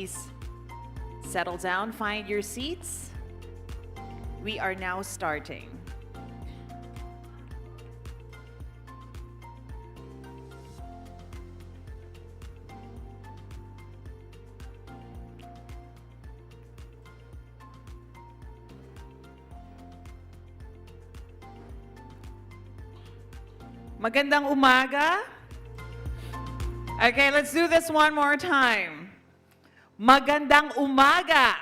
Please settle down, find your seats. We are now starting. Magandang umaga. Okay, let's do this one more time. Magandang umaga.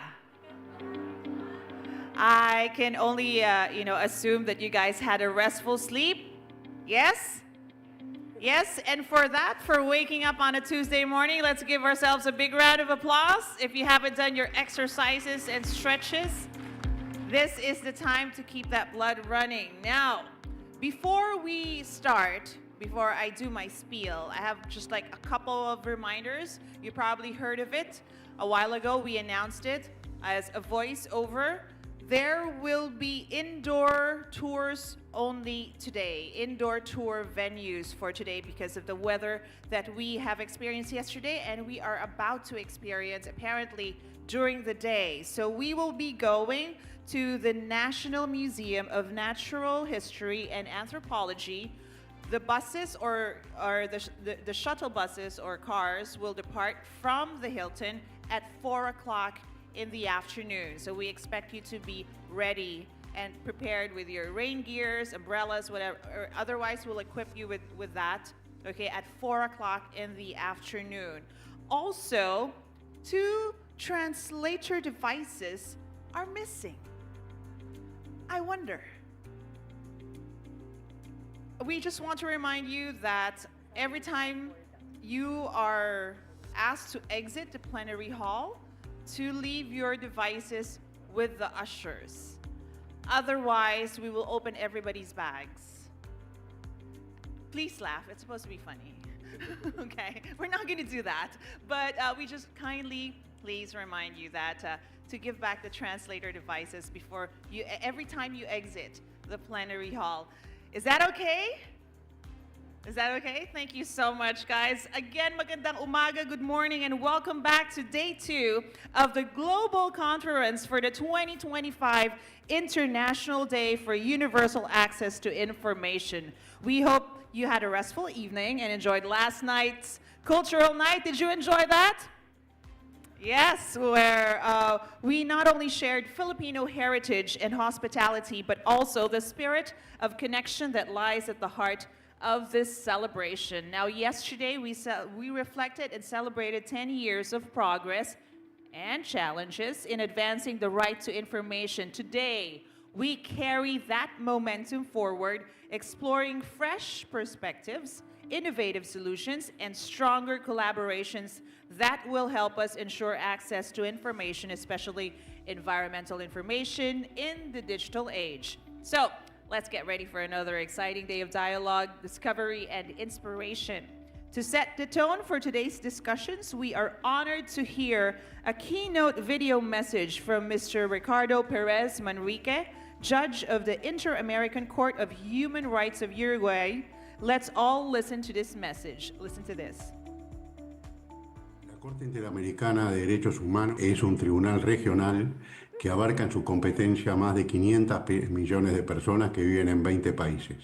I can only, assume that you guys had a restful sleep. Yes? Yes, and for waking up on a Tuesday morning, let's give ourselves a big round of applause. If you haven't done your exercises and stretches, this is the time to keep that blood running. Now, before I do my spiel, I have just like a couple of reminders. You probably heard of it. A while ago, we announced it as a voiceover. There will be indoor tours only today, indoor tour venues for today because of the weather that we have experienced yesterday and we are about to experience apparently during the day. So we will be going to the National Museum of Natural History and Anthropology. The buses or the shuttle buses or cars will depart from the Hilton at 4 o'clock in the afternoon. So we expect you to be ready and prepared with your rain gears, umbrellas, whatever. Or otherwise, we'll equip you with that, okay, at 4 o'clock in the afternoon. Also, 2 translator devices are missing. I wonder. We just want to remind you that every time you are asked to exit the plenary hall, to leave your devices with the ushers. Otherwise, we will open everybody's bags. Please laugh, it's supposed to be funny. Okay, we're not gonna do that, but we just kindly please remind you that to give back the translator devices every time you exit the plenary hall. Is that okay? Is that okay? Thank you so much, guys. Again, magandang umaga, good morning, and welcome back to day 2 of the Global Conference for the 2025 International Day for Universal Access to Information. We hope you had a restful evening and enjoyed last night's cultural night. Did you enjoy that? Yes, where we not only shared Filipino heritage and hospitality, but also the spirit of connection that lies at the heart of this celebration. Now, yesterday we reflected and celebrated 10 years of progress and challenges in advancing the right to information. Today, we carry that momentum forward, exploring fresh perspectives, innovative solutions, and stronger collaborations that will help us ensure access to information, especially environmental information in the digital age. So, let's get ready for another exciting day of dialogue, discovery, and inspiration. To set the tone for today's discussions, we are honored to hear a keynote video message from Mr. Ricardo Perez Manrique, Judge of the Inter-American Court of Human Rights of Uruguay. Let's all listen to this message. Listen to this. La Corte Interamericana de Derechos Humanos es un tribunal regional que abarca en su competencia más de 500 millones de personas que viven en 20 países.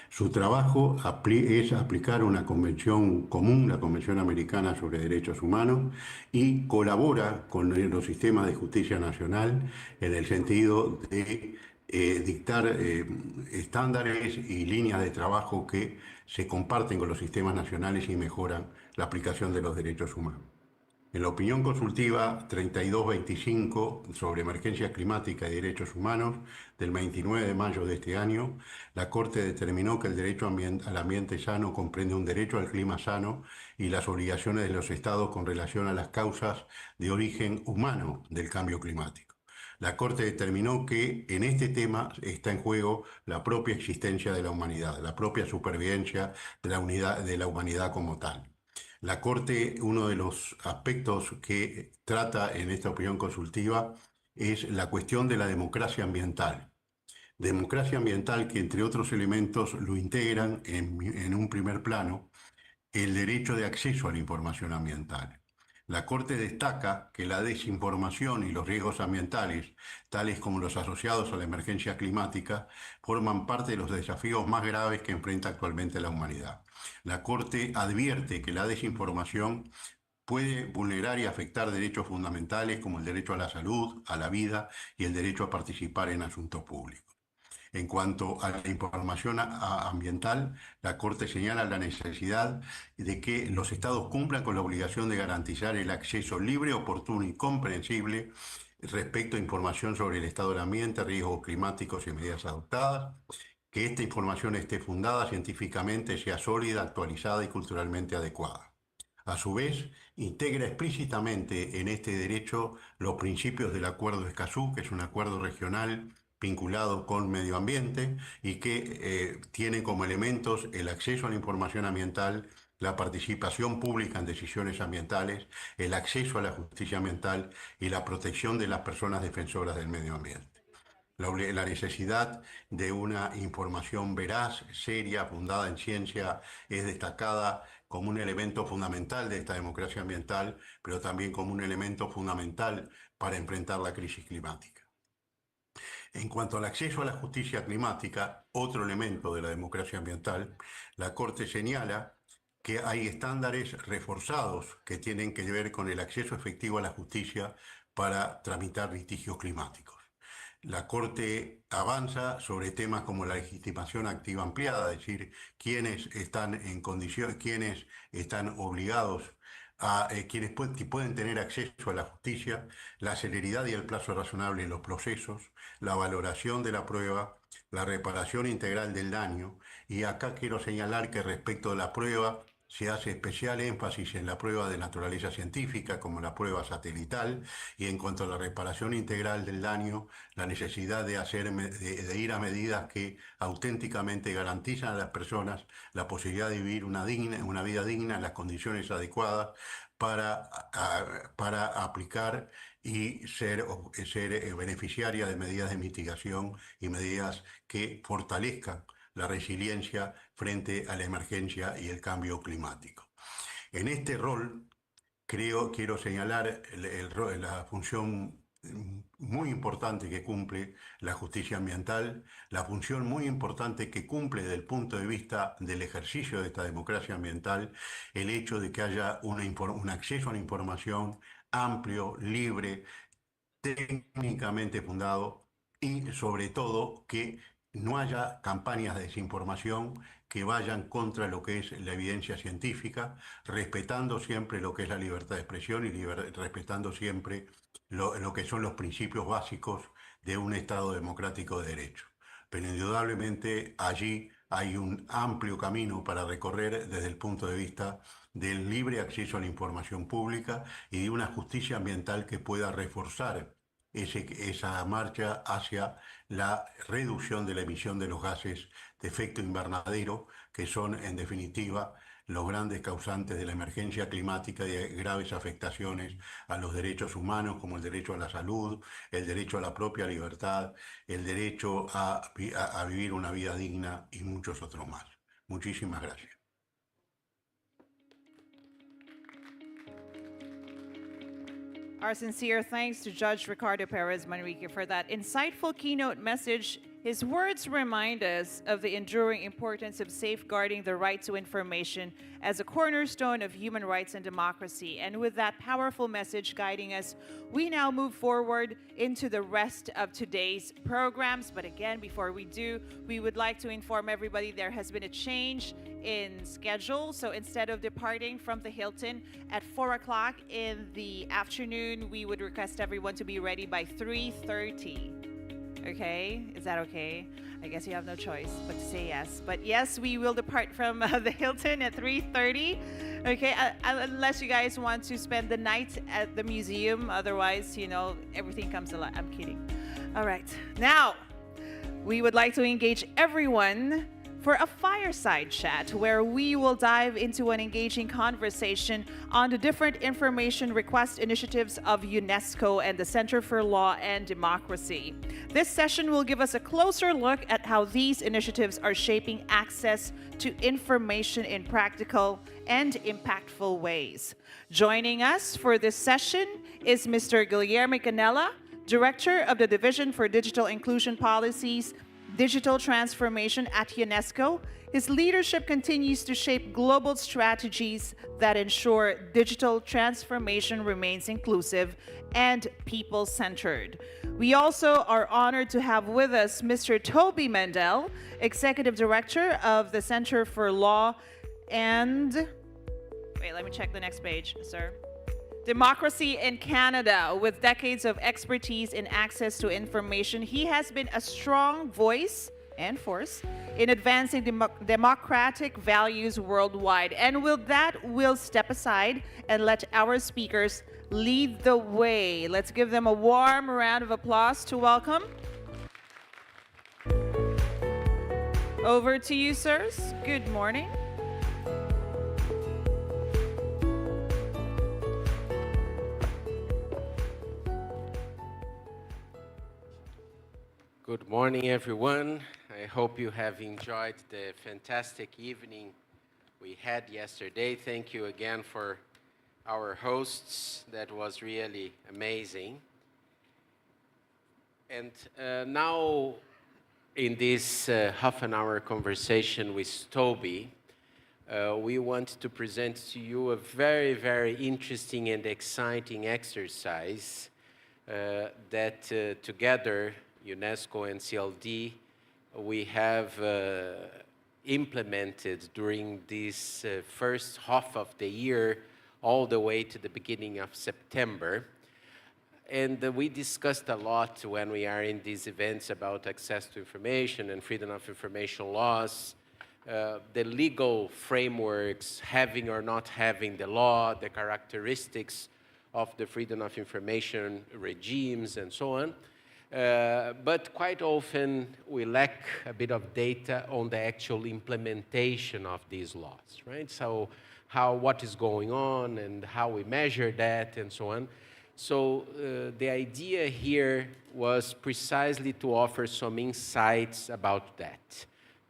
Su trabajo es aplicar una convención común, la Convención Americana sobre Derechos Humanos, y colabora con los sistemas de justicia nacional en el sentido de dictar estándares y líneas de trabajo que se comparten con los sistemas nacionales y mejoran la aplicación de los derechos humanos. En la opinión consultiva 3225 sobre emergencias climáticas y derechos humanos del 29 de mayo de este año, la Corte determinó que el derecho al ambiente sano comprende un derecho al clima sano y las obligaciones de los estados con relación a las causas de origen humano del cambio climático. La Corte determinó que en este tema está en juego la propia existencia de la humanidad, la propia supervivencia de la humanidad como tal. La Corte, uno de los aspectos que trata en esta opinión consultiva es la cuestión de la democracia ambiental. Democracia ambiental que, entre otros elementos, lo integran en un primer plano el derecho de acceso a la información ambiental. La Corte destaca que la desinformación y los riesgos ambientales, tales como los asociados a la emergencia climática, forman parte de los desafíos más graves que enfrenta actualmente la humanidad. La Corte advierte que la desinformación puede vulnerar y afectar derechos fundamentales como el derecho a la salud, a la vida y el derecho a participar en asuntos públicos. En cuanto a la información ambiental, la Corte señala la necesidad de que los Estados cumplan con la obligación de garantizar el acceso libre, oportuno y comprensible respecto a información sobre el estado del ambiente, riesgos climáticos y medidas adoptadas, que esta información esté fundada científicamente, sea sólida, actualizada y culturalmente adecuada. A su vez, integra explícitamente en este derecho los principios del Acuerdo de Escazú, que es un acuerdo regional vinculado con medio ambiente y que tiene como elementos el acceso a la información ambiental, la participación pública en decisiones ambientales, el acceso a la justicia ambiental y la protección de las personas defensoras del medio ambiente. La necesidad de una información veraz, seria, fundada en ciencia, es destacada como un elemento fundamental de esta democracia ambiental, pero también como un elemento fundamental para enfrentar la crisis climática. En cuanto al acceso a la justicia climática, otro elemento de la democracia ambiental, la Corte señala que hay estándares reforzados que tienen que ver con el acceso efectivo a la justicia para tramitar litigios climáticos. La Corte avanza sobre temas como la legitimación activa ampliada, es decir, quiénes están en condiciones, quiénes están obligados quienes pueden tener acceso a la justicia, la celeridad y el plazo razonable en los procesos, la valoración de la prueba, la reparación integral del daño. Y acá quiero señalar que respecto de la prueba se hace especial énfasis en la prueba de naturaleza científica, como la prueba satelital, y en cuanto a la reparación integral del daño, la necesidad de ir a medidas que auténticamente garantizan a las personas la posibilidad de vivir una vida digna en las condiciones adecuadas para aplicar y ser beneficiaria de medidas de mitigación y medidas que fortalezcan la resiliencia frente a la emergencia y el cambio climático. En este rol, quiero señalar la función muy importante que cumple la justicia ambiental, la función muy importante que cumple desde el punto de vista del ejercicio de esta democracia ambiental, el hecho de que haya un acceso a la información amplio, libre, técnicamente fundado y sobre todo que no haya campañas de desinformación que vayan contra lo que es la evidencia científica, respetando siempre lo que es la libertad de expresión y respetando siempre lo que son los principios básicos de un Estado democrático de derecho. Pero indudablemente allí hay un amplio camino para recorrer desde el punto de vista del libre acceso a la información pública y de una justicia ambiental que pueda reforzar esa marcha hacia la reducción de la emisión de los gases de efecto invernadero, que son en definitiva los grandes causantes de la emergencia climática y de graves afectaciones a los derechos humanos, como el derecho a la salud, el derecho a la propia libertad, el derecho a vivir una vida digna y muchos otros más. Muchísimas gracias. Our sincere thanks to Judge Ricardo Perez Manrique for that insightful keynote message. His words remind us of the enduring importance of safeguarding the right to information as a cornerstone of human rights and democracy. And with that powerful message guiding us, we now move forward into the rest of today's programs. But again, before we do, we would like to inform everybody there has been a change in schedule. So instead of departing from the Hilton at 4 o'clock in the afternoon, we would request everyone to be ready by 3:30. Okay, is that okay? I guess you have no choice but to say yes. But yes, we will depart from the Hilton at 3:30. Okay, unless you guys want to spend the night at the museum. Otherwise, you know, everything comes alive. I'm kidding. All right, now we would like to engage everyone for a fireside chat where we will dive into an engaging conversation on the different information request initiatives of UNESCO and the Center for Law and Democracy. This session will give us a closer look at how these initiatives are shaping access to information in practical and impactful ways. Joining us for this session is Mr. Guilherme Canella, Director of the Division for Digital Inclusion Policies, Digital Transformation at UNESCO. His leadership continues to shape global strategies that ensure digital transformation remains inclusive and people-centered. We also are honored to have with us Mr. Toby Mendel, Executive Director of the Center for Law and... Wait, let me check the next page, sir. Democracy in Canada. With decades of expertise in access to information, he has been a strong voice and force in advancing democratic values worldwide. And with that, we'll step aside and let our speakers lead the way. Let's give them a warm round of applause to welcome. Over to you, sirs. Good morning. Good morning, everyone. I hope you have enjoyed the fantastic evening we had yesterday. Thank you again for our hosts. That was really amazing. And now, in this half an hour conversation with Toby, we want to present to you a very, very interesting and exciting exercise that together UNESCO and CLD, we have implemented during this first half of the year, all the way to the beginning of September. And we discussed a lot when we are in these events about access to information and freedom of information laws, the legal frameworks, having or not having the law, the characteristics of the freedom of information regimes, and so on. But quite often we lack a bit of data on the actual implementation of these laws, right? So what is going on and how we measure that and so on. So the idea here was precisely to offer some insights about that,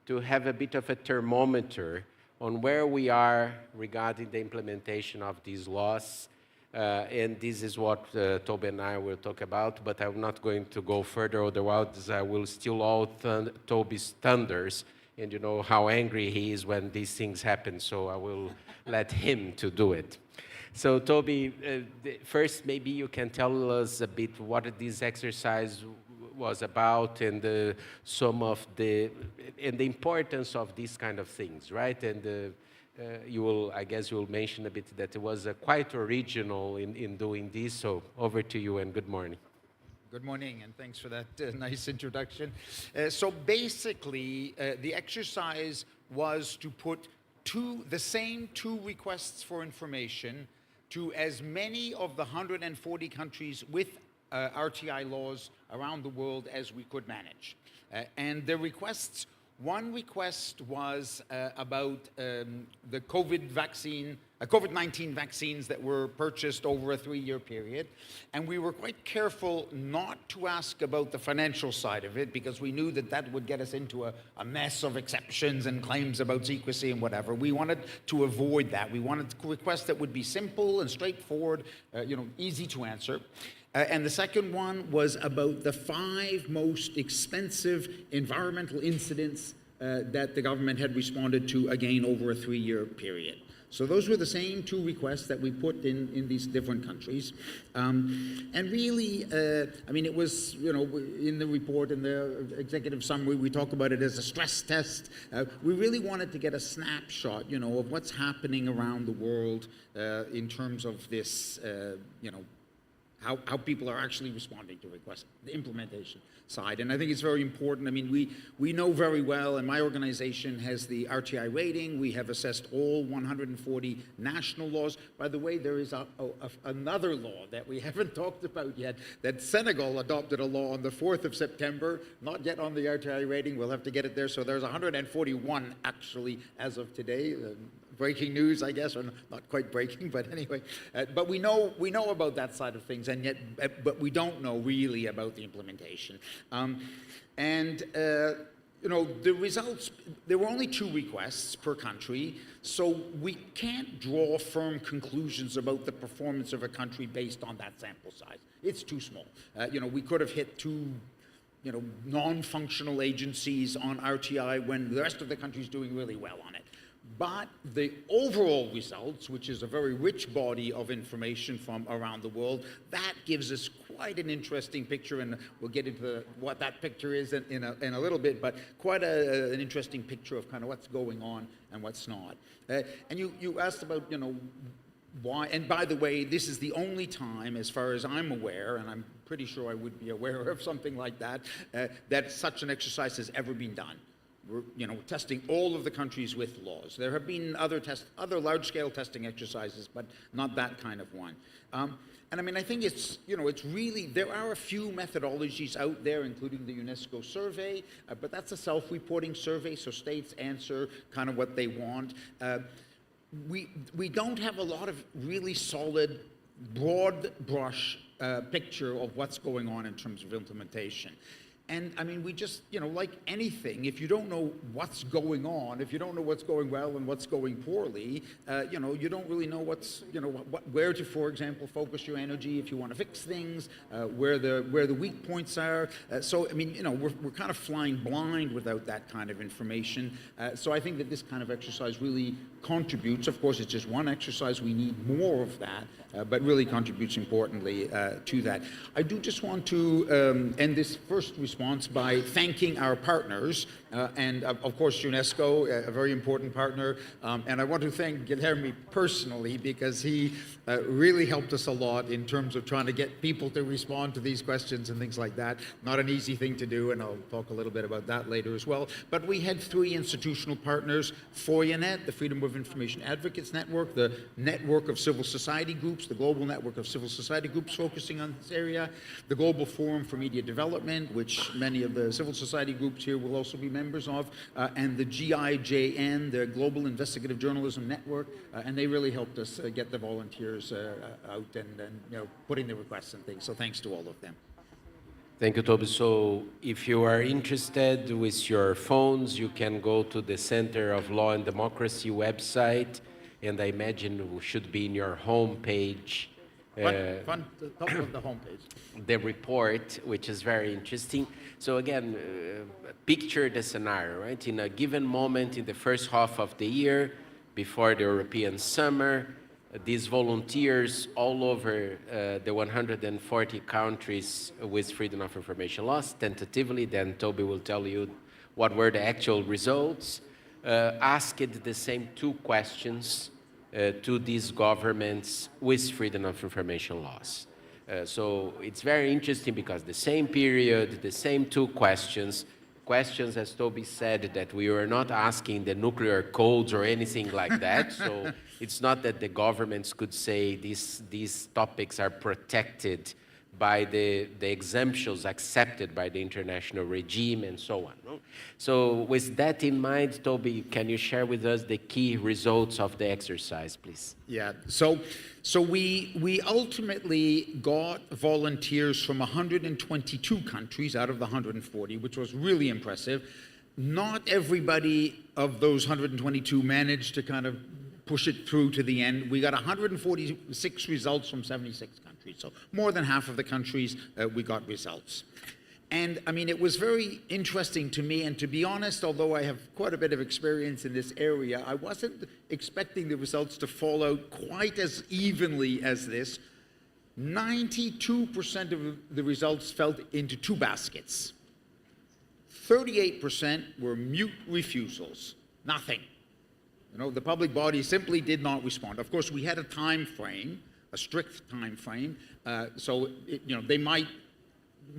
to have a bit of a thermometer on where we are regarding the implementation of these laws. And this is what Toby and I will talk about, but I'm not going to go further, otherwise I will steal all Toby's thunders, and you know how angry he is when these things happen, so I will let him to do it. So Toby, first maybe you can tell us a bit what this exercise was about and some of the importance of these kind of things, right? And I guess you will mention a bit that it was quite original in doing this. So over to you and good morning. Good morning, and thanks for that nice introduction. So basically, the exercise was to put the same two requests for information to as many of the 140 countries with RTI laws around the world as we could manage. And the requests, one request was about the COVID-19 vaccines that were purchased over a 3-year period. And we were quite careful not to ask about the financial side of it because we knew that that would get us into a mess of exceptions and claims about secrecy and whatever. We wanted to avoid that. We wanted a request that would be simple and straightforward, easy to answer. And the second one was about the 5 most expensive environmental incidents that the government had responded to, again, over a 3-year period. So those were the same 2 requests that we put in these different countries. And really, it was, in the report, in the executive summary, we talk about it as a stress test. We really wanted to get a snapshot, of what's happening around the world in terms of this, how people are actually responding to requests, the implementation side. And I think it's very important. I mean, we know very well, and my organization has the RTI rating. We have assessed all 140 national laws. By the way, there is another law that we haven't talked about yet, that Senegal adopted a law on the 4th of September, not yet on the RTI rating. We'll have to get it there. So there's 141 actually as of today. Breaking news, I guess, or not quite breaking, but anyway. But we know about that side of things, and yet, but we don't know really about the implementation. You know, the results, there were only 2 requests per country, so we can't draw firm conclusions about the performance of a country based on that sample size. It's too small. You know, we could have hit 2 non-functional agencies on RTI when the rest of the country is doing really well on it. But the overall results, which is a very rich body of information from around the world, that gives us quite an interesting picture, and we'll get into what that picture is in a little bit, but quite an interesting picture of kind of what's going on and what's not. And you asked about, why, and by the way, this is the only time, as far as I'm aware, and I'm pretty sure I would be aware of something like that, that such an exercise has ever been done. We're testing all of the countries with laws. There have been other large-scale testing exercises, but not that kind of one. And I mean, I think it's really, there are a few methodologies out there, including the UNESCO survey, but that's a self-reporting survey, so states answer kind of what they want. We don't have a lot of really solid, broad brush picture of what's going on in terms of implementation. And I mean, we just, like anything, if you don't know what's going on, if you don't know what's going well and what's going poorly, you don't really know where to, for example, focus your energy if you want to fix things, where the weak points are. So, I mean, we're kind of flying blind without that kind of information. So I think that this kind of exercise really contributes. Of course, it's just one exercise. We need more of that, but really contributes importantly to that. I do just want to end this first response by thanking our partners, and of course UNESCO, a very important partner, and I want to thank Guilherme personally because he really helped us a lot in terms of trying to get people to respond to these questions and things like that. Not an easy thing to do, and I'll talk a little bit about that later as well. But we had 3 institutional partners: FOIANet, the Freedom of Information Advocates Network, the Network of Civil Society Groups, the Global Network of Civil Society Groups focusing on this area, the Global Forum for Media Development, which many of the civil society groups here will also be members of, and the GIJN, the Global Investigative Journalism Network, and they really helped us get the volunteers out and putting the requests and things. So thanks to all of them. Thank you, Toby. So if you are interested with your phones, you can go to the Center of Law and Democracy website, and I imagine it should be in your home page. The top of the homepage. The report, which is very interesting. So again, picture the scenario, right? In a given moment in the first half of the year, before the European summer, these volunteers all over the 140 countries with freedom of information laws, tentatively, then Toby will tell you what were the actual results, asked the same 2 questions to these governments with freedom of information laws. So it's very interesting because the same period, the same 2 questions, as Toby said, that we were not asking the nuclear codes or anything like that. So it's not that the governments could say these topics are protected by the exemptions accepted by the international regime and so on. No? So with that in mind, Toby, can you share with us the key results of the exercise, please? Yeah, so we ultimately got volunteers from 122 countries out of the 140, which was really impressive. Not everybody of those 122 managed to kind of push it through to the end. We got 146 results from 76 countries. So more than half of the countries we got results. And I mean, it was very interesting to me, and to be honest, although I have quite a bit of experience in this area, I wasn't expecting the results to fall out quite as evenly as this. 92% of the results fell into 2 baskets. 38% were mute refusals, nothing. The public body simply did not respond. Of course, we had a time frame a strict time frame. So they might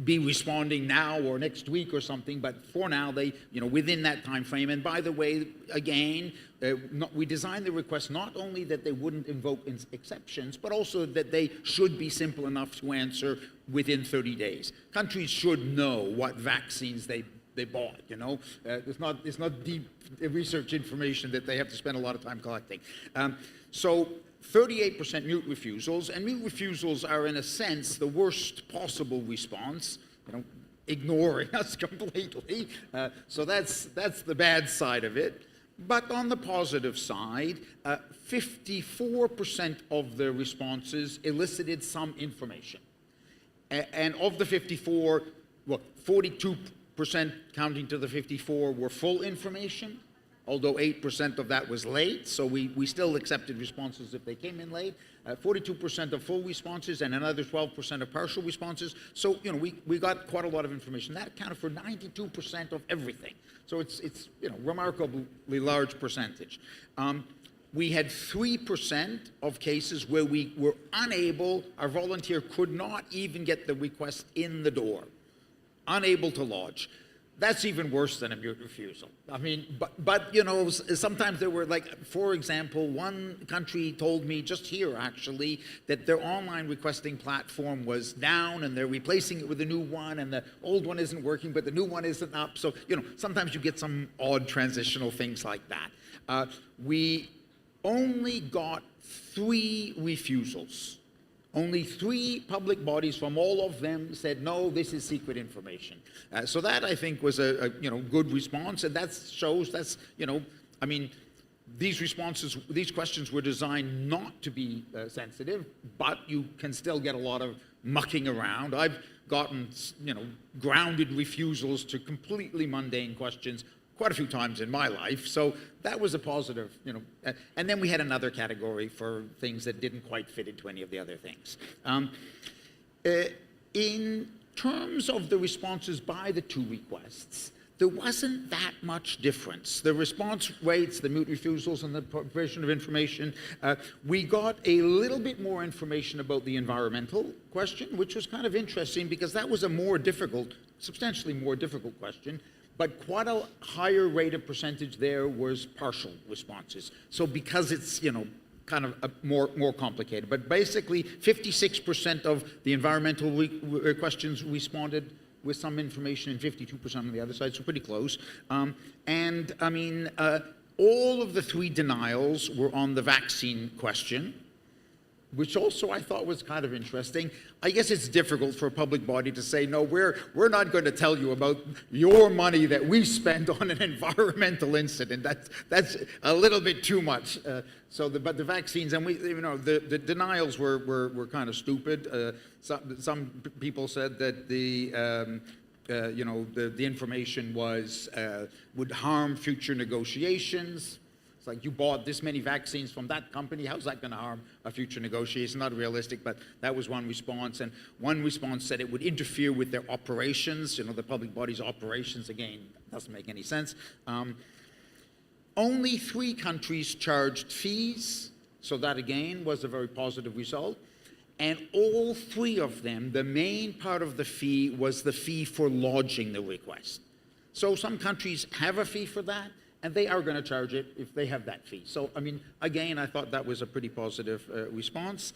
be responding now or next week or something, but for now they, within that time frame. And by the way, again, we designed the request not only that they wouldn't invoke exceptions, but also that they should be simple enough to answer within 30 days. Countries should know what vaccines they bought, It's not deep research information that they have to spend a lot of time collecting. So 38% mute refusals, and mute refusals are, in a sense, the worst possible response, ignoring us completely. So that's the bad side of it. But on the positive side, 54% of the responses elicited some information. And of the 54, 42% counting to the 54 were full information, although 8% of that was late, so we still accepted responses if they came in late. 42% of full responses and another 12% of partial responses. So, we got quite a lot of information. That accounted for 92% of everything. So it's remarkably large percentage. We had 3% of cases where we were unable, our volunteer could not even get the request in the door, unable to lodge. That's even worse than a mute refusal. I mean, but sometimes there were, like, for example, one country told me just here, actually, that their online requesting platform was down and they're replacing it with a new one and the old one isn't working, but the new one isn't up. So, sometimes you get some odd transitional things like that. We only got 3 refusals. Only 3 public bodies from all of them said, no, this is secret information. So that, I think, was a good response, and that shows these questions were designed not to be sensitive, but you can still get a lot of mucking around. I've gotten, grounded refusals to completely mundane questions quite a few times in my life, so that was a positive, And then we had another category for things that didn't quite fit into any of the other things. In terms of the responses by the 2 requests, there wasn't that much difference. The response rates, the mute refusals, and the provision of information, we got a little bit more information about the environmental question, which was kind of interesting because that was a more difficult, substantially more difficult question. But quite a higher rate of percentage there was partial responses. So because it's, kind of more complicated. But basically, 56% of the environmental questions responded with some information and 52% on the other side, so pretty close. All of the 3 denials were on the vaccine question, which also I thought was kind of interesting. I guess it's difficult for a public body to say, no, we're not going to tell you about your money that we spent on an environmental incident. That's a little bit too much. But the vaccines, and the denials were kind of stupid. Some people said that the information would harm future negotiations. It's like, you bought this many vaccines from that company, how's that going to harm a future negotiation? Not realistic, but that was one response. And one response said it would interfere with their operations, the public body's operations. Again, doesn't make any sense. Only 3 countries charged fees, so that again was a very positive result. And all 3 of them, the main part of the fee was the fee for lodging the request. So some countries have a fee for that, and they are going to charge it if they have that fee. So, again, I thought that was a pretty positive response.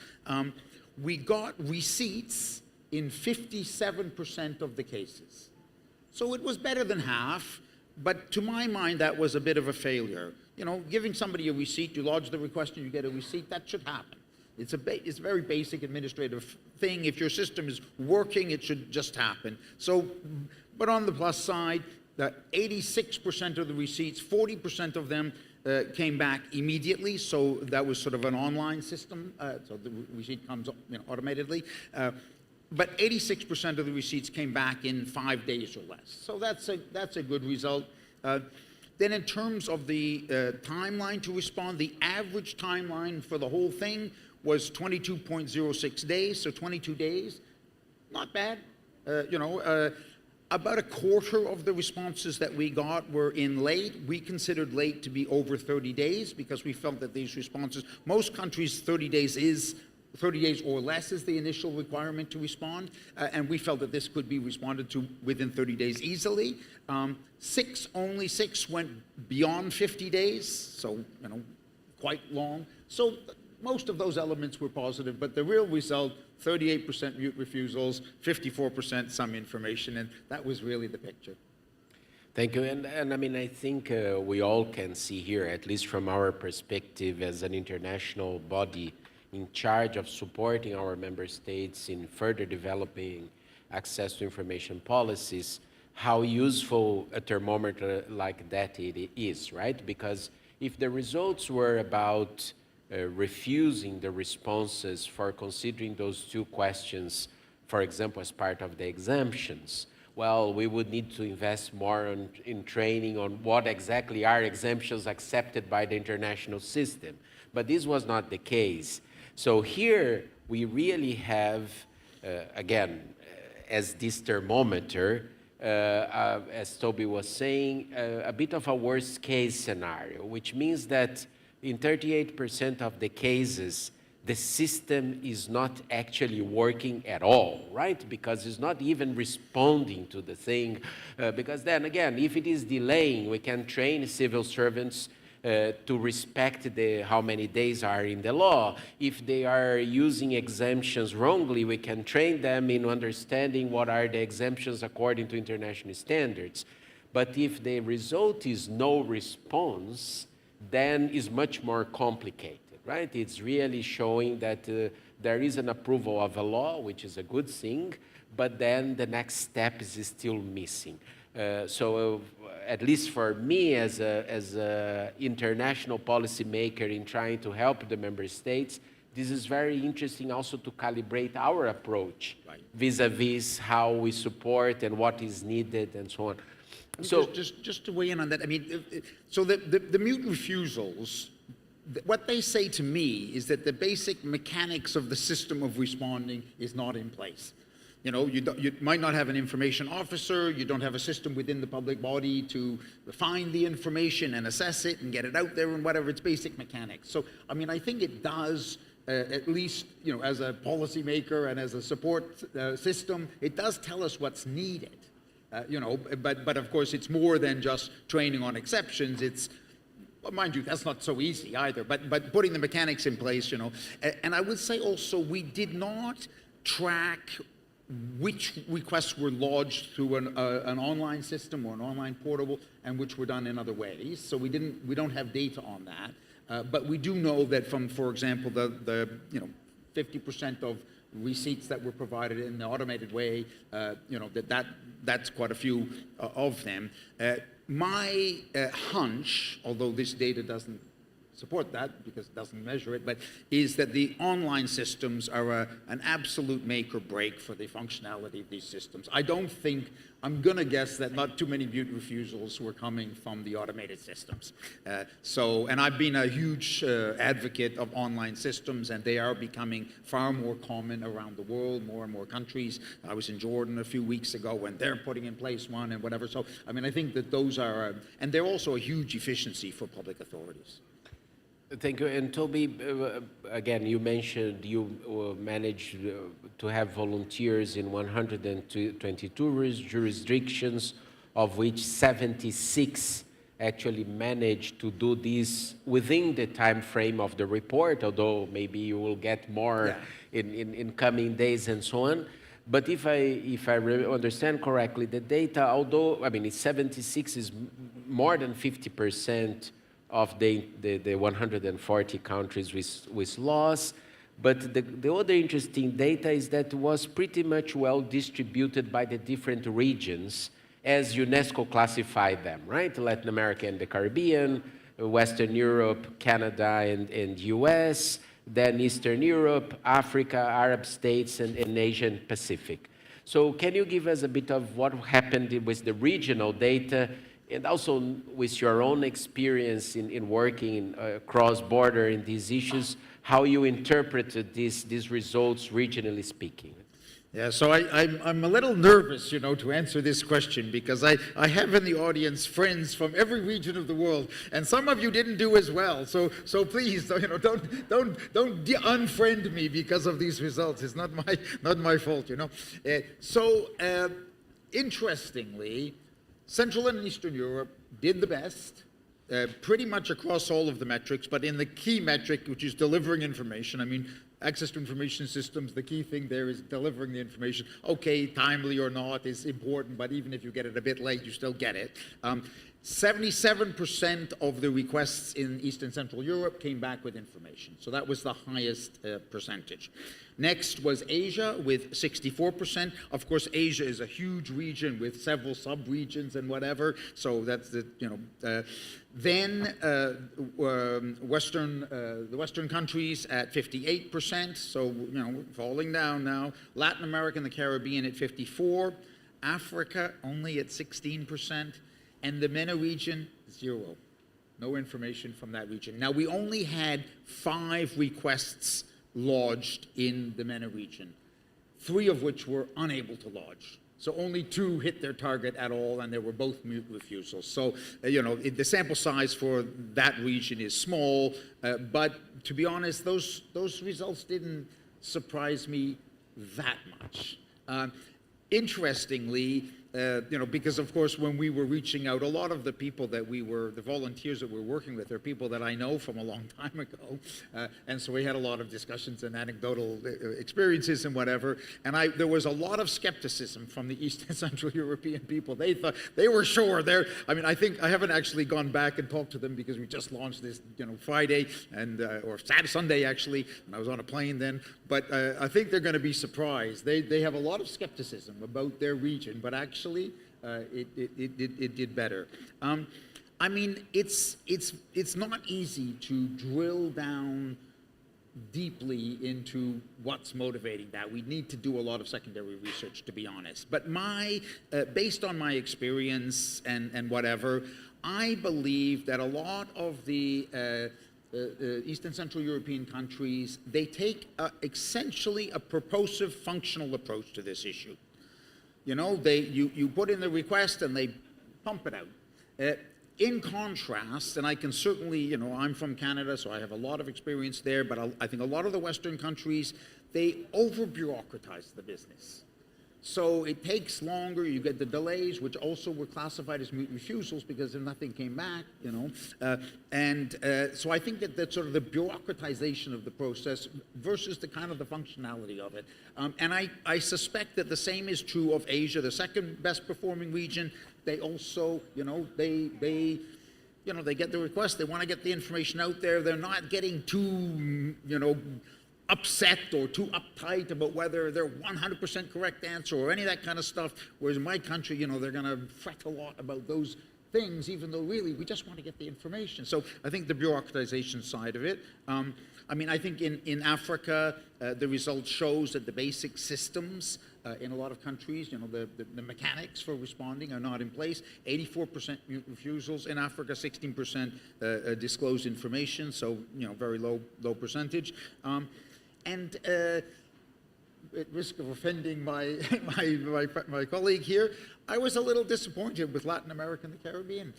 We got receipts in 57% of the cases. So it was better than half, but to my mind, that was a bit of a failure. Giving somebody a receipt, you lodge the request and you get a receipt, that should happen. It's a very basic administrative thing. If your system is working, it should just happen. So, but on the plus side, 86% of the receipts, 40% of them came back immediately, so that was sort of an online system, so the receipt comes automatically. But 86% of the receipts came back in 5 days or less. So that's a good result. Then in terms of the timeline to respond, the average timeline for the whole thing was 22.06 days, so 22 days. Not bad. About a quarter of the responses that we got were in late. We considered late to be over 30 days because we felt that these responses, most countries 30 days is 30 days or less is the initial requirement to respond, and we felt that this could be responded to within 30 days easily. Only six went beyond 50 days, so quite long. So most of those elements were positive, but the real result, 38% mute refusals, 54% some information, and that was really the picture. Thank you. And I mean, I think we all can see here, at least from our perspective as an international body in charge of supporting our member states in further developing access to information policies, how useful a thermometer like that it is, right? Because if the results were about refusing the responses for considering those two questions, for example, as part of the exemptions, well, we would need to invest more in training on what exactly are exemptions accepted by the international system. But this was not the case. So here we really have, again, as this thermometer, as Toby was saying, a bit of a worst case scenario, which means that in 38% of the cases, the system is not actually working at all, right? Because it's not even responding to the thing. Because then again, if it is delaying, we can train civil servants to respect how many days are in the law. If they are using exemptions wrongly, we can train them in understanding what are the exemptions according to international standards. But if the result is no response, then it's much more complicated, right? It's really showing that there is an approval of a law, which is a good thing, but then the next step is still missing. So at least for me as a international policymaker in trying to help the member states, this is very interesting also to calibrate our approach vis-a-vis how we support and what is needed and so on. So just to weigh in on that, I mean, so the mute refusals, what they say to me is that the basic mechanics of the system of responding is not in place. You might not have an information officer, you don't have a system within the public body to find the information and assess it and get it out there and whatever, it's basic mechanics. So, I mean, I think it does, at least, as a policymaker and as a support system, it does tell us what's needed. But of course, it's more than just training on exceptions. It's, well, mind you, that's not so easy either, but putting the mechanics in place, And I would say also, we did not track which requests were lodged through an online system or an online portal and which were done in other ways. So we don't have data on that. But we do know that from, for example, the 50% of receipts that were provided in the automated way, that's quite a few of them. My hunch, although this data doesn't support that because it doesn't measure it, but is that the online systems are an absolute make or break for the functionality of these systems. I'm going to guess that not too many mute refusals were coming from the automated systems. And I've been a huge advocate of online systems, and they are becoming far more common around the world, more and more countries. I was in Jordan a few weeks ago when they're putting in place one and whatever. So, I mean, I think that those are, and they're also a huge efficiency for public authorities. Thank you. And Toby, again, you mentioned you managed to have volunteers in 122 jurisdictions, of which 76 actually managed to do this within the time frame of the report, although maybe you will get more in coming days and so on. But if I understand correctly, the data, although, I mean, it's 76 is more than 50% of the 140 countries with laws. But the other interesting data is that it was pretty much well distributed by the different regions as UNESCO classified them, right? Latin America and the Caribbean, Western Europe, Canada and US, then Eastern Europe, Africa, Arab states, and Asian Pacific. So can you give us a bit of what happened with the regional data, and also with your own experience in working cross-border in these issues, how you interpreted these results regionally speaking? Yeah, so I'm a little nervous, you know, to answer this question because I have in the audience friends from every region of the world, and some of you didn't do as well. So please, you know, don't unfriend me because of these results. It's not my fault, you know. Interestingly, Central and Eastern Europe did the best. Pretty much across all of the metrics, but in the key metric, which is delivering information, I mean, access to information systems, the key thing there is delivering the information. Okay, timely or not is important, but even if you get it a bit late, you still get it. 77% of the requests in East and Central Europe came back with information. So that was the highest percentage. Next was Asia with 64%. Of course, Asia is a huge region with several sub-regions and whatever. So that's the, you know, then the Western countries at 58%. So, you know, falling down now. Latin America and the Caribbean at 54%. Africa only at 16%. And the MENA region, 0. No information from that region. Now, we only had 5 requests lodged in the MENA region, 3 of which were unable to lodge. So only 2 hit their target at all, and they were both mute refusals. So, you know, the sample size for that region is small, but to be honest, those results didn't surprise me that much. Interestingly, you know, because of course when we were reaching out, a lot of the people that the volunteers that we're working with are people that I know from a long time ago. And so we had a lot of discussions and anecdotal experiences and whatever. And there was a lot of skepticism from the East and Central European people. They thought, they were sure I mean, I think I haven't actually gone back and talked to them because we just launched this, you know, Friday and, or Saturday, Sunday actually, and I was on a plane then. But I think they're going to be surprised. They have a lot of skepticism about their region, but actually it did better. I mean, it's not easy to drill down deeply into what's motivating that. We need to do a lot of secondary research, to be honest. But based on my experience and whatever, I believe that a lot of the East and Central European countries, they take essentially a purposive functional approach to this issue. You know, you put in the request and they pump it out. In contrast, and I can certainly, you know, I'm from Canada, so I have a lot of experience there, but I think a lot of the Western countries, they over-bureaucratize the business. So it takes longer, you get the delays, which also were classified as mute refusals because nothing came back, you know. So I think that that's sort of the bureaucratization of the process versus the kind of the functionality of it. And I suspect that the same is true of Asia, the second best performing region. They also, you know, they get the request, they want to get the information out there. They're not getting too, you know, upset or too uptight about whether they're 100% correct answer or any of that kind of stuff. Whereas in my country, you know, they're going to fret a lot about those things, even though really we just want to get the information. So I think the bureaucratization side of it. I mean, I think in Africa, the result shows that the basic systems in a lot of countries, you know, the mechanics for responding are not in place. 84% mute refusals in Africa, 16% disclosed information, so, you know, very low percentage. And at risk of offending my colleague here, I was a little disappointed with Latin America and the Caribbean.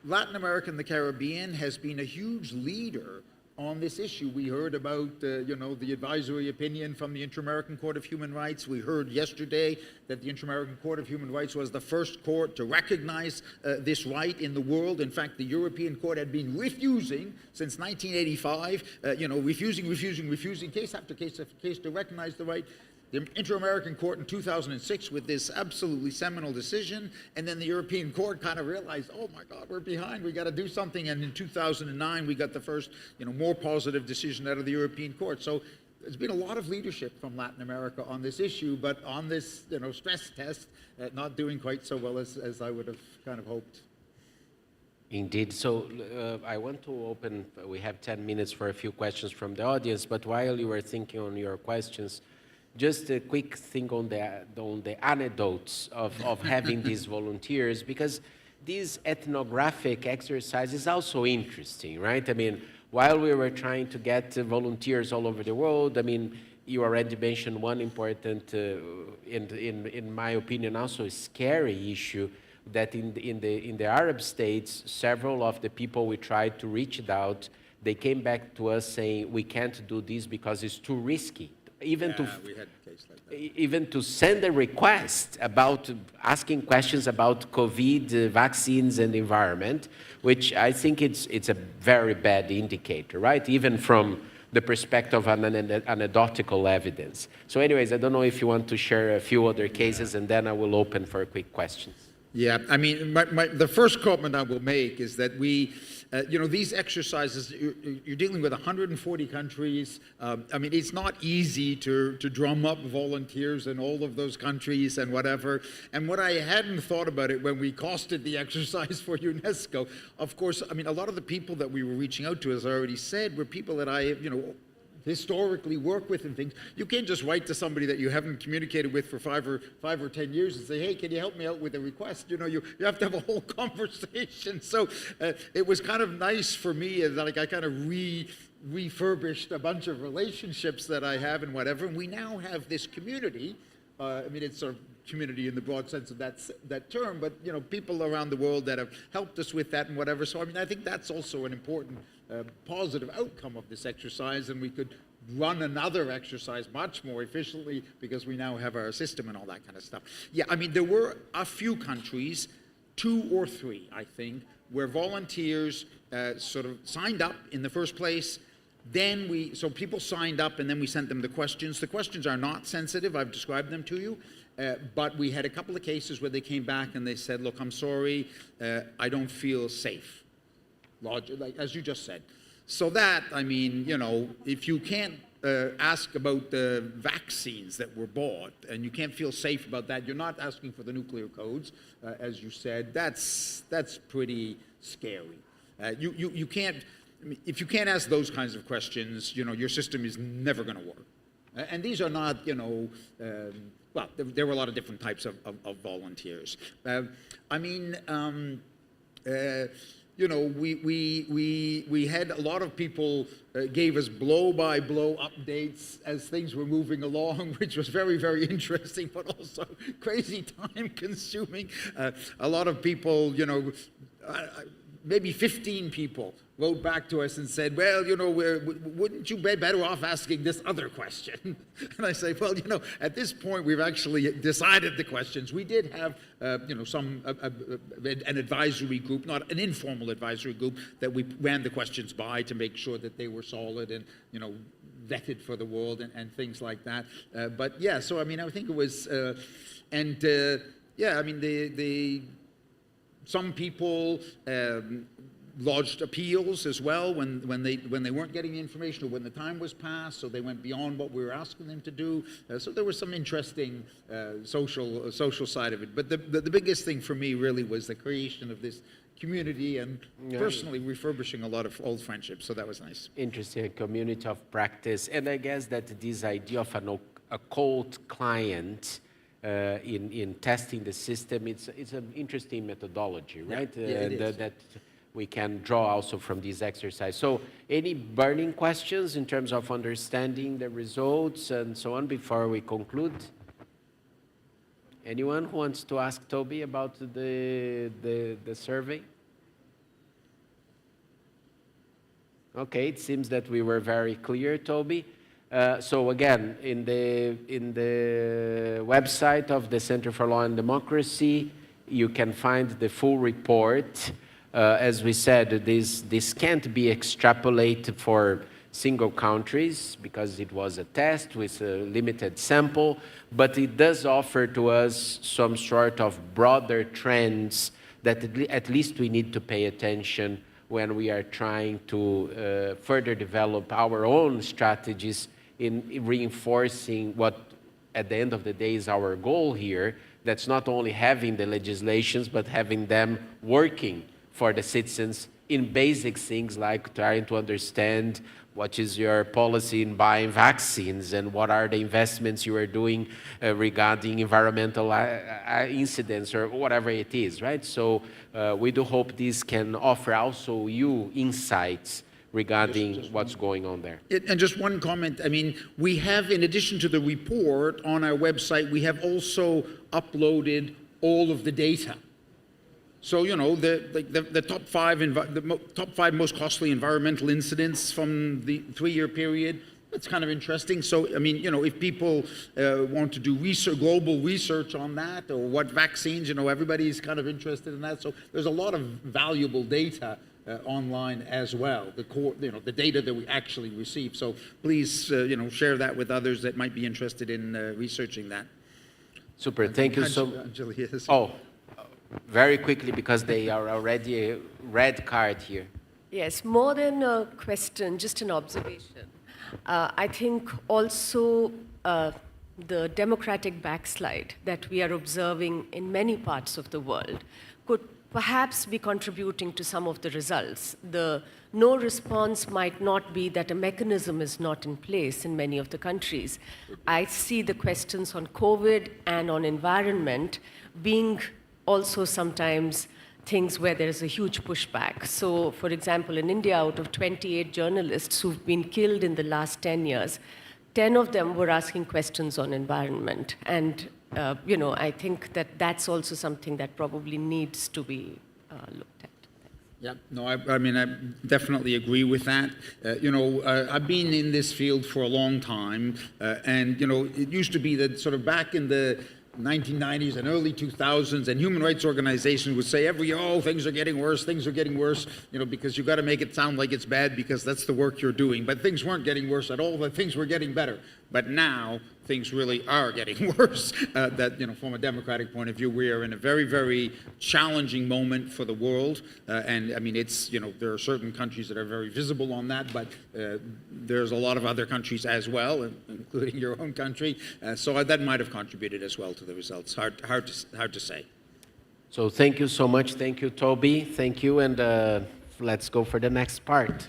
Latin America and the Caribbean has been a huge leader on this issue. We heard about, you know, the advisory opinion from the Inter-American Court of Human Rights. We heard yesterday that the Inter-American Court of Human Rights was the first court to recognize this right in the world. In fact, the European Court had been refusing since 1985, you know, refusing case after case after case to recognize the right. The Inter-American Court in 2006 with this absolutely seminal decision, and then the European Court kind of realized, oh my God, we're behind, we got to do something, and in 2009 we got the first, you know, more positive decision out of the European Court. So there's been a lot of leadership from Latin America on this issue, but on this, you know, stress test, not doing quite so well as I would have kind of hoped. Indeed. So I want to open, we have 10 minutes for a few questions from the audience, but while you were thinking on your questions, just a quick thing on the anecdotes of having these volunteers, because this ethnographic exercise is also interesting, right? I mean, while we were trying to get volunteers all over the world, I mean, you already mentioned one important, in my opinion, also a scary issue, that in the Arab states, several of the people we tried to reach out, they came back to us saying, we can't do this because it's too risky. Even we had a case like that. even to send a request about asking questions about COVID vaccines and environment, which I think it's a very bad indicator, right? Even from the perspective of anecdotal evidence. So anyways, I don't know if you want to share a few other cases, and then I will open for quick questions. Yeah, I mean, the first comment I will make is that we, these exercises, you're dealing with 140 countries. I mean, it's not easy to drum up volunteers in all of those countries and whatever. And what I hadn't thought about it when we costed the exercise for UNESCO, of course, I mean, a lot of the people that we were reaching out to, as I already said, were people that I, historically work with and things. You can't just write to somebody that you haven't communicated with for five or 10 years and say, hey, can you help me out with a request? You have to have a whole conversation. So it was kind of nice for me, like I kind of refurbished a bunch of relationships that I have and whatever, and we now have this community. I mean, it's sort of community in the broad sense of that term, but people around the world that have helped us with that and whatever. So I mean, I think that's also an important positive outcome of this exercise, and we could run another exercise much more efficiently because we now have our system and all that kind of stuff. Yeah, I mean, there were a few countries, 2 or 3, I think, where volunteers sort of signed up in the first place. Then so people signed up and then we sent them the questions. The questions are not sensitive, I've described them to you. But we had a couple of cases where they came back and they said, look, I'm sorry, I don't feel safe. Like, as you just said. So that, I mean, if you can't ask about the vaccines that were bought and you can't feel safe about that, you're not asking for the nuclear codes, as you said, that's pretty scary. You can't, I mean, if you can't ask those kinds of questions, your system is never going to work. And these are not, well, there were a lot of different types of volunteers. I mean, we had a lot of people gave us blow-by-blow updates as things were moving along, which was very, very interesting, but also crazy time-consuming. A lot of people, maybe 15 people wrote back to us and said, well, wouldn't you be better off asking this other question? And I say, well, at this point, we've actually decided the questions. We did have, an advisory group, not an informal advisory group, that we ran the questions by to make sure that they were solid and, vetted for the world and things like that. But yeah, so I mean, I think it was, yeah, I mean, some people lodged appeals as well when they weren't getting the information or when the time was passed, so they went beyond what we were asking them to do. So there was some interesting social side of it. But the biggest thing for me really was the creation of this community and personally refurbishing a lot of old friendships. So that was nice. Interesting, a community of practice. And I guess that this idea of a cold client in testing the system, it's an interesting methodology, right? Yeah, it is. That we can draw also from this exercise. So any burning questions in terms of understanding the results and so on before we conclude? Anyone who wants to ask Toby about the survey? Okay, it seems that we were very clear, Toby. So again, in the website of the Center for Law and Democracy, you can find the full report. As we said, this can't be extrapolated for single countries because it was a test with a limited sample, but it does offer to us some sort of broader trends that at least we need to pay attention when we are trying to further develop our own strategies in reinforcing what, at the end of the day, is our goal here. That's not only having the legislations, but having them working for the citizens in basic things like trying to understand what is your policy in buying vaccines and what are the investments you are doing regarding environmental incidents or whatever it is, right? So we do hope this can offer also you insights regarding what's going on there. And just one comment, I mean, we have, in addition to the report on our website, we have also uploaded all of the data. So, you know, the top five most costly environmental incidents from the 3-year period, that's kind of interesting. So, I mean, you know, if people want to do research, global research on that, or what vaccines, you know, everybody's kind of interested in that. So there's a lot of valuable data online as well, the core, you know, the data that we actually receive. So please, you know, share that with others that might be interested in researching that. Super, thank you so much. Oh, very quickly, because they are already a red card here. Yes, more than a question, just an observation. I think also the democratic backslide that we are observing in many parts of the world could perhaps be contributing to some of the results. The no response might not be that a mechanism is not in place in many of the countries. I see the questions on COVID and on environment being also sometimes things where there is a huge pushback. So, for example, in India, out of 28 journalists who've been killed in the last 10 years, 10 of them were asking questions on environment. And, you know, I think that that's also something that probably needs to be looked at. Yeah, no, I mean, I definitely agree with that. You know, I've been in this field for a long time, and, you know, it used to be that sort of back in the 1990s and early 2000s, and human rights organizations would say every year, oh, things are getting worse, you know, because you've got to make it sound like it's bad because that's the work you're doing. But things weren't getting worse at all, but things were getting better. But now things really are getting worse. That, you know, from a democratic point of view, we are in a very, very challenging moment for the world. And I mean, it's, you know, there are certain countries that are very visible on that, but there's a lot of other countries as well, including your own country. So that might have contributed as well to the results. Hard to say. So thank you so much. Thank you, Toby. Thank you. And let's go for the next part.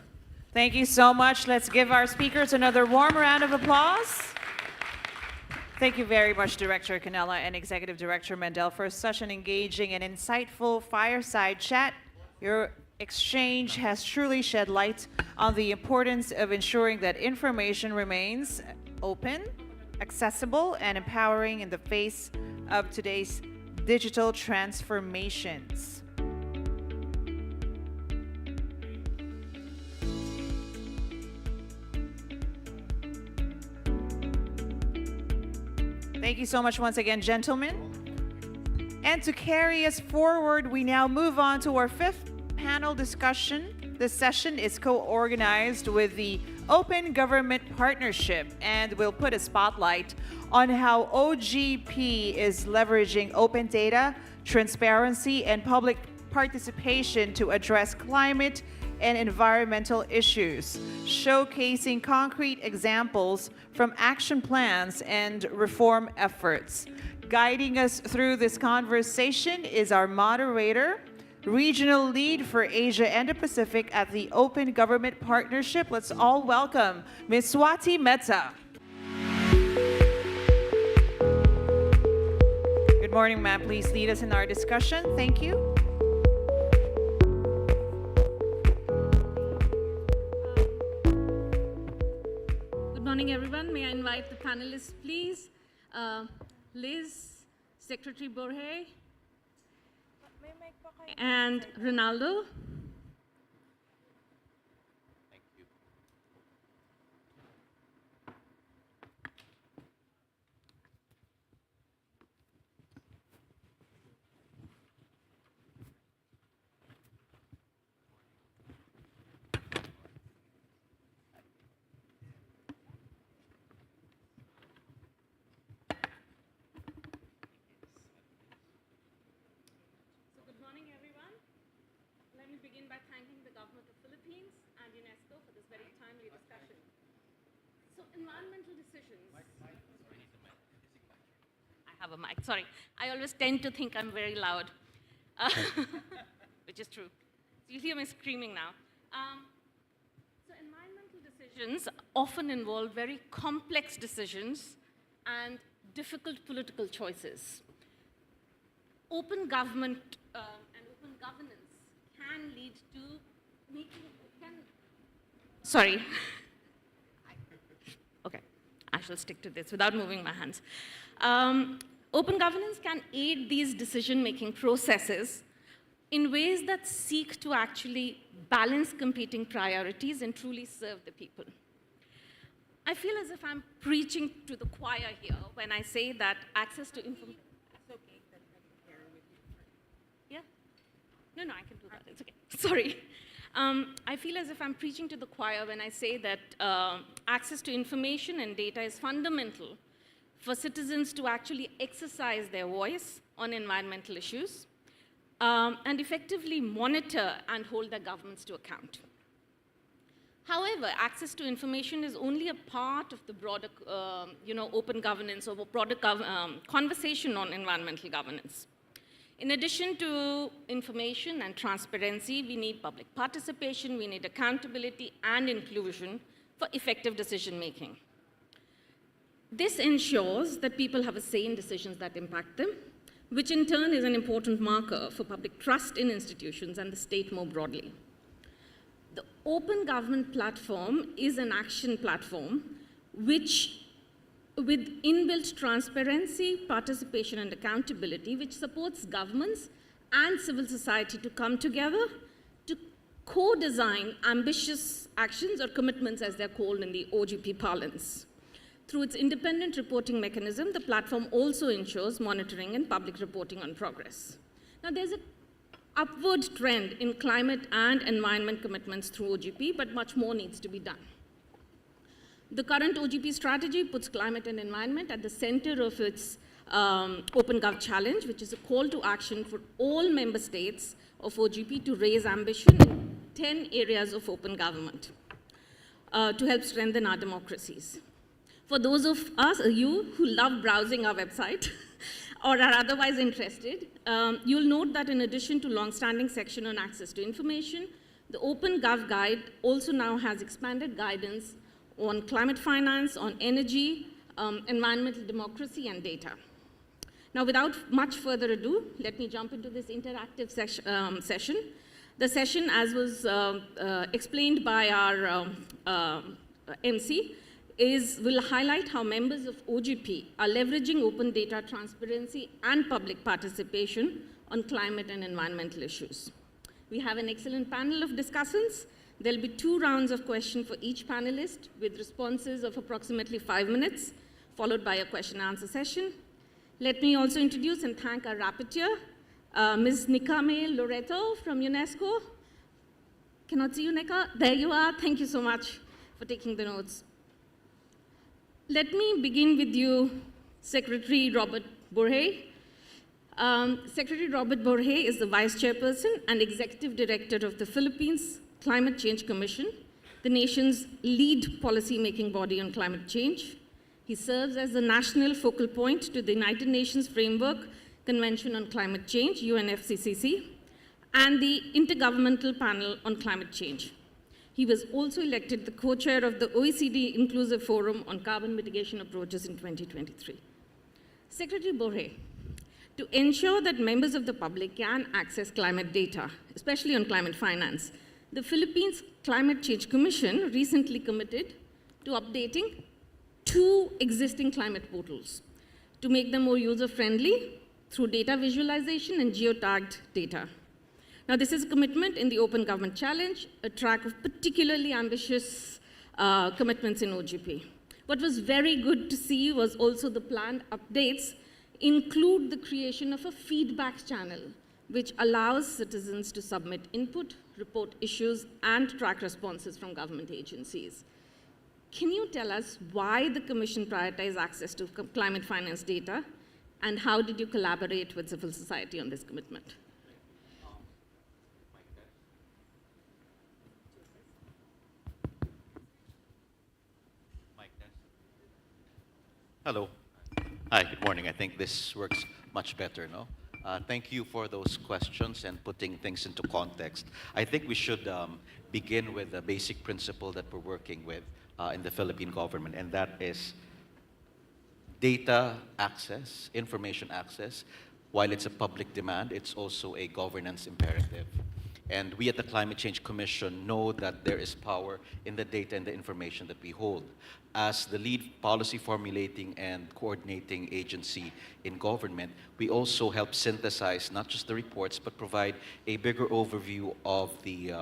Thank you so much. Let's give our speakers another warm round of applause. Thank you very much, Director Canella and Executive Director Mendel, for such an engaging and insightful fireside chat. Your exchange has truly shed light on the importance of ensuring that information remains open, accessible, and empowering in the face of today's digital transformations. Thank you so much once again, gentlemen. And to carry us forward, we now move on to our 5th panel discussion. This session is co-organized with the Open Government Partnership, and will put a spotlight on how OGP is leveraging open data, transparency, and public participation to address climate and environmental issues, showcasing concrete examples from action plans and reform efforts. Guiding us through this conversation is our moderator, Regional Lead for Asia and the Pacific at the Open Government Partnership. Let's all welcome Ms. Swati Mehta. Good morning, ma'am. Please lead us in our discussion. Thank you. Good morning, everyone. May I invite the panelists, please? Liz, Secretary Borge, and Ronaldo. Thank you. Good morning, everyone. Let me begin by thanking the government of Philippines and UNESCO for this very timely discussion. So, environmental decisions. I have a mic, sorry. I always tend to think I'm very loud, which is true. So you hear me screaming now. So environmental decisions often involve very complex decisions and difficult political choices. Open government and open governance can lead to Sorry. Okay, I shall stick to this without moving my hands. Open governance can aid these decision-making processes in ways that seek to actually balance competing priorities and truly serve the people. I feel as if I'm preaching to the choir here when I say that access to information. Yeah? No, I can do that. It's okay. Sorry. I feel as if I'm preaching to the choir when I say that access to information and data is fundamental for citizens to actually exercise their voice on environmental issues and effectively monitor and hold their governments to account. However, access to information is only a part of the broader open governance or broader conversation on environmental governance. In addition to information and transparency, we need public participation, we need accountability and inclusion for effective decision making. This ensures that people have a say in decisions that impact them, which in turn is an important marker for public trust in institutions and the state more broadly. The Open Government Platform is an action platform which, with inbuilt transparency, participation, and accountability, which supports governments and civil society to come together to co-design ambitious actions or commitments, as they're called in the OGP parlance. Through its independent reporting mechanism, the platform also ensures monitoring and public reporting on progress. Now, there's an upward trend in climate and environment commitments through OGP, but much more needs to be done. The current OGP strategy puts climate and environment at the center of its Open Gov Challenge, which is a call to action for all member states of OGP to raise ambition in 10 areas of open government to help strengthen our democracies. For those of you who love browsing our website or are otherwise interested, you'll note that in addition to long-standing section on access to information, the Open Gov Guide also now has expanded guidance on climate finance, on energy, environmental democracy, and data. Now, without much further ado, let me jump into this interactive session. The session, as was explained by our MC, will highlight how members of OGP are leveraging open data transparency and public participation on climate and environmental issues. We have an excellent panel of discussants. There'll be 2 rounds of questions for each panelist with responses of approximately 5 minutes, followed by a question and answer session. Let me also introduce and thank our rapporteur, Ms. Nikame Loreto from UNESCO. Cannot see you, Nika? There you are. Thank you so much for taking the notes. Let me begin with you, Secretary Robert Borge. Secretary Robert Borge is the Vice Chairperson and Executive Director of the Philippines Climate Change Commission, the nation's lead policy-making body on climate change. He serves as the national focal point to the United Nations Framework Convention on Climate Change, UNFCCC, and the Intergovernmental Panel on Climate Change. He was also elected the co-chair of the OECD Inclusive Forum on Carbon Mitigation Approaches in 2023. Secretary Borge, to ensure that members of the public can access climate data, especially on climate finance, the Philippines Climate Change Commission recently committed to updating 2 existing climate portals to make them more user-friendly through data visualization and geotagged data. Now, this is a commitment in the Open Government Challenge, a track of particularly ambitious commitments in OGP. What was very good to see was also the planned updates include the creation of a feedback channel, which allows citizens to submit input, report issues, and track responses from government agencies. Can you tell us why the Commission prioritized access to climate finance data, and how did you collaborate with civil society on this commitment? Hello. Hi, good morning. I think this works much better, no? Thank you for those questions and putting things into context. I think we should begin with the basic principle that we're working with in the Philippine government, and that is data access, information access. While it's a public demand, it's also a governance imperative. And we at the Climate Change Commission know that there is power in the data and the information that we hold. As the lead policy formulating and coordinating agency in government, we also help synthesize not just the reports, but provide a bigger overview of the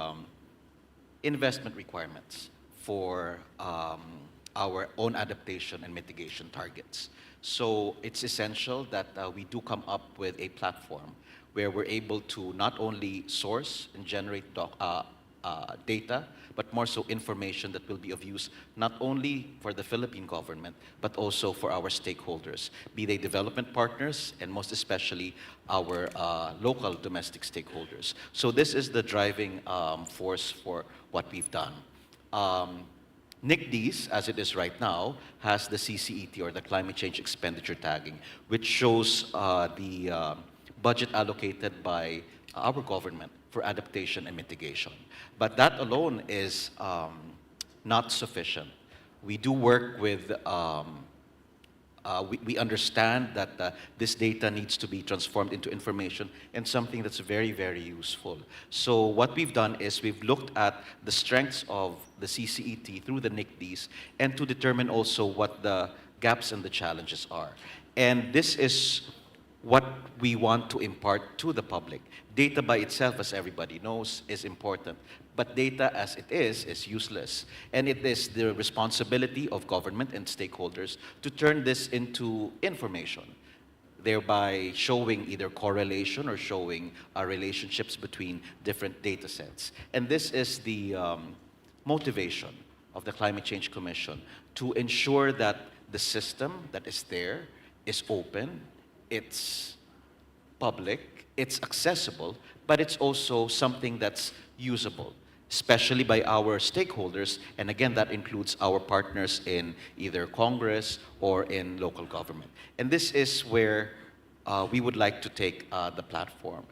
investment requirements for our own adaptation and mitigation targets. So it's essential that we do come up with a platform where we're able to not only source and generate data, but more so information that will be of use not only for the Philippine government, but also for our stakeholders, be they development partners, and most especially our local domestic stakeholders. So this is the driving force for what we've done. NICDs, as it is right now, has the CCET, or the Climate Change Expenditure Tagging, which shows the budget allocated by our government for adaptation and mitigation. But that alone is not sufficient. We do work with, we understand that this data needs to be transformed into information and something that's very, very useful. So what we've done is we've looked at the strengths of the CCET through the NICDs and to determine also what the gaps and the challenges are. And this is what we want to impart to the public. Data by itself, as everybody knows, is important. But data as it is useless. And it is the responsibility of government and stakeholders to turn this into information, thereby showing either correlation or showing relationships between different data sets. And this is the motivation of the Climate Change Commission, to ensure that the system that is there is open, it's public, it's accessible, but it's also something that's usable, especially by our stakeholders, and again, that includes our partners in either Congress or in local government. And this is where we would like to take the platform.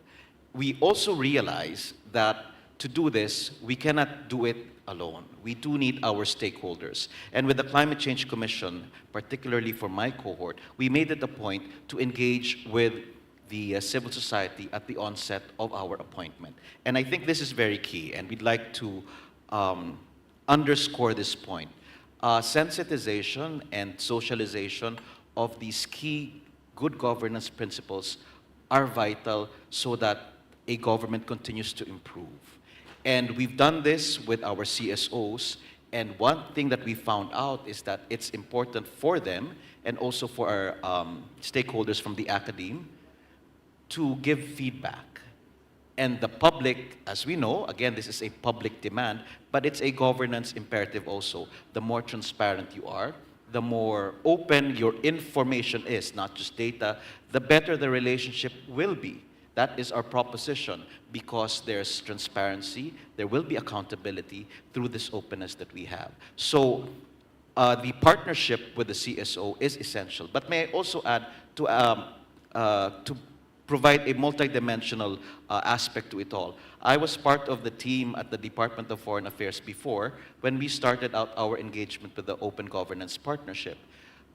We also realize that to do this, we cannot do it alone. We do need our stakeholders. And with the Climate Change Commission, particularly for my cohort, we made it a point to engage with the civil society at the onset of our appointment. And I think this is very key, and we'd like to underscore this point. Sensitization and socialization of these key good governance principles are vital so that a government continues to improve. And we've done this with our CSOs, and one thing that we found out is that it's important for them and also for our stakeholders from the academe to give feedback. And the public, as we know, again, this is a public demand, but it's a governance imperative also. The more transparent you are, the more open your information is, not just data, the better the relationship will be. That is our proposition, because there's transparency, there will be accountability through this openness that we have. So the partnership with the CSO is essential. But may I also add to provide a multidimensional aspect to it all. I was part of the team at the Department of Foreign Affairs before when we started out our engagement with the Open Governance Partnership.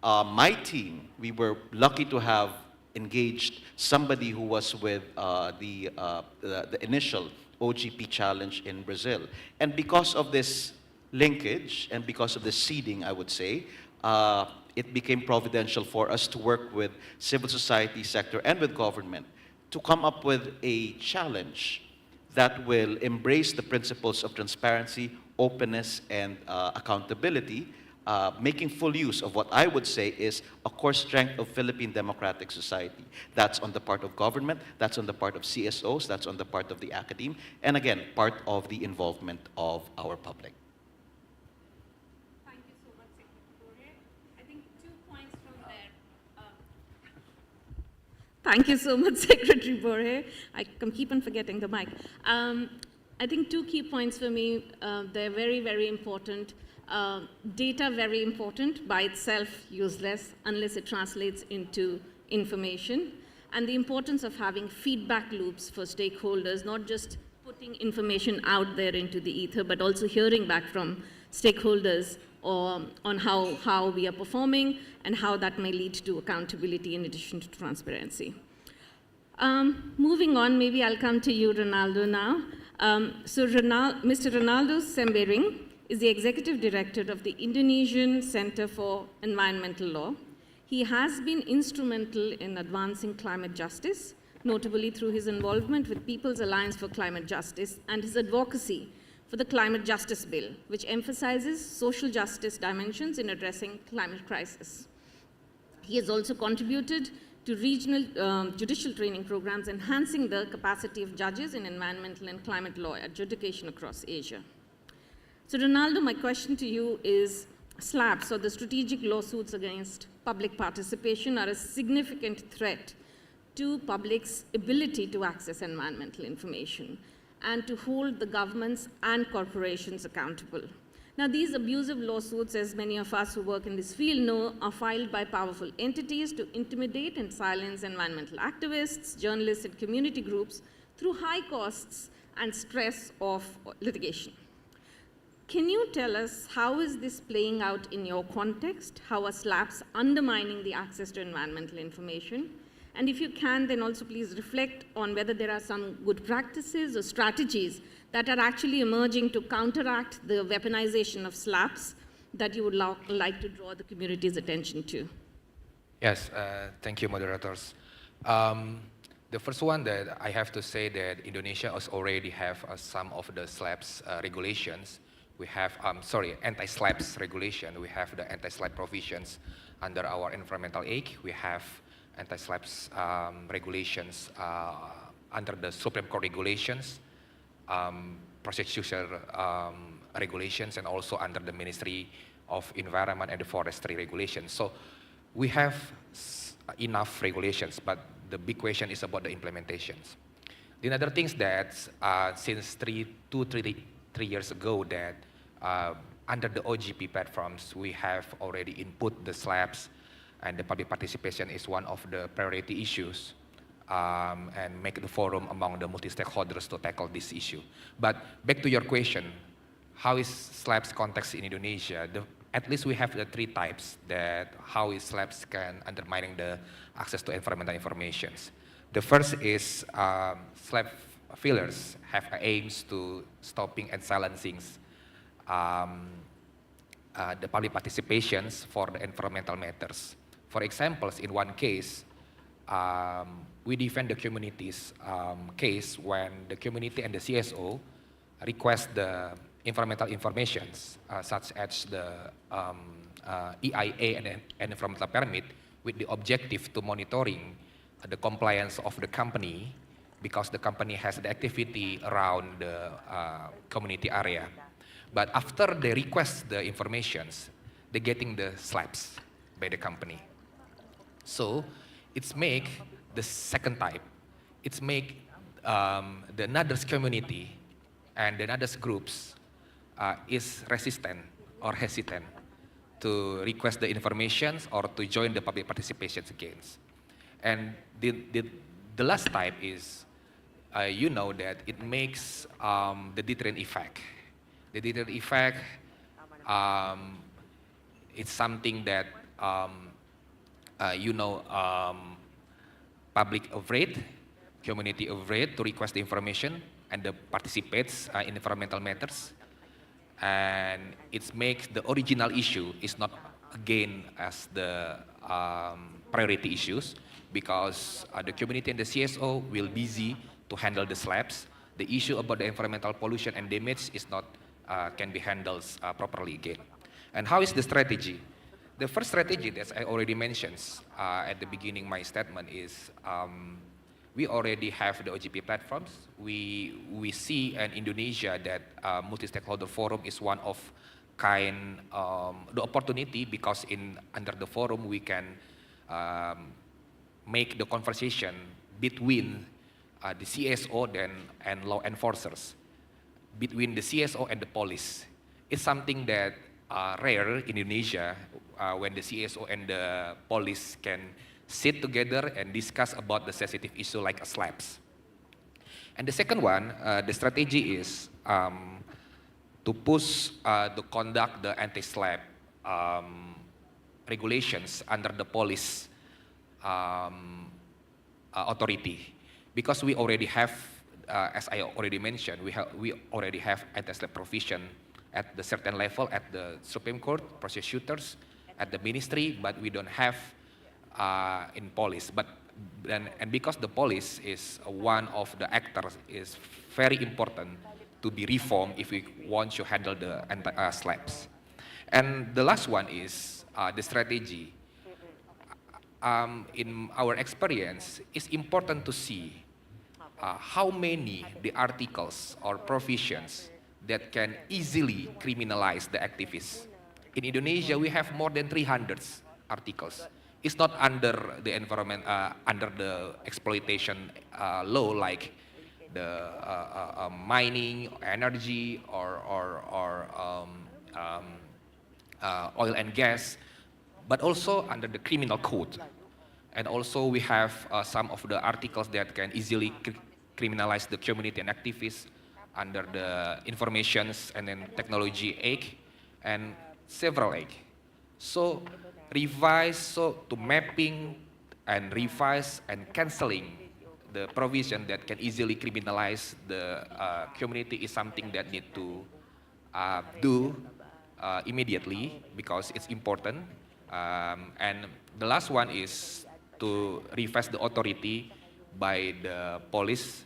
My team, we were lucky to have engaged somebody who was with the initial OGP challenge in Brazil. And because of this linkage and because of the seeding, I would say, it became providential for us to work with civil society sector and with government to come up with a challenge that will embrace the principles of transparency, openness, and accountability, making full use of what I would say is a core strength of Philippine democratic society. That's on the part of government, that's on the part of CSOs, that's on the part of the academe, and again, part of the involvement of our public. Thank you so much, Secretary. I think 2 points from there. Thank you so much, Secretary Borhe. I keep on forgetting the mic. I think 2 key points for me. They're very, very important. Data very important, by itself useless unless it translates into information. And the importance of having feedback loops for stakeholders, not just putting information out there into the ether, but also hearing back from stakeholders on how we are performing and how that may lead to accountability in addition to transparency. Moving on, maybe I'll come to you, Ronaldo, now. Mr. Ronaldo Sembering is the Executive Director of the Indonesian Center for Environmental Law. He has been instrumental in advancing climate justice, notably through his involvement with People's Alliance for Climate Justice and his advocacy for the Climate Justice Bill, which emphasizes social justice dimensions in addressing climate crisis. He has also contributed to regional judicial training programs, enhancing the capacity of judges in environmental and climate law adjudication across Asia. So Ronaldo, my question to you is, SLAPs, or the strategic lawsuits against public participation, are a significant threat to public's ability to access environmental information and to hold the governments and corporations accountable. Now, these abusive lawsuits, as many of us who work in this field know, are filed by powerful entities to intimidate and silence environmental activists, journalists, and community groups through high costs and stress of litigation. Can you tell us how is this playing out in your context? How are SLAPs undermining the access to environmental information? And if you can, then also please reflect on whether there are some good practices or strategies that are actually emerging to counteract the weaponization of SLAPs that you would like to draw the community's attention to. Yes, thank you, moderators. The first one that I have to say that Indonesia already have some of the SLAPs regulations. We have, anti-SLAPs regulation. We have the anti-SLAP provisions under our Environmental Act. We have anti-SLAPs regulations under the Supreme Court regulations, prosecution regulations, and also under the Ministry of Environment and Forestry regulations. So we have enough regulations, but the big question is about the implementations. The other things that since three years ago that under the OGP platforms, we have already input the SLAPs, and the public participation is one of the priority issues, and make the forum among the multi-stakeholders to tackle this issue. But back to your question, how is SLAPs context in Indonesia? At least we have the three types that how is SLAPs can undermining the access to environmental information. The first is SLAP fillers have aims to stopping and silencing the public participations for the environmental matters. For example, in one case, we defend the community's case when the community and the CSO request the environmental informations, such as the EIA and environmental permit, with the objective to monitoring the compliance of the company, because the company has the activity around the community area. But after they request the informations, they're getting the SLAPs by the company. So it's make the second type. It's make the NADERS community and the NADERS groups is resistant or hesitant to request the information or to join the public participations against. And the last type is, you know that it makes the deterrent effect. The deterrent effect, it's something that, public afraid, community afraid to request the information and the participates in environmental matters. And it makes the original issue is not again as the priority issues, because the community and the CSO will busy to handle the SLAPs. The issue about the environmental pollution and damage is not can be handled properly again. And how is the strategy? The first strategy that I already mentioned at the beginning my statement is we already have the OGP platforms. We see in Indonesia that multi-stakeholder forum is one of the opportunity, because under the forum we can make the conversation between the CSO and law enforcers, between the CSO and the police. It's something that rare in Indonesia, when the CSO and the police can sit together and discuss about the sensitive issue like SLAPs. And the second one, the strategy is to push to conduct the anti-SLAP regulations under the police authority, because we already have as I already mentioned, we already have anti-slap provision at the certain level at the Supreme Court, prosecutors, at the ministry, but we don't have in police. And because the police is one of the actors, is very important to be reformed if we want to handle the slaps. And the last one is the strategy. In our experience, it's important to see how many the articles or provisions that can easily criminalize the activists. In Indonesia, we have more than 300 articles. It's not under the environment, under the exploitation law like the mining, energy, or oil and gas, but also under the criminal code. And also we have some of the articles that can easily criminalize the community and activists under the Informations and then Technology Act and several acts. So to mapping and revise and canceling the provision that can easily criminalize the community is something that need to do immediately because it's important. And the last one is to revise the authority by the police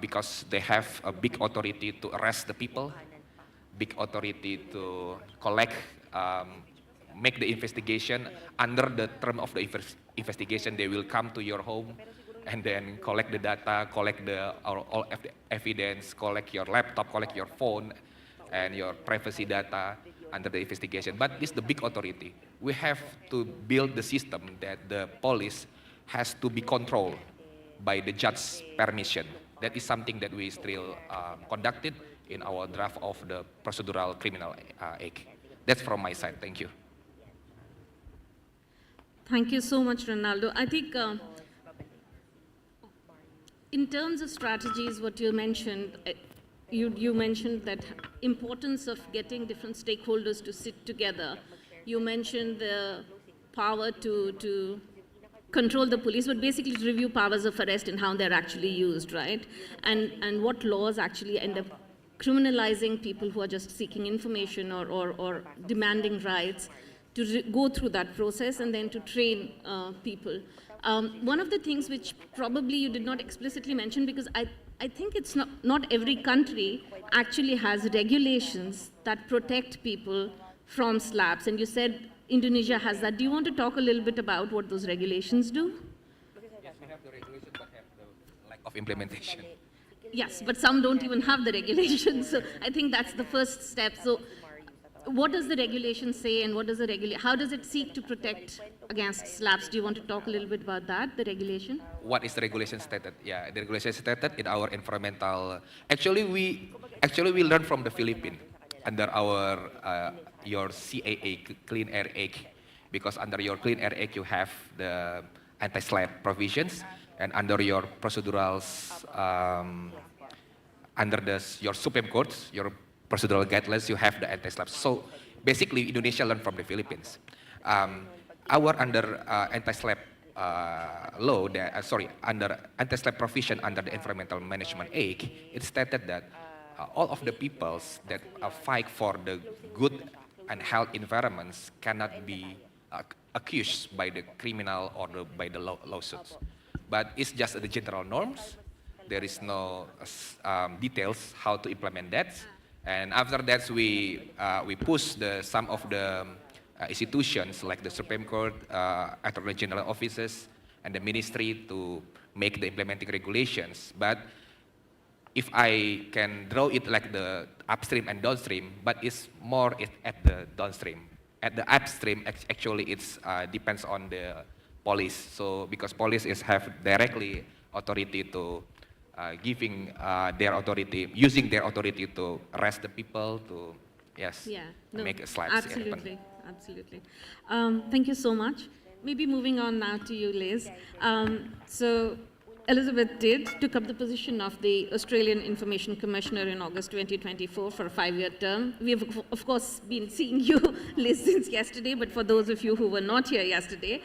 because they have a big authority to arrest the people, big authority to collect, make the investigation. Under the term of the investigation, they will come to your home and then collect the data, collect all the evidence, collect your laptop, collect your phone, and your privacy data under the investigation. But it's the big authority. We have to build the system that the police has to be controlled by the judge's permission. That is something that we still conducted in our draft of the Procedural Criminal Act. That's from my side. Thank you. Thank you so much, Ronaldo. I think in terms of strategies, what you mentioned, you mentioned that importance of getting different stakeholders to sit together. You mentioned the power to control the police, but basically to review powers of arrest and how they're actually used, right? And what laws actually end up criminalizing people who are just seeking information or demanding rights, to go through that process and then to train people. One of the things which probably you did not explicitly mention, because I think it's not every country actually has regulations that protect people from slaps, and you said Indonesia has that. Do you want to talk a little bit about what those regulations do? Yes, we have the regulations but have the lack of implementation. Yes, but some don't even have the regulations, so I think that's the first step. So what does the regulation say, and how does it seek to protect against slaps? Do you want to talk a little bit about that, the regulation? What is the regulation stated? Yeah, the regulation stated in our environmental. Actually, we learned from the Philippines under our your CAA, Clean Air Act, because under your Clean Air Act you have the anti-slap provisions, and under your procedurals, under your Supreme Court, your procedural guidelines, you have the anti-slap. So basically, Indonesia learned from the Philippines. Our under anti-slap law, under anti-slap provision under the Environmental Management Act, it stated that all of the peoples that fight for the good and health environments cannot be accused by the criminal or by the lawsuits. But it's just the general norms. There is no details how to implement that. And after that, we push some of the institutions like the Supreme Court, Attorney General offices, and the ministry to make the implementing regulations. But if I can draw it like the upstream and downstream, but it's more at the downstream. At the upstream, actually, it's depends on the police. So because police have directly authority to using their authority to arrest the people, to make slaps. Absolutely, absolutely. Thank you so much. Maybe moving on now to you, Liz. So Elizabeth Did took up the position of the Australian Information Commissioner in August 2024 for a 5-year term. We have, of course, been seeing you, Liz, since yesterday, but for those of you who were not here yesterday,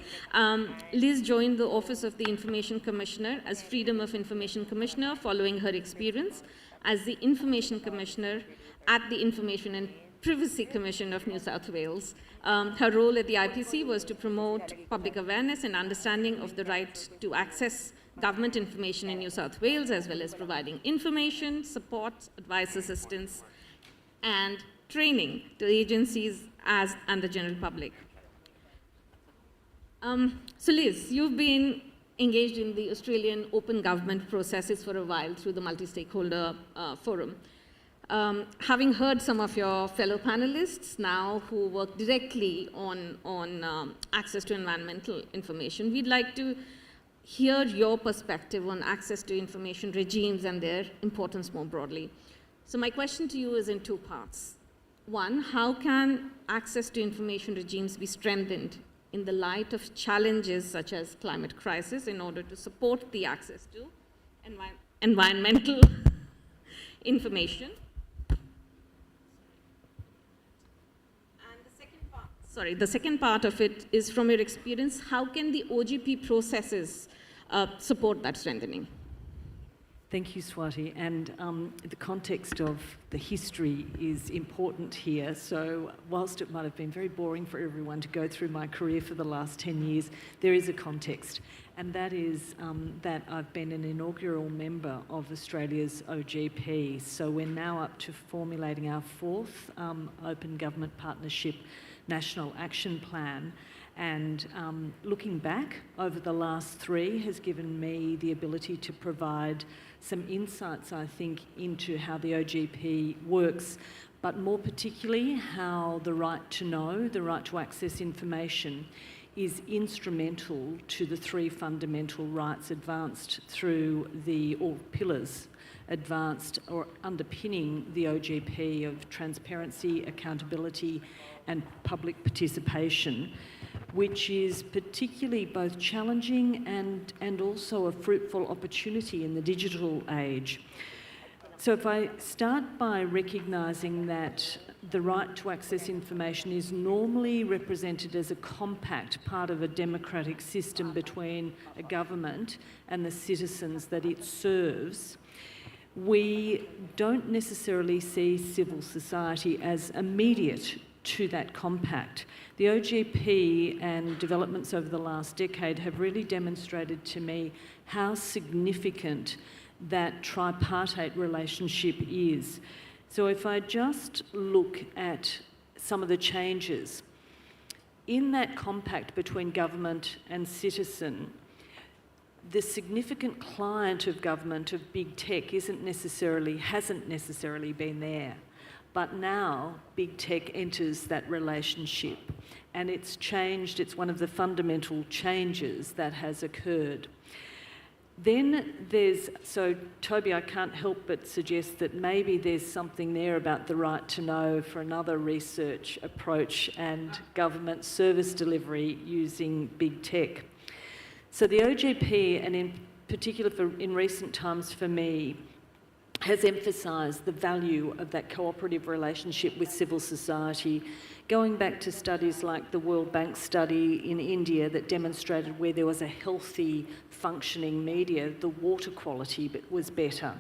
Liz joined the Office of the Information Commissioner as Freedom of Information Commissioner following her experience as the Information Commissioner at the Information and Privacy Commission of New South Wales. Her role at the IPC was to promote public awareness and understanding of the right to access government information in New South Wales, as well as providing information, support, advice, assistance, and training to agencies and the general public. So Liz, you've been engaged in the Australian open government processes for a while through the multi-stakeholder forum. Having heard some of your fellow panelists now who work directly on access to environmental information, we'd like to hear your perspective on access to information regimes and their importance more broadly. So my question to you is in 2 parts. One, how can access to information regimes be strengthened in the light of challenges such as climate crisis in order to support the access to environmental information? The second part of it is, from your experience, how can the OGP processes support that strengthening? Thank you, Swati. And the context of the history is important here. So whilst it might have been very boring for everyone to go through my career for the last 10 years, there is a context. And that is that I've been an inaugural member of Australia's OGP. So we're now up to formulating our 4th Open Government Partnership National Action Plan, and looking back over the last 3 has given me the ability to provide some insights, I think, into how the OGP works, but more particularly how the right to know, the right to access information is instrumental to the 3 fundamental rights advanced through all pillars advanced or underpinning the OGP of transparency, accountability, and public participation, which is particularly both challenging and also a fruitful opportunity in the digital age. So if I start by recognising that the right to access information is normally represented as a compact part of a democratic system between a government and the citizens that it serves, we don't necessarily see civil society as immediate to that compact. The OGP and developments over the last decade have really demonstrated to me how significant that tripartite relationship is. So if I just look at some of the changes, in that compact between government and citizen, the significant client of government, of big tech, hasn't necessarily been there. But now big tech enters that relationship, and it's changed. It's one of the fundamental changes that has occurred. Then so Toby, I can't help but suggest that maybe there's something there about the right to know for another research approach and government service delivery using big tech. So the OGP, and in particular in recent times for me, has emphasised the value of that cooperative relationship with civil society, going back to studies like the World Bank study in India that demonstrated where there was a healthy, functioning media, the water quality was better.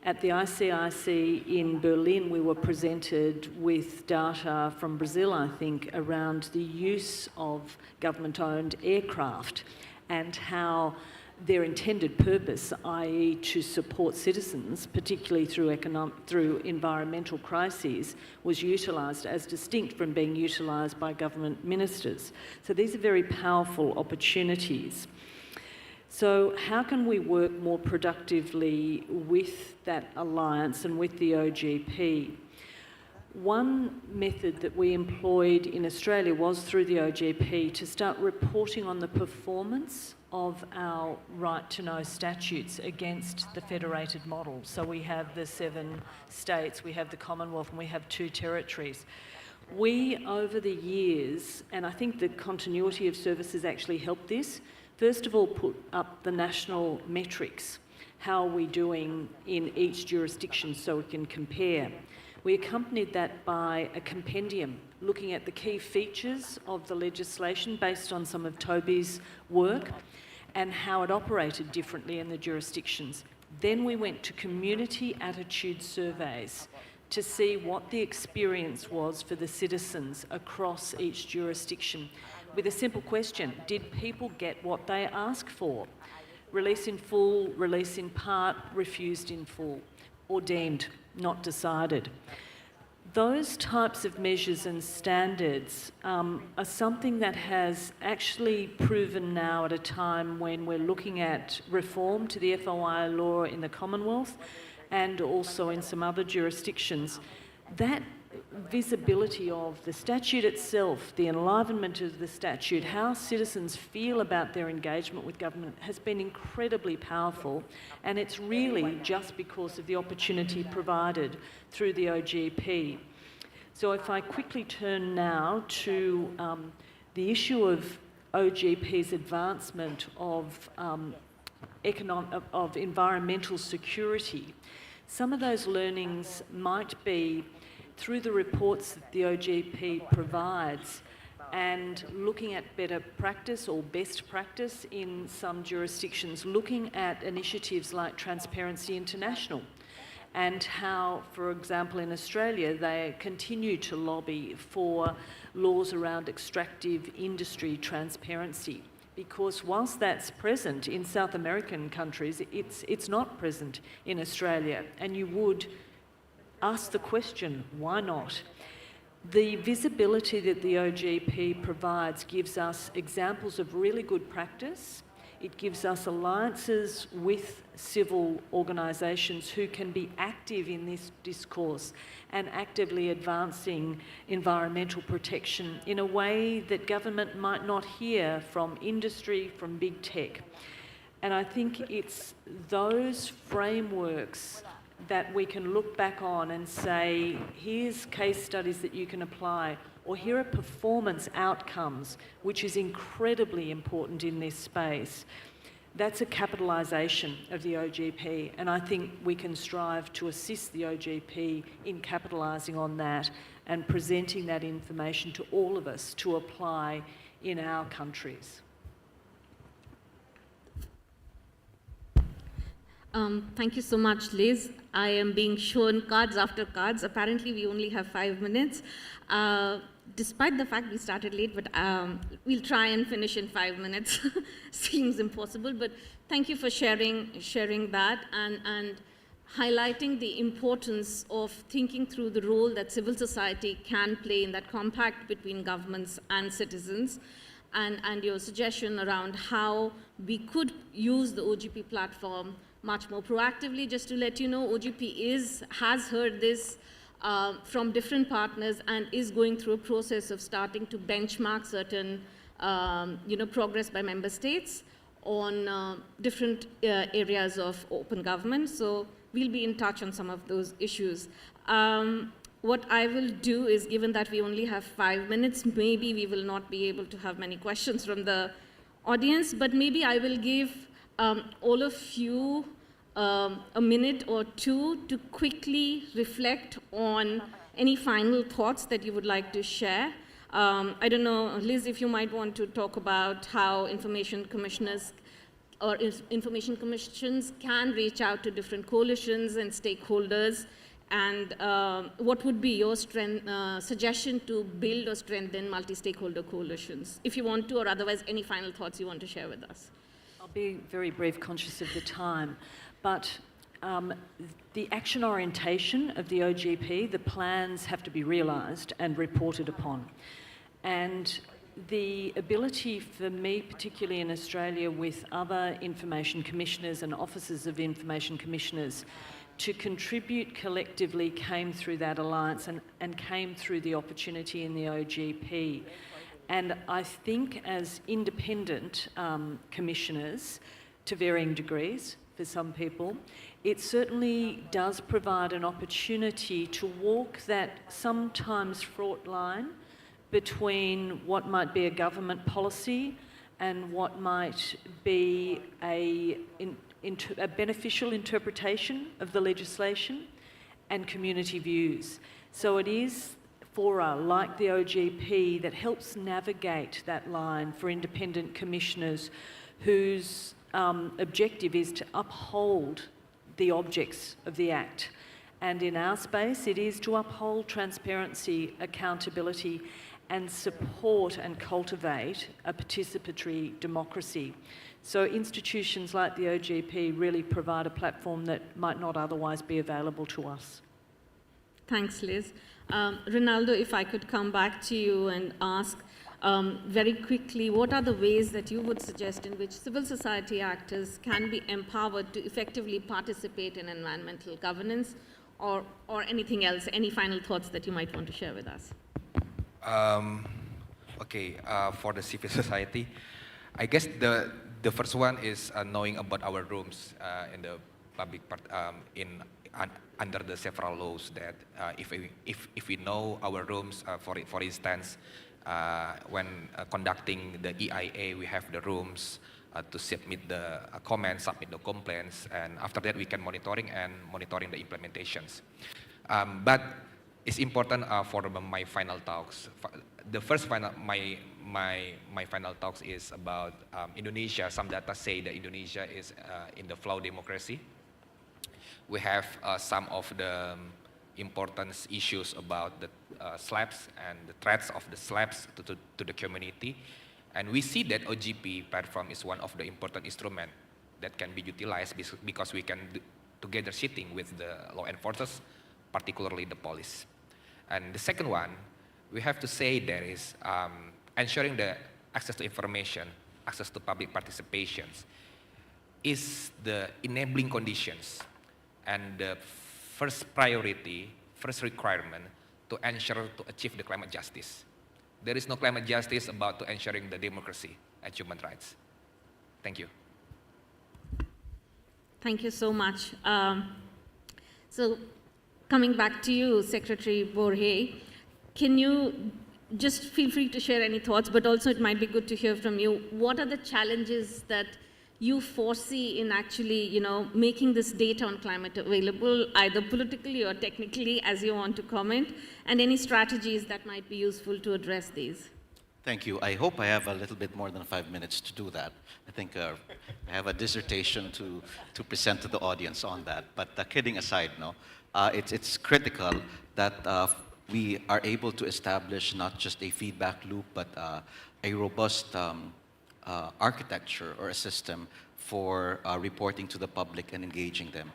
At the ICIC in Berlin, we were presented with data from Brazil, I think, around the use of government-owned aircraft and how their intended purpose, i.e. to support citizens, particularly through environmental crises, was utilised as distinct from being utilised by government ministers. So these are very powerful opportunities. So how can we work more productively with that alliance and with the OGP? One method that we employed in Australia was through the OGP to start reporting on the performance of our right to know statutes against the federated model. So we have the 7 states, we have the Commonwealth, and we have 2 territories. We, over the years, and I think the continuity of service has actually helped this, first of all put up the national metrics. How are we doing in each jurisdiction so we can compare? We accompanied that by a compendium looking at the key features of the legislation based on some of Toby's work and how it operated differently in the jurisdictions. Then we went to community attitude surveys to see what the experience was for the citizens across each jurisdiction with a simple question: did people get what they asked for? Release in full, release in part, refused in full, or deemed not decided. Those types of measures and standards are something that has actually proven now at a time when we're looking at reform to the FOI law in the Commonwealth and also in some other jurisdictions. That visibility of the statute itself, the enlivenment of the statute, how citizens feel about their engagement with government has been incredibly powerful, and it's really just because of the opportunity provided through the OGP. So if I quickly turn now to the issue of OGP's advancement of environmental security, some of those learnings might be through the reports that the OGP provides and looking at better practice or best practice in some jurisdictions, looking at initiatives like Transparency International and how, for example, in Australia, they continue to lobby for laws around extractive industry transparency. Because whilst that's present in South American countries, it's not present in Australia. And you would ask the question, why not? The visibility that the OGP provides gives us examples of really good practice. It gives us alliances with civil organisations who can be active in this discourse and actively advancing environmental protection in a way that government might not hear from industry, from big tech. And I think it's those frameworks that we can look back on and say, here's case studies that you can apply, or here are performance outcomes, which is incredibly important in this space. That's a capitalisation of the OGP, and I think we can strive to assist the OGP in capitalising on that and presenting that information to all of us to apply in our countries. Thank you so much, Liz. I am being shown cards after cards. Apparently, we only have 5 minutes. Despite the fact we started late, but we'll try and finish in 5 minutes. Seems impossible, but thank you for sharing that and highlighting the importance of thinking through the role that civil society can play in that compact between governments and citizens, and your suggestion around how we could use the OGP platform much more proactively. Just to let you know, OGP has heard this from different partners and is going through a process of starting to benchmark certain progress by member states on different areas of open government. So we'll be in touch on some of those issues. What I will do is, given that we only have 5 minutes, maybe we will not be able to have many questions from the audience, but maybe I will give all of you a minute or two to quickly reflect on any final thoughts that you would like to share. I don't know, Liz, if you might want to talk about how information commissioners or information commissions can reach out to different coalitions and stakeholders, and what would be your suggestion to build or strengthen multi-stakeholder coalitions, if you want to, or otherwise any final thoughts you want to share with us. I'll be very brief, conscious of the time, but the action orientation of the OGP, the plans have to be realised and reported upon. And the ability for me, particularly in Australia with other information commissioners and offices of information commissioners, to contribute collectively came through that alliance and came through the opportunity in the OGP. And I think as independent commissioners, to varying degrees for some people, it certainly does provide an opportunity to walk that sometimes fraught line between what might be a government policy and what might be a beneficial interpretation of the legislation and community views. So it is fora like the OGP that helps navigate that line for independent commissioners whose objective is to uphold the objects of the Act. And in our space, it is to uphold transparency, accountability, and support and cultivate a participatory democracy. So institutions like the OGP really provide a platform that might not otherwise be available to us. Thanks, Liz. Ronaldo, if I could come back to you and ask very quickly, what are the ways that you would suggest in which civil society actors can be empowered to effectively participate in environmental governance, or anything else? Any final thoughts that you might want to share with us? For the civil society, I guess the first one is knowing about our rooms in the public part, under the several laws that if we know our rooms, for instance, when conducting the EIA, we have the rooms to submit the comments, submit the complaints, and after that we can monitoring the implementations. But it's important for my final talks. The first my final talks is about Indonesia. Some data say that Indonesia is in the flow democracy. We have some of the important issues about the SLAPs and the threats of the SLAPs to the community. And we see that OGP platform is one of the important instruments that can be utilized because we can together sitting with the law enforcers, particularly the police. And the second one, we have to say there is ensuring the access to information, access to public participations is the enabling conditions and the first priority, first requirement to ensure to achieve the climate justice. There is no climate justice about to ensuring the democracy and human rights. Thank you. Thank you so much. So coming back to you, Secretary Borje, can you just feel free to share any thoughts, but also it might be good to hear from you. What are the challenges that you foresee in actually, making this data on climate available, either politically or technically, as you want to comment, and any strategies that might be useful to address these? Thank you. I hope I have a little bit more than 5 minutes to do that. I think I have a dissertation to present to the audience on that. But kidding aside, it's critical that we are able to establish not just a feedback loop, but a robust architecture or a system for reporting to the public and engaging them.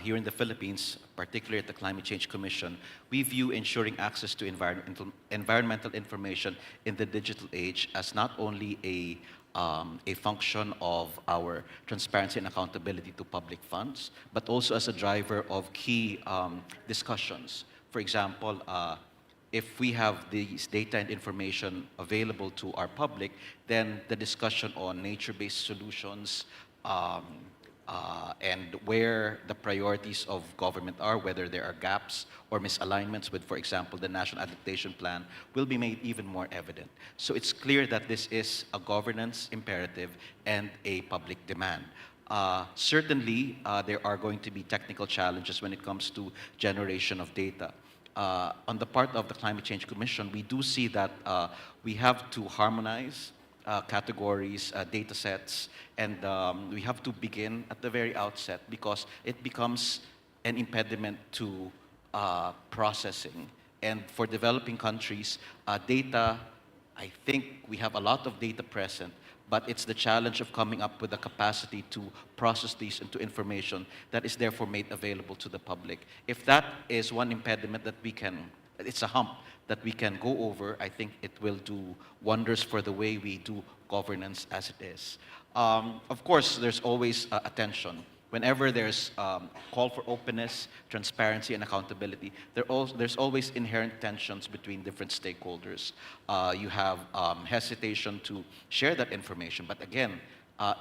Here in the Philippines, particularly at the Climate Change Commission, we view ensuring access to environmental information in the digital age as not only a function of our transparency and accountability to public funds, but also as a driver of key discussions. For example, if we have these data and information available to our public, then the discussion on nature-based solutions and where the priorities of government are, whether there are gaps or misalignments with, for example, the National Adaptation Plan, will be made even more evident. So it's clear that this is a governance imperative and a public demand. Certainly, there are going to be technical challenges when it comes to generation of data. On the part of the Climate Change Commission, we do see that we have to harmonize categories, data sets, and we have to begin at the very outset because it becomes an impediment to processing. And for developing countries, data, I think we have a lot of data present, but it's the challenge of coming up with the capacity to process these into information that is therefore made available to the public. If that is one impediment that it's a hump that we can go over, I think it will do wonders for the way we do governance as it is. Of course, there's always a tension. Whenever there's call for openness, transparency, and accountability, there's always inherent tensions between different stakeholders. You have hesitation to share that information. But again,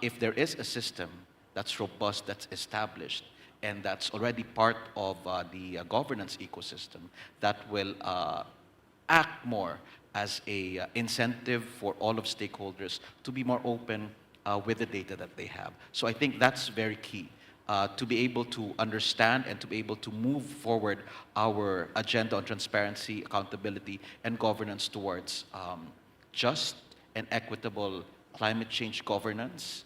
if there is a system that's robust, that's established, and that's already part of the governance ecosystem that will act more as a incentive for all of stakeholders to be more open with the data that they have. So I think that's very key. To be able to understand and to be able to move forward our agenda on transparency, accountability, and governance towards just and equitable climate change governance,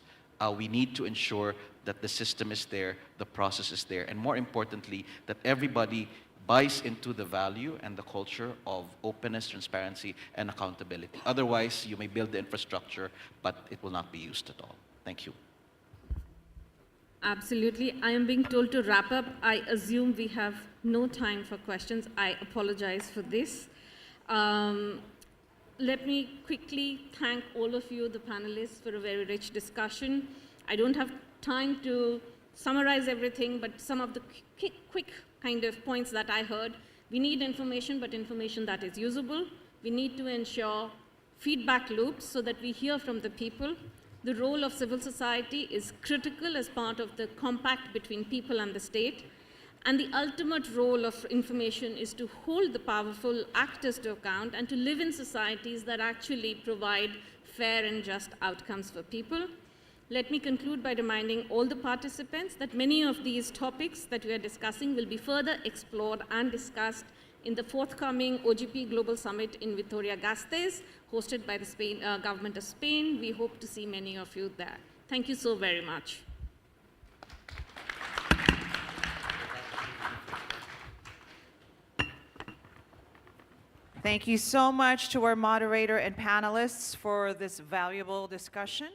we need to ensure that the system is there, the process is there, and more importantly, that everybody buys into the value and the culture of openness, transparency, and accountability. Otherwise, you may build the infrastructure, but it will not be used at all. Thank you. Absolutely. I am being told to wrap up. I assume we have no time for questions. I apologize for this. Let me quickly thank all of you, the panelists, for a very rich discussion. I don't have time to summarize everything, but some of the quick kind of points that I heard. We need information, but information that is usable. We need to ensure feedback loops so that we hear from the people. The role of civil society is critical as part of the compact between people and the state. And the ultimate role of information is to hold the powerful actors to account and to live in societies that actually provide fair and just outcomes for people. Let me conclude by reminding all the participants that many of these topics that we are discussing will be further explored and discussed in the forthcoming OGP Global Summit in Vitoria-Gasteiz, hosted by the government of Spain. We hope to see many of you there. Thank you so very much. Thank you so much to our moderator and panelists for this valuable discussion.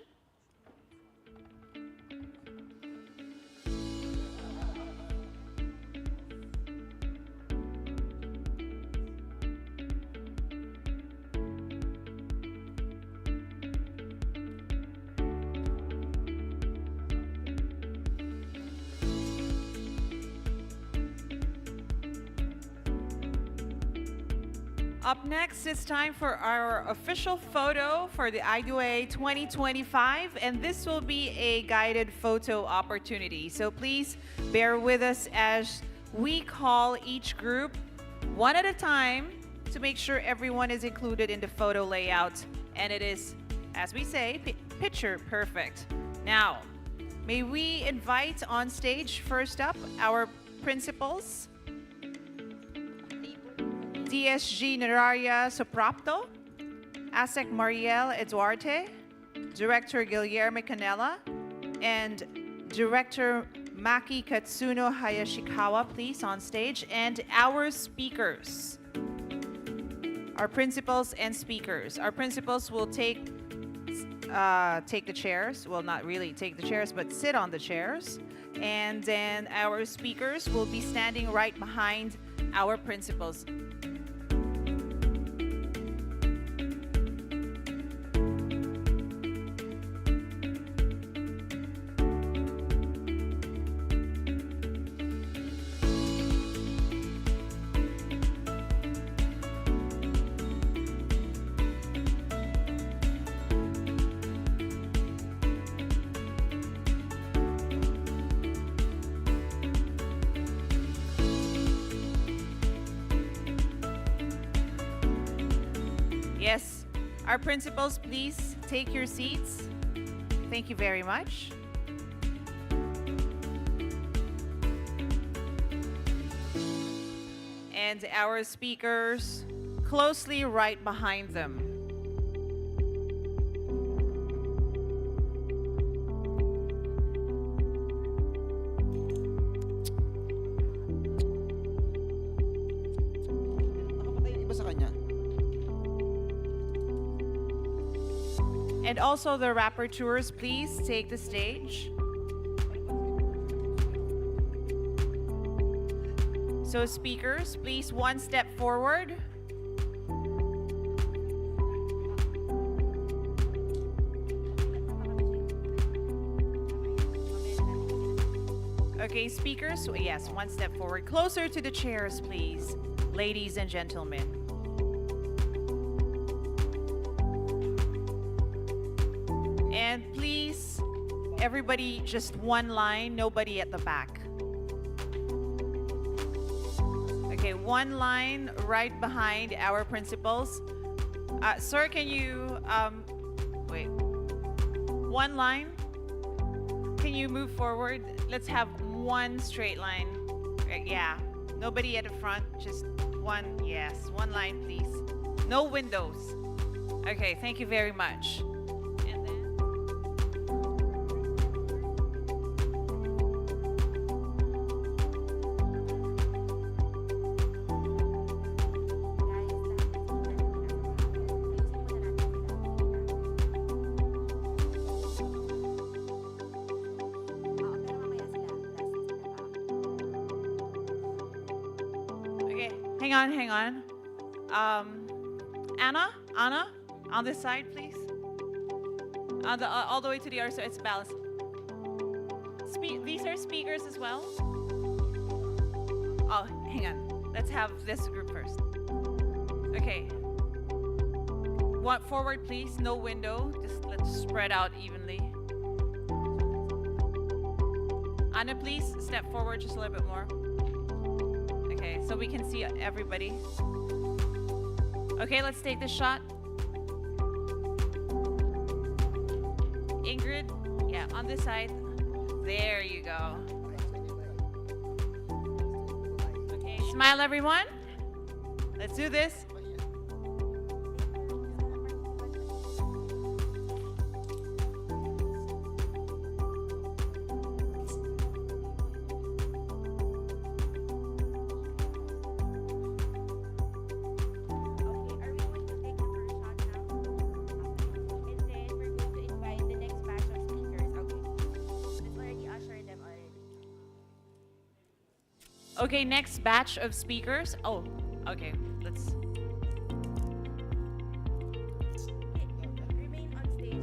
Up next, it's time for our official photo for the IDUAI 2025, and this will be a guided photo opportunity. So please bear with us as we call each group one at a time to make sure everyone is included in the photo layout, and it is, as we say, picture perfect. Now, may we invite on stage first up our principals, DSG Neraria Soprapto, ASEC Mariel Eduarte, Director Guillermo Canela, and Director Maki Katsuno Hayashikawa, please, on stage, and our speakers, our principals and speakers. Our principals will take the chairs, well, not really take the chairs, but sit on the chairs, and then our speakers will be standing right behind our principals. Yes, our principals, please take your seats. Thank you very much. And our speakers closely right behind them. And also the rapporteurs, please take the stage. So speakers, please one step forward. Okay, speakers, yes, one step forward. Closer to the chairs, please, ladies and gentlemen. And please, everybody just one line, nobody at the back. Okay, one line right behind our principals. Sir, can you, wait, one line? Can you move forward? Let's have one straight line. Yeah, nobody at the front, just one, yes, one line, please. No windows. Okay, thank you very much. And then, okay, hang on. Anna, on this side, please. All the way to the other side, it's balanced. These are speakers as well. Oh, hang on. Let's have this group first. Okay. Forward, please. No window. Just let's spread out evenly. Anna, please step forward just a little bit more. Okay, so we can see everybody. Okay, let's take this shot. Ingrid, yeah, on this side. There you go. Okay, smile everyone. Let's do this. Okay, next batch of speakers. Oh, okay, let's. Remain on stage.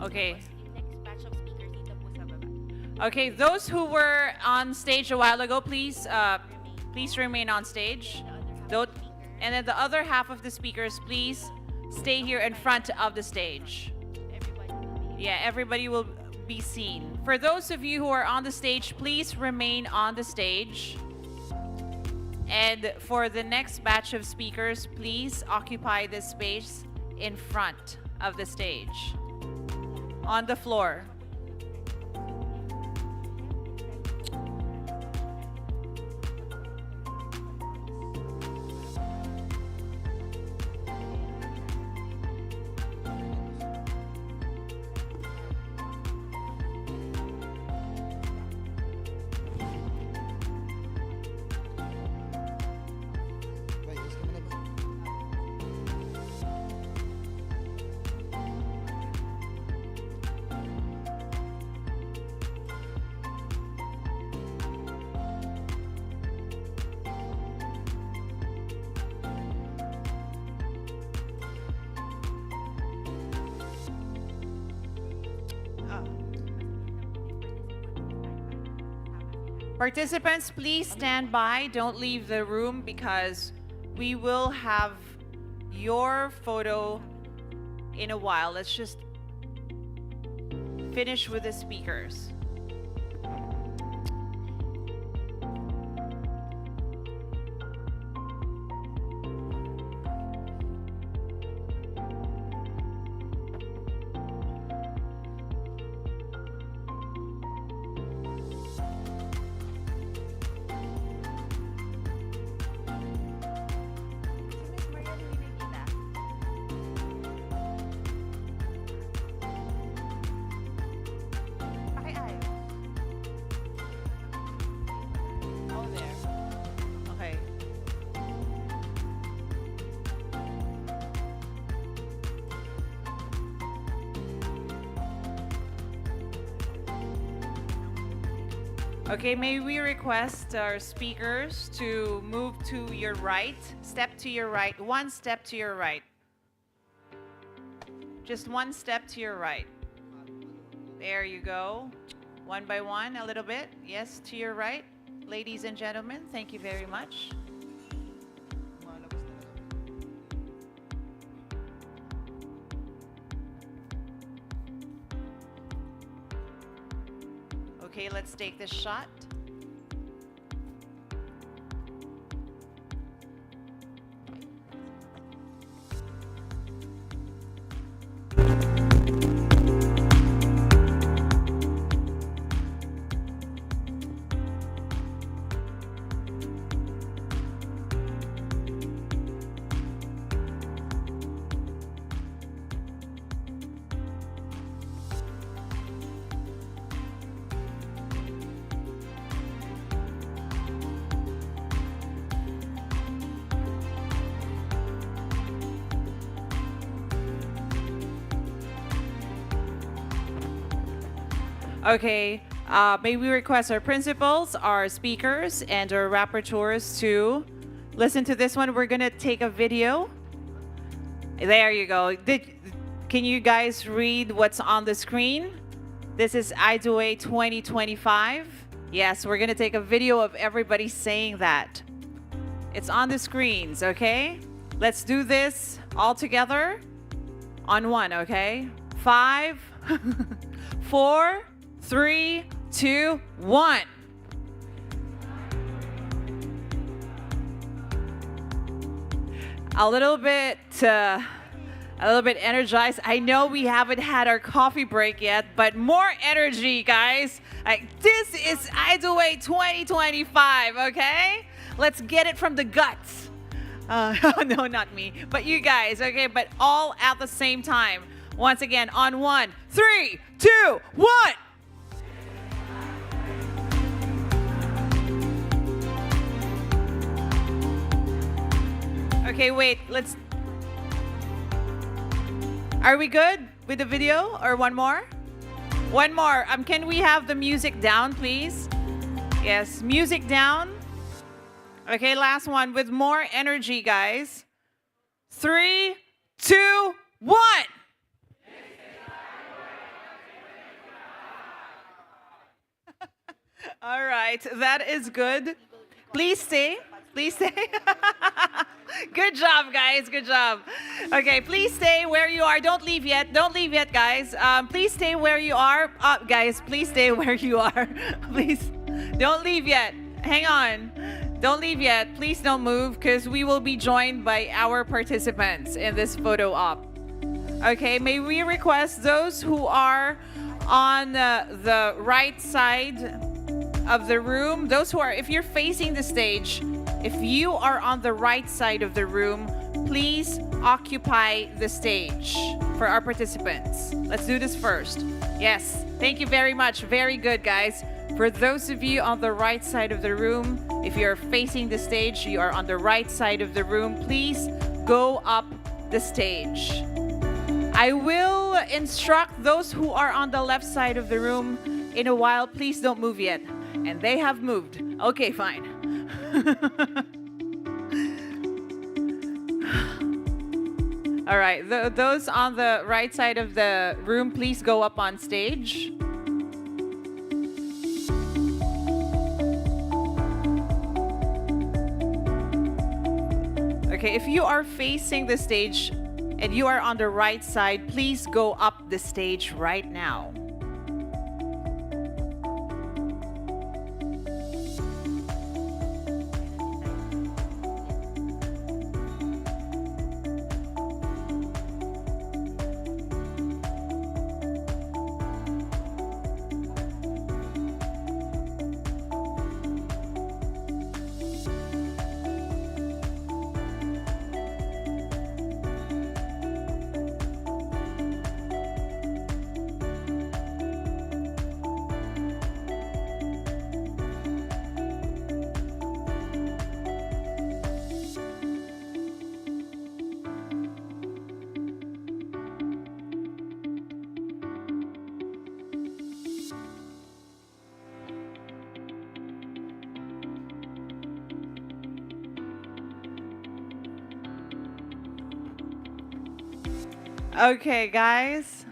Okay. Next batch of speakers dito po sa baba. Okay, those who were on stage a while ago, please, please remain on stage. And then the other half of the speakers, please stay here in front of the stage. Yeah, everybody will be seen. For those of you who are on the stage, please remain on the stage. And for the next batch of speakers, please occupy this space in front of the stage, on the floor. Participants, please stand by. Don't leave the room because we will have your photo in a while. Let's just finish with the speakers. Okay, may we request our speakers to move to your right, step to your right, one step to your right. Just one step to your right. There you go. One by one, a little bit. Yes, to your right. Ladies and gentlemen, thank you very much. Okay, let's take this shot. Okay, may we request our principals, our speakers, and our rapporteurs to listen to this one. We're gonna take a video. There you go. Can you guys read what's on the screen? This is IDUAI 2025. Yes, we're gonna take a video of everybody saying that. It's on the screens, okay? Let's do this all together on one, okay? 5, 4, 3, 2, 1. A little bit energized. I know we haven't had our coffee break yet, but more energy, guys. This is IDUAI 2025, okay? Let's get it from the guts. No, not me, but you guys, okay? But all at the same time. Once again, on 1, 3, 2, 1. Okay, wait, are we good with the video or one more? One more. Can we have the music down, please? Yes, music down. Okay, last one with more energy, guys. 3, 2, 1. All right, that is good. Please stay. Please stay. Good job, guys. Good job. Okay, please stay where you are. Don't leave yet. Don't leave yet, guys. Please stay where you are. Guys, please stay where you are. Please don't leave yet. Hang on. Don't leave yet. Please don't move because we will be joined by our participants in this photo op. Okay, may we request those who are on the right side of the room, those who are, if you're facing the stage, if you are on the right side of the room, please occupy the stage for our participants. Let's do this first. Yes, thank you very much. Very good, guys. For those of you on the right side of the room, if you're facing the stage, you are on the right side of the room, please go up the stage. I will instruct those who are on the left side of the room in a while. Please don't move yet. And they have moved. Okay, fine. All right, those on the right side of the room, please go up on stage. Okay, if you are facing the stage and you are on the right side, please go up the stage right now. Okay, guys.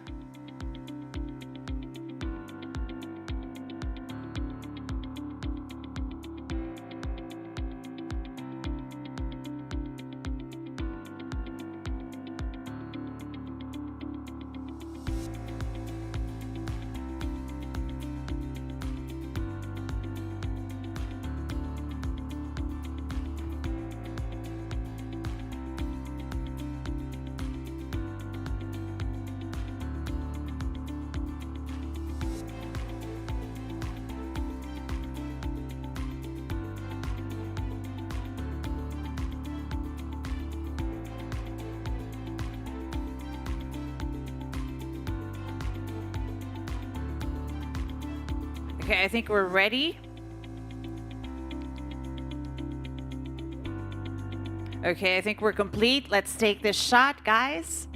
Okay, I think we're ready. Okay, I think we're complete. Let's take this shot, guys.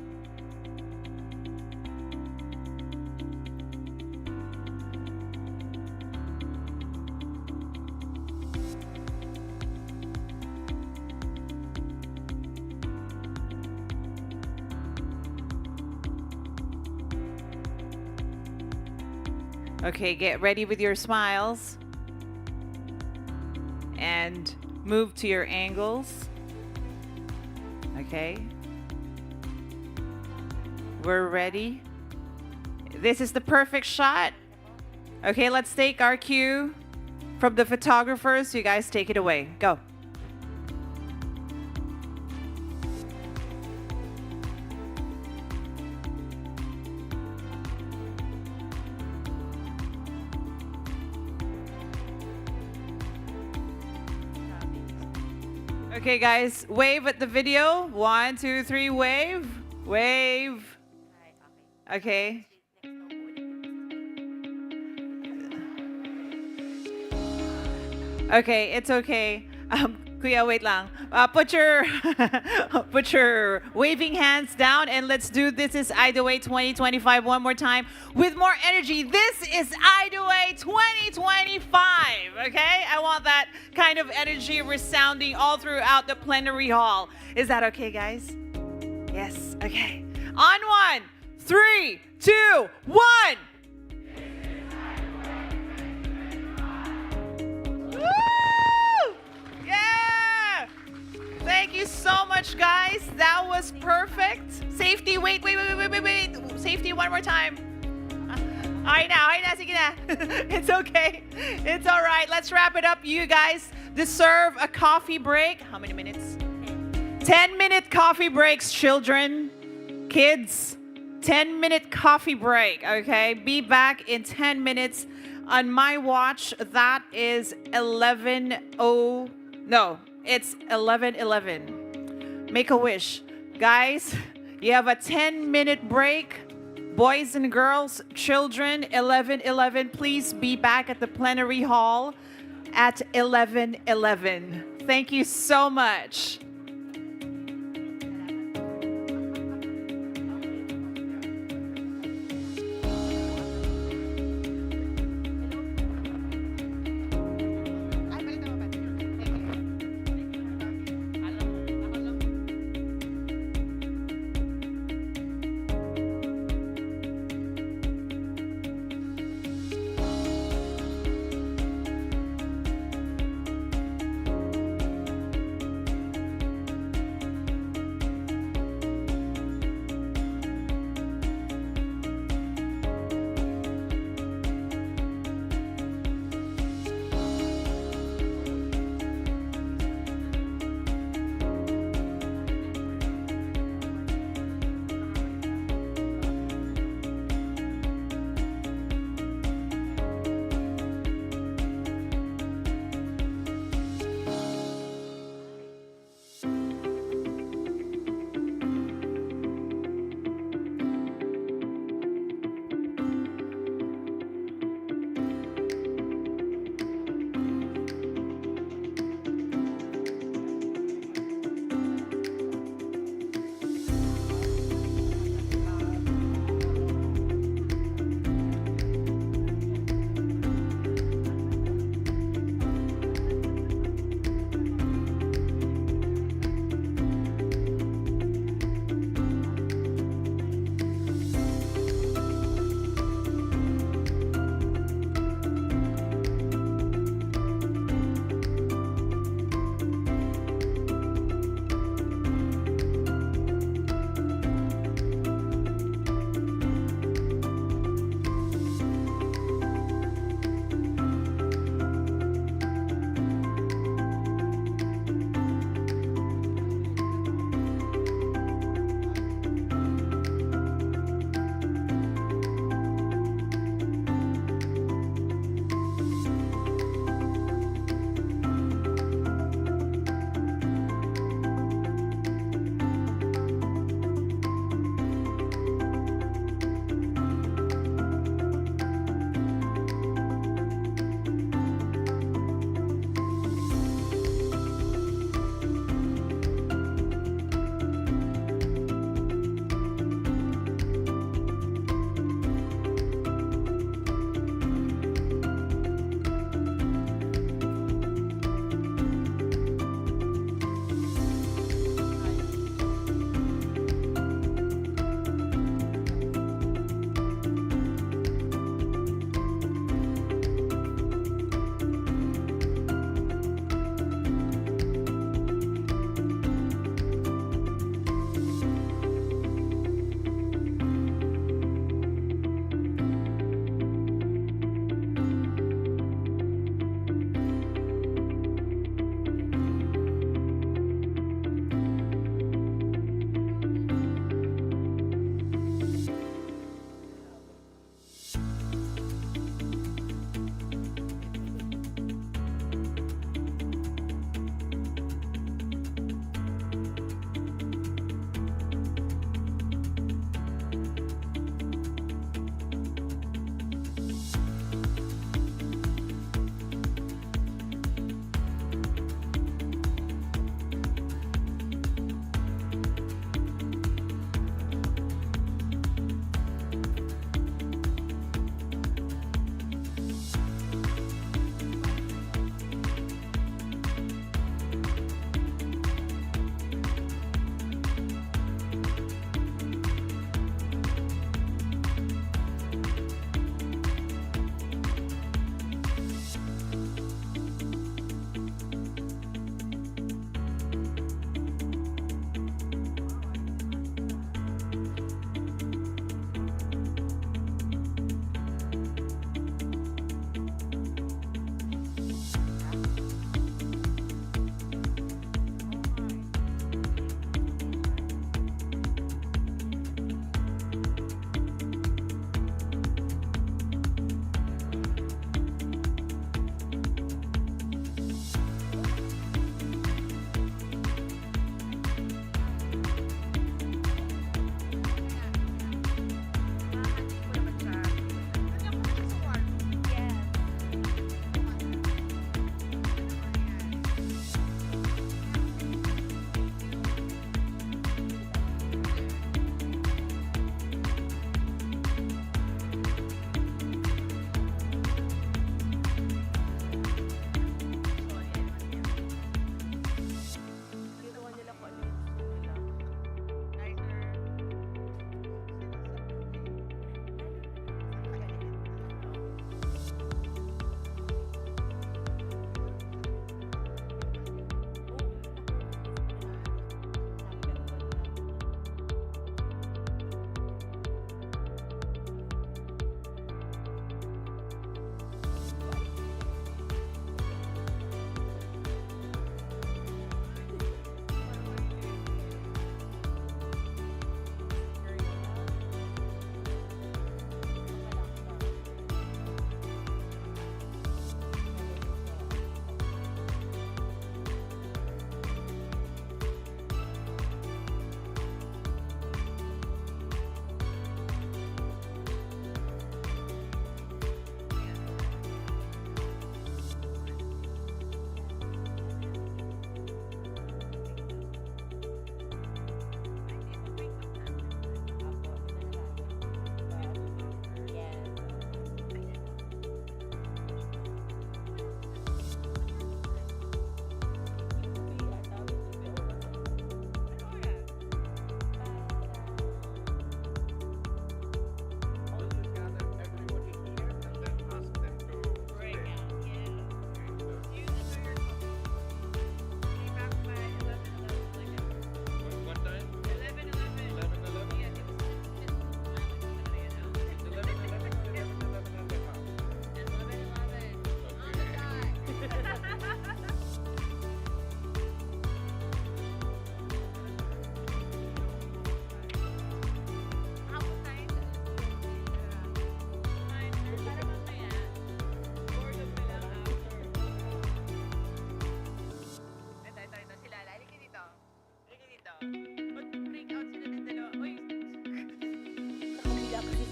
Okay, get ready with your smiles. And move to your angles. Okay. We're ready. This is the perfect shot. Okay, let's take our cue from the photographers. You guys take it away. Go. Okay, guys, wave at the video. 1, 2, 3, wave. Wave. Okay. Okay, it's okay. Kuya, wait lang. Put your put your waving hands down and let's do This is IDUAI 2025 one more time with more energy. This is IDUAI 2025. Okay, I want that kind of energy resounding all throughout the plenary hall. Is that okay, guys? Yes. Okay. On 1, 3, 2, 1. Yeah! Thank you so much, guys. That was perfect. Safety, wait. Safety, one more time. Ay na, sige na. It's okay. It's all right. Let's wrap it up. You guys deserve a coffee break. How many minutes? 10-minute coffee breaks, children, kids. 10-minute coffee break, okay? Be back in 10 minutes. On my watch, that is 11:00. No, it's 11:11. Make a wish. Guys, you have a 10-minute break. Boys and girls, children, 11:11. Please be back at the plenary hall at 11:11. Thank you so much.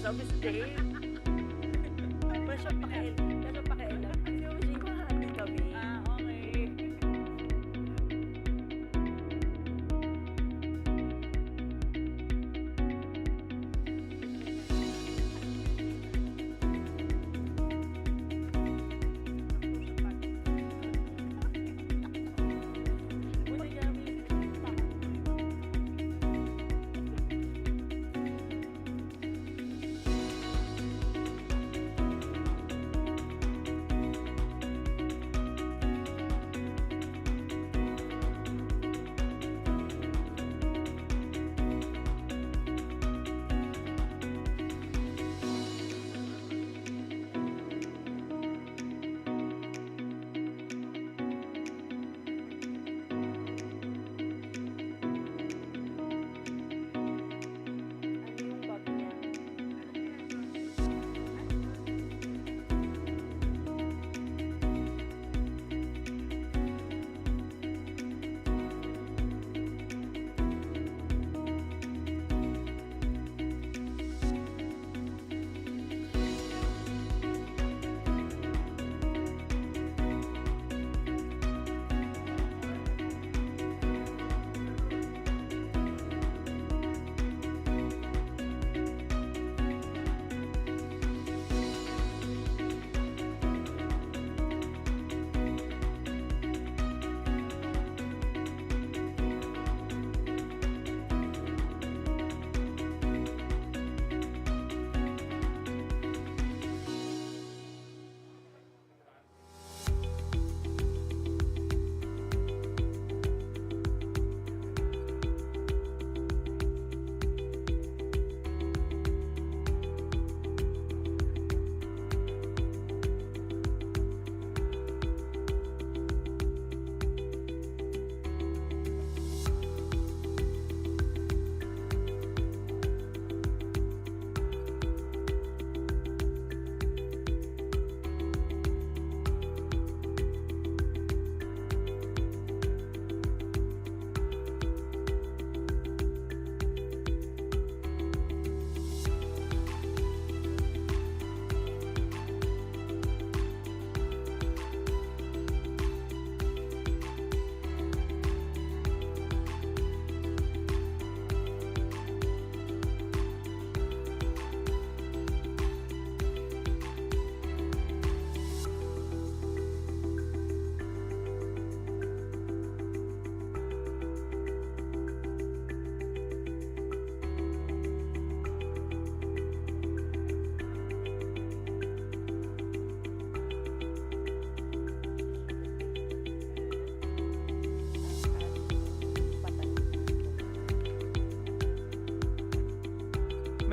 Sabi si Dave. Wala siyang pakialam. Kasi ko happy kami. Okay.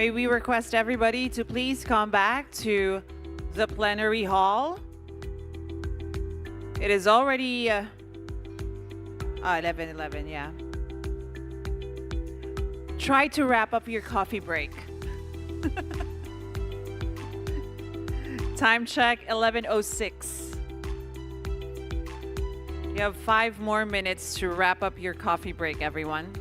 May we request everybody to please come back to the plenary hall. It is already 11:11, yeah. Try to wrap up your coffee break. Time check, 11:06. You have 5 more minutes to wrap up your coffee break, everyone.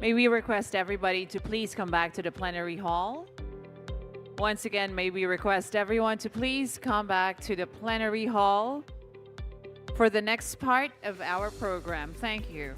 May we request everybody to please come back to the plenary hall. Once again, may we request everyone to please come back to the plenary hall for the next part of our program. Thank you.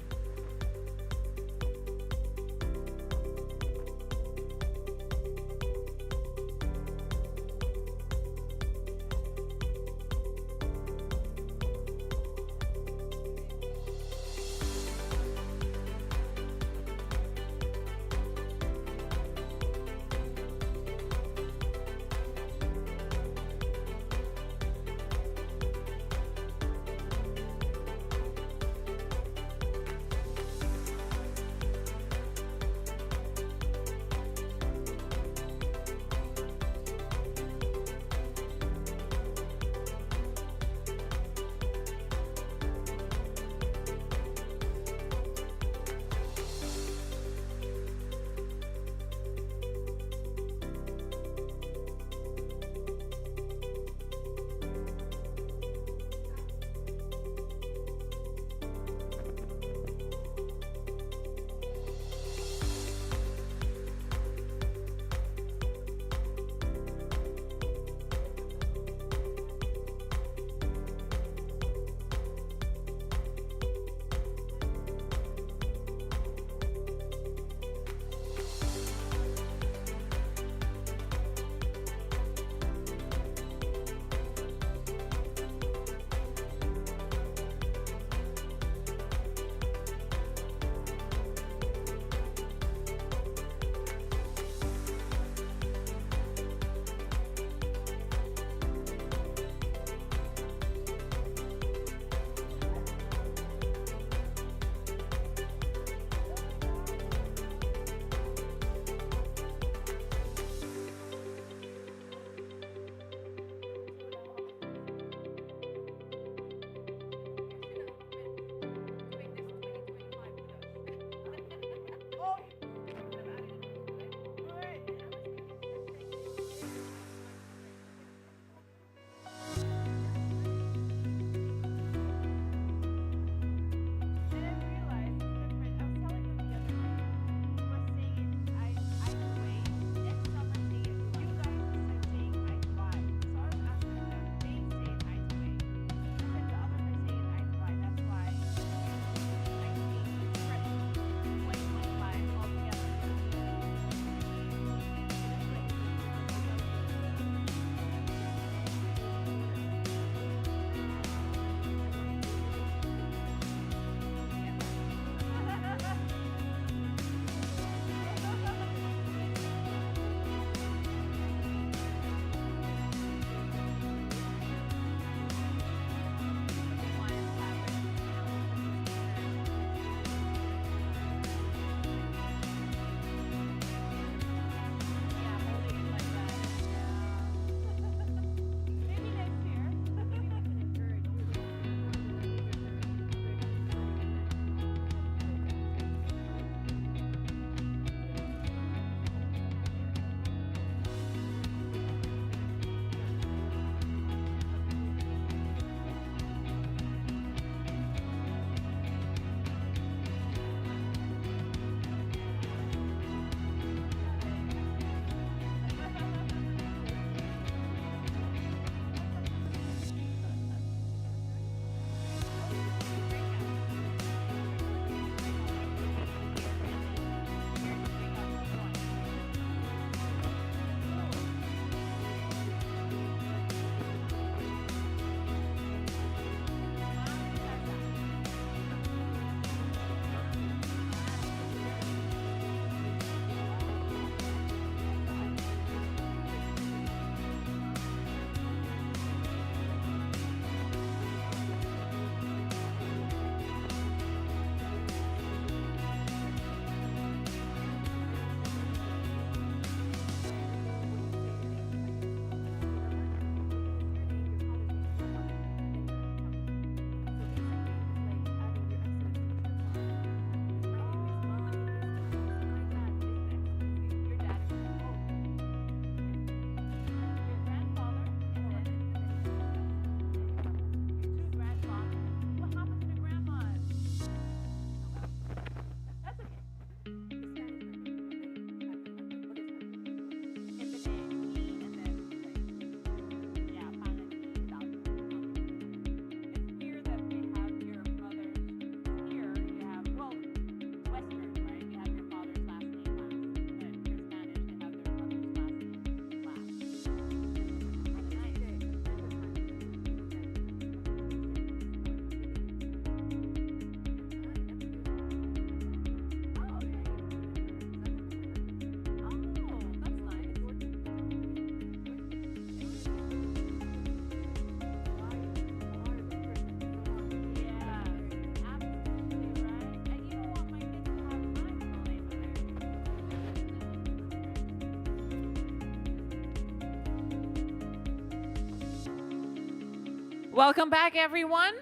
Welcome back, everyone.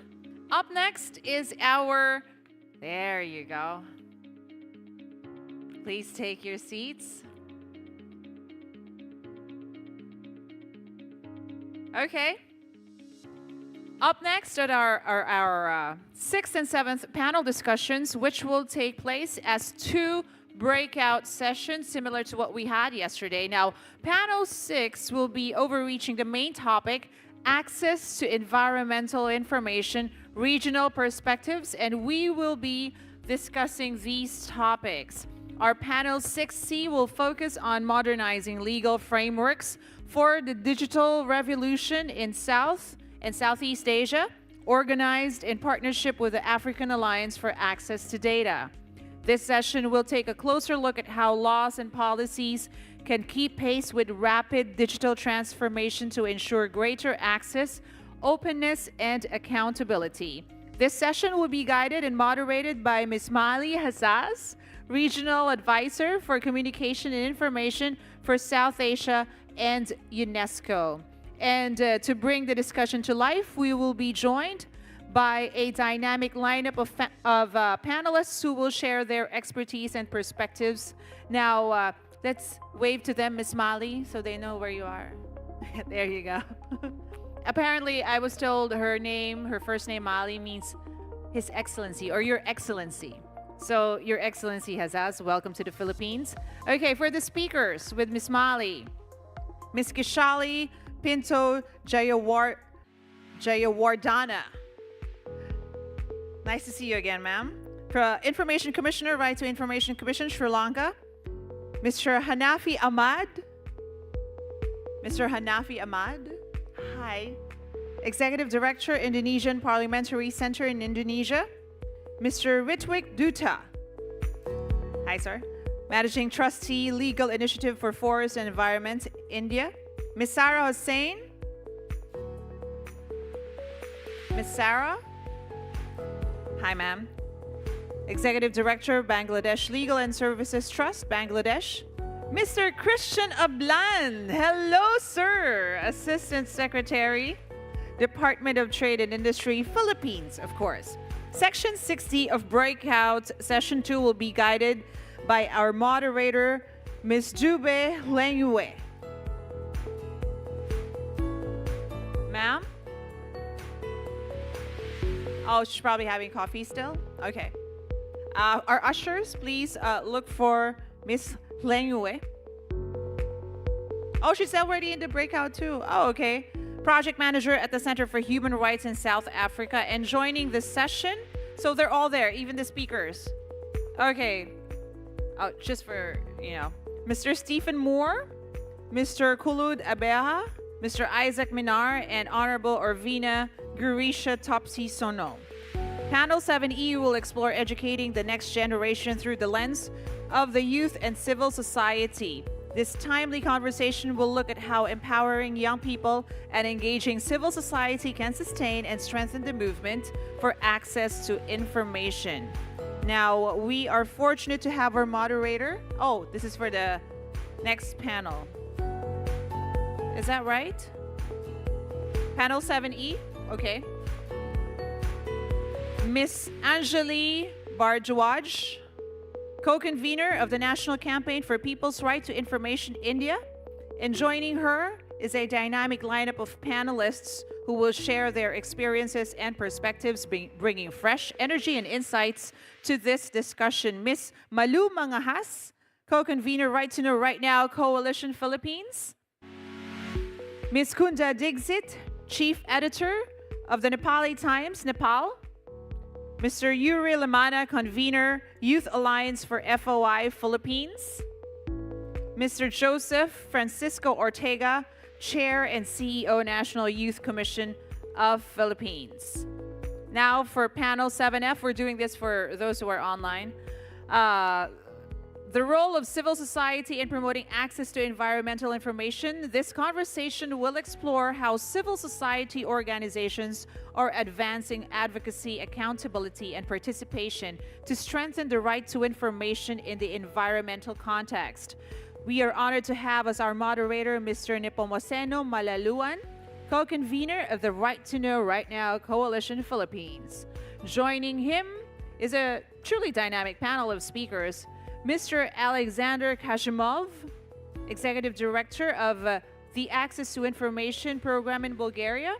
Up next is our... There you go. Please take your seats. Okay. Up next are our sixth and seventh panel discussions, which will take place as two breakout sessions similar to what we had yesterday. Now, panel 6 will be overreaching the main topic, access to environmental information, regional perspectives, and we will be discussing these topics. Our panel 6C will focus on modernizing legal frameworks for the digital revolution in South and Southeast Asia, organized in partnership with the African Alliance for Access to Data. This session will take a closer look at how laws and policies can keep pace with rapid digital transformation to ensure greater access, openness, and accountability. This session will be guided and moderated by Ms. Mali Hassas, Regional Advisor for Communication and Information for South Asia and UNESCO. And to bring the discussion to life, we will be joined by a dynamic lineup of panelists who will share their expertise and perspectives. Now, let's wave to them, Ms. Mali, so they know where you are. There you go. Apparently, I was told her first name, Mali, means His Excellency or Your Excellency. So, Your Excellency Hassas, welcome to the Philippines. Okay, for the speakers with Ms. Mali, Ms. Gishali Pinto Jayawardana. Nice to see you again, ma'am. Information Commissioner, Right to Information Commission, Sri Lanka. Mr. Hanafi Ahmad. Mr. Hanafi Ahmad. Hi. Executive Director, Indonesian Parliamentary Center in Indonesia. Mr. Ritwik Duta. Hi, sir. Managing Trustee, Legal Initiative for Forest and Environment, India. Ms. Sarah Hussain. Ms. Sarah. Hi, ma'am. Executive Director, Bangladesh Legal and Services Trust, Bangladesh. Mr. Christian Ablan. Hello, sir. Assistant Secretary, Department of Trade and Industry, Philippines, of course. Section 60 of Breakout Session 2 will be guided by our moderator, Ms. Jube Lenyue. Ma'am? Oh, she's probably having coffee still? Okay. Our ushers, please look for Ms. Lenyue. Oh, she's already in the breakout too. Oh, okay. Project Manager at the Center for Human Rights in South Africa and joining the session. So they're all there, even the speakers. Okay. Oh, just for, Mr. Stephen Moore, Mr. Kulud Abeha, Mr. Isaac Minar, and Honorable Orvina Gurisha Topsi Sono. Panel 7E will explore educating the next generation through the lens of the youth and civil society. This timely conversation will look at how empowering young people and engaging civil society can sustain and strengthen the movement for access to information. Now, we are fortunate to have our moderator. Oh, this is for the next panel. Is that right? Panel 7E? Okay. Miss Anjali Bardwaj, co-convener of the National Campaign for People's Right to Information India. And joining her is a dynamic lineup of panelists who will share their experiences and perspectives, bringing fresh energy and insights to this discussion. Miss Malu Mangahas, co-convener Right to Know Right Now Coalition Philippines. Ms. Kunda Digzit, Chief Editor of the Nepali Times, Nepal. Mr. Yuri Lamana, Convener, Youth Alliance for FOI, Philippines. Mr. Joseph Francisco Ortega, Chair and CEO, National Youth Commission of Philippines. Now for panel 7F, we're doing this for those who are online. The role of civil society in promoting access to environmental information. This conversation will explore how civil society organizations are advancing advocacy, accountability, and participation to strengthen the right to information in the environmental context. We are honored to have as our moderator Mr. Nepomuceno Malaluan, co-convener of the Right to Know Right Now Coalition Philippines. Joining him is a truly dynamic panel of speakers. Mr. Alexander Kashimov, Executive Director of the Access to Information Program in Bulgaria.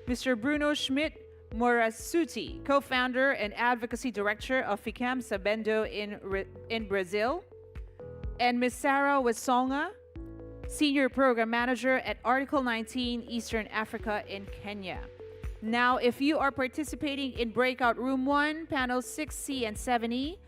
Mr. Bruno Schmidt Morasuti, Co-founder and Advocacy Director of FICAM Sabendo in Brazil. And Ms. Sarah Wesonga, Senior Program Manager at Article 19 Eastern Africa in Kenya. Now, if you are participating in Breakout Room 1, Panels 6C and 7E,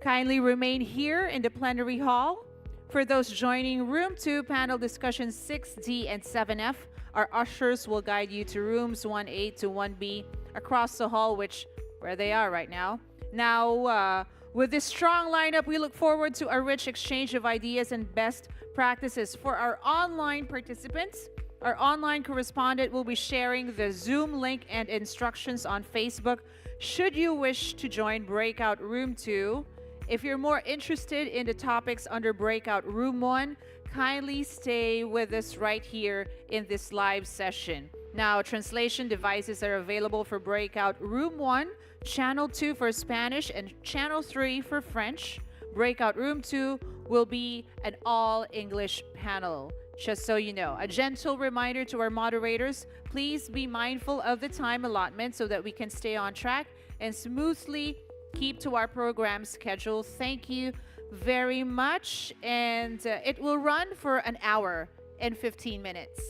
kindly remain here in the plenary hall. For those joining Room 2, panel discussions 6D and 7F, our ushers will guide you to rooms 1A to 1B across the hall, where they are right now. Now, with this strong lineup, we look forward to a rich exchange of ideas and best practices. For our online participants, our online correspondent will be sharing the Zoom link and instructions on Facebook should you wish to join Breakout Room 2. If you're more interested in the topics under Breakout Room 1, kindly stay with us right here in this live session. Now, translation devices are available for Breakout Room 1, Channel 2 for Spanish, and Channel 3 for French. Breakout Room 2 will be an all-English panel, just so you know. A gentle reminder to our moderators, please be mindful of the time allotment so that we can stay on track and smoothly keep to our program schedule. Thank you very much. And it will run for an hour and 15 minutes.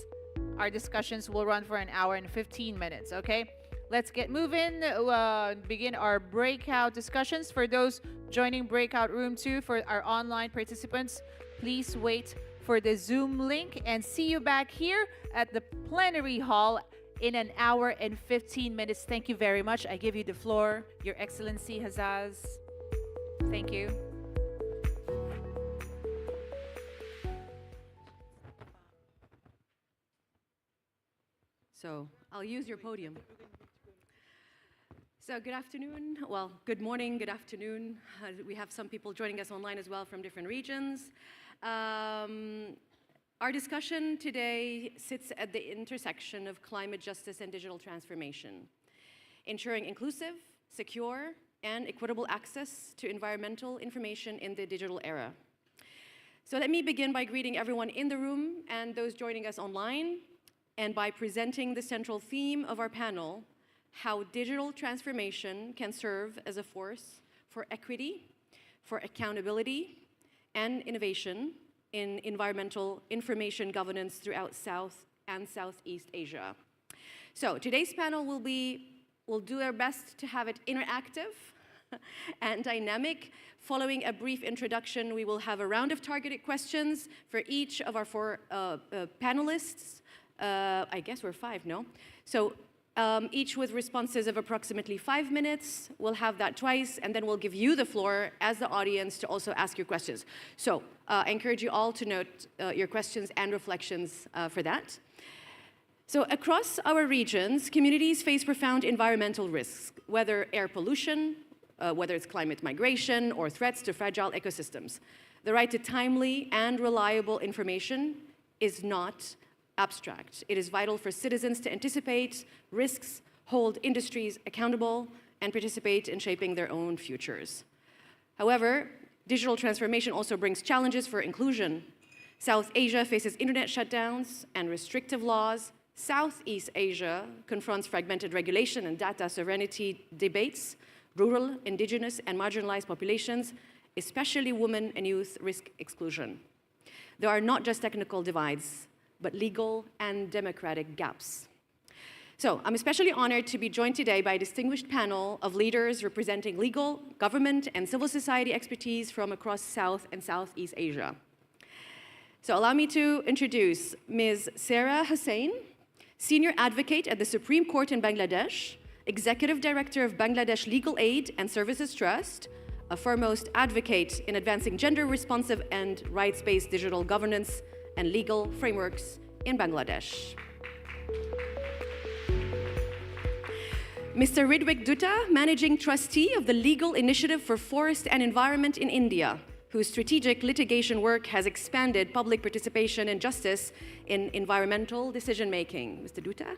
Our discussions will run for an hour and 15 minutes, okay? Let's get moving, begin our breakout discussions. For those joining Breakout Room 2, for our online participants, please wait for the Zoom link and see you back here at the plenary hall in an hour and 15 minutes. Thank you very much. I give you the floor, Your Excellency Hazaz. Thank you. So I'll use your podium. So good afternoon, well, good morning, good afternoon. We have some people joining us online as well from different regions. Our discussion today sits at the intersection of climate justice and digital transformation, ensuring inclusive, secure, and equitable access to environmental information in the digital era. So let me begin by greeting everyone in the room and those joining us online, and by presenting the central theme of our panel, how digital transformation can serve as a force for equity, for accountability, and innovation in environmental information governance throughout South and Southeast Asia. So today's panel will do our best to have it interactive and dynamic. Following a brief introduction, we will have a round of targeted questions for each of our four panelists. I guess we're five, no? So each with responses of approximately 5 minutes. We'll have that twice, and then we'll give you the floor as the audience to also ask your questions. So I encourage you all to note your questions and reflections for that. So across our regions, communities face profound environmental risks, whether air pollution, whether it's climate migration, or threats to fragile ecosystems. The right to timely and reliable information is not abstract. It is vital for citizens to anticipate risks, hold industries accountable, and participate in shaping their own futures. However, digital transformation also brings challenges for inclusion. South Asia faces internet shutdowns and restrictive laws. Southeast Asia confronts fragmented regulation and data sovereignty debates. Rural, indigenous, and marginalized populations, especially women and youth, risk exclusion. There are not just technical divides, but legal and democratic gaps. So I'm especially honored to be joined today by a distinguished panel of leaders representing legal, government, and civil society expertise from across South and Southeast Asia. So allow me to introduce Ms. Sarah Hussain, Senior Advocate at the Supreme Court in Bangladesh, Executive Director of Bangladesh Legal Aid and Services Trust, a foremost advocate in advancing gender-responsive and rights-based digital governance and legal frameworks in Bangladesh. Mr. Ridwik Dutta, Managing Trustee of the Legal Initiative for Forest and Environment in India, whose strategic litigation work has expanded public participation and justice in environmental decision-making. Mr. Duta.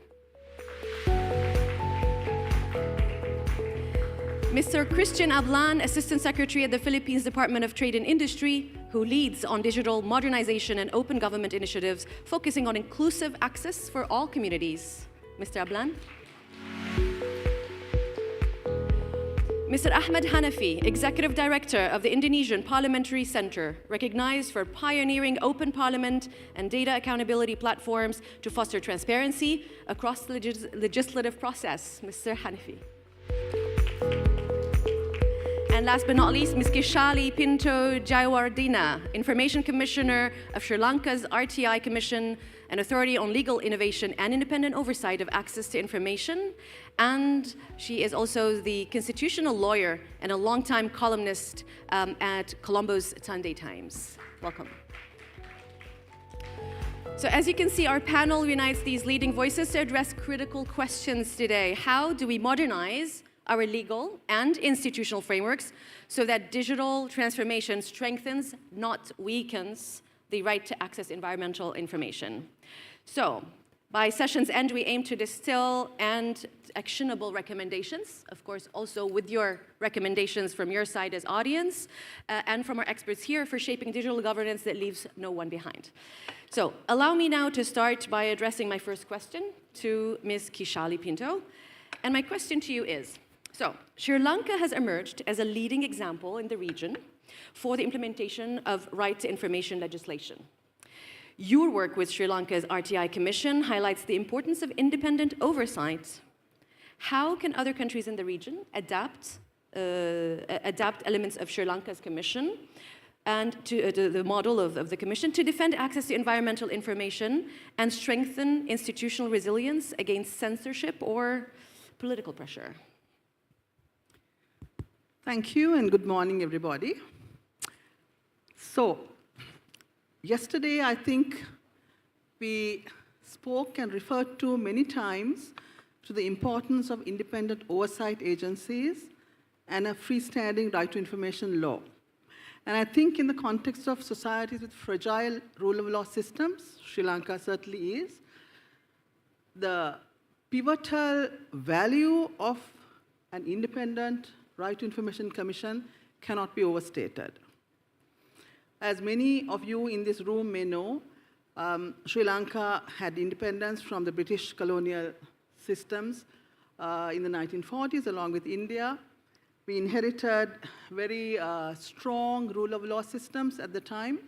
Mr. Christian Ablan, Assistant Secretary at the Philippines Department of Trade and Industry, who leads on digital modernization and open government initiatives, focusing on inclusive access for all communities. Mr. Ablan. Mr. Ahmed Hanafi, Executive Director of the Indonesian Parliamentary Center, recognized for pioneering open parliament and data accountability platforms to foster transparency across the legislative process. Mr. Hanafi. And last but not least, Ms. Kishali Pinto Jayawardena, Information Commissioner of Sri Lanka's RTI Commission, an authority on legal innovation and independent oversight of access to information. And she is also the constitutional lawyer and a longtime columnist at Colombo's Sunday Times. Welcome. So as you can see, our panel unites these leading voices to address critical questions today. How do we modernize our legal and institutional frameworks so that digital transformation strengthens, not weakens, the right to access environmental information? So, by session's end, we aim to distill and actionable recommendations, of course, also with your recommendations from your side as audience, and from our experts here for shaping digital governance that leaves no one behind. So, allow me now to start by addressing my first question to Ms. Kishali Pinto. And my question to you is, so, Sri Lanka has emerged as a leading example in the region for the implementation of right to information legislation. Your work with Sri Lanka's RTI Commission highlights the importance of independent oversight. How can other countries in the region adapt elements of Sri Lanka's Commission and to the model of the Commission to defend access to environmental information and strengthen institutional resilience against censorship or political pressure? Thank you and good morning, everybody. So, yesterday I think we spoke and referred to many times to the importance of independent oversight agencies and a freestanding right to information law. And I think in the context of societies with fragile rule of law systems, Sri Lanka certainly is, the pivotal value of an independent Right to Information Commission cannot be overstated. As many of you in this room may know, Sri Lanka had independence from the British colonial systems in the 1940s, along with India. We inherited very strong rule of law systems at the time.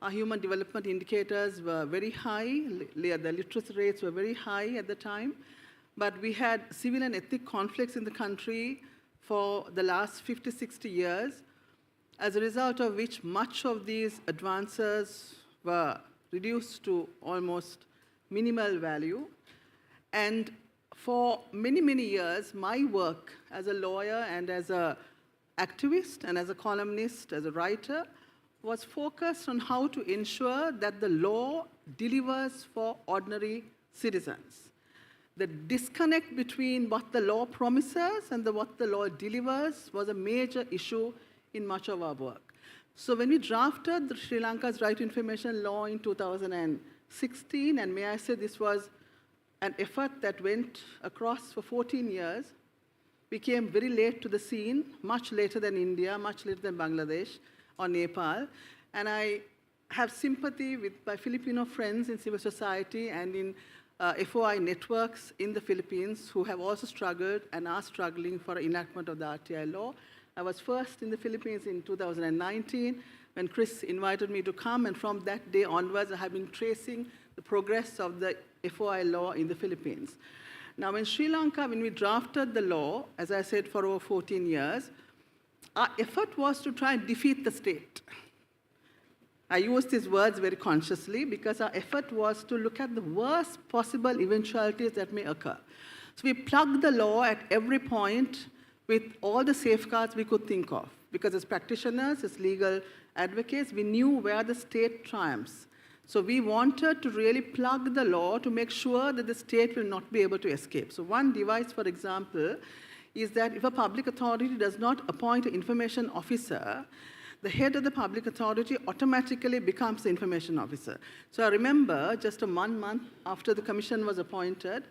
Our human development indicators were very high. The literacy rates were very high at the time. But we had civil and ethnic conflicts in the country for the last 50, 60 years, as a result of which much of these advances were reduced to almost minimal value. And for many, many years, my work as a lawyer and as an activist and as a columnist, as a writer, was focused on how to ensure that the law delivers for ordinary citizens. The disconnect between what the law promises and what the law delivers was a major issue in much of our work. So when we drafted the Sri Lanka's Right to Information Law in 2016, and may I say this was an effort that went across for 14 years, we came very late to the scene, much later than India, much later than Bangladesh or Nepal. And I have sympathy with my Filipino friends in civil society and in FOI networks in the Philippines who have also struggled and are struggling for enactment of the RTI law. I was first in the Philippines in 2019 when Chris invited me to come, and from that day onwards I have been tracing the progress of the FOI law in the Philippines. Now in Sri Lanka, when we drafted the law, as I said, for over 14 years, our effort was to try and defeat the state. I use these words very consciously because our effort was to look at the worst possible eventualities that may occur. So we plugged the law at every point with all the safeguards we could think of. Because as practitioners, as legal advocates, we knew where the state triumphs. So we wanted to really plug the law to make sure that the state will not be able to escape. So one device, for example, is that if a public authority does not appoint an information officer, the head of the public authority automatically becomes the information officer. So I remember just 1 month after the commission was appointed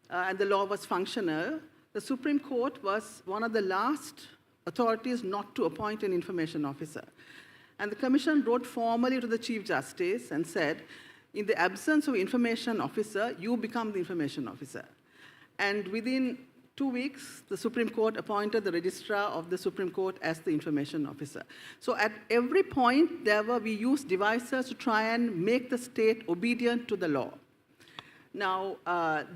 and the law was functional, the Supreme Court was one of the last authorities not to appoint an information officer. And the commission wrote formally to the Chief Justice and said, in the absence of information officer, you become the information officer. And within 2 weeks, the Supreme Court appointed the registrar of the Supreme Court as the information officer. So at every point, we used devices to try and make the state obedient to the law. Now,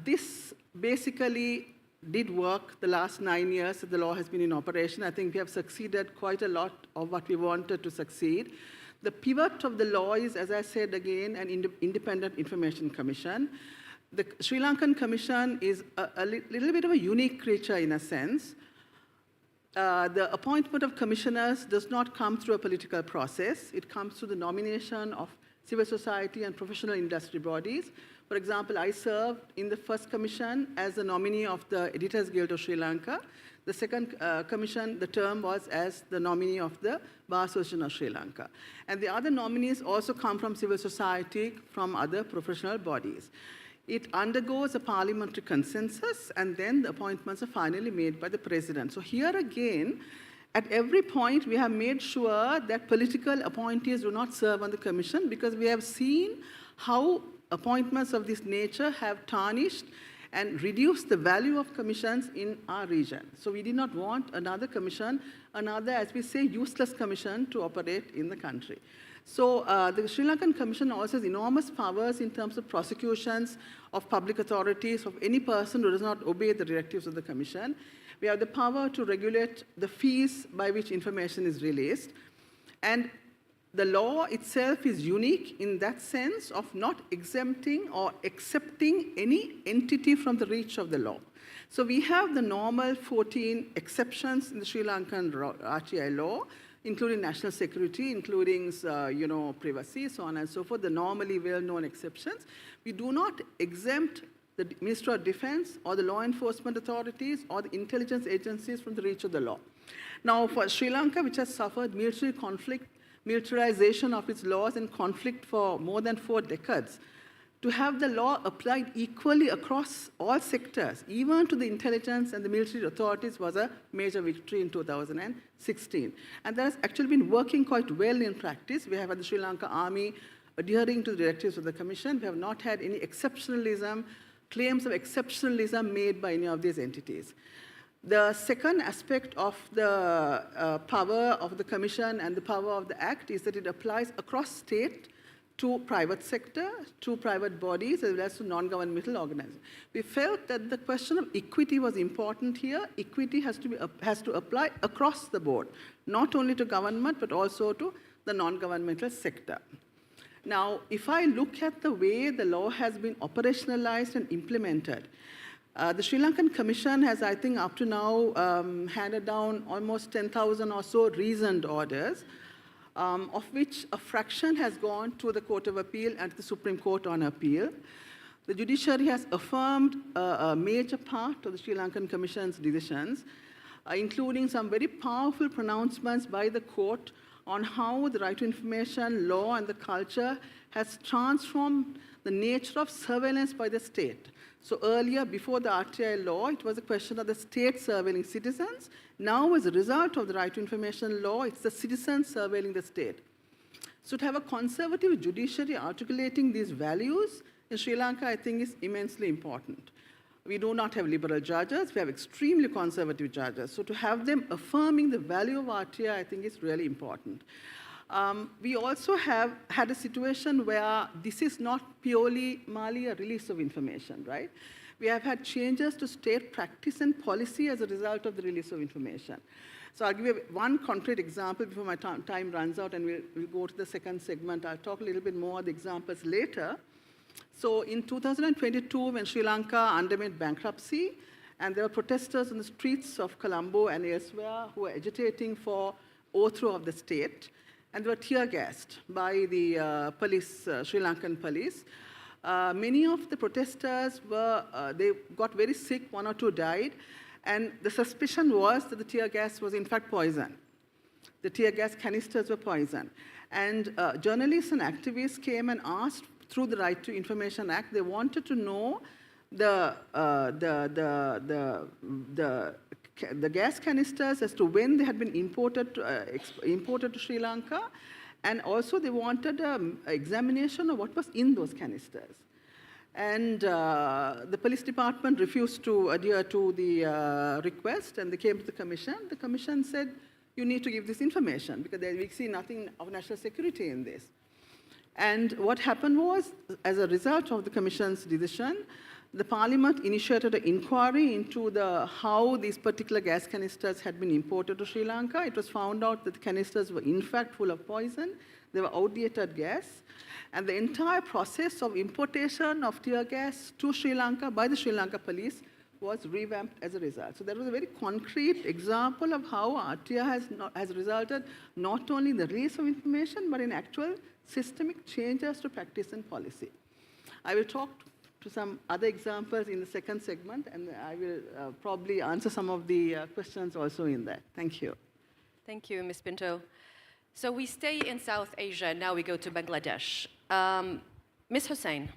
this basically did work the last 9 years that the law has been in operation. I think we have succeeded quite a lot of what we wanted to succeed. The pivot of the law is, as I said again, an independent information commission. The Sri Lankan Commission is a little bit of a unique creature in a sense. The appointment of commissioners does not come through a political process. It comes through the nomination of civil society and professional industry bodies. For example, I served in the first commission as the nominee of the Editors Guild of Sri Lanka. The second commission, the term was as the nominee of the Bar Association of Sri Lanka. And the other nominees also come from civil society, from other professional bodies. It undergoes a parliamentary consensus, and then the appointments are finally made by the president. So here again, at every point, we have made sure that political appointees do not serve on the commission, because we have seen how appointments of this nature have tarnished and reduced the value of commissions in our region. So we did not want another commission, another, as we say, useless commission to operate in the country. So the Sri Lankan Commission also has enormous powers in terms of prosecutions of public authorities, of any person who does not obey the directives of the Commission. We have the power to regulate the fees by which information is released. And the law itself is unique in that sense of not exempting or accepting any entity from the reach of the law. So we have the normal 14 exceptions in the Sri Lankan RTI law, including national security, including privacy, so on and so forth, the normally well-known exceptions. We do not exempt the Ministry of Defense or the law enforcement authorities or the intelligence agencies from the reach of the law. Now, for Sri Lanka, which has suffered military conflict, militarization of its laws and conflict for more than 4 decades, to have the law applied equally across all sectors, even to the intelligence and the military authorities, was a major victory in 2016. And that has actually been working quite well in practice. We have had the Sri Lanka Army adhering to the directives of the Commission. We have not had any exceptionalism, claims of exceptionalism made by any of these entities. The second aspect of the power of the Commission and the power of the Act is that it applies across state, to private sector, to private bodies, as well as to non-governmental organizations. We felt that the question of equity was important here. Equity has to apply across the board, not only to government, but also to the non-governmental sector. Now, if I look at the way the law has been operationalized and implemented, the Sri Lankan Commission has, I think, up to now, handed down almost 10,000 or so reasoned orders, of which a fraction has gone to the Court of Appeal and to the Supreme Court on appeal. The judiciary has affirmed a major part of the Sri Lankan Commission's decisions, including some very powerful pronouncements by the court on how the right to information law and the culture has transformed the nature of surveillance by the state. So earlier, before the RTI law, it was a question of the state surveilling citizens. Now, as a result of the right to information law, it's the citizens surveilling the state. So to have a conservative judiciary articulating these values in Sri Lanka, I think, is immensely important. We do not have liberal judges. We have extremely conservative judges. So to have them affirming the value of RTI, I think, is really important. We also have had a situation where this is not purely merely a release of information, right? We have had changes to state practice and policy as a result of the release of information. So I'll give you one concrete example before my time runs out, and we'll go to the second segment. I'll talk a little bit more of the examples later. So in 2022, when Sri Lanka underwent bankruptcy, and there were protesters on the streets of Colombo and elsewhere who were agitating for overthrow of the state, and they were tear-gassed by the police, Sri Lankan police. Many of the protesters they got very sick, 1 or 2 died, and the suspicion was that the tear gas was in fact poison. the tear gas canisters were poison. And journalists and activists came and asked, through the Right to Information Act, they wanted to know the gas canisters as to when they had been imported to Sri Lanka, and also they wanted an examination of what was in those canisters. And the police department refused to adhere to the request, and they came to the commission. The commission said, you need to give this information, because we see nothing of national security in this. And what happened was, as a result of the commission's decision, the parliament initiated an inquiry into how these particular gas canisters had been imported to Sri Lanka. It was found out that the canisters were in fact full of poison. They were outdated gas. And the entire process of importation of tear gas to Sri Lanka by the Sri Lanka police was revamped as a result. So that was a very concrete example of how RTI has resulted not only in the release of information, but in actual systemic changes to practice and policy. I will talk to some other examples in the second segment, and I will probably answer some of the questions also in that. Thank you. Thank you, Ms. Pinto. So we stay in South Asia, and now we go to Bangladesh. Ms. Hussain,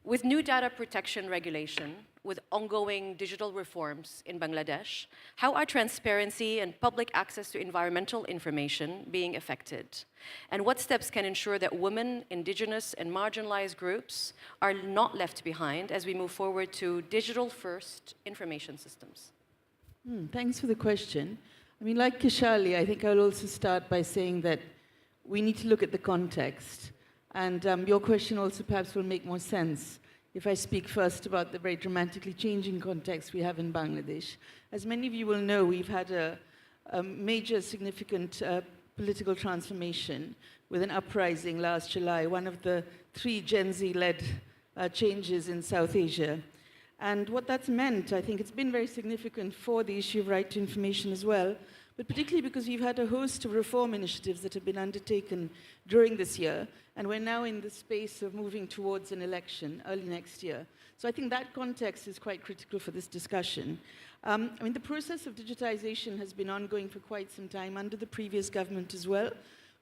with new data protection regulation, with ongoing digital reforms in Bangladesh, how are transparency and public access to environmental information being affected? And what steps can ensure that women, indigenous, and marginalized groups are not left behind as we move forward to digital-first information systems? Thanks for the question. I mean, like Kishali, I think I'll also start by saying that we need to look at the context. And your question also perhaps will make more sense if I speak first about the very dramatically changing context we have in Bangladesh. As many of you will know, we've had a major significant political transformation with an uprising last July, one of the 3 Gen Z-led changes in South Asia. And what that's meant, I think it's been very significant for the issue of right to information as well, but particularly because we've had a host of reform initiatives that have been undertaken during this year, and we're now in the space of moving towards an election early next year. So I think that context is quite critical for this discussion. I mean, the process of digitization has been ongoing for quite some time under the previous government as well.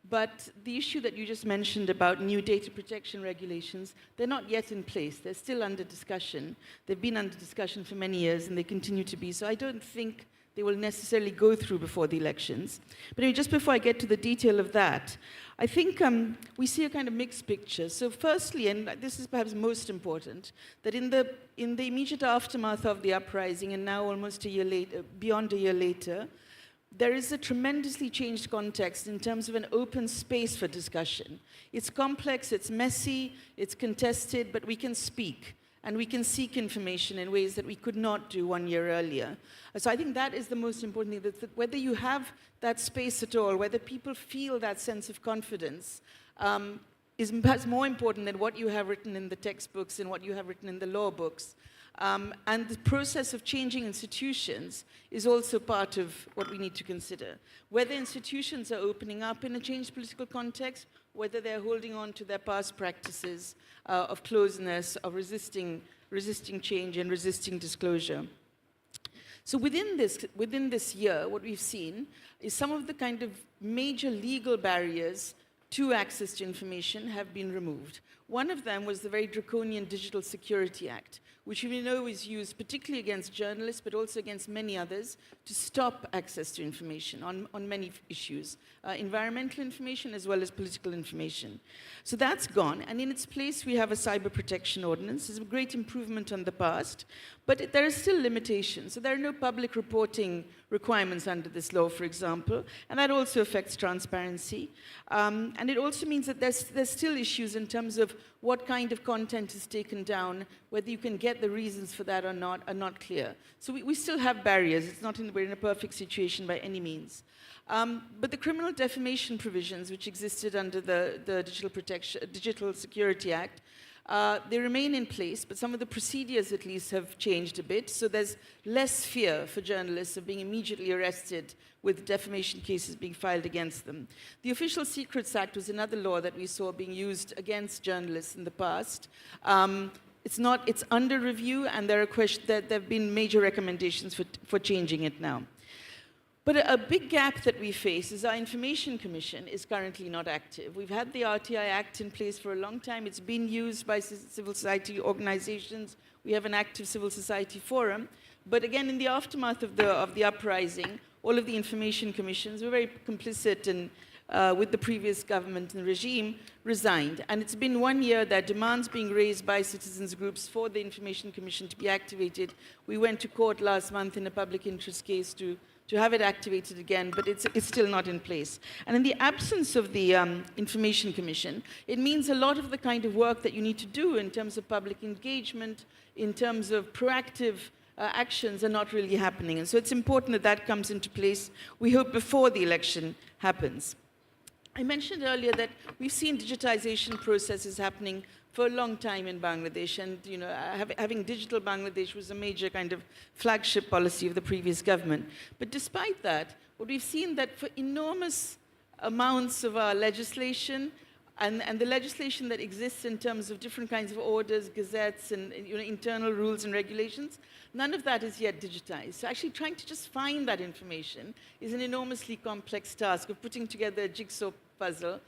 But the issue that you just mentioned about new data protection regulations, they're not yet in place. They're still under discussion. They've been under discussion for many years, and they continue to be. So I don't think they will necessarily go through before the elections. But anyway, just before I get to the detail of that, I think we see a kind of mixed picture. So firstly, and this is perhaps most important, that in the immediate aftermath of the uprising, and now almost a year later, beyond a year later, there is a tremendously changed context in terms of an open space for discussion. It's complex, it's messy, it's contested, but we can speak and we can seek information in ways that we could not do 1 year earlier. So I think that is the most important thing, that whether you have that space at all, whether people feel that sense of confidence, is perhaps more important than what you have written in the textbooks and what you have written in the law books. And the process of changing institutions is also part of what we need to consider. Whether institutions are opening up in a changed political context, whether they're holding on to their past practices of closeness, of resisting change and resisting disclosure. So within this year, what we've seen is some of the kind of major legal barriers to access to information have been removed. One of them was the very draconian Digital Security Act, which we know is used particularly against journalists, but also against many others, to stop access to information on many issues, environmental information as well as political information. So that's gone, and in its place we have a cyber protection ordinance. It's a great improvement on the past, but there are still limitations. So there are no public reporting requirements under this law, for example, and that also affects transparency. And it also means that there's still issues in terms of what kind of content is taken down, whether you can get the reasons for that or not, are not clear. So we still have barriers. It's not we're in a perfect situation by any means. But the criminal defamation provisions which existed under the Digital Security Act, they remain in place, but some of the procedures at least have changed a bit. So there's less fear for journalists of being immediately arrested with defamation cases being filed against them. The Official Secrets Act was another law that we saw being used against journalists in the past. It's under review, and there have been major recommendations for changing it now. But a big gap that we face is our Information Commission is currently not active. We've had the RTI Act in place for a long time. It's been used by civil society organizations. We have an active civil society forum. But again, in the aftermath of the uprising, all of the information commissions were very complicit in, with the previous government and regime, resigned. And it's been 1 year that demands being raised by citizens groups for the Information Commission to be activated. We went to court last month in a public interest case to have it activated again, but it's still not in place. And in the absence of the Information Commission, it means a lot of the kind of work that you need to do in terms of public engagement, in terms of proactive actions are not really happening. And so it's important that that comes into place, we hope, before the election happens. I mentioned earlier that we've seen digitization processes happening for a long time in Bangladesh, and having digital Bangladesh was a major kind of flagship policy of the previous government. But despite that, what we've seen that for enormous amounts of our legislation, and the legislation that exists in terms of different kinds of orders, gazettes, and internal rules and regulations, none of that is yet digitized. So actually trying to just find that information is an enormously complex task of putting together a jigsaw puzzle,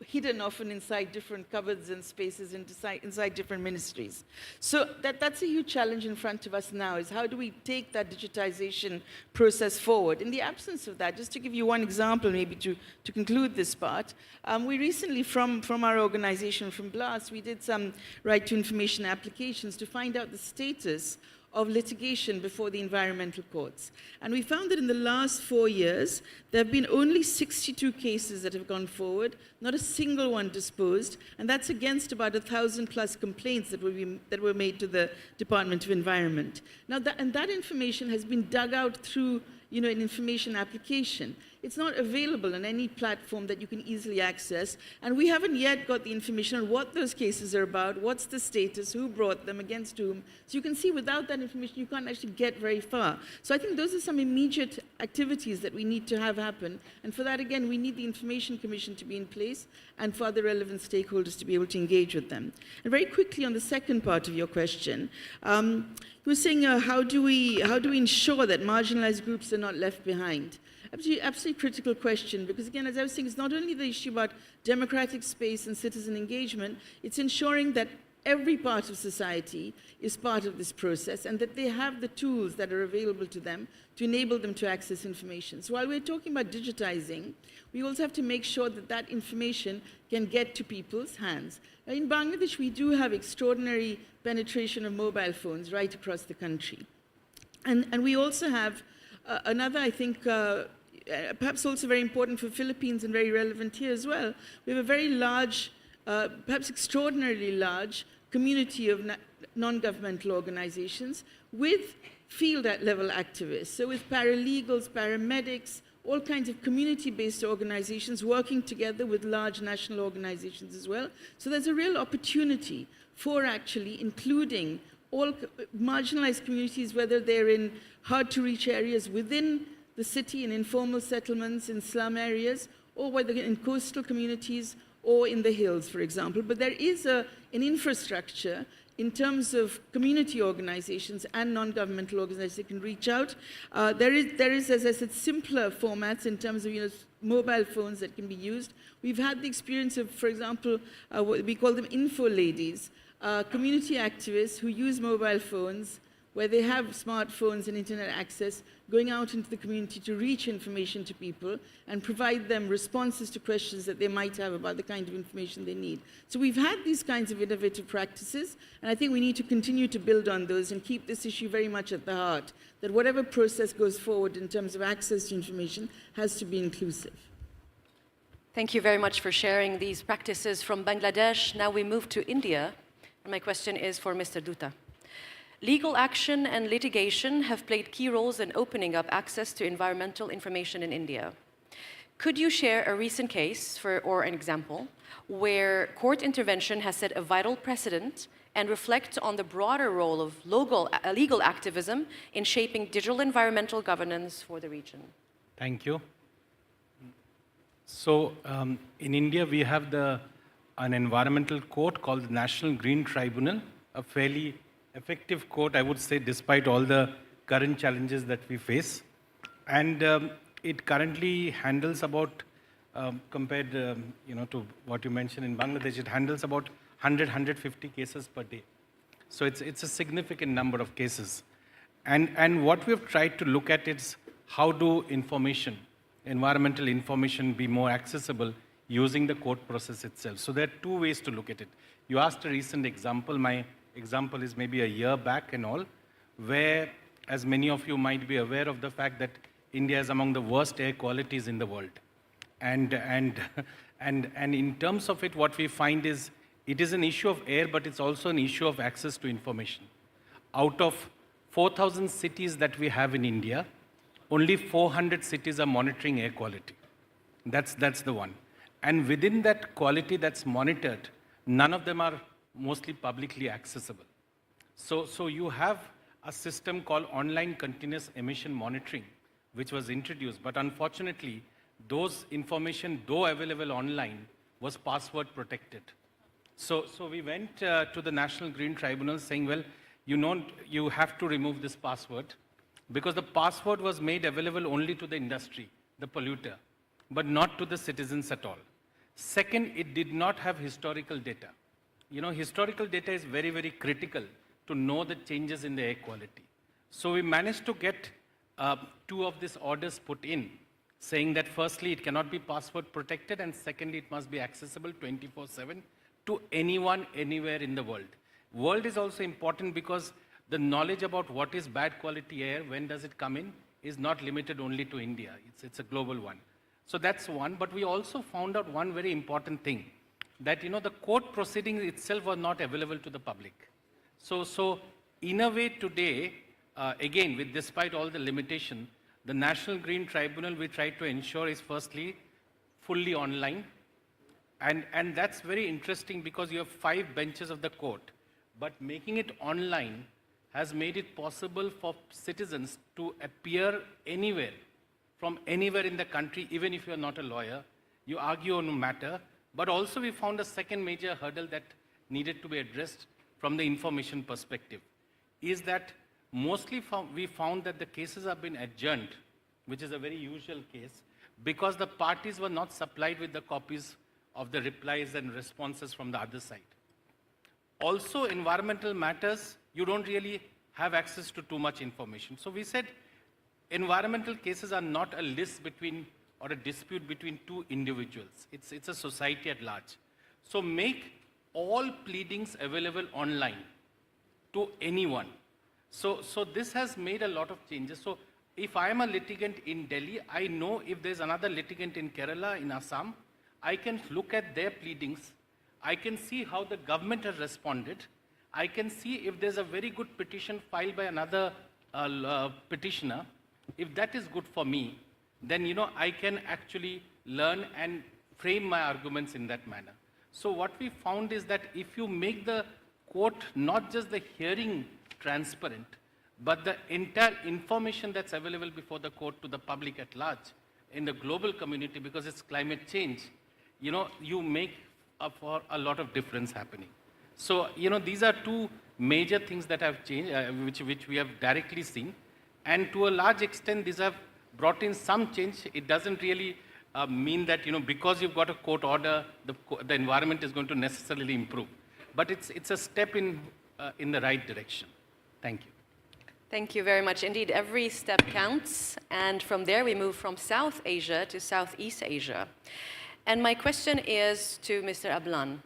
hidden often inside different cupboards and spaces inside different ministries. So that's a huge challenge in front of us now, is how do we take that digitization process forward? In the absence of that, just to give you one example maybe to conclude this part, we recently from our organization, from BLAS, we did some right to information applications to find out the status of litigation before the environmental courts. And we found that in the last 4 years, there have been only 62 cases that have gone forward, not a single one disposed, and that's against about 1,000+ complaints that were made to the Department of Environment. Now, that information has been dug out through an information application. It's not available on any platform that you can easily access, and we haven't yet got the information on what those cases are about, what's the status, who brought them, against whom. So you can see without that information, you can't actually get very far. So I think those are some immediate activities that we need to have happen, and for that, again, we need the Information Commission to be in place and for other relevant stakeholders to be able to engage with them. And very quickly on the second part of your question, you were saying how do we ensure that marginalized groups are not left behind? Absolutely critical question, because again, as I was saying, it's not only the issue about democratic space and citizen engagement, it's ensuring that every part of society is part of this process and that they have the tools that are available to them to enable them to access information. So while we're talking about digitizing, we also have to make sure that that information can get to people's hands. Now, in Bangladesh, we do have extraordinary penetration of mobile phones right across the country. And we also have another, I think, perhaps also very important for Philippines and very relevant here as well. We have a very large, perhaps extraordinarily large community of non-governmental organizations with field-level activists. So with paralegals, paramedics, all kinds of community-based organizations working together with large national organizations as well. So there's a real opportunity for actually including all marginalized communities, whether they're in hard-to-reach areas within the city, in informal settlements, in slum areas, or whether in coastal communities or in the hills, for example. But there is an infrastructure in terms of community organizations and non-governmental organizations that can reach out. There is, as I said, simpler formats in terms of mobile phones that can be used. We've had the experience of, for example, what we call them info ladies, community activists who use mobile phones where they have smartphones and internet access, going out into the community to reach information to people and provide them responses to questions that they might have about the kind of information they need. So we've had these kinds of innovative practices, and I think we need to continue to build on those and keep this issue very much at the heart, that whatever process goes forward in terms of access to information has to be inclusive. Thank you very much for sharing these practices from Bangladesh. Now we move to India, and my question is for Mr. Dutta. Legal action and litigation have played key roles in opening up access to environmental information in India. Could you share a recent case or an example where court intervention has set a vital precedent and reflect on the broader role of legal activism in shaping digital environmental governance for the region? Thank you. So in India, we have an environmental court called the National Green Tribunal, a fairly effective court, I would say, despite all the current challenges that we face. And it currently handles about, compared to what you mentioned in Bangladesh, it handles about 150 cases per day. So it's a significant number of cases. And what we've tried to look at is how do environmental information be more accessible using the court process itself. So there are two ways to look at it. You asked a recent example. My example is maybe a year back and all, where, as many of you might be aware of the fact that India is among the worst air qualities in the world. And in terms of it, what we find is it is an issue of air, but it's also an issue of access to information. Out of 4,000 cities that we have in India, only 400 cities are monitoring air quality. That's the one. And within that quality that's monitored, none of them are mostly publicly accessible. So you have a system called online continuous emission monitoring, which was introduced, but unfortunately, those information, though available online, was password protected. So we went to the National Green Tribunal saying, well, you have to remove this password, because the password was made available only to the industry, the polluter, but not to the citizens at all. Second, it did not have historical data. Historical data is very, very critical to know the changes in the air quality. So we managed to get 2 of these orders put in, saying that firstly, it cannot be password protected, and secondly, it must be accessible 24/7 to anyone, anywhere in the world. World is also important because the knowledge about what is bad quality air, when does it come in, is not limited only to India. It's a global one. So that's one, but we also found out one very important thing, that the court proceedings itself was not available to the public. So in a way today, again, despite all the limitation, the National Green Tribunal we try to ensure is firstly fully online. And that's very interesting because you have 5 benches of the court, but making it online has made it possible for citizens to appear anywhere, from anywhere in the country, even if you're not a lawyer. You argue on a matter, but also we found a second major hurdle that needed to be addressed from the information perspective, is that mostly we found that the cases have been adjourned, which is a very usual case, because the parties were not supplied with the copies of the replies and responses from the other side. Also, environmental matters, you don't really have access to too much information. So we said environmental cases are not a list between or a dispute between 2 individuals. It's a society at large. So make all pleadings available online to anyone. So this has made a lot of changes. So if I am a litigant in Delhi, I know if there's another litigant in Kerala, in Assam, I can look at their pleadings. I can see how the government has responded. I can see if there's a very good petition filed by another petitioner. If that is good for me, then I can actually learn and frame my arguments in that manner. So what we found is that if you make the court not just the hearing transparent, but the entire information that's available before the court to the public at large, in the global community, because it's climate change, you make for a lot of difference happening. So, these are 2 major things that have changed, which we have directly seen. And to a large extent, these have brought in some change. It doesn't really mean that, because you've got a court order, the environment is going to necessarily improve. But it's a step in the right direction. Thank you. Thank you very much. Indeed, every step counts. And from there, we move from South Asia to Southeast Asia. And my question is to Mr. Ablan.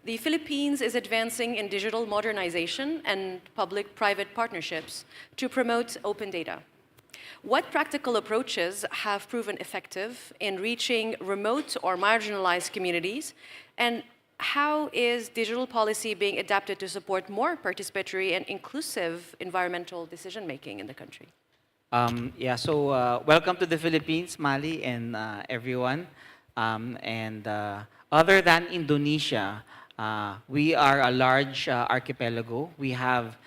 The Philippines is advancing in digital modernization and public-private partnerships to promote open data. What practical approaches have proven effective in reaching remote or marginalized communities, and how is digital policy being adapted to support more participatory and inclusive environmental decision-making in the country? Welcome to the Philippines, Mali, and everyone. Other than Indonesia, we are a large archipelago. We have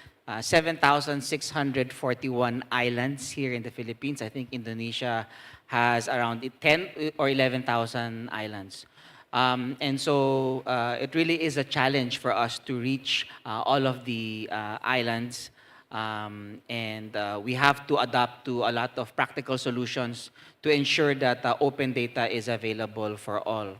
7,641 islands here in the Philippines. I think Indonesia has around 10 or 11,000 islands. It really is a challenge for us to reach all of the islands We have to adapt to a lot of practical solutions to ensure that open data is available for all.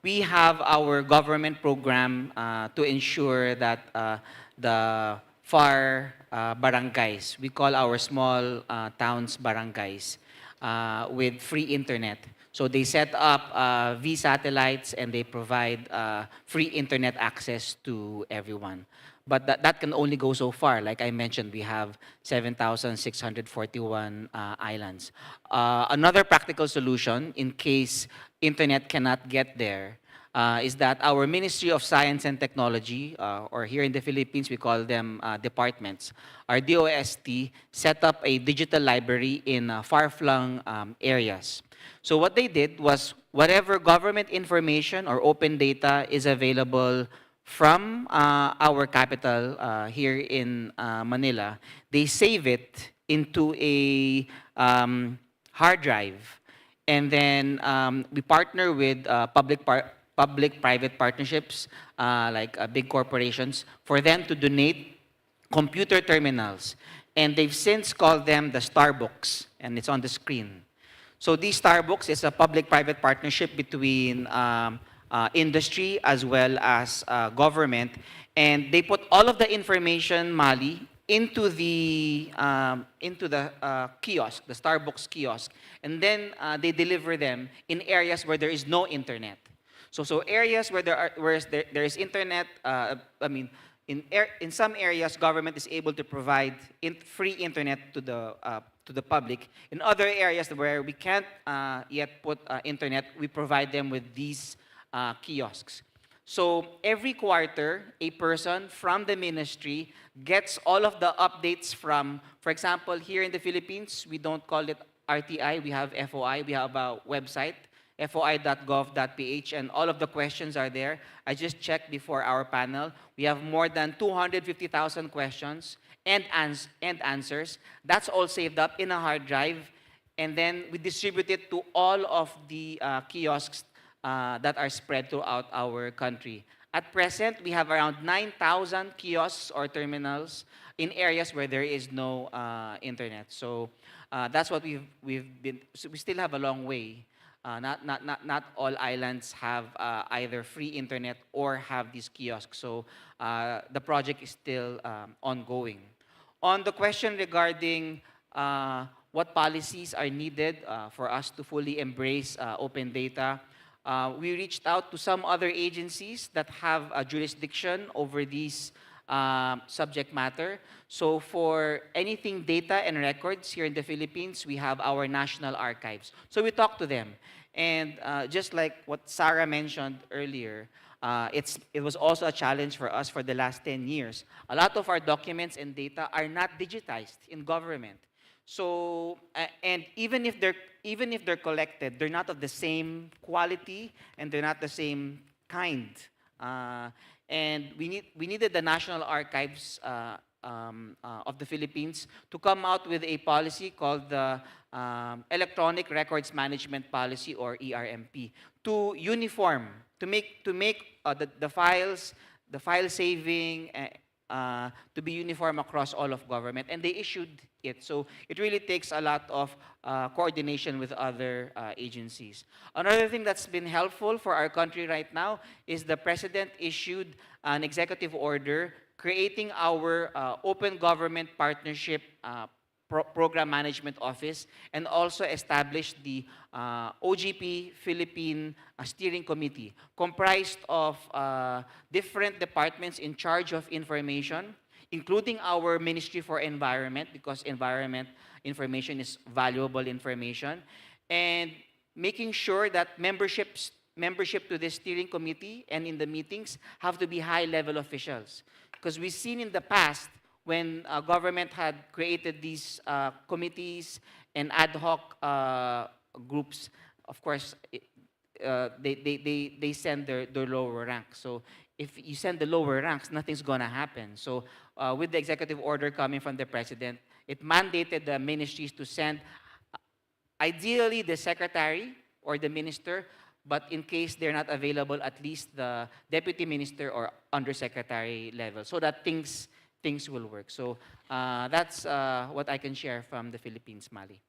We have our government program to ensure that the far barangays, we call our small towns barangays, with free internet. So they set up V satellites and they provide free internet access to everyone. But that can only go so far. Like I mentioned, we have 7,641 islands. Another practical solution, in case internet cannot get there, is that our Ministry of Science and Technology, or here in the Philippines, we call them departments, our DOST set up a digital library in far-flung areas. So what they did was, whatever government information or open data is available from our capital here in Manila, they save it into a hard drive. And then we partner with public-private partnerships, like big corporations, for them to donate computer terminals. And they've since called them the Starbooks, and it's on the screen. So these Starbooks is a public-private partnership between industry as well as government, and they put all of the information, Mali, into the kiosk, the Starbucks kiosk, and then they deliver them in areas where there is no internet. So areas where there is internet, in some areas, government is able to provide free internet to the public. In other areas where we can't yet put internet, we provide them with these kiosks. So every quarter, a person from the ministry gets all of the updates from, for example, here in the Philippines, we don't call it RTI, we have FOI, we have a website, foi.gov.ph, and all of the questions are there. I just checked before our panel. We have more than 250,000 questions and answers. That's all saved up in a hard drive, and then we distribute it to all of the kiosks that are spread throughout our country. At present, we have around 9,000 kiosks or terminals in areas where there is no internet. So that's what we've been. So we still have a long way. Not all islands have either free internet or have these kiosks. So the project is still ongoing. On the question regarding what policies are needed for us to fully embrace open data, we reached out to some other agencies that have a jurisdiction over these subject matter. So for anything data and records here in the Philippines, we have our national archives. So we talk to them. And just like what Sarah mentioned earlier, it was also a challenge for us for the last 10 years. A lot of our documents and data are not digitized in government. So, and even if they're collected, they're not of the same quality and they're not the same kind. And we needed the National Archives of the Philippines to come out with a policy called the Electronic Records Management Policy, or ERMP, to uniform, to make the file saving to be uniform across all of government, and they issued it. So it really takes a lot of coordination with other agencies. Another thing that's been helpful for our country right now is the President issued an executive order creating our Open Government Partnership Program Management Office, and also established the OGP Philippine Steering Committee, comprised of different departments in charge of information, including our Ministry for Environment, because environment information is valuable information, and making sure that membership to the steering committee and in the meetings have to be high-level officials. Because we've seen in the past, when government had created these committees and ad hoc groups, of course, they send their lower ranks. So if you send the lower ranks, nothing's going to happen. So with the executive order coming from the president, it mandated the ministries to send, ideally, the secretary or the minister, but in case they're not available, at least the deputy minister or undersecretary level, so that things things will work. So that's what I can share from the Philippines, Mali.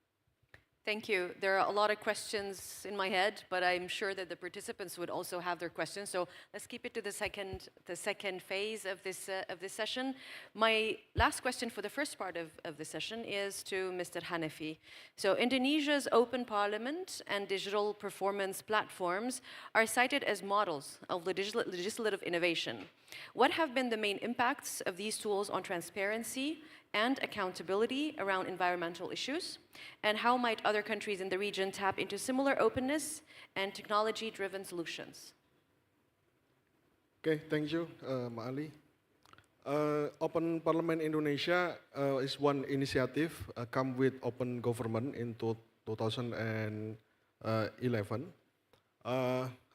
Thank you. There are a lot of questions in my head, but I'm sure that the participants would also have their questions. So let's keep it to the second phase of this session. My last question for the first part of the session is to Mr. Hanafi. So Indonesia's open parliament and digital performance platforms are cited as models of legislative innovation. What have been the main impacts of these tools on transparency and accountability around environmental issues? And how might other countries in the region tap into similar openness and technology-driven solutions? Okay, thank you, Maali. Open Parliament Indonesia is one initiative come with open government in 2011.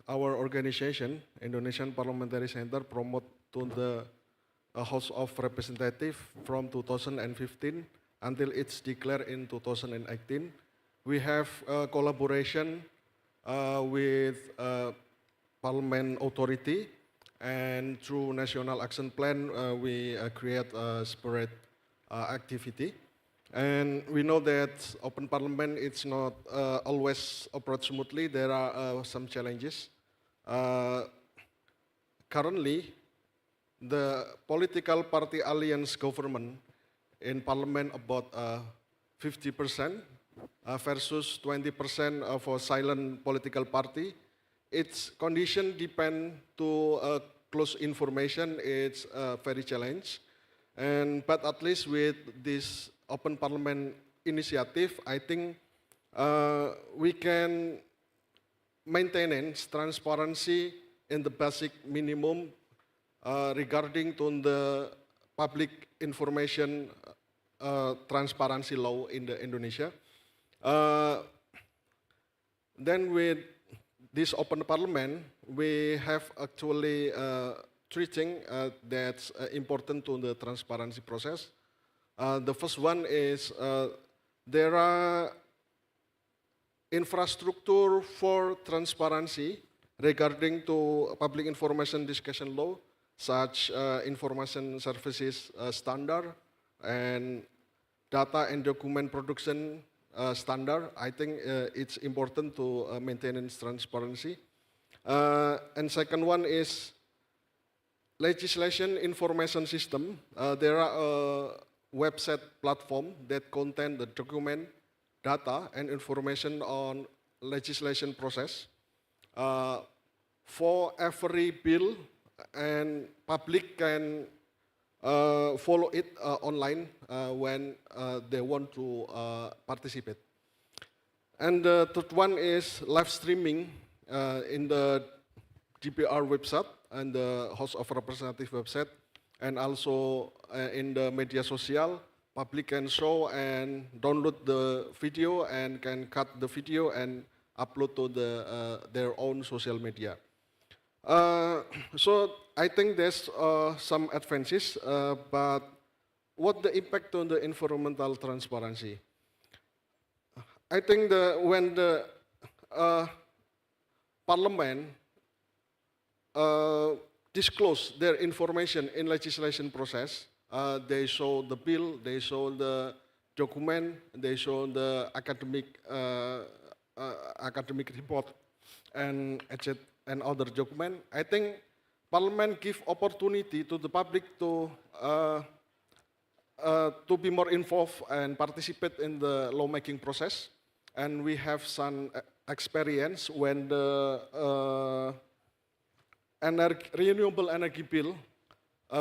Our organization, Indonesian Parliamentary Center, promote to the House of Representatives from 2015 until it's declared in 2018. We have collaboration with Parliament Authority, and through National Action Plan, we create a separate activity. And we know that open parliament, it's not always operate smoothly. There are some challenges. Currently, the political party alliance government in parliament about 50% versus 20% for silent political party. Its condition depend to close information. It's very challenge. But at least with this open parliament initiative, I think we can maintain transparency in the basic minimum regarding to the public information transparency law in the Indonesia. Then with this open parliament, we have actually three things that's important to the transparency process. The first one is there are infrastructure for transparency regarding to public information discussion law, such information services standard and data and document production standard. I think it's important to maintain transparency. And second one is legislation information system. There are a website platform that contain the document, data, and information on legislation process. For every bill, and public can follow it online when they want to participate. And the third one is live streaming in the DPR website and the House of Representatives website, and also in the media social. Public can show and download the video and can cut the video and upload to their own social media. So I think there's some advances, but what the impact on the environmental transparency? I think when the Parliament disclose their information in legislation process, they show the bill, they show the document, they show the academic report, and etc. and other document. I think Parliament give opportunity to the public to be more involved and participate in the lawmaking process. And we have some experience when the renewable energy bill,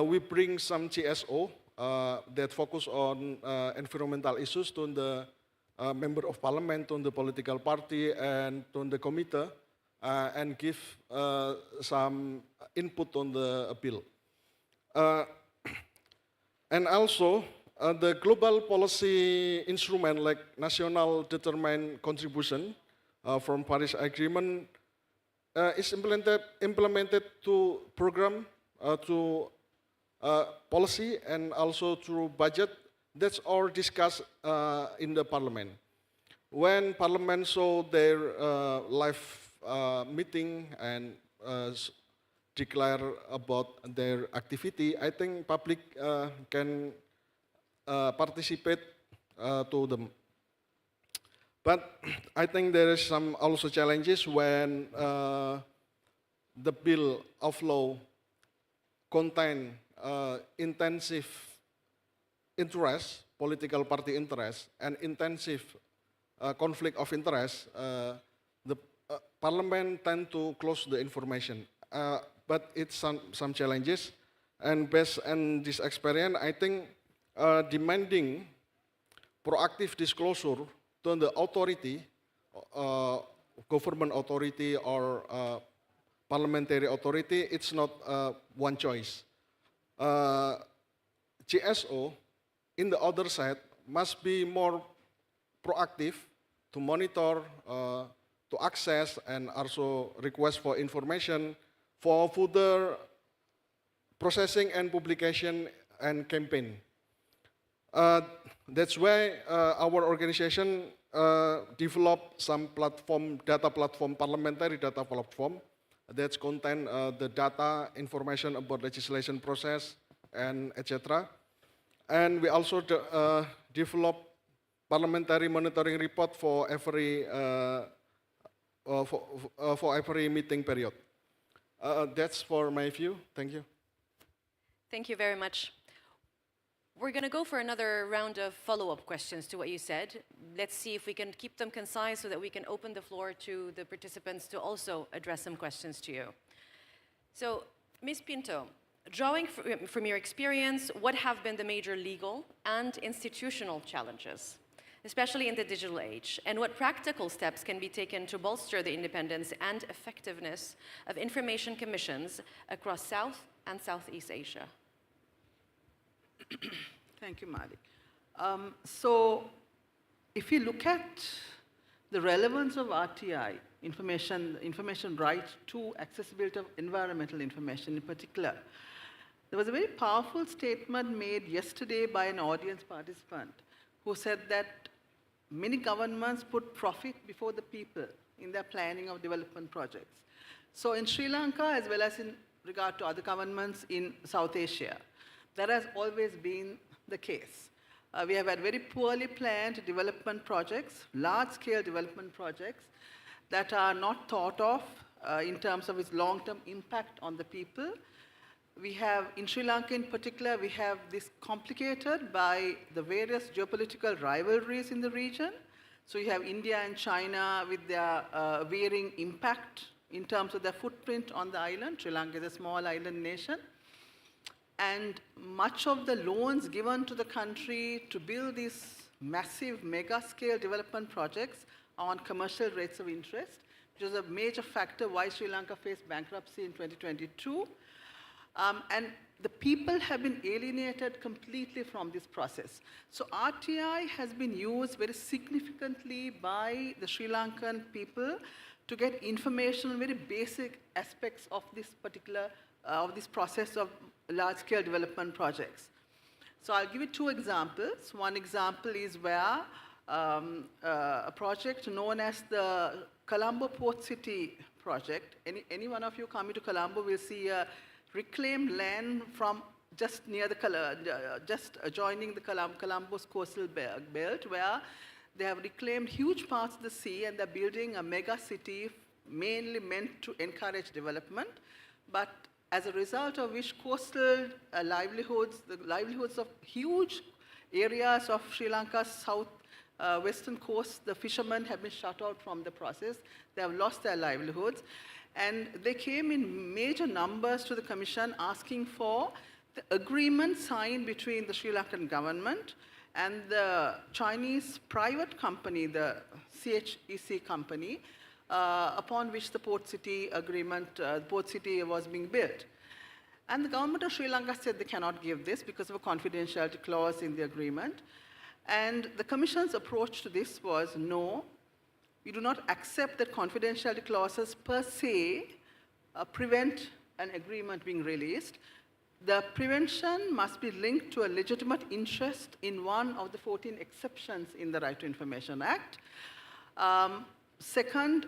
we bring some GSO that focus on environmental issues to the member of parliament, to the political party, and to the committee, and give some input on the bill. And also, the global policy instrument like national determined contribution from Paris Agreement is implemented to program, to policy, and also through budget. That's all discussed in the parliament. When parliament show their live meeting and declare about their activity, I think public can participate to them. But I think there is some also challenges when the bill of law contain intensive interest, political party interest, and intensive conflict of interest. The parliament tend to close the information, but it's some challenges. And based on this experience, I think demanding proactive disclosure to the authority, government authority or parliamentary authority, it's not one choice. GSO, in the other side, must be more proactive to monitor, to access, and also request for information for further processing and publication and campaign. That's why our organization developed some platform, data platform, parliamentary data platform that contain the data, information about legislation process, and etc. And we also develop parliamentary monitoring report for every meeting period. That's for my view. Thank you. Thank you very much. We're going to go for another round of follow-up questions to what you said. Let's see if we can keep them concise so that we can open the floor to the participants to also address some questions to you. So, Ms. Pinto, drawing from your experience, what have been the major legal and institutional challenges, especially in the digital age, and what practical steps can be taken to bolster the independence and effectiveness of information commissions across South and Southeast Asia? Thank you, Malik. So if you look at the relevance of RTI, information right to accessibility of environmental information in particular, there was a very powerful statement made yesterday by an audience participant who said that many governments put profit before the people in their planning of development projects. So in Sri Lanka, as well as in regard to other governments in South Asia, that has always been the case. We have had very poorly planned development projects, large-scale development projects that are not thought of in terms of its long-term impact on the people. We have, in Sri Lanka in particular, we have this complicated by the various geopolitical rivalries in the region. So you have India and China with their varying impact in terms of their footprint on the island. Sri Lanka is a small island nation. And much of the loans given to the country to build these massive mega-scale development projects are on commercial rates of interest, which is a major factor why Sri Lanka faced bankruptcy in 2022. And the people have been alienated completely from this process. So RTI has been used very significantly by the Sri Lankan people to get information on very basic aspects of this particular of this process of large-scale development projects. So I'll give you two examples. One example is where a project known as the Colombo Port City project. Any one of you coming to Colombo will see a reclaimed land from just near the just adjoining the Colombo's coastal belt, where they have reclaimed huge parts of the sea and they're building a mega city mainly meant to encourage development. But as a result of which coastal livelihoods, the livelihoods of huge areas of Sri Lanka's western coast, the fishermen have been shut out from the process. They have lost their livelihoods. And they came in major numbers to the Commission asking for the agreement signed between the Sri Lankan government and the Chinese private company, the CHEC company, upon which the Port City agreement, Port City was being built. And the government of Sri Lanka said they cannot give this because of a confidentiality clause in the agreement. And the Commission's approach to this was, no, we do not accept that confidentiality clauses per se prevent an agreement being released. The prevention must be linked to a legitimate interest in one of the 14 exceptions in the Right to Information Act. Second,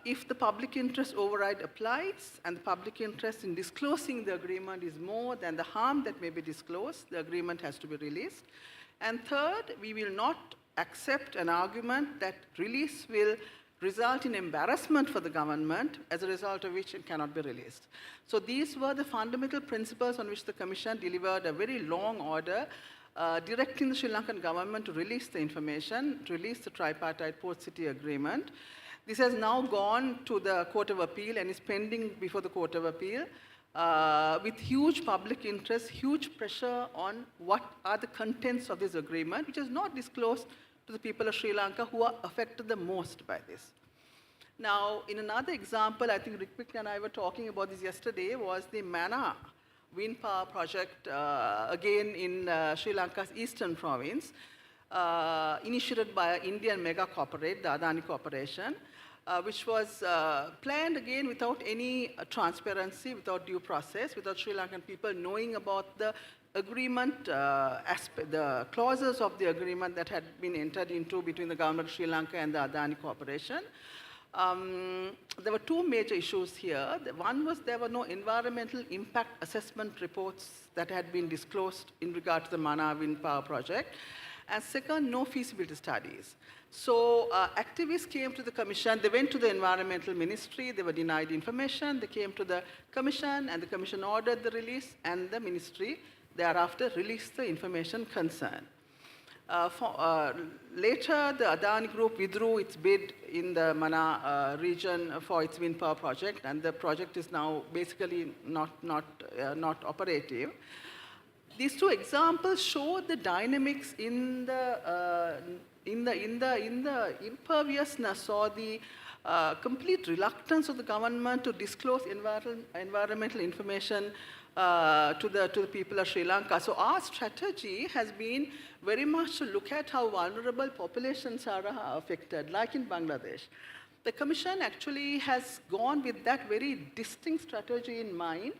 If the public interest override applies and the public interest in disclosing the agreement is more than the harm that may be disclosed, the agreement has to be released. And third, we will not accept an argument that release will result in embarrassment for the government, as a result of which it cannot be released. So these were the fundamental principles on which the Commission delivered a very long order directing the Sri Lankan government to release the information, to release the tripartite Port City Agreement. This has now gone to the Court of Appeal and is pending before the Court of Appeal with huge public interest, huge pressure on what are the contents of this agreement, which is not disclosed to the people of Sri Lanka who are affected the most by this. Now, in another example, I think Rikwik and I were talking about this yesterday, was the Mana wind power project, again in Sri Lanka's eastern province, initiated by an Indian mega corporate, the Adani Corporation, which was planned again without any transparency, without due process, without Sri Lankan people knowing about the agreement, the clauses of the agreement that had been entered into between the government of Sri Lanka and the Adani Corporation. There were two major issues here. One was there were no environmental impact assessment reports that had been disclosed in regard to the Mana wind power project. And second, no feasibility studies. So activists came to the Commission, they went to the Environmental Ministry, they were denied information, they came to the Commission, and the Commission ordered the release, and the Ministry thereafter released the information concerned. Later, the Adani Group withdrew its bid in the Mana region for its wind power project, and the project is now basically not operative. These two examples show the dynamics in the imperviousness or the complete reluctance of the government to disclose environmental information to the people of Sri Lanka. So our strategy has been very much to look at how vulnerable populations are affected, like in Bangladesh. The Commission actually has gone with that very distinct strategy in mind.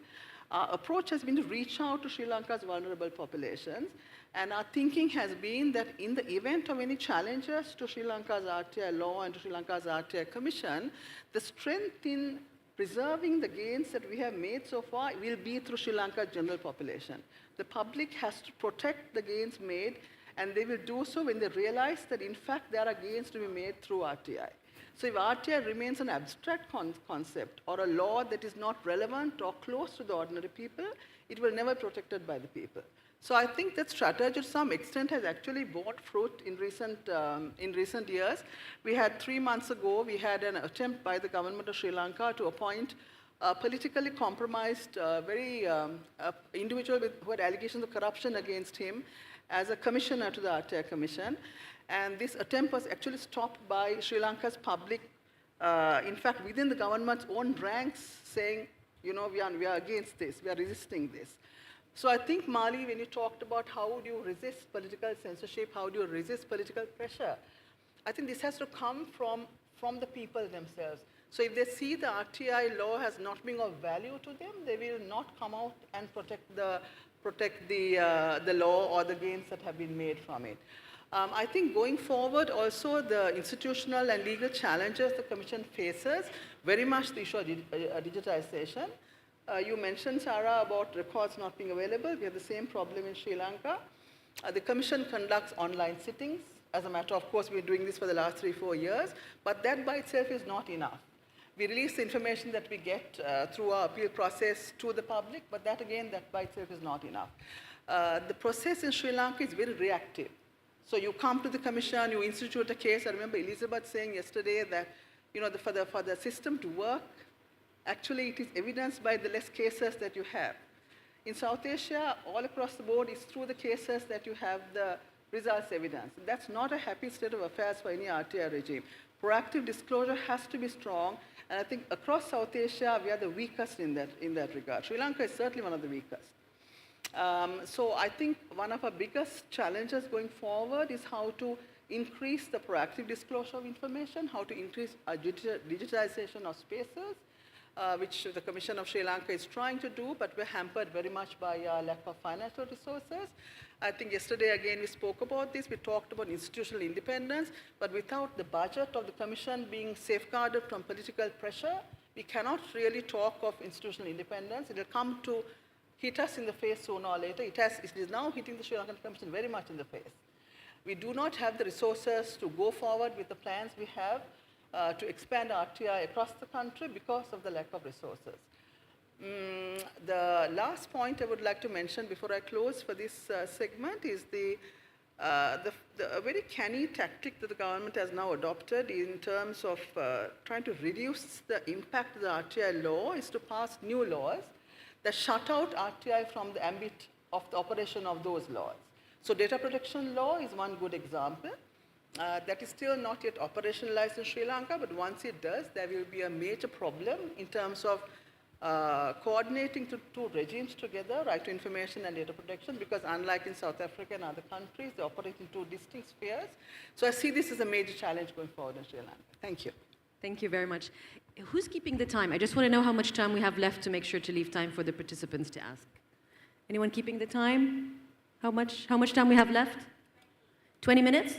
Our approach has been to reach out to Sri Lanka's vulnerable populations, and our thinking has been that in the event of any challenges to Sri Lanka's RTI law and to Sri Lanka's RTI Commission, the strength in preserving the gains that we have made so far will be through Sri Lanka's general population. The public has to protect the gains made, and they will do so when they realize that in fact there are gains to be made through RTI. So if RTI remains an abstract concept or a law that is not relevant or close to the ordinary people, it will never be protected by the people. So I think that strategy to some extent has actually borne fruit in recent years. We had 3 months ago, we had an attempt by the government of Sri Lanka to appoint a politically compromised individual who had allegations of corruption against him as a commissioner to the RTI Commission. And this attempt was actually stopped by Sri Lanka's public, in fact, within the government's own ranks, saying, you know, we are against this, we are resisting this. So I think, Mali, when you talked about how do you resist political censorship, how do you resist political pressure, I think this has to come from the people themselves. So if they see the RTI law has not been of value to them, they will not come out and protect the law or the gains that have been made from it. I think going forward also the institutional and legal challenges the Commission faces, very much the issue of digitization. You mentioned, Sarah, about records not being available. We have the same problem in Sri Lanka. The Commission conducts online sittings. As a matter of course, we've been doing this for the last 3-4 years, but that by itself is not enough. We release the information that we get through our appeal process to the public, but that again, that by itself is not enough. The process in Sri Lanka is very reactive. So you come to the Commission, you institute a case. I remember Elizabeth saying yesterday that, you know, for the system to work, actually it is evidenced by the less cases that you have. In South Asia, all across the board, it's through the cases that you have the results evidence. That's not a happy state of affairs for any RTI regime. Proactive disclosure has to be strong, and I think across South Asia, we are the weakest in that regard. Sri Lanka is certainly one of the weakest. So I think one of our biggest challenges going forward is how to increase the proactive disclosure of information, how to increase digitization of spaces, which the Commission of Sri Lanka is trying to do, but we're hampered very much by lack of financial resources. I think yesterday again we spoke about this. We talked about institutional independence, but without the budget of the Commission being safeguarded from political pressure, we cannot really talk of institutional independence. It will come to hit us in the face sooner or later. It is now hitting the Sri Lankan Commission very much in the face. We do not have the resources to go forward with the plans we have to expand RTI across the country because of the lack of resources. The last point I would like to mention before I close for this segment is a very canny tactic that the government has now adopted in terms of trying to reduce the impact of the RTI law is to pass new laws that shut out RTI from the ambit of the operation of those laws. So data protection law is one good example. That is still not yet operationalized in Sri Lanka, but once it does, there will be a major problem in terms of coordinating two regimes together, right to information and data protection, because unlike in South Africa and other countries, they operate in two distinct spheres. So I see this as a major challenge going forward in Sri Lanka. Thank you. Thank you very much. Who's keeping the time? I just want to know how much time we have left to make sure to leave time for the participants to ask. Anyone keeping the time? How much time we have left? 20 minutes?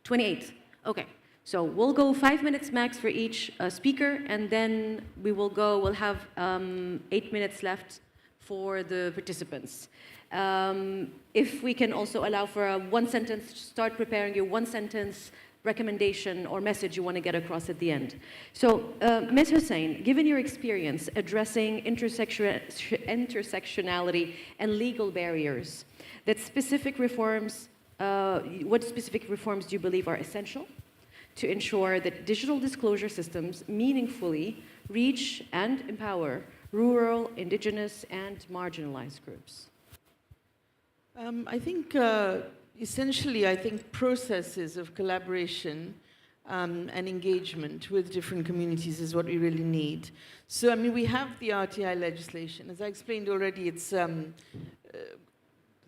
28. Okay. So we'll go 5 minutes max for each speaker, and then we'll have 8 minutes left for the participants. If we can also allow for a one sentence, start preparing your one sentence recommendation or message you want to get across at the end. So, Ms. Hussain, given your experience addressing intersectionality and legal barriers, what specific reforms do you believe are essential to ensure that digital disclosure systems meaningfully reach and empower rural, indigenous, and marginalized groups? I think essentially, I think processes of collaboration and engagement with different communities is what we really need. So, I mean, we have the RTI legislation. As I explained already, it's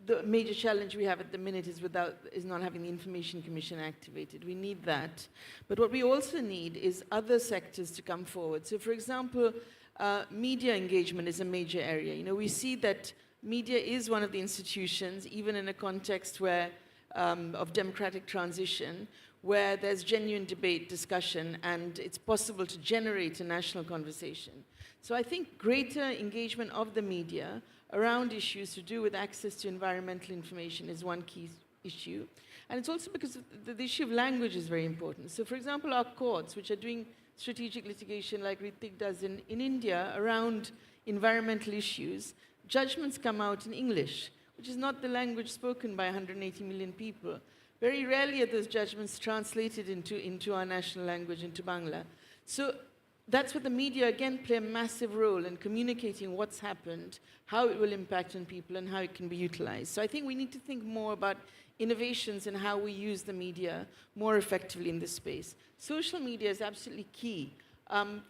the major challenge we have at the minute is not having the Information Commission activated. We need that. But what we also need is other sectors to come forward. So, for example, media engagement is a major area. You know, we see that media is one of the institutions, even in a context where, of democratic transition, where there's genuine debate, discussion, and it's possible to generate a national conversation. So I think greater engagement of the media around issues to do with access to environmental information is one key issue. And it's also because the issue of language is very important. So for example, our courts, which are doing strategic litigation like Ritik does in India around environmental issues, judgments come out in English, which is not the language spoken by 180 million people. Very rarely are those judgments translated into our national language, into Bangla. So that's where the media, again, play a massive role in communicating what's happened, how it will impact on people, and how it can be utilized. So I think we need to think more about innovations and how we use the media more effectively in this space. Social media is absolutely key.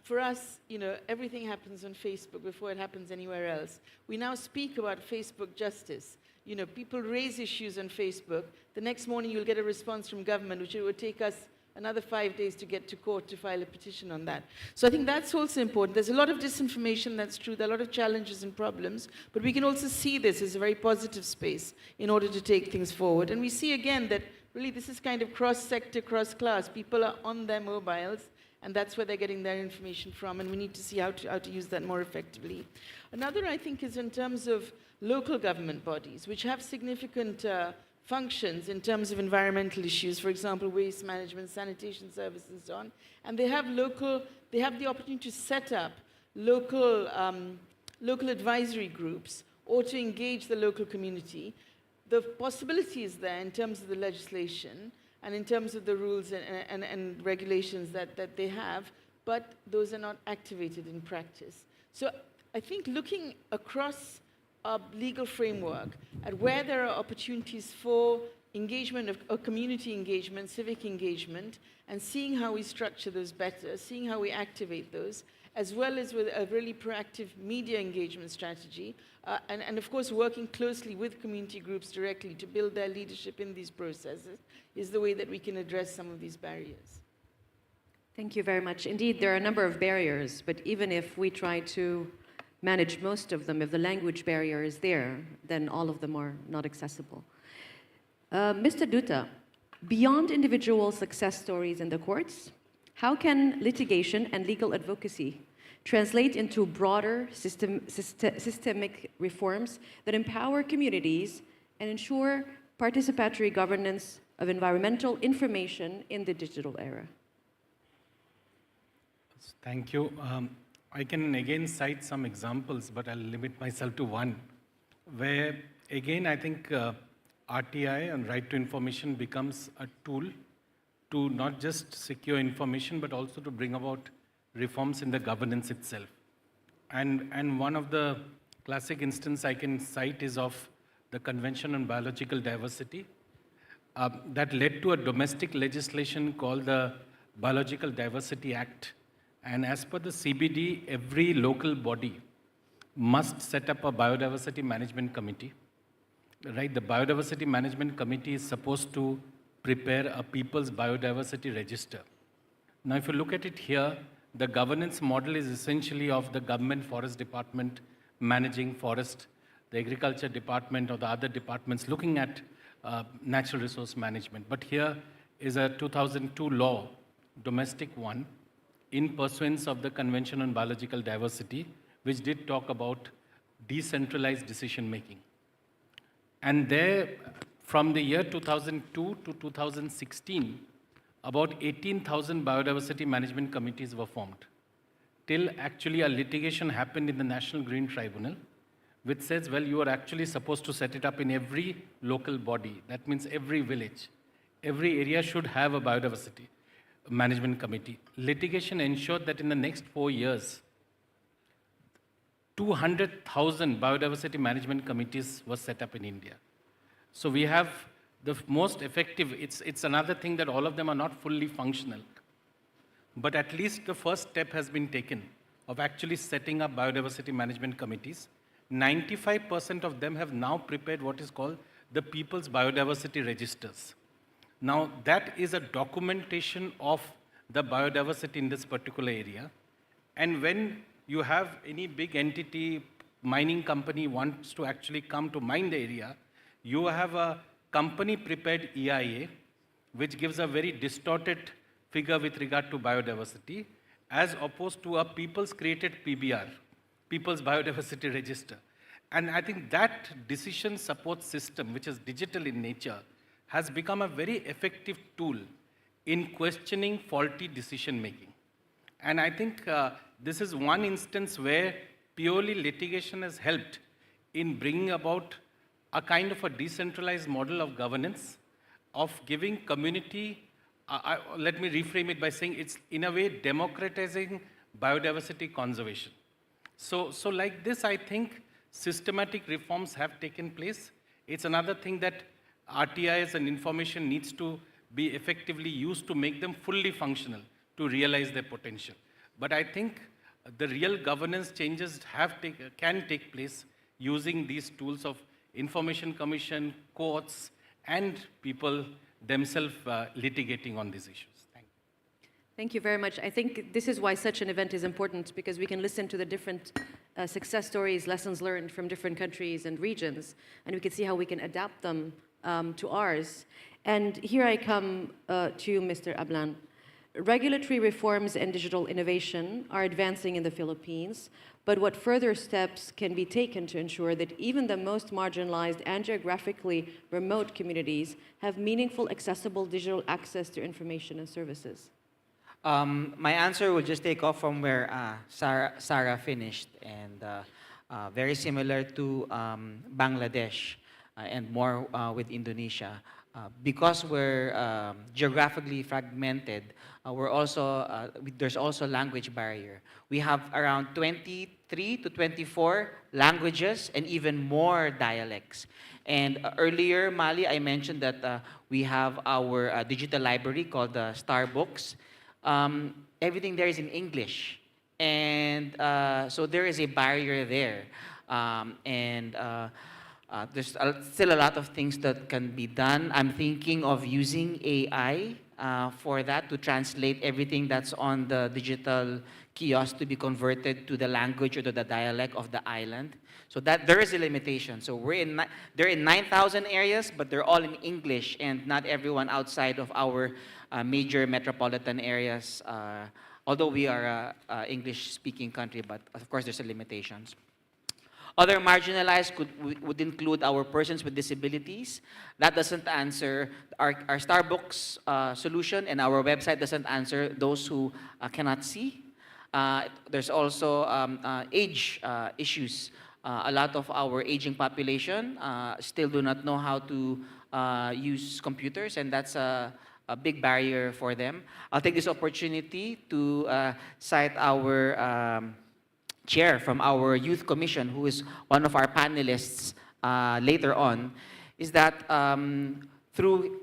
For us, you know, everything happens on Facebook before it happens anywhere else. We now speak about Facebook justice. You know, people raise issues on Facebook. The next morning you'll get a response from government, which it would take us another 5 days to get to court to file a petition on that. So I think that's also important. There's a lot of disinformation, that's true. There are a lot of challenges and problems, but we can also see this as a very positive space in order to take things forward. And we see again that really this is kind of cross-sector, cross-class. People are on their mobiles, and that's where they're getting their information from, and we need to see how to use that more effectively. Another, I think, is in terms of local government bodies, which have significant functions in terms of environmental issues, for example, waste management, sanitation services, and so on. And they have the opportunity to set up local advisory groups or to engage the local community. The possibility is there in terms of the legislation and in terms of the rules and regulations that they have, but those are not activated in practice. So I think looking across our legal framework at where there are opportunities for engagement of community engagement, civic engagement, and seeing how we structure those better, seeing how we activate those, as well as with a really proactive media engagement strategy, and of course working closely with community groups directly to build their leadership in these processes is the way that we can address some of these barriers. Thank you very much. Indeed, there are a number of barriers, but even if we try to manage most of them, if the language barrier is there, then all of them are not accessible. Mr. Dutta, beyond individual success stories in the courts, how can litigation and legal advocacy translate into broader systemic reforms that empower communities and ensure participatory governance of environmental information in the digital era? Thank you. I can again cite some examples, but I'll limit myself to one, where again I think RTI and right to information becomes a tool to not just secure information, but also to bring about reforms in the governance itself. And one of the classic instances I can cite is of the Convention on Biological Diversity that led to a domestic legislation called the Biological Diversity Act. And as per the CBD, every local body must set up a biodiversity management committee. Right, the biodiversity management committee is supposed to prepare a people's biodiversity register. Now, if you look at it here, the governance model is essentially of the government forest department managing forest, the agriculture department or the other departments looking at natural resource management. But here is a 2002 law, domestic one, in pursuance of the Convention on Biological Diversity, which did talk about decentralized decision making. And there, from the year 2002 to 2016, about 18,000 biodiversity management committees were formed, till actually a litigation happened in the National Green Tribunal, which says, well, you are actually supposed to set it up in every local body. That means every village, every area should have a biodiversity management committee. Litigation ensured that in the next 4 years, 200,000 biodiversity management committees were set up in India. So we have the most effective, it's another thing that all of them are not fully functional. But at least the first step has been taken of actually setting up biodiversity management committees. 95% of them have now prepared what is called the People's Biodiversity Registers. Now, that is a documentation of the biodiversity in this particular area. And when you have any big entity, mining company wants to actually come to mine the area, you have a company-prepared EIA, which gives a very distorted figure with regard to biodiversity, as opposed to a people's-created PBR, People's Biodiversity Register. And I think that decision support system, which is digital in nature, has become a very effective tool in questioning faulty decision-making. And I think this is one instance where purely litigation has helped in bringing about a kind of a decentralized model of governance, of giving community, let me reframe it by saying it's in a way democratizing biodiversity conservation. So like this, I think systematic reforms have taken place. It's another thing that RTIs and information needs to be effectively used to make them fully functional, to realize their potential. But I think the real governance changes can take place using these tools of information commission, courts, and people themselves litigating on these issues. Thank you. Thank you very much. I think this is why such an event is important, because we can listen to the different success stories, lessons learned from different countries and regions, and we can see how we can adapt them to ours. And here I come to you, Mr. Ablan. Regulatory reforms and digital innovation are advancing in the Philippines, but what further steps can be taken to ensure that even the most marginalized and geographically remote communities have meaningful, accessible digital access to information and services? My answer will just take off from where Sarah finished, and very similar to Bangladesh and more with Indonesia. Because we're geographically fragmented, we're also, there's also language barrier. We have around 23 to 24 languages and even more dialects. And earlier, Mali, I mentioned that we have our digital library called the Star Books. Everything there is in English. And so there is a barrier there. There's still a lot of things that can be done. I'm thinking of using AI for that to translate everything that's on the digital kiosk to be converted to the language or to the dialect of the island. So that there is a limitation. So they're in 9,000 areas, but they're all in English, and not everyone outside of our major metropolitan areas, although we are a English-speaking country, but of course there's limitations. Other marginalized would include our persons with disabilities. That doesn't answer our Starbucks solution, and our website doesn't answer those who cannot see. There's also age issues. A lot of our aging population still do not know how to use computers, and that's a big barrier for them. I'll take this opportunity to cite our chair from our Youth Commission, who is one of our panelists later on, is that through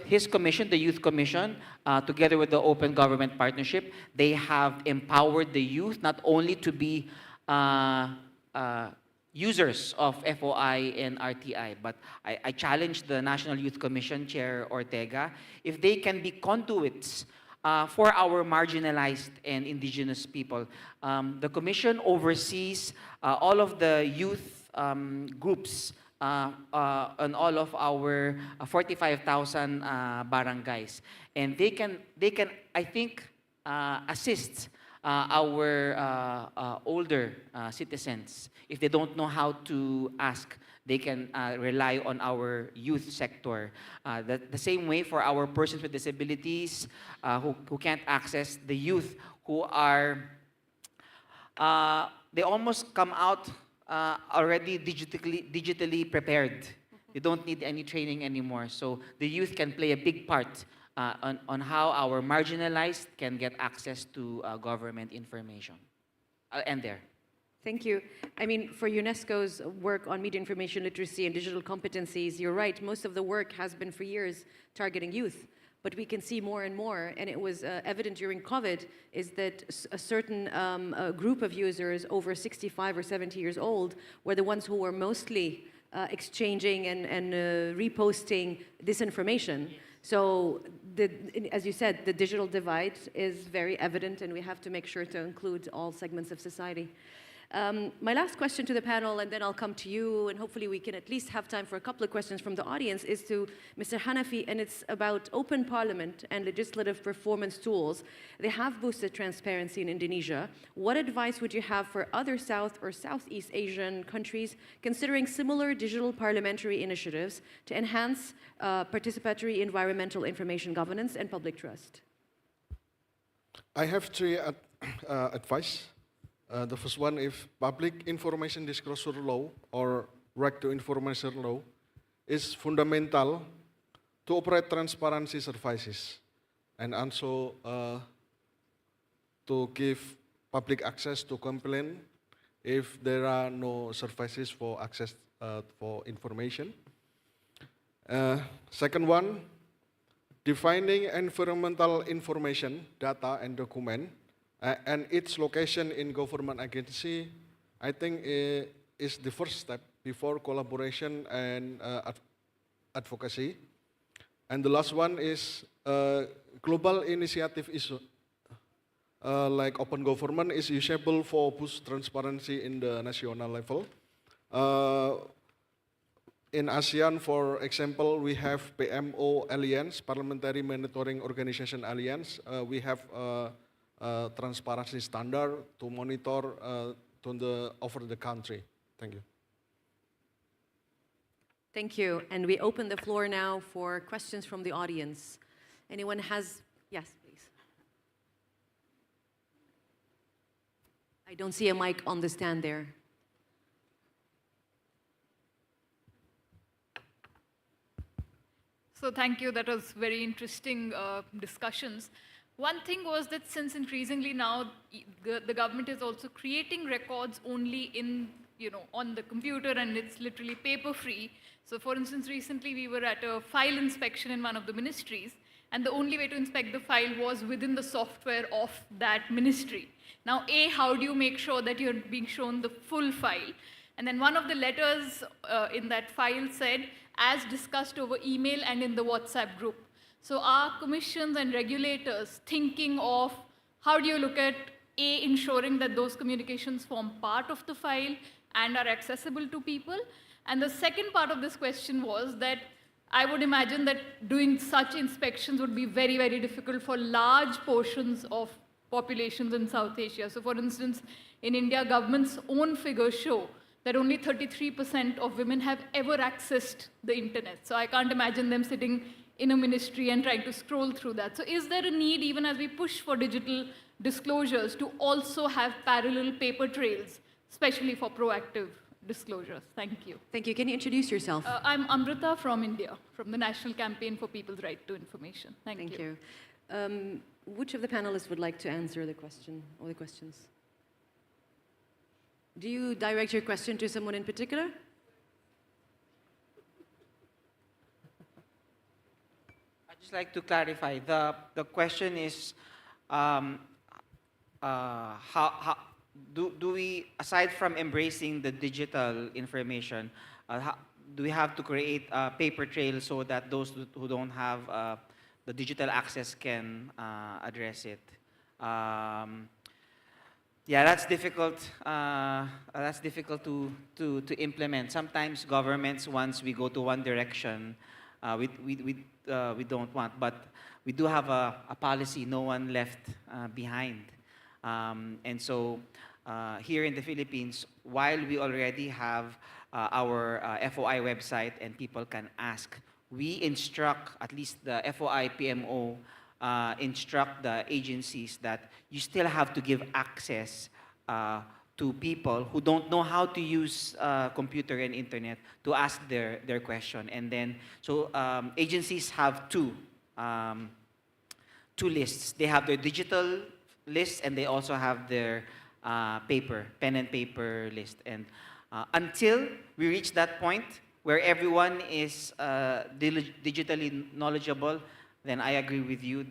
his commission, the Youth Commission, together with the Open Government Partnership, they have empowered the youth not only to be users of FOI and RTI, but I challenge the National Youth Commission Chair Ortega if they can be conduits for our marginalized and indigenous people. The Commission oversees all of the youth groups on all of our 45,000 barangays. And they can, I think, assist our older citizens. If they don't know how to ask, they can rely on our youth sector. The same way for our persons with disabilities who can't access, the youth who are, they almost come out already digitally prepared. They don't need any training anymore. So the youth can play a big part on how our marginalized can get access to government information. I'll end there. Thank you. I mean, for UNESCO's work on media information literacy and digital competencies, you're right, most of the work has been for years targeting youth. But we can see more and more, and it was evident during COVID, is that a certain group of users over 65 or 70 years old were the ones who were mostly exchanging and reposting disinformation. So, as you said, the digital divide is very evident, and we have to make sure to include all segments of society. My last question to the panel, and then I'll come to you, and hopefully we can at least have time for a couple of questions from the audience, is to Mr. Hanafi, and it's about open parliament and legislative performance tools. They have boosted transparency in Indonesia. What advice would you have for other South or Southeast Asian countries considering similar digital parliamentary initiatives to enhance participatory environmental information governance and public trust? I have three advice. The first one, if public information disclosure law or right to information law is fundamental to operate transparency services and also to give public access to complain if there are no services for access for information. Second one, defining environmental information, data and document and its location in government agency, I think is the first step before collaboration and advocacy. And the last one is global initiative issue. Like open government is usable for boost transparency in the national level. In ASEAN, for example, we have PMO Alliance, Parliamentary Monitoring Organization Alliance. We have transparency standard to monitor over the country. Thank you. Thank you. And we open the floor now for questions from the audience. Anyone has, yes, please. I don't see a mic on the stand there. So thank you. That was very interesting discussions. One thing was that since increasingly now the government is also creating records only in, on the computer, and it's literally paper-free. So for instance, recently we were at a file inspection in one of the ministries, and the only way to inspect the file was within the software of that ministry. Now, how do you make sure that you're being shown the full file? And then one of the letters in that file said, as discussed over email and in the WhatsApp group. So are commissions and regulators thinking of how do you look at ensuring that those communications form part of the file and are accessible to people? And the second part of this question was that I would imagine that doing such inspections would be very, very difficult for large portions of populations in South Asia. So for instance, in India, government's own figures show that only 33% of women have ever accessed the internet. So I can't imagine them sitting in a ministry and trying to scroll through that. So is there a need, even as we push for digital disclosures, to also have parallel paper trails, especially for proactive disclosures? Thank you. Thank you. Can you introduce yourself? I'm Amrita from India, from the National Campaign for People's Right to Information. Thank you. Which of the panelists would like to answer the question or the questions? Do you direct your question to someone in particular? I'd just like to clarify. The question is, how do we, aside from embracing the digital information, do we have to create a paper trail so that those who don't have the digital access can address it? Yeah, that's difficult. That's difficult to implement. Sometimes governments, once we go to one direction, we don't want. But we do have a policy: no one left behind. And so here in the Philippines, while we already have our FOI website and people can ask, we instruct, at least the FOI PMO, instruct the agencies that you still have to give access to people who don't know how to use computer and internet to ask their question. And then, so agencies have two lists. They have their digital list and they also have their pen and paper list. And until we reach that point where everyone is digitally knowledgeable, then I agree with you.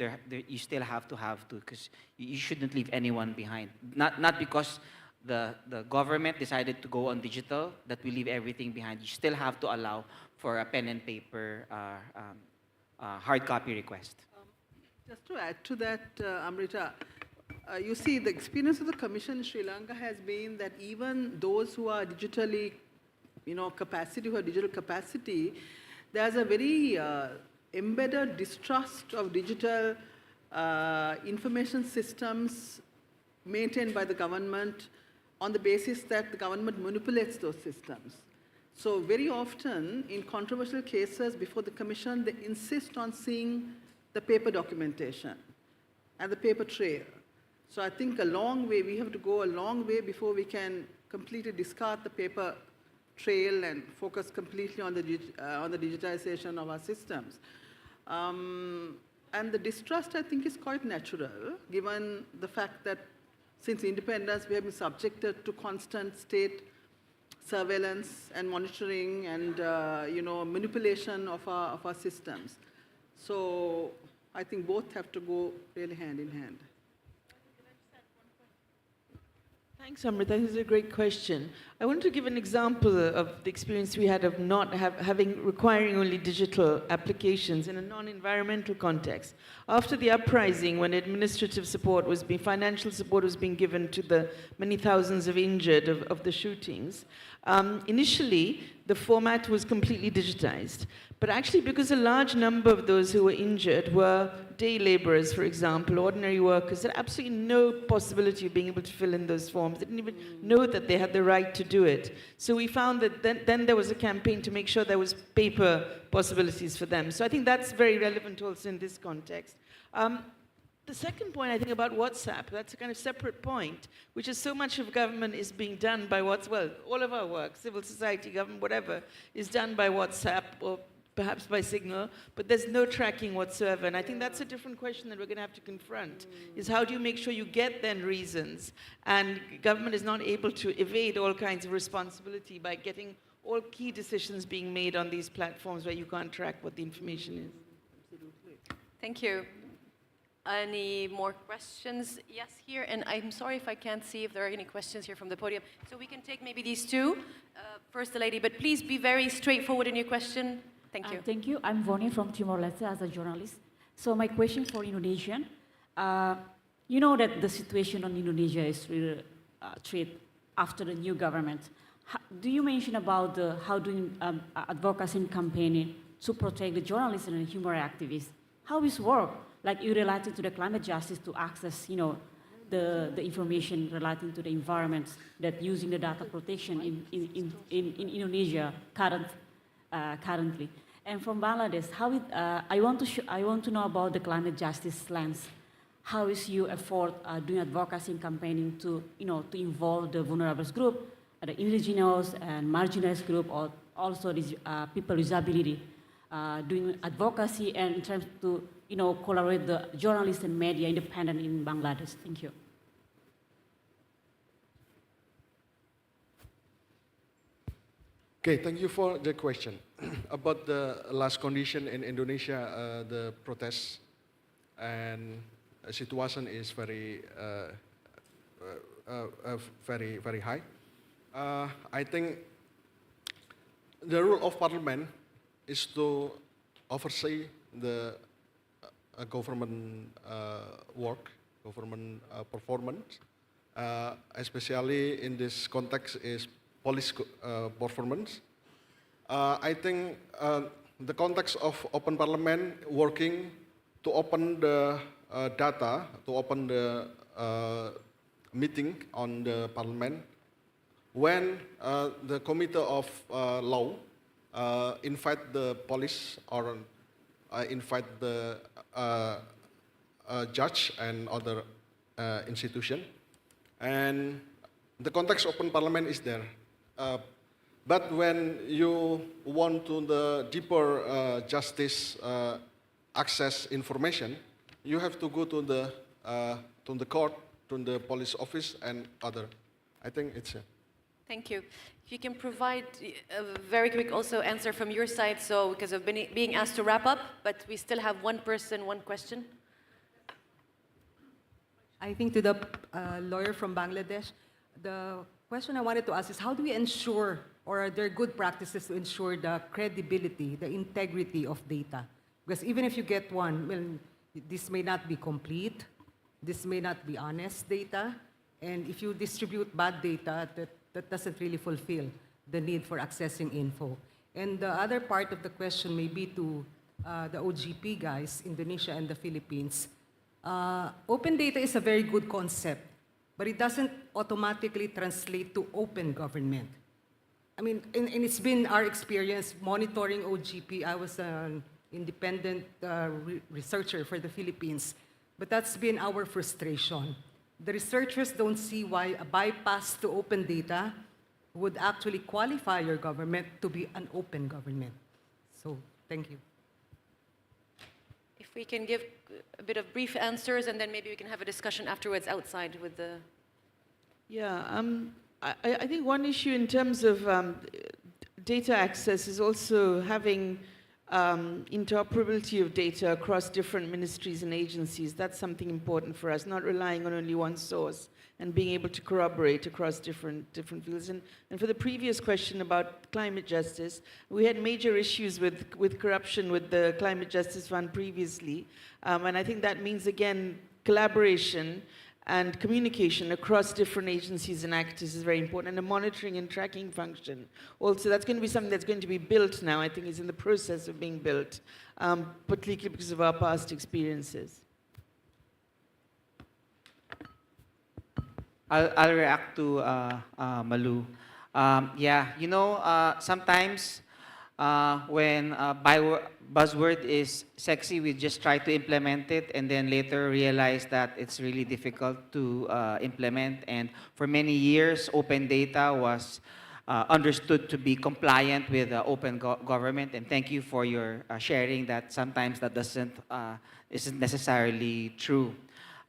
You still have to, because you shouldn't leave anyone behind. Not because the government decided to go on digital that we leave everything behind. You still have to allow for a pen and paper hard copy request. Just to add to that, Amrita, you see, the experience of the Commission in Sri Lanka has been that even those who are digitally, who have digital capacity, there's a very embedded distrust of digital information systems maintained by the government on the basis that the government manipulates those systems. So very often, in controversial cases before the Commission, they insist on seeing the paper documentation and the paper trail. So I think we have to go a long way before we can completely discard the paper trail and focus completely on the digitization of our systems. And the distrust, I think, is quite natural, given the fact that since independence, we have been subjected to constant state surveillance and monitoring and manipulation of our systems. So I think both have to go really hand in hand. Thanks, Amrita. This is a great question. I want to give an example of the experience we had of not requiring only digital applications in a non-environmental context. After the uprising, when administrative support financial support was being given to the many thousands of injured of the shootings, initially the format was completely digitized. But actually, because a large number of those who were injured were day laborers, for example, ordinary workers, had absolutely no possibility of being able to fill in those forms. They didn't even know that they had the right to do it. So we found that then there was a campaign to make sure there was paper possibilities for them. So I think that's very relevant also in this context. The second point, I think, about WhatsApp, that's a kind of separate point, which is so much of government is being done by all of our work, civil society, government, whatever, is done by WhatsApp or perhaps by Signal, but there's no tracking whatsoever. And I think that's a different question that we're going to have to confront, is how do you make sure you get then reasons, and government is not able to evade all kinds of responsibility by getting all key decisions being made on these platforms where you can't track what the information is. Absolutely. Thank you. Any more questions? Yes, here. And I'm sorry if I can't see if there are any questions here from the podium. So we can take maybe these two. First, the lady, but please be very straightforward in your question. Thank you. Thank you. I'm Voni from Timor-Leste as a journalist. So my question for Indonesian, you know that the situation on Indonesia is really treated after the new government. Do you mention about how doing advocacy and campaigning to protect the journalists and human rights activists? How is work? Like you related to the climate justice to access, you know, the information relating to the environment that using the data protection in Indonesia currently. And from Bangladesh, I want to know about the climate justice lens. How is your effort doing advocacy and campaigning to, you know, to involve the vulnerable group, the indigenous and marginalized group, or also these people with disability, doing advocacy and in terms to, you know, collaborate the journalists and media independent in Bangladesh. Thank you. Okay, thank you for the question. About the last condition in Indonesia, the protests and situation is very, very high. I think the role of parliament is to oversee the government work, government performance, especially in this context is police performance. I think the context of open parliament working to open the data, to open the meeting on the parliament, when the committee of law invite the police or invite the judge and other institution, and the context open parliament is there. But when you want to the deeper justice access information, you have to go to the court, to the police office and other. I think it's Thank you. If you can provide a very quick also answer from your side, so because of being asked to wrap up, but we still have one person, one question. I think to the lawyer from Bangladesh, the question I wanted to ask is how do we ensure, or are there good practices to ensure the credibility, the integrity of data? Because even if you get one, well, this may not be complete, this may not be honest data, and if you distribute bad data, that doesn't really fulfill the need for accessing info. And the other part of the question may be to the OGP guys, Indonesia and the Philippines. Open data is a very good concept, but it doesn't automatically translate to open government. I mean, and it's been our experience monitoring OGP. I was an independent researcher for the Philippines, but that's been our frustration. The researchers don't see why a bypass to open data would actually qualify your government to be an open government. So, thank you. If we can give a bit of brief answers, and then maybe we can have a discussion afterwards outside with the... Yeah, I think one issue in terms of data access is also having interoperability of data across different ministries and agencies. That's something important for us, not relying on only one source and being able to corroborate across different fields. And for the previous question about climate justice, we had major issues with corruption with the Climate Justice Fund previously. And I think that means, again, collaboration and communication across different agencies and actors is very important, and a monitoring and tracking function. Also, that's going to be something that's going to be built now, I think is in the process of being built, particularly because of our past experiences. I'll react to Malu. Yeah, you know, sometimes when buzzword is sexy, we just try to implement it and then later realize that it's really difficult to implement. And for many years, open data was understood to be compliant with open government. And thank you for your sharing that sometimes that isn't necessarily true.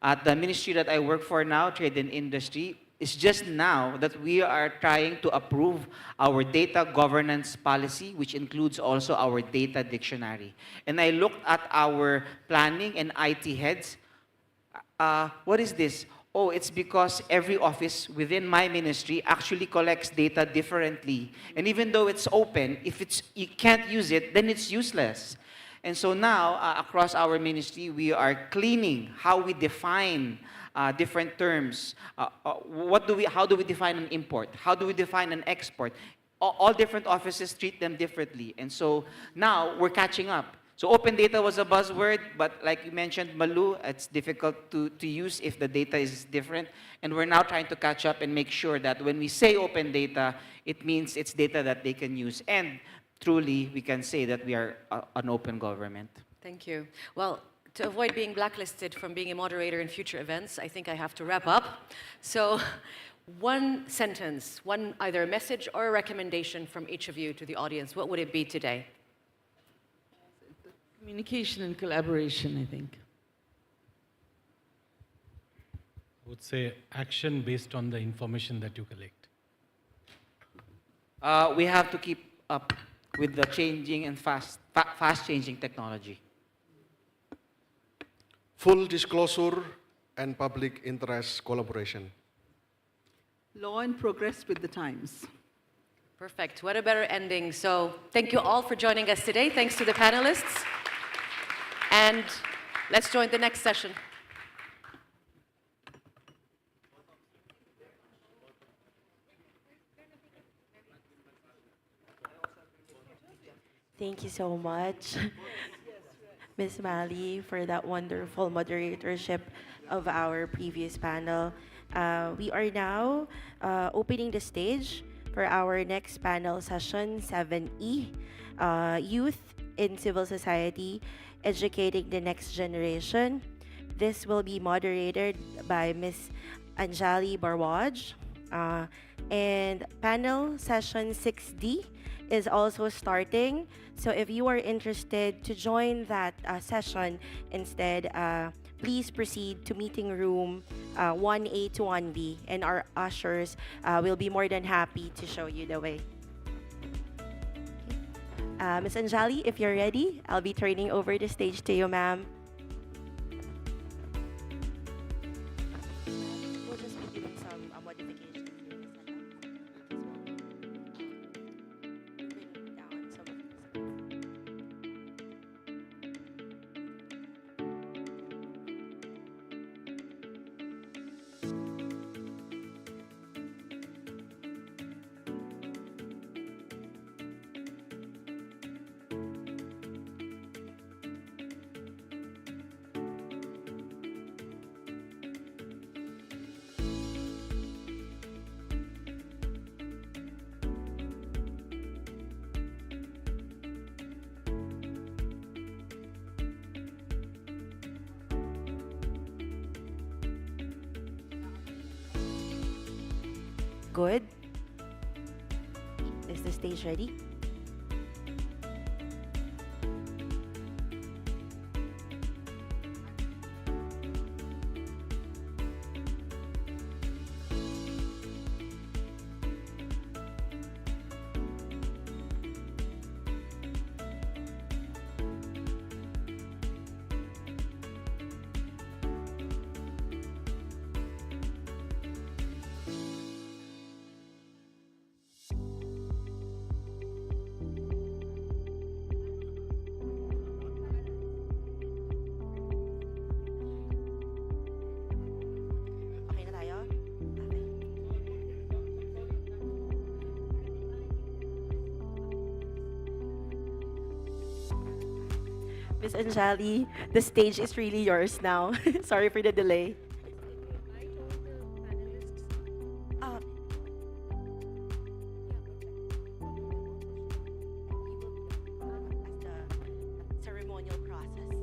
At the ministry that I work for now, Trade and Industry, it's just now that we are trying to approve our data governance policy, which includes also our data dictionary. And I looked at our planning and IT heads. What is this? Oh, it's because every office within my ministry actually collects data differently. And even though it's open, if you can't use it, then it's useless. And so now, across our ministry, we are cleaning how we define different terms. How do we define an import? How do we define an export? All different offices treat them differently. And so now we're catching up. So open data was a buzzword, but like you mentioned, Malu, it's difficult to use if the data is different. And we're now trying to catch up and make sure that when we say open data, it means it's data that they can use. And truly, we can say that we are an open government. Thank you. Well, to avoid being blacklisted from being a moderator in future events, I think I have to wrap up. So one sentence, either a message or a recommendation from each of you to the audience, what would it be today? Communication and collaboration, I think. I would say action based on the information that you collect. We have to keep up with the changing and fast-changing technology. Full disclosure and public interest collaboration. Law and progress with the times. Perfect. What a better ending. So thank you all for joining us today. Thanks to the panelists. And let's join the next session. Thank you so much, Ms. Mali, for that wonderful moderatorship of our previous panel. We are now opening the stage for our next panel session, 7E, Youth in Civil Society, Educating the Next Generation. This will be moderated by Ms. Anjali Barwaj. And panel session 6D is also starting. So if you are interested to join that session instead, please proceed to meeting room 1A to 1B, and our ushers will be more than happy to show you the way. Ms. Anjali, if you're ready, I'll be turning over the stage to you, ma'am. We'll just be doing some modifications in the setup as well. Moving down some of these. Good. Is the stage ready? Okay na tayo? Miss Anjali, the stage is really yours now. Sorry for the delay. Uh, ceremonial process.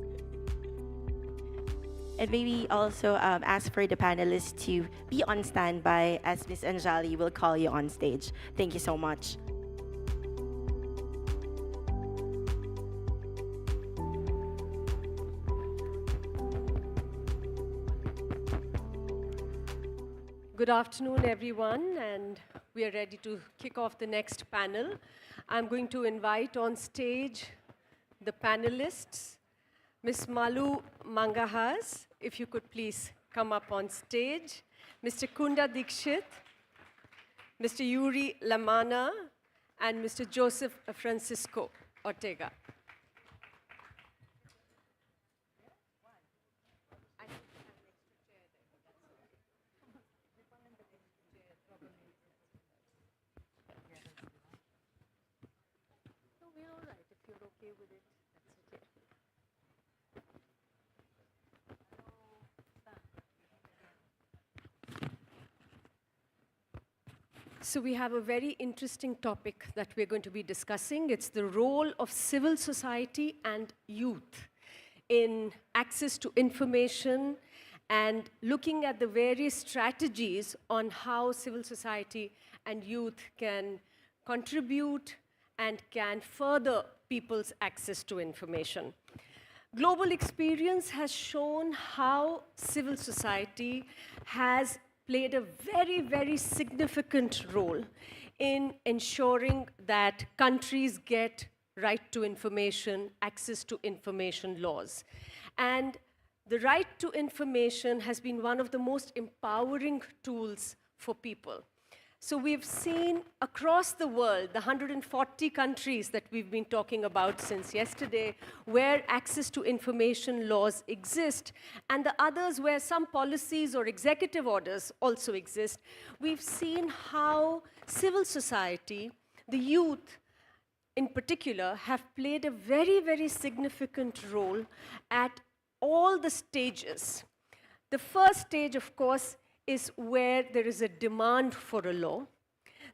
And maybe also ask for the panelists to be on standby as Miss Anjali will call you on stage. Thank you so much. Good afternoon, everyone, and we are ready to kick off the next panel. I'm going to invite on stage the panelists. Ms. Malu Mangahas, if you could please come up on stage. Mr. Kunda Dikshit, Mr. Yuri Lamana, and Mr. Joseph Francisco Ortega. So we have a very interesting topic that we're going to be discussing. It's the role of civil society and youth in access to information and looking at the various strategies on how civil society and youth can contribute and can further people's access to information. Global experience has shown how civil society has played a very, very significant role in ensuring that countries get right to information, access to information laws. And the right to information has been one of the most empowering tools for people. So we've seen across the world, the 140 countries that we've been talking about since yesterday, where access to information laws exist, and the others where some policies or executive orders also exist. We've seen how civil society, the youth in particular, have played a very, very significant role at all the stages. The first stage, of course, is where there is a demand for a law.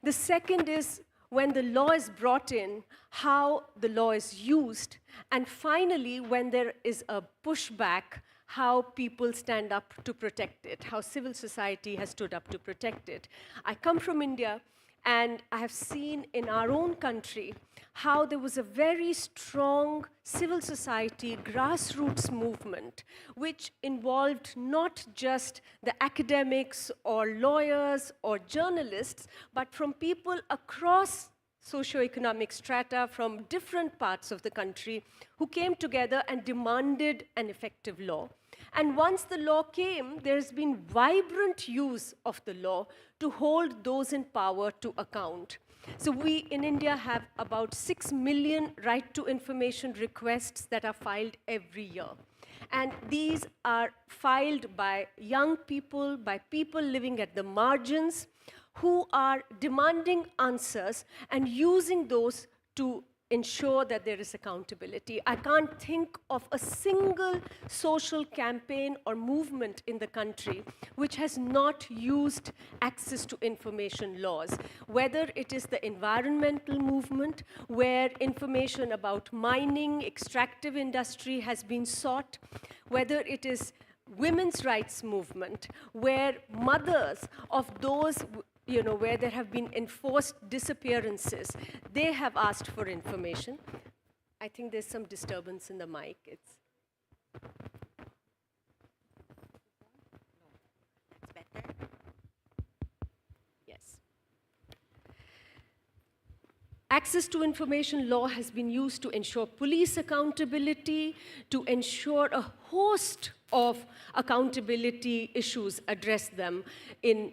The second is when the law is brought in, how the law is used. And finally, when there is a pushback, how people stand up to protect it, how civil society has stood up to protect it. I come from India, and I have seen in our own country how there was a very strong civil society grassroots movement, which involved not just the academics or lawyers or journalists, but from people across socioeconomic strata from different parts of the country who came together and demanded an effective law. And once the law came, there's been vibrant use of the law to hold those in power to account. So we in India have about 6 million right to information requests that are filed every year. And these are filed by young people, by people living at the margins, who are demanding answers and using those to ensure that there is accountability. I can't think of a single social campaign or movement in the country which has not used access to information laws, whether it is the environmental movement, where information about mining, extractive industry has been sought, whether it is women's rights movement, where mothers of those where there have been enforced disappearances, they have asked for information. I think there's some disturbance in the mic. It's better. Yes. Access to information law has been used to ensure police accountability, to ensure a host of accountability issues, address them in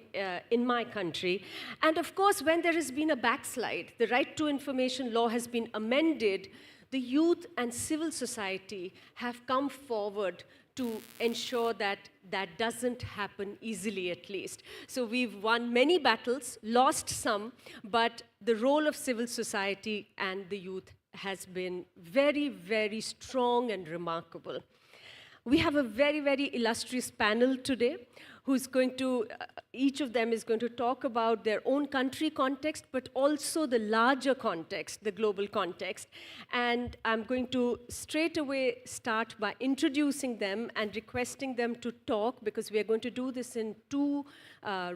my country. And of course, when there has been a backslide, the right to information law has been amended, the youth and civil society have come forward to ensure that that doesn't happen easily, at least. So we've won many battles, lost some, but the role of civil society and the youth has been very, very strong and remarkable. We have a very, very illustrious panel today who's going to, each of them is going to talk about their own country context, but also the larger context, the global context. And I'm going to straight away start by introducing them and requesting them to talk, because we are going to do this in two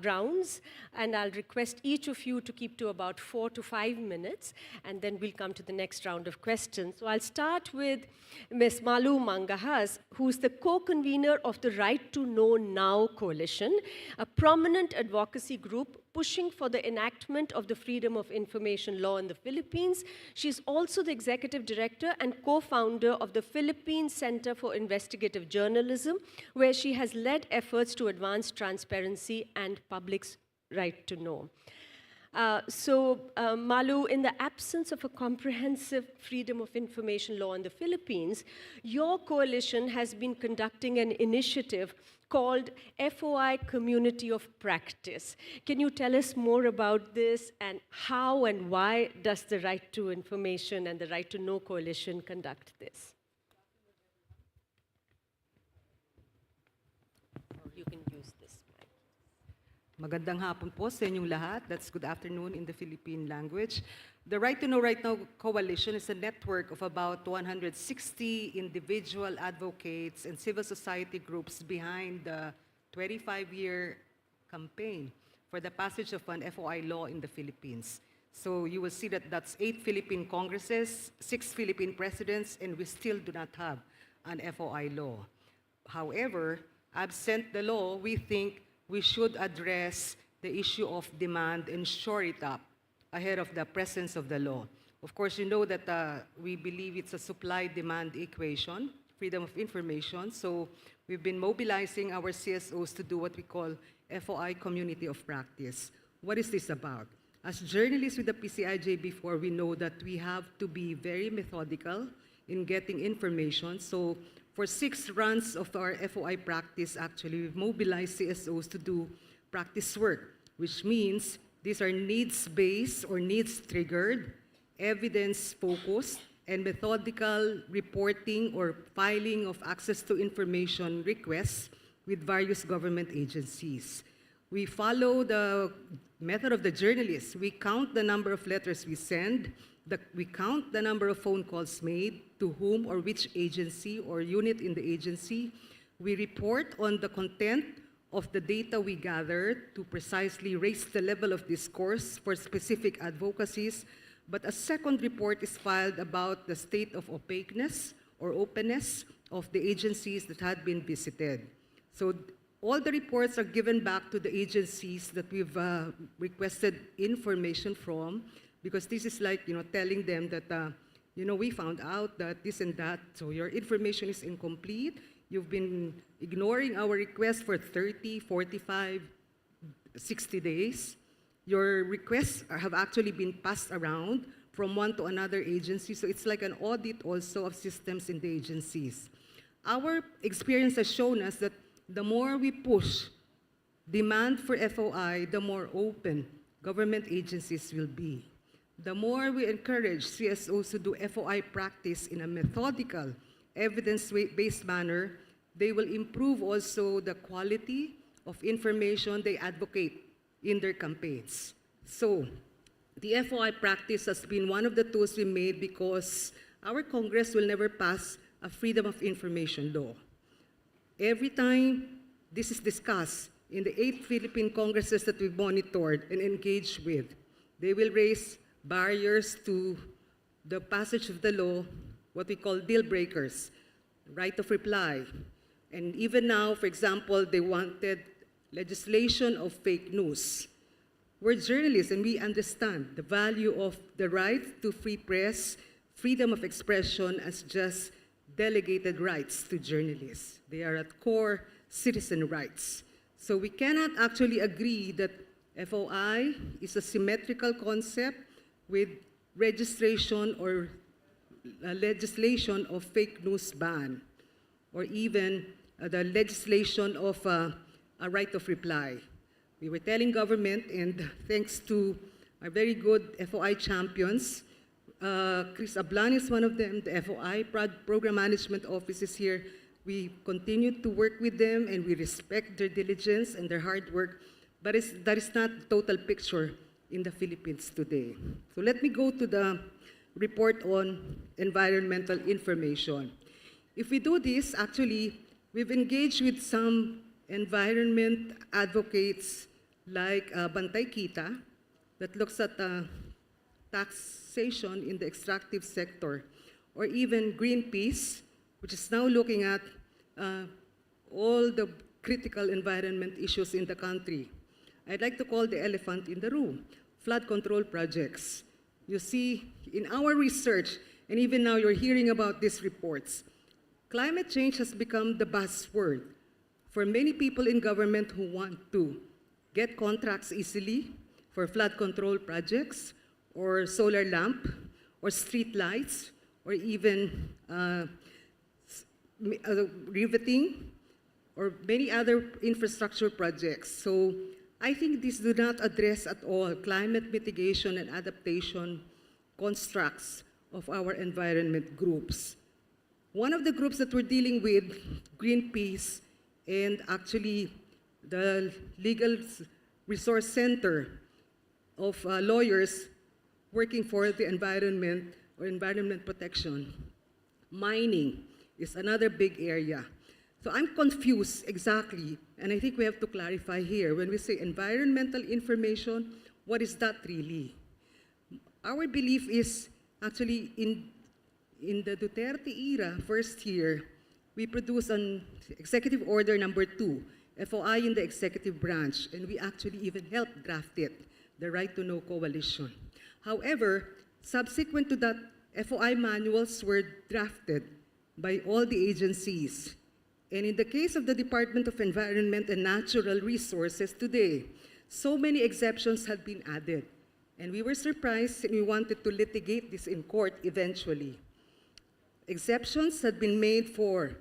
rounds. And I'll request each of you to keep to about 4 to 5 minutes, and then we'll come to the next round of questions. So I'll start with Ms. Malu Mangahas, who's the co-convener of the Right to Know Now Coalition, a prominent advocacy group pushing for the enactment of the Freedom of Information law in the Philippines. She's also the executive director and co-founder of the Philippine Center for Investigative Journalism, where she has led efforts to advance transparency and public's right to know. Malu, in the absence of a comprehensive freedom of information law in the Philippines, your coalition has been conducting an initiative called FOI Community of Practice. Can you tell us more about this, and how and why does the Right to Information and the Right to Know Coalition conduct this? You can use this mic. Magandang hapon po sa inyong lahat. That's good afternoon in the Philippine language. The Right to Know Right Now Coalition is a network of about 160 individual advocates and civil society groups behind the 25-year campaign for the passage of an FOI law in the Philippines. So you will see that that's 8 Philippine Congresses, 6 Philippine presidents, and we still do not have an FOI law. However, absent the law, we think we should address the issue of demand and shore it up ahead of the presence of the law. Of course, you know that we believe it's a supply-demand equation, freedom of information, so we've been mobilizing our CSOs to do what we call FOI Community of Practice. What is this about? As journalists with the PCIJ before, we know that we have to be very methodical in getting information. So for 6 runs of our FOI practice, actually, we've mobilized CSOs to do practice work, which means these are needs-based or needs-triggered, evidence-focused, and methodical reporting or filing of access to information requests with various government agencies. We follow the method of the journalists. We count the number of letters we send, we count the number of phone calls made, to whom or which agency or unit in the agency. We report on the content of the data we gather to precisely raise the level of discourse for specific advocacies. But a second report is filed about the state of opaqueness or openness of the agencies that had been visited. So all the reports are given back to the agencies that we've requested information from, because this is like, telling them that, we found out that this and that, so your information is incomplete. You've been ignoring our request for 30, 45, 60 days. Your requests have actually been passed around from one to another agency, so it's like an audit also of systems in the agencies. Our experience has shown us that the more we push demand for FOI, the more open government agencies will be. The more we encourage CSOs to do FOI practice in a methodical, evidence-based manner, they will improve also the quality of information they advocate in their campaigns. So the FOI practice has been one of the tools we made because our Congress will never pass a freedom of information law. Every time this is discussed in the 8 Philippine Congresses that we've monitored and engaged with, they will raise barriers to the passage of the law, what we call deal breakers, right of reply. And even now, for example, they wanted legislation of fake news. We're journalists and we understand the value of the right to free press, freedom of expression as just delegated rights to journalists. They are at core citizen rights. So we cannot actually agree that FOI is a symmetrical concept with registration or legislation of fake news ban, or even the legislation of a right of reply. We were telling government, and thanks to our very good FOI champions, Chris Ablan is one of them, the FOI Program Management Office is here. We continue to work with them and we respect their diligence and their hard work, but that is not the total picture in the Philippines today. So let me go to the report on environmental information. If we do this, actually, we've engaged with some environment advocates like Bantay Kita that looks at taxation in the extractive sector, or even Greenpeace, which is now looking at all the critical environment issues in the country. I'd like to call the elephant in the room, flood control projects. You see, in our research, and even now you're hearing about these reports, climate change has become the buzzword for many people in government who want to get contracts easily for flood control projects, or solar lamp, or street lights, or even riveting, or many other infrastructure projects. So I think these do not address at all climate mitigation and adaptation constructs of our environment groups. One of the groups that we're dealing with, Greenpeace, and actually the legal resource center of lawyers working for the environment or environment protection. Mining is another big area. So I'm confused exactly, and I think we have to clarify here. When we say environmental information, what is that really? Our belief is actually in the Duterte era, first year, we produced an executive order number 2, FOI in the executive branch, and we actually even helped draft it, the Right to Know Coalition. However, subsequent to that, FOI manuals were drafted by all the agencies. And in the case of the Department of Environment and Natural Resources today, so many exceptions had been added. And we were surprised and we wanted to litigate this in court eventually. Exceptions had been made for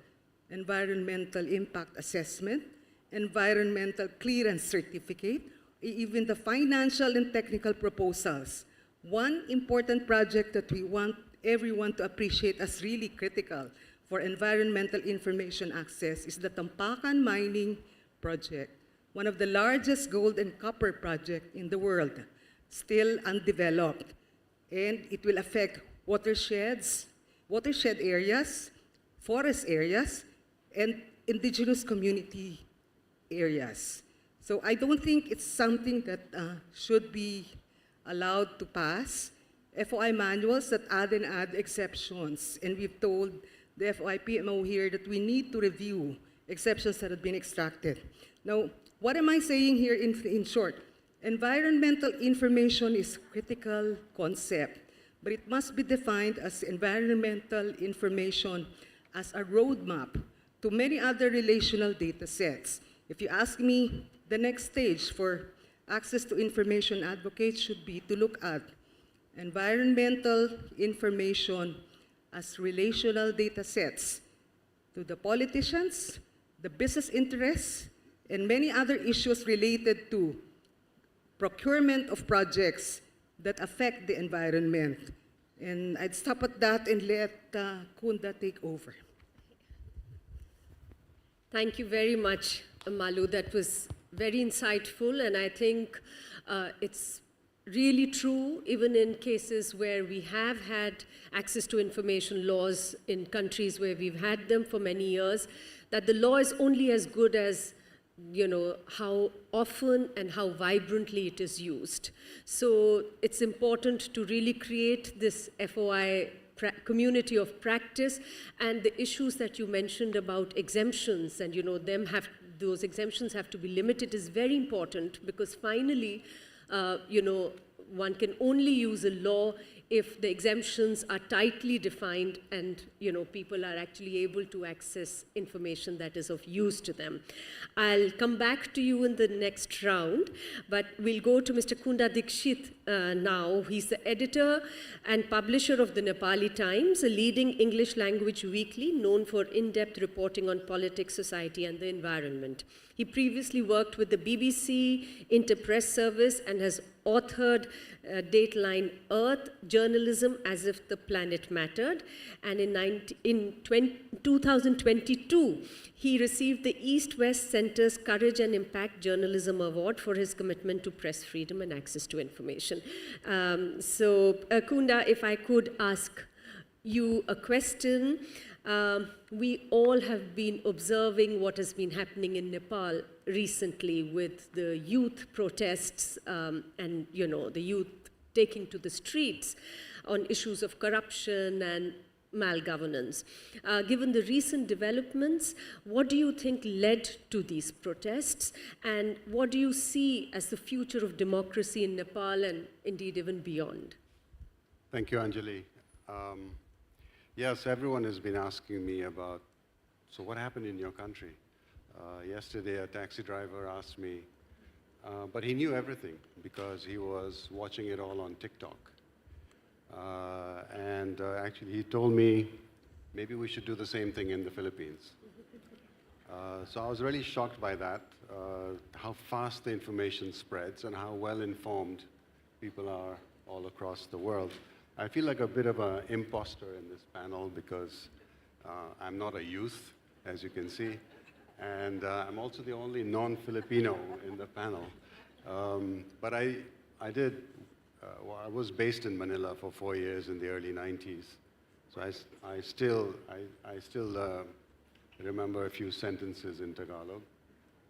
environmental impact assessment, environmental clearance certificate, even the financial and technical proposals. One important project that we want everyone to appreciate as really critical for environmental information access is the Tampakan Mining Project, one of the largest gold and copper projects in the world, still undeveloped. And it will affect watershed areas, forest areas, and indigenous community areas. So I don't think it's something that should be allowed to pass. FOI manuals that add and add exceptions, and we've told the FOI PMO here that we need to review exceptions that have been extracted. Now, what am I saying here in short? Environmental information is a critical concept, but it must be defined as environmental information as a roadmap to many other relational data sets. If you ask me, the next stage for access to information advocates should be to look at environmental information as relational data sets to the politicians, the business interests, and many other issues related to procurement of projects that affect the environment. And I'd stop at that and let Kunda take over. Thank you very much, Malu. That was very insightful, and I think it's really true, even in cases where we have had access to information laws in countries where we've had them for many years, that the law is only as good as how often and how vibrantly it is used. So it's important to really create this FOI community of practice, and the issues that you mentioned about exemptions and those exemptions have to be limited is very important, because finally, one can only use a law if the exemptions are tightly defined and people are actually able to access information that is of use to them. I'll come back to you in the next round, but we'll go to Mr. Kunda Dikshit now. He's the editor and publisher of the Nepali Times, a leading English language weekly known for in-depth reporting on politics, society, and the environment. He previously worked with the BBC Interpress Service and has authored Dateline Earth, Journalism as if the Planet Mattered. And in 2022, he received the East-West Center's Courage and Impact Journalism Award for his commitment to press freedom and access to information. Kunda, if I could ask you a question. We all have been observing what has been happening in Nepal recently with the youth protests and the youth taking to the streets on issues of corruption and malgovernance. Given the recent developments, what do you think led to these protests, and what do you see as the future of democracy in Nepal and indeed even beyond? Thank you, Anjali. Yes, everyone has been asking me about, so what happened in your country? Yesterday, a taxi driver asked me, but he knew everything because he was watching it all on TikTok. Actually, he told me, maybe we should do the same thing in the Philippines. So I was really shocked by that, how fast the information spreads and how well informed people are all across the world. I feel like a bit of an imposter in this panel because I'm not a youth, as you can see, and I'm also the only non-Filipino in the panel. But I did, well, I was based in Manila for 4 years in the early 90s. So I still remember a few sentences in Tagalog,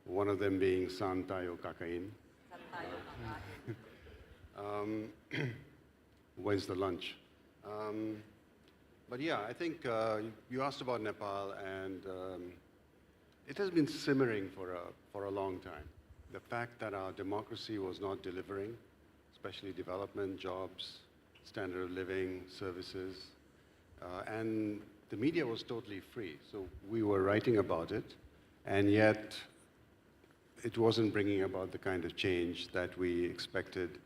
one of them being "Saan tayo kakain?" When's the lunch? But yeah, I think you asked about Nepal, and it has been simmering for a long time. The fact that our democracy was not delivering, especially development, jobs, standard of living, services, and the media was totally free. So we were writing about it, and yet it wasn't bringing about the kind of change that we expected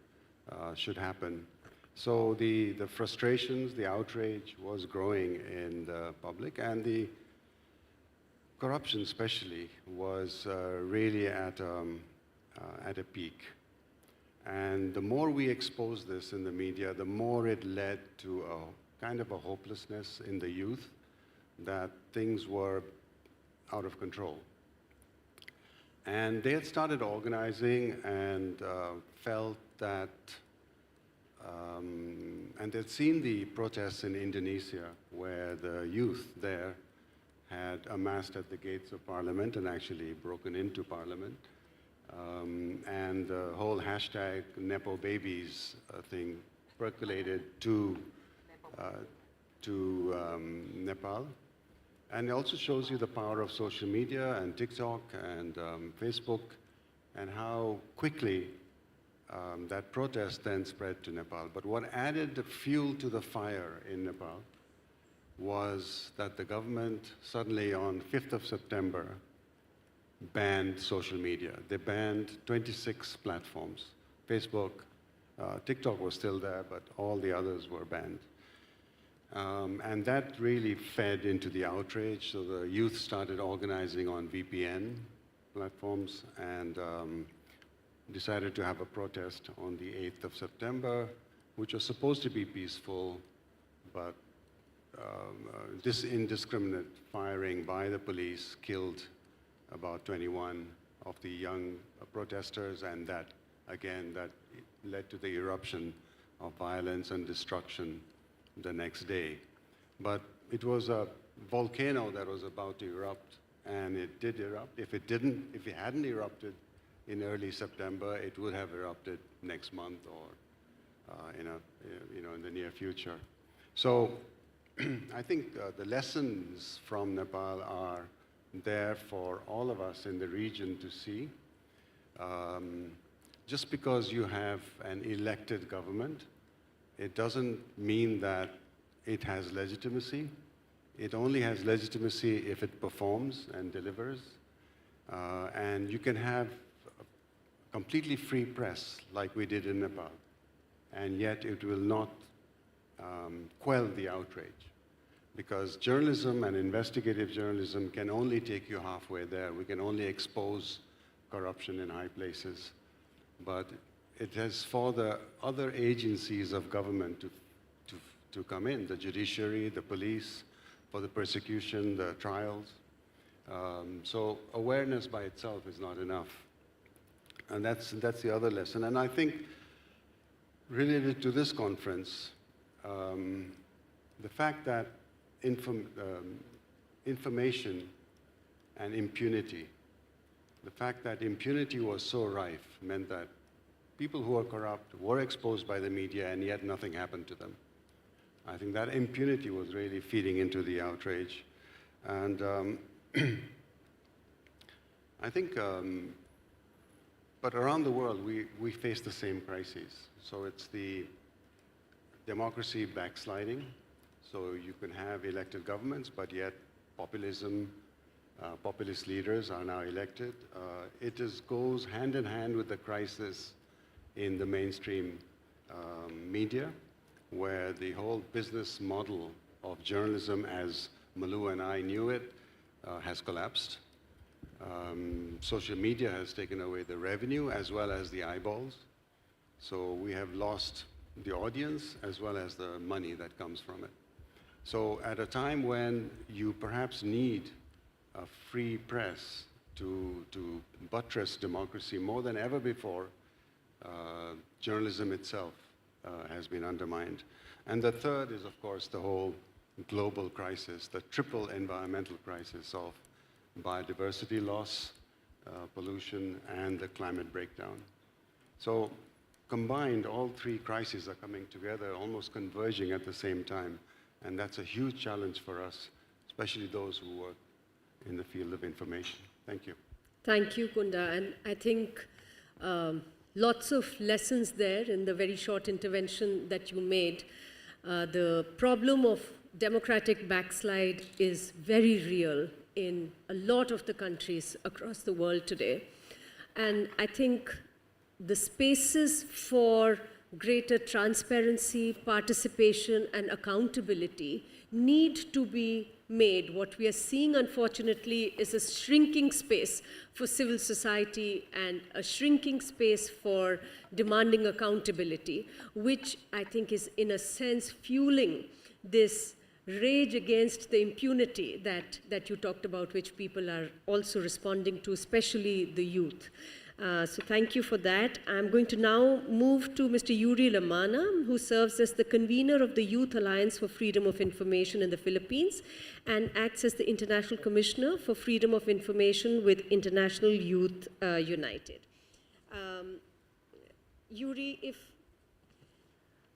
should happen. So the frustrations, the outrage was growing in the public, and the corruption especially was really at a peak. And the more we exposed this in the media, the more it led to a kind of a hopelessness in the youth that things were out of control. And they had started organizing and felt that, and they'd seen the protests in Indonesia where the youth there had amassed at the gates of parliament and actually broken into parliament. And the whole hashtag Nepo Babies thing percolated to Nepal. And it also shows you the power of social media and TikTok and Facebook, and how quickly that protest then spread to Nepal. But what added the fuel to the fire in Nepal was that the government suddenly on 5th of September banned social media. They banned 26 platforms. Facebook, TikTok was still there, but all the others were banned. And that really fed into the outrage. So the youth started organizing on VPN platforms and decided to have a protest on the 8th of September, which was supposed to be peaceful, but this indiscriminate firing by the police killed about 21 of the young protesters, and that, again, that led to the eruption of violence and destruction the next day. But it was a volcano that was about to erupt, and it did erupt. If it hadn't erupted in early September, it would have erupted next month or in the near future. So I think the lessons from Nepal are there for all of us in the region to see. Just because you have an elected government, it doesn't mean that it has legitimacy. It only has legitimacy if it performs and delivers. And you can have a completely free press like we did in Nepal, and yet it will not quell the outrage. Because journalism and investigative journalism can only take you halfway there. We can only expose corruption in high places. But it is for the other agencies of government to come in, the judiciary, the police, for the persecution, the trials. So awareness by itself is not enough. And that's the other lesson. And I think related to this conference, the fact that information and impunity, the fact that impunity was so rife meant that people who are corrupt were exposed by the media and yet nothing happened to them. I think that impunity was really feeding into the outrage. And I think, but around the world, we face the same crises. So it's the democracy backsliding. So you can have elected governments, but yet populism, populist leaders are now elected. It goes hand in hand with the crisis in the mainstream media, where the whole business model of journalism, as Malu and I knew it, has collapsed. Social media has taken away the revenue as well as the eyeballs. So we have lost the audience as well as the money that comes from it. So at a time when you perhaps need a free press to buttress democracy more than ever before, Journalism itself has been undermined. And the third is, of course, the whole global crisis, the triple environmental crisis of biodiversity loss, pollution, and the climate breakdown. So combined, all three crises are coming together, almost converging at the same time. And that's a huge challenge for us, especially those who work in the field of information. Thank you. Thank you, Kunda. And I think lots of lessons there in the very short intervention that you made. The problem of democratic backslide is very real in a lot of the countries across the world today. And I think the spaces for greater transparency, participation, and accountability need to be made. What we are seeing, unfortunately, is a shrinking space for civil society and a shrinking space for demanding accountability, which I think is, in a sense, fueling this rage against the impunity that you talked about, which people are also responding to, especially the youth. So thank you for that. I'm going to now move to Mr. Yuri Lamana, who serves as the convener of the Youth Alliance for Freedom of Information in the Philippines and acts as the International Commissioner for Freedom of Information with International Youth United. Yuri, if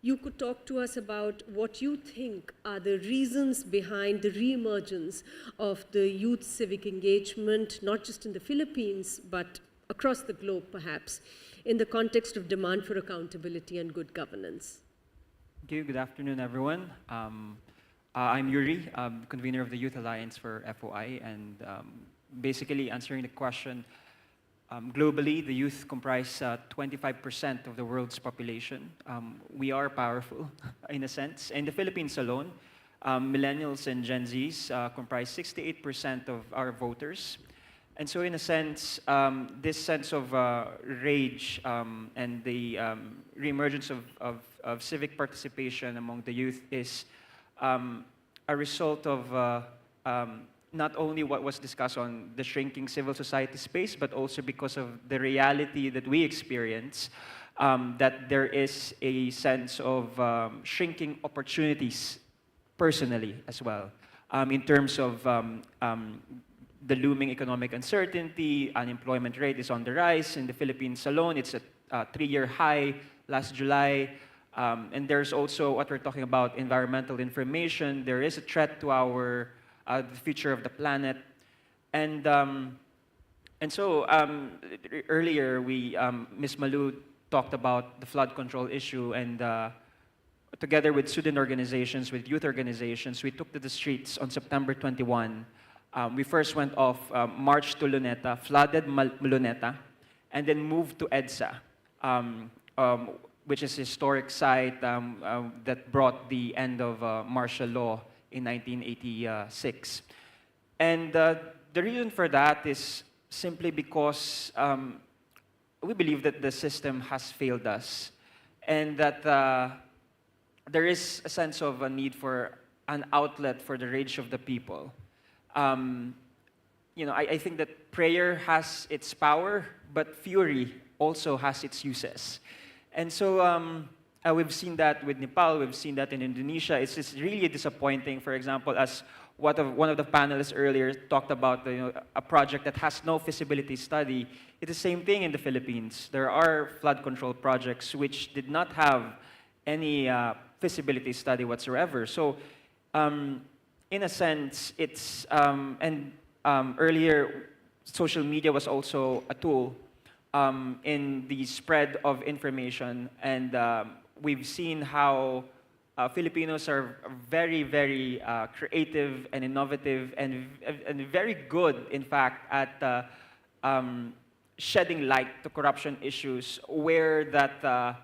you could talk to us about what you think are the reasons behind the reemergence of the youth civic engagement, not just in the Philippines, but across the globe, perhaps, in the context of demand for accountability and good governance. Thank you. Good afternoon, everyone. I'm Yuri, convener of the Youth Alliance for FOI, and basically answering the question, globally, the youth comprise 25% of the world's population. We are powerful, in a sense. In the Philippines alone, millennials and Gen Zs comprise 68% of our voters. And so, in a sense, this sense of rage and the reemergence of civic participation among the youth is a result of not only what was discussed on the shrinking civil society space, but also because of the reality that we experience, that there is a sense of shrinking opportunities personally as well, in terms of the looming economic uncertainty. Unemployment rate is on the rise. In the Philippines alone, it's at a 3-year high last July. And there's also what we're talking about, environmental information. There is a threat to our the future of the planet. And so earlier, Ms. Malu talked about the flood control issue, and together with student organizations, with youth organizations, we took to the streets on September 21. We first went off, marched to Luneta, flooded Luneta, and then moved to EDSA, which is a historic site that brought the end of martial law in 1986. And the reason for that is simply because we believe that the system has failed us, and that there is a sense of a need for an outlet for the rage of the people. I think that prayer has its power, but fury also has its uses. And so we've seen that with Nepal, we've seen that in Indonesia. It's just really disappointing, for example, as one of the panelists earlier talked about, a project that has no feasibility study. It's the same thing in the Philippines. There are flood control projects which did not have any feasibility study whatsoever. So in a sense, it's, earlier, social media was also a tool in the spread of information, and we've seen how Filipinos are very, very creative and innovative and very good, in fact, at shedding light to corruption issues, where that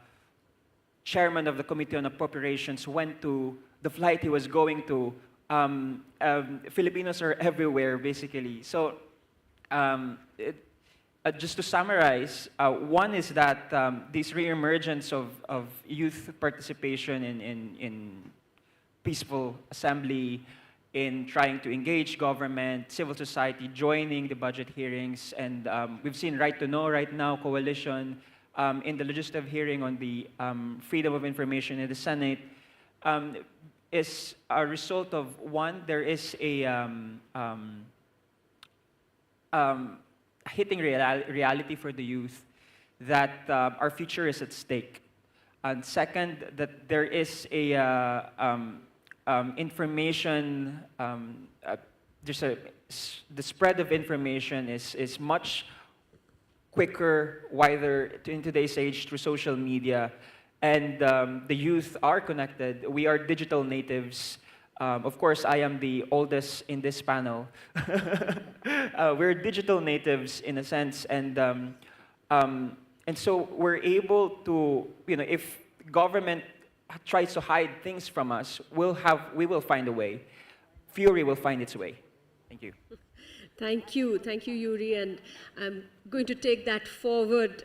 chairman of the Committee on Appropriations went to, the flight he was going to, Filipinos are everywhere, basically. So, just to summarize, one is that this reemergence of youth participation in peaceful assembly, in trying to engage government, civil society, joining the budget hearings, and we've seen Right to Know right now, coalition, in the legislative hearing on the freedom of information in the Senate is a result of, one, there is a hitting reality for the youth that our future is at stake. And second, that there is a information, the spread of information is much quicker, wider in today's age through social media. And the youth are connected. We are digital natives. Of course, I am the oldest in this panel. We're digital natives in a sense, and so we're able to, if government tries to hide things from us, we will find a way. Fury will find its way. Thank you. Thank you, Yuri, and I'm going to take that forward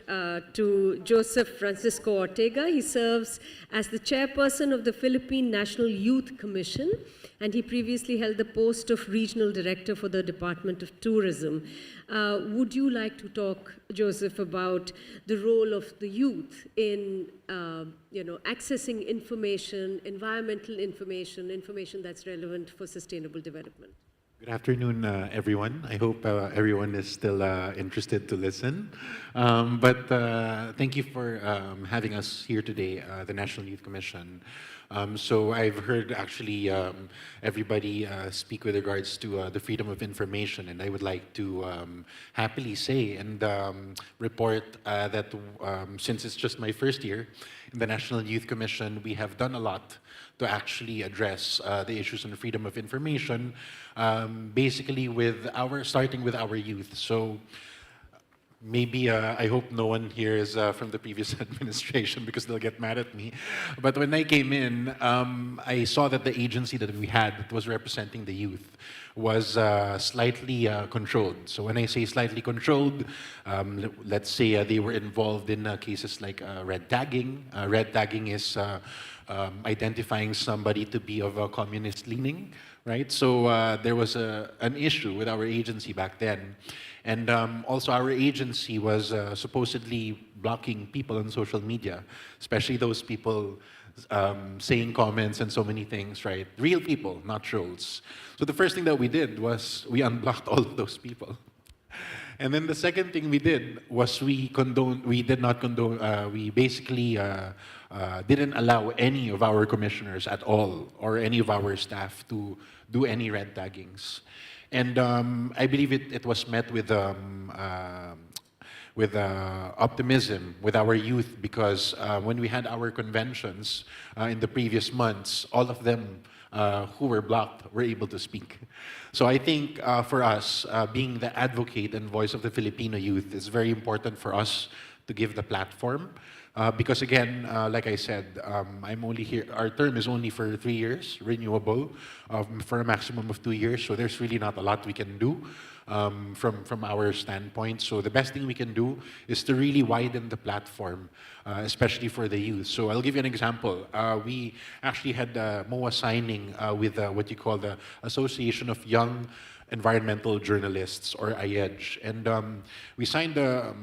to Joseph Francisco Ortega. He serves as the chairperson of the Philippine National Youth Commission, and he previously held the post of regional director for the Department of Tourism. Would you like to talk, Joseph, about the role of the youth in, accessing information, environmental information, information that's relevant for sustainable development? Good afternoon, everyone. I hope everyone is still interested to listen. But thank you for having us here today, the National Youth Commission. So I've heard actually everybody speak with regards to the freedom of information, and I would like to happily say and report that since it's just my first year in the National Youth Commission, we have done a lot to actually address the issues on freedom of information, basically starting with our youth. So maybe, I hope no one here is from the previous administration because they'll get mad at me. But when I came in, I saw that the agency that we had that was representing the youth was slightly controlled. So when I say slightly controlled, let's say they were involved in cases like red tagging. Red tagging is identifying somebody to be of a communist leaning, right? So there was an issue with our agency back then. And also our agency was supposedly blocking people on social media, especially those people saying comments and so many things, right? Real people, not trolls. So the first thing that we did was we unblocked all of those people. And then the second thing we did was we basically didn't allow any of our commissioners at all or any of our staff to do any red taggings. And I believe it was met with optimism with our youth because when we had our conventions in the previous months, all of them who were blocked were able to speak. So I think for us, being the advocate and voice of the Filipino youth, it's very important for us to give the platform. Because again, like I said, I'm only here, our term is only for 3 years, renewable, for a maximum of 2 years, so there's really not a lot we can do from our standpoint. So the best thing we can do is to really widen the platform, especially for the youth. So I'll give you an example. We actually had MOA signing with what you call the Association of Young Environmental Journalists, or IEJ. And we signed a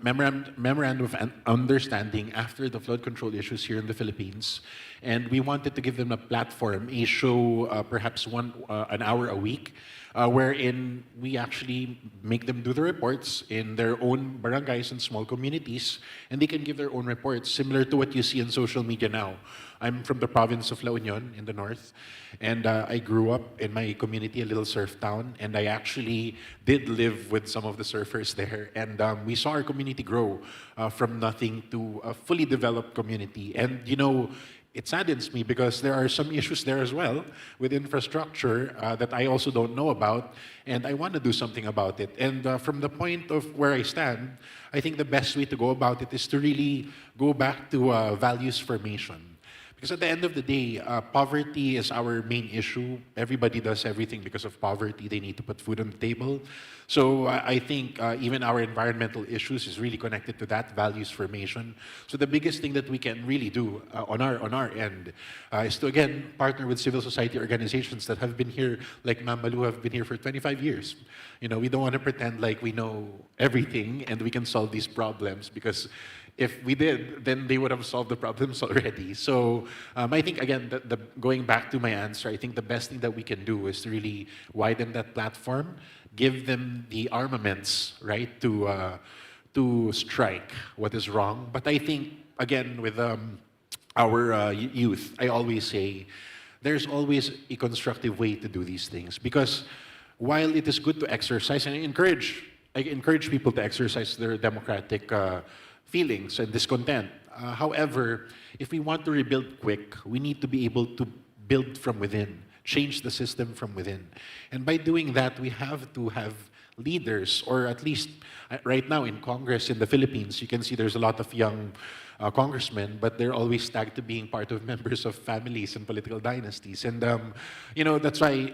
memorandum of understanding after the flood control issues here in the Philippines, and we wanted to give them a platform, a show, perhaps an hour a week, wherein we actually make them do the reports in their own barangays and small communities, and they can give their own reports, similar to what you see in social media now. I'm from the province of La Union in the north, and I grew up in my community, a little surf town, and I actually did live with some of the surfers there, and we saw our community grow from nothing to a fully developed community. And you know, it saddens me because there are some issues there as well with infrastructure that I also don't know about, and I want to do something about it. And from the point of where I stand, I think the best way to go about it is to really go back to values formation. Because at the end of the day, poverty is our main issue. Everybody does everything because of poverty. They need to put food on the table. So I think even our environmental issues is really connected to that values formation. So the biggest thing that we can really do on our end is to again partner with civil society organizations that have been here, like Ma'am Malu have been here for 25 years. You know, we don't want to pretend like we know everything and we can solve these problems, because if we did, then they would have solved the problems already. So I think, again, going back to my answer, I think the best thing that we can do is to really widen that platform, give them the armaments, right, to strike what is wrong. But I think, again, with our youth, I always say, there's always a constructive way to do these things. Because while it is good to exercise, and I encourage people to exercise their democratic feelings and discontent. However, if we want to rebuild quick, we need to be able to build from within, change the system from within. And by doing that, we have to have leaders, or at least right now in Congress in the Philippines, you can see there's a lot of young congressmen, but they're always tagged to being part of members of families and political dynasties. And, you know, that's why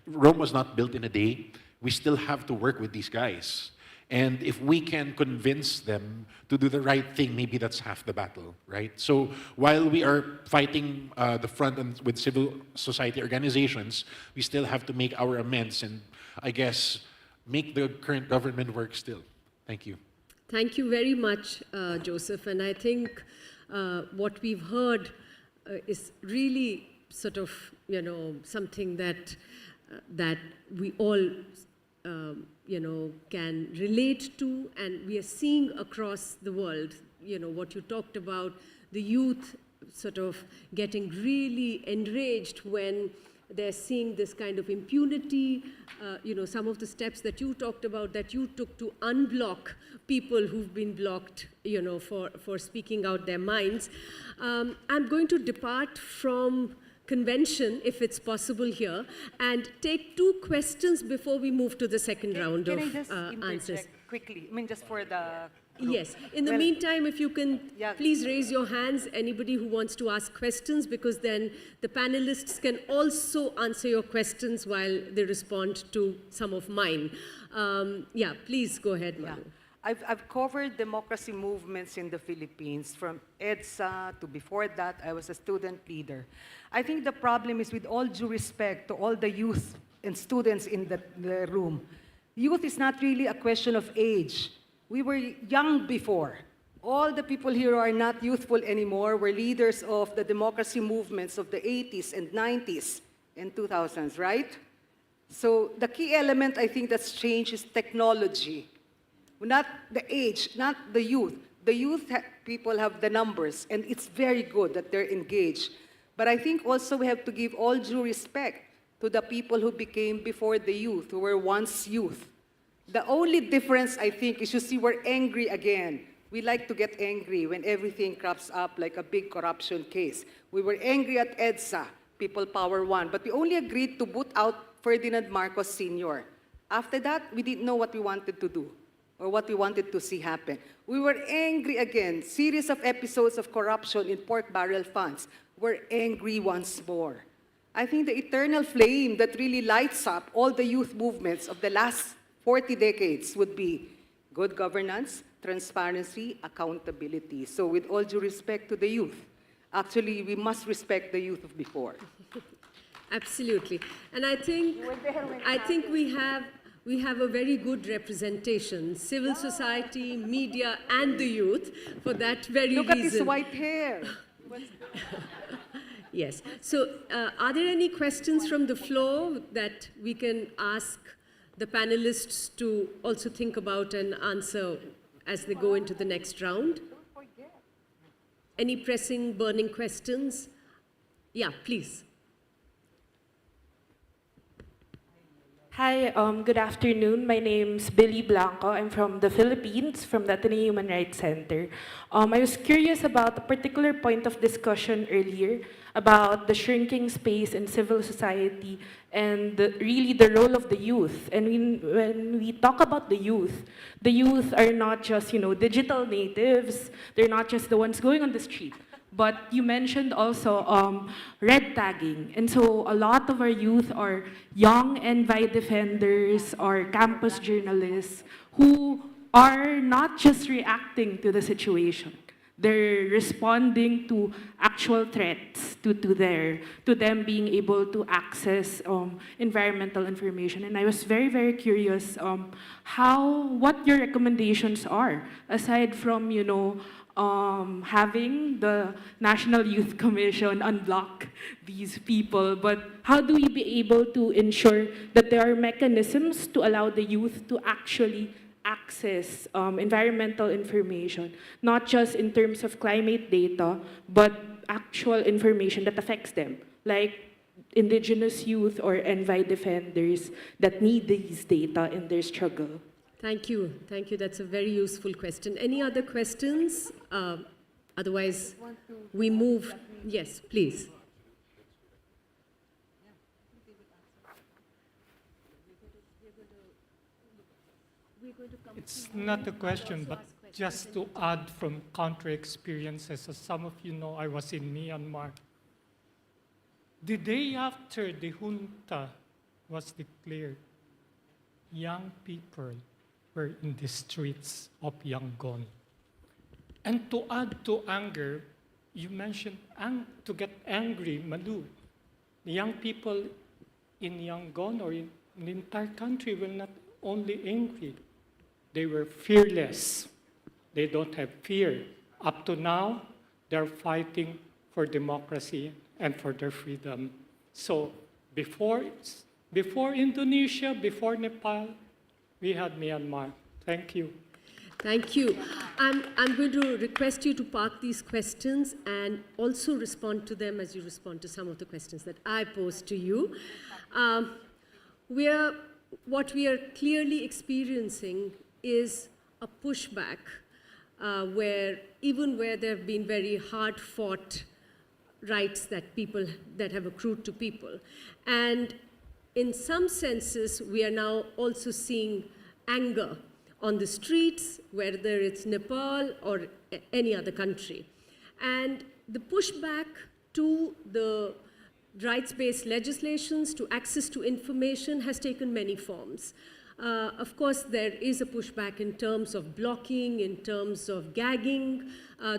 Rome was not built in a day. We still have to work with these guys. And if we can convince them to do the right thing, maybe that's half the battle, right? So while we are fighting the front with civil society organizations, we still have to make our amends and, I guess, make the current government work still. Thank you. Thank you very much, Joseph. And I think what we've heard is really sort of, you know, something that we all you know, can relate to, and we are seeing across the world, you know, what you talked about, the youth sort of getting really enraged when they're seeing this kind of impunity, you know, some of the steps that you talked about that you took to unblock people who've been blocked, you know, for speaking out their minds. I'm going to depart from convention, if it's possible here, and take 2 questions before we move to the second round of Can I just answers. interject quickly? I mean, just for the group. Yes. In the meantime, if you can please raise your hands, anybody who wants to ask questions, because then the panelists can also answer your questions while they respond to some of mine. Yeah, please go ahead, Manu. I've covered democracy movements in the Philippines, from EDSA to before that, I was a student leader. I think the problem is, with all due respect to all the youth and students in the room, youth is not really a question of age. We were young before. All the people here are not youthful anymore. We're leaders of the democracy movements of the 80s and 90s and 2000s, right? So the key element I think that's changed is technology. Not the age, not the youth. The youth people have the numbers, and it's very good that they're engaged. But I think also we have to give all due respect to the people who became before the youth, who were once youth. The only difference, I think, is you see we're angry again. We like to get angry when everything crops up like a big corruption case. We were angry at EDSA, People Power One, but we only agreed to boot out Ferdinand Marcos Sr. After that, we didn't know what we wanted to do or what we wanted to see happen. We were angry again. Series of episodes of corruption in pork barrel funds. We're angry once more. I think the eternal flame that really lights up all the youth movements of the last 40 decades would be good governance, transparency, accountability. So with all due respect to the youth, actually we must respect the youth of before. Absolutely. And I think we have a very good representation, civil society, media, and the youth, for that very reason. Look at his white hair. Yes. So are there any questions from the floor that we can ask the panelists to also think about and answer as they go into the next round? Any pressing, burning questions? Yeah, please. Hi, good afternoon. My name's Billy Blanco. I'm from the Philippines, from the Ateneo Human Rights Center. I was curious about a particular point of discussion earlier about the shrinking space in civil society and really the role of the youth. And when we talk about the youth are not just, digital natives. They're not just the ones going on the street. But you mentioned also red tagging. And so a lot of our youth are young NVI defenders or campus journalists who are not just reacting to the situation. They're responding to actual threats to them being able to access environmental information. And I was very, very curious what your recommendations are, aside from, having the National Youth Commission unblock these people, but how do we be able to ensure that there are mechanisms to allow the youth to actually access environmental information, not just in terms of climate data, but actual information that affects them, like indigenous youth or NVI defenders that need these data in their struggle? Thank you. Thank you. That's a very useful question. Any other questions? Otherwise, we move. Yes, please. It's not a question, but just to add from country experiences, as some of you know, I was in Myanmar. The day after the junta was declared, young people were in the streets of Yangon. And to add to anger, you mentioned to get angry, Malu. The young people in Yangon or in the entire country were not only angry, they were fearless. They don't have fear. Up to now, they're fighting for democracy and for their freedom. So before Indonesia, before Nepal, we had Myanmar. Thank you. Thank you. I'm going to request you to park these questions and also respond to them as you respond to some of the questions that I posed to you. What we are clearly experiencing is a pushback where there have been very hard-fought rights that have accrued to people. And in some senses, we are now also seeing anger on the streets, whether it's Nepal or any other country. And the pushback to the rights-based legislations, to access to information, has taken many forms. Of course, there is a pushback in terms of blocking, in terms of gagging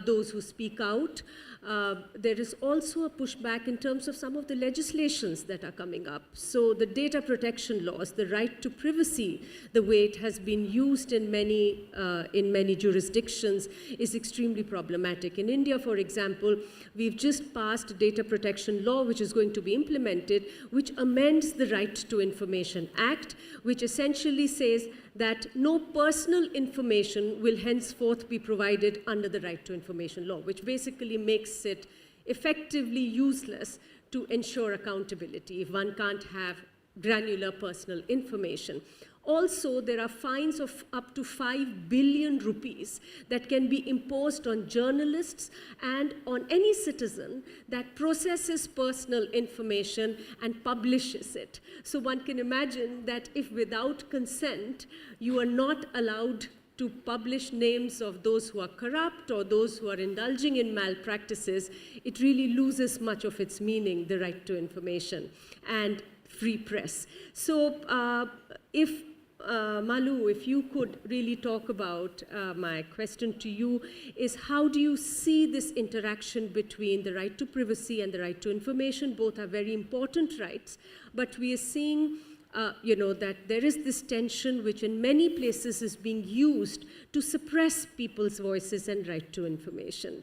those who speak out. There is also a pushback in terms of some of the legislations that are coming up. So the data protection laws, the right to privacy, the way it has been used in many jurisdictions, is extremely problematic. In India, for example, we've just passed a data protection law which is going to be implemented, which amends the Right to Information Act, which essentially says that no personal information will henceforth be provided under the Right to Information law, which basically makes it effectively useless to ensure accountability if one can't have granular personal information. Also, there are fines of up to 5 billion rupees that can be imposed on journalists and on any citizen that processes personal information and publishes it. So one can imagine that if without consent, you are not allowed to publish names of those who are corrupt or those who are indulging in malpractices, it really loses much of its meaning, the right to information and free press. So Malu, if you could really talk about, my question to you is, how do you see this interaction between the right to privacy and the right to information? Both are very important rights, but we are seeing that there is this tension which in many places is being used to suppress people's voices and right to information.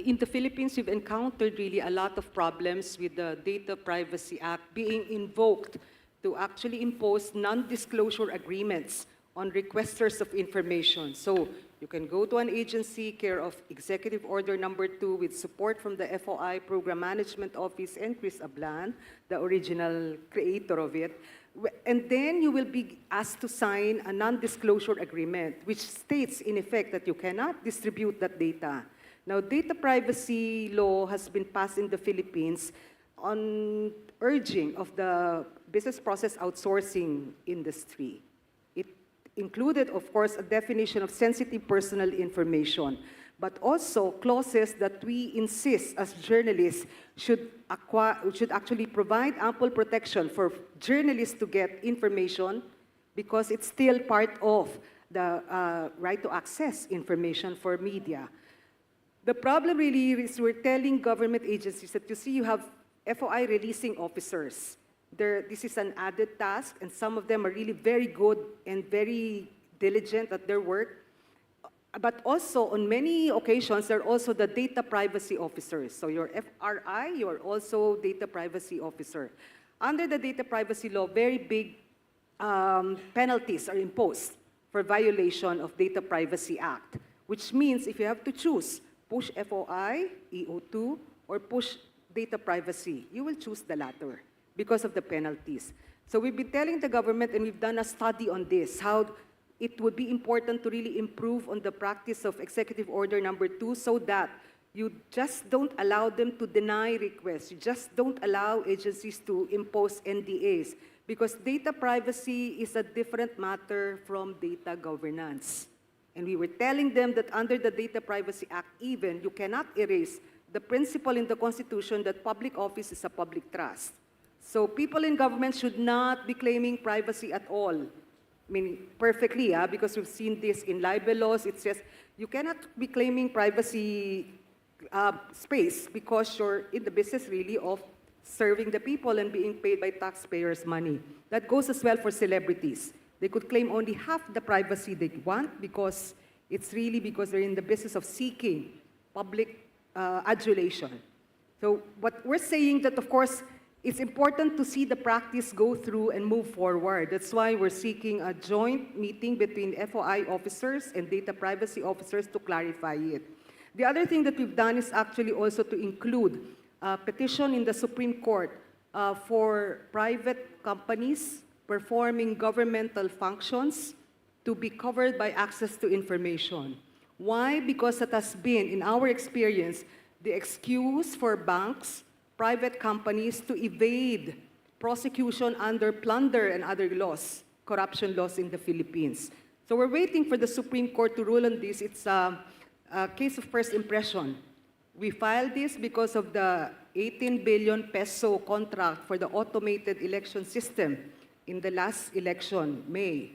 In the Philippines, we've encountered really a lot of problems with the Data Privacy Act being invoked to actually impose non-disclosure agreements on requesters of information. So you can go to an agency, care of Executive Order Number 2, with support from the FOI Program Management Office and Chris Ablan, the original creator of it. And then you will be asked to sign a non-disclosure agreement, which states, in effect, that you cannot distribute that data. Now, data privacy law has been passed in the Philippines on urging of the business process outsourcing industry. It included, of course, a definition of sensitive personal information. but also clauses that we insist as journalists should actually provide ample protection for journalists to get information, because it's still part of the right to access information for media. The problem really is we're telling government agencies that, you see, you have FOI releasing officers. This is an added task, and some of them are really very good and very diligent at their work. But also, on many occasions, they're also the data privacy officers. So you're FRI, you're also data privacy officer. Under the data privacy law, very big penalties are imposed for violation of Data Privacy Act, which means if you have to choose push FOI, EO2, or push data privacy, you will choose the latter because of the penalties. So we've been telling the government, and we've done a study on this, how it would be important to really improve on the practice of Executive Order number 2, so that you just don't allow them to deny requests. You just don't allow agencies to impose NDAs, because data privacy is a different matter from data governance. And we were telling them that under the Data Privacy Act even, you cannot erase the principle in the Constitution that public office is a public trust. So people in government should not be claiming privacy at all. I mean, perfectly, because we've seen this in libel laws. It says you cannot be claiming privacy space because you're in the business really of serving the people and being paid by taxpayers' money. That goes as well for celebrities. They could claim only half the privacy they want because it's really because they're in the business of seeking public adulation. So what we're saying that, of course, it's important to see the practice go through and move forward. That's why we're seeking a joint meeting between FOI officers and data privacy officers to clarify it. The other thing that we've done is actually also to include a petition in the Supreme Court for private companies performing governmental functions to be covered by access to information. Why? Because it has been, in our experience, the excuse for banks, private companies to evade prosecution under plunder and other laws, corruption laws in the Philippines. So we're waiting for the Supreme Court to rule on this. It's a case of first impression. We filed this because of the 18 billion peso contract for the automated election system in the last election, May.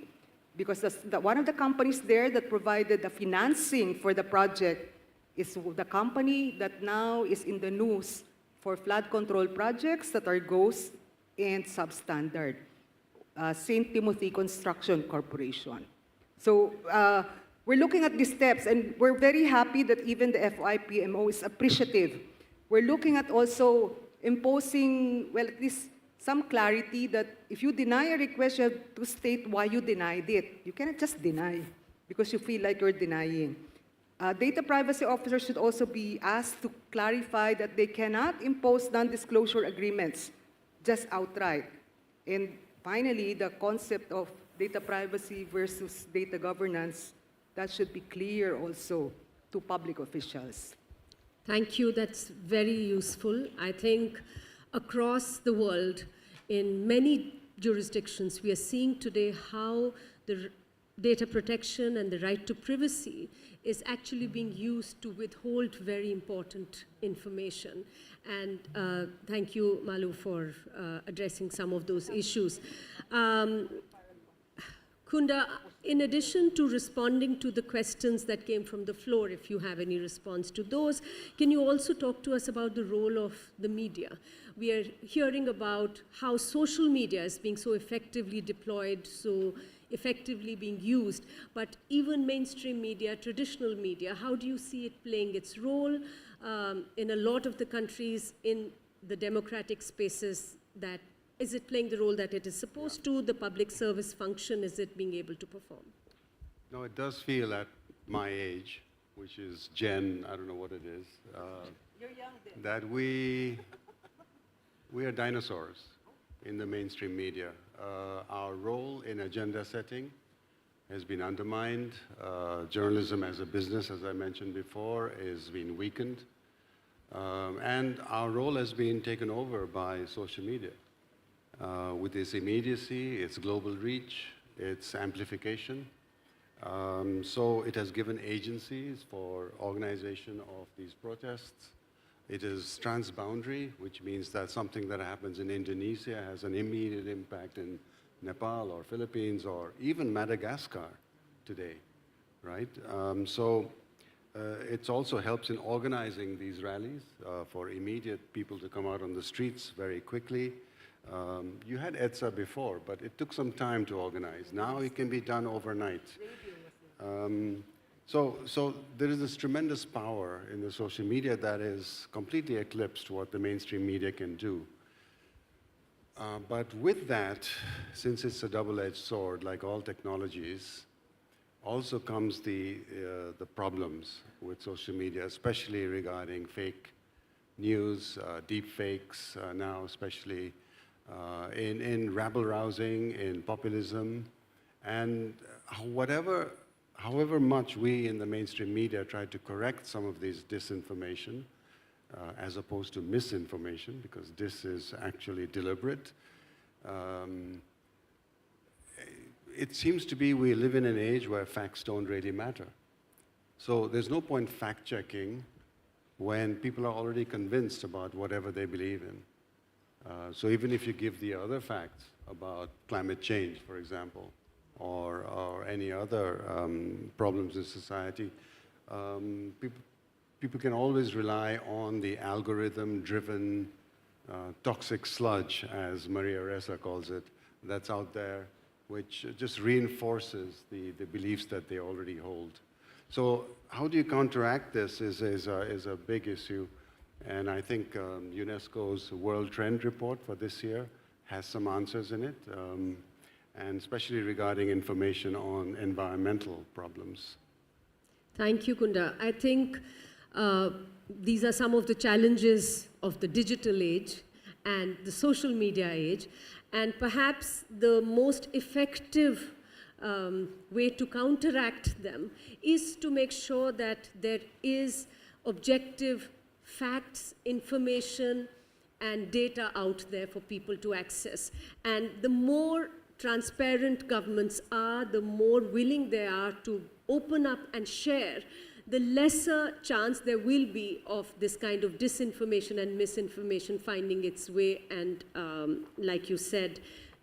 Because one of the companies there that provided the financing for the project is the company that now is in the news for flood control projects that are ghost and substandard, St. Timothy Construction Corporation. So we're looking at these steps, and we're very happy that even the FOI-PMO is appreciative. We're looking at also imposing, well, at least some clarity that if you deny a request, you have to state why you denied it. You cannot just deny because you feel like you're denying. Data privacy officers should also be asked to clarify that they cannot impose non-disclosure agreements just outright. And finally, the concept of data privacy versus data governance, that should be clear also to public officials. Thank you. That's very useful. I think across the world, in many jurisdictions, we are seeing today how the data protection and the right to privacy is actually being used to withhold very important information. And thank you, Malu, for addressing some of those issues. Kunda, in addition to responding to the questions that came from the floor, if you have any response to those, can you also talk to us about the role of the media? We are hearing about how social media is being so effectively deployed, so effectively being used, but even mainstream media, traditional media, how do you see it playing its role in a lot of the countries in the democratic spaces? That is it playing the role that it is supposed to? The public service function, is it being able to perform? No, it does feel at my age, which is Gen, I don't know what it is, You're young then. that we are dinosaurs in the mainstream media. Our role in agenda setting has been undermined. Journalism as a business, as I mentioned before, is being weakened. And our role has been taken over by social media. With its immediacy, its global reach, its amplification. So it has given agencies for organization of these protests. It is transboundary, which means that something that happens in Indonesia has an immediate impact in Nepal or Philippines or even Madagascar today, right? It also helps in organizing these rallies for immediate people to come out on the streets very quickly. You had EDSA before, but it took some time to organize. Now it can be done overnight. So there is this tremendous power in the social media that is completely eclipsed what the mainstream media can do. But with that, since it's a double-edged sword, like all technologies, also comes the problems with social media, especially regarding fake news, deep fakes now, especially in rabble-rousing, in populism, and however much we in the mainstream media try to correct some of this disinformation, as opposed to misinformation, because this is actually deliberate. It seems to be we live in an age where facts don't really matter. So there's no point fact-checking when people are already convinced about whatever they believe in. So even if you give the other facts about climate change, for example, or any other problems in society, people can always rely on the algorithm-driven toxic sludge, as Maria Ressa calls it, that's out there, which just reinforces the beliefs that they already hold. So how do you counteract this is a big issue. And I think UNESCO's World Trend Report for this year has some answers in it, and especially regarding information on environmental problems. Thank you, Kunda. I think these are some of the challenges of the digital age and the social media age, and perhaps the most effective way to counteract them is to make sure that there is objective facts, information, and data out there for people to access. And the more transparent governments are, the more willing they are to open up and share, the lesser chance there will be of this kind of disinformation and misinformation finding its way and, like you said,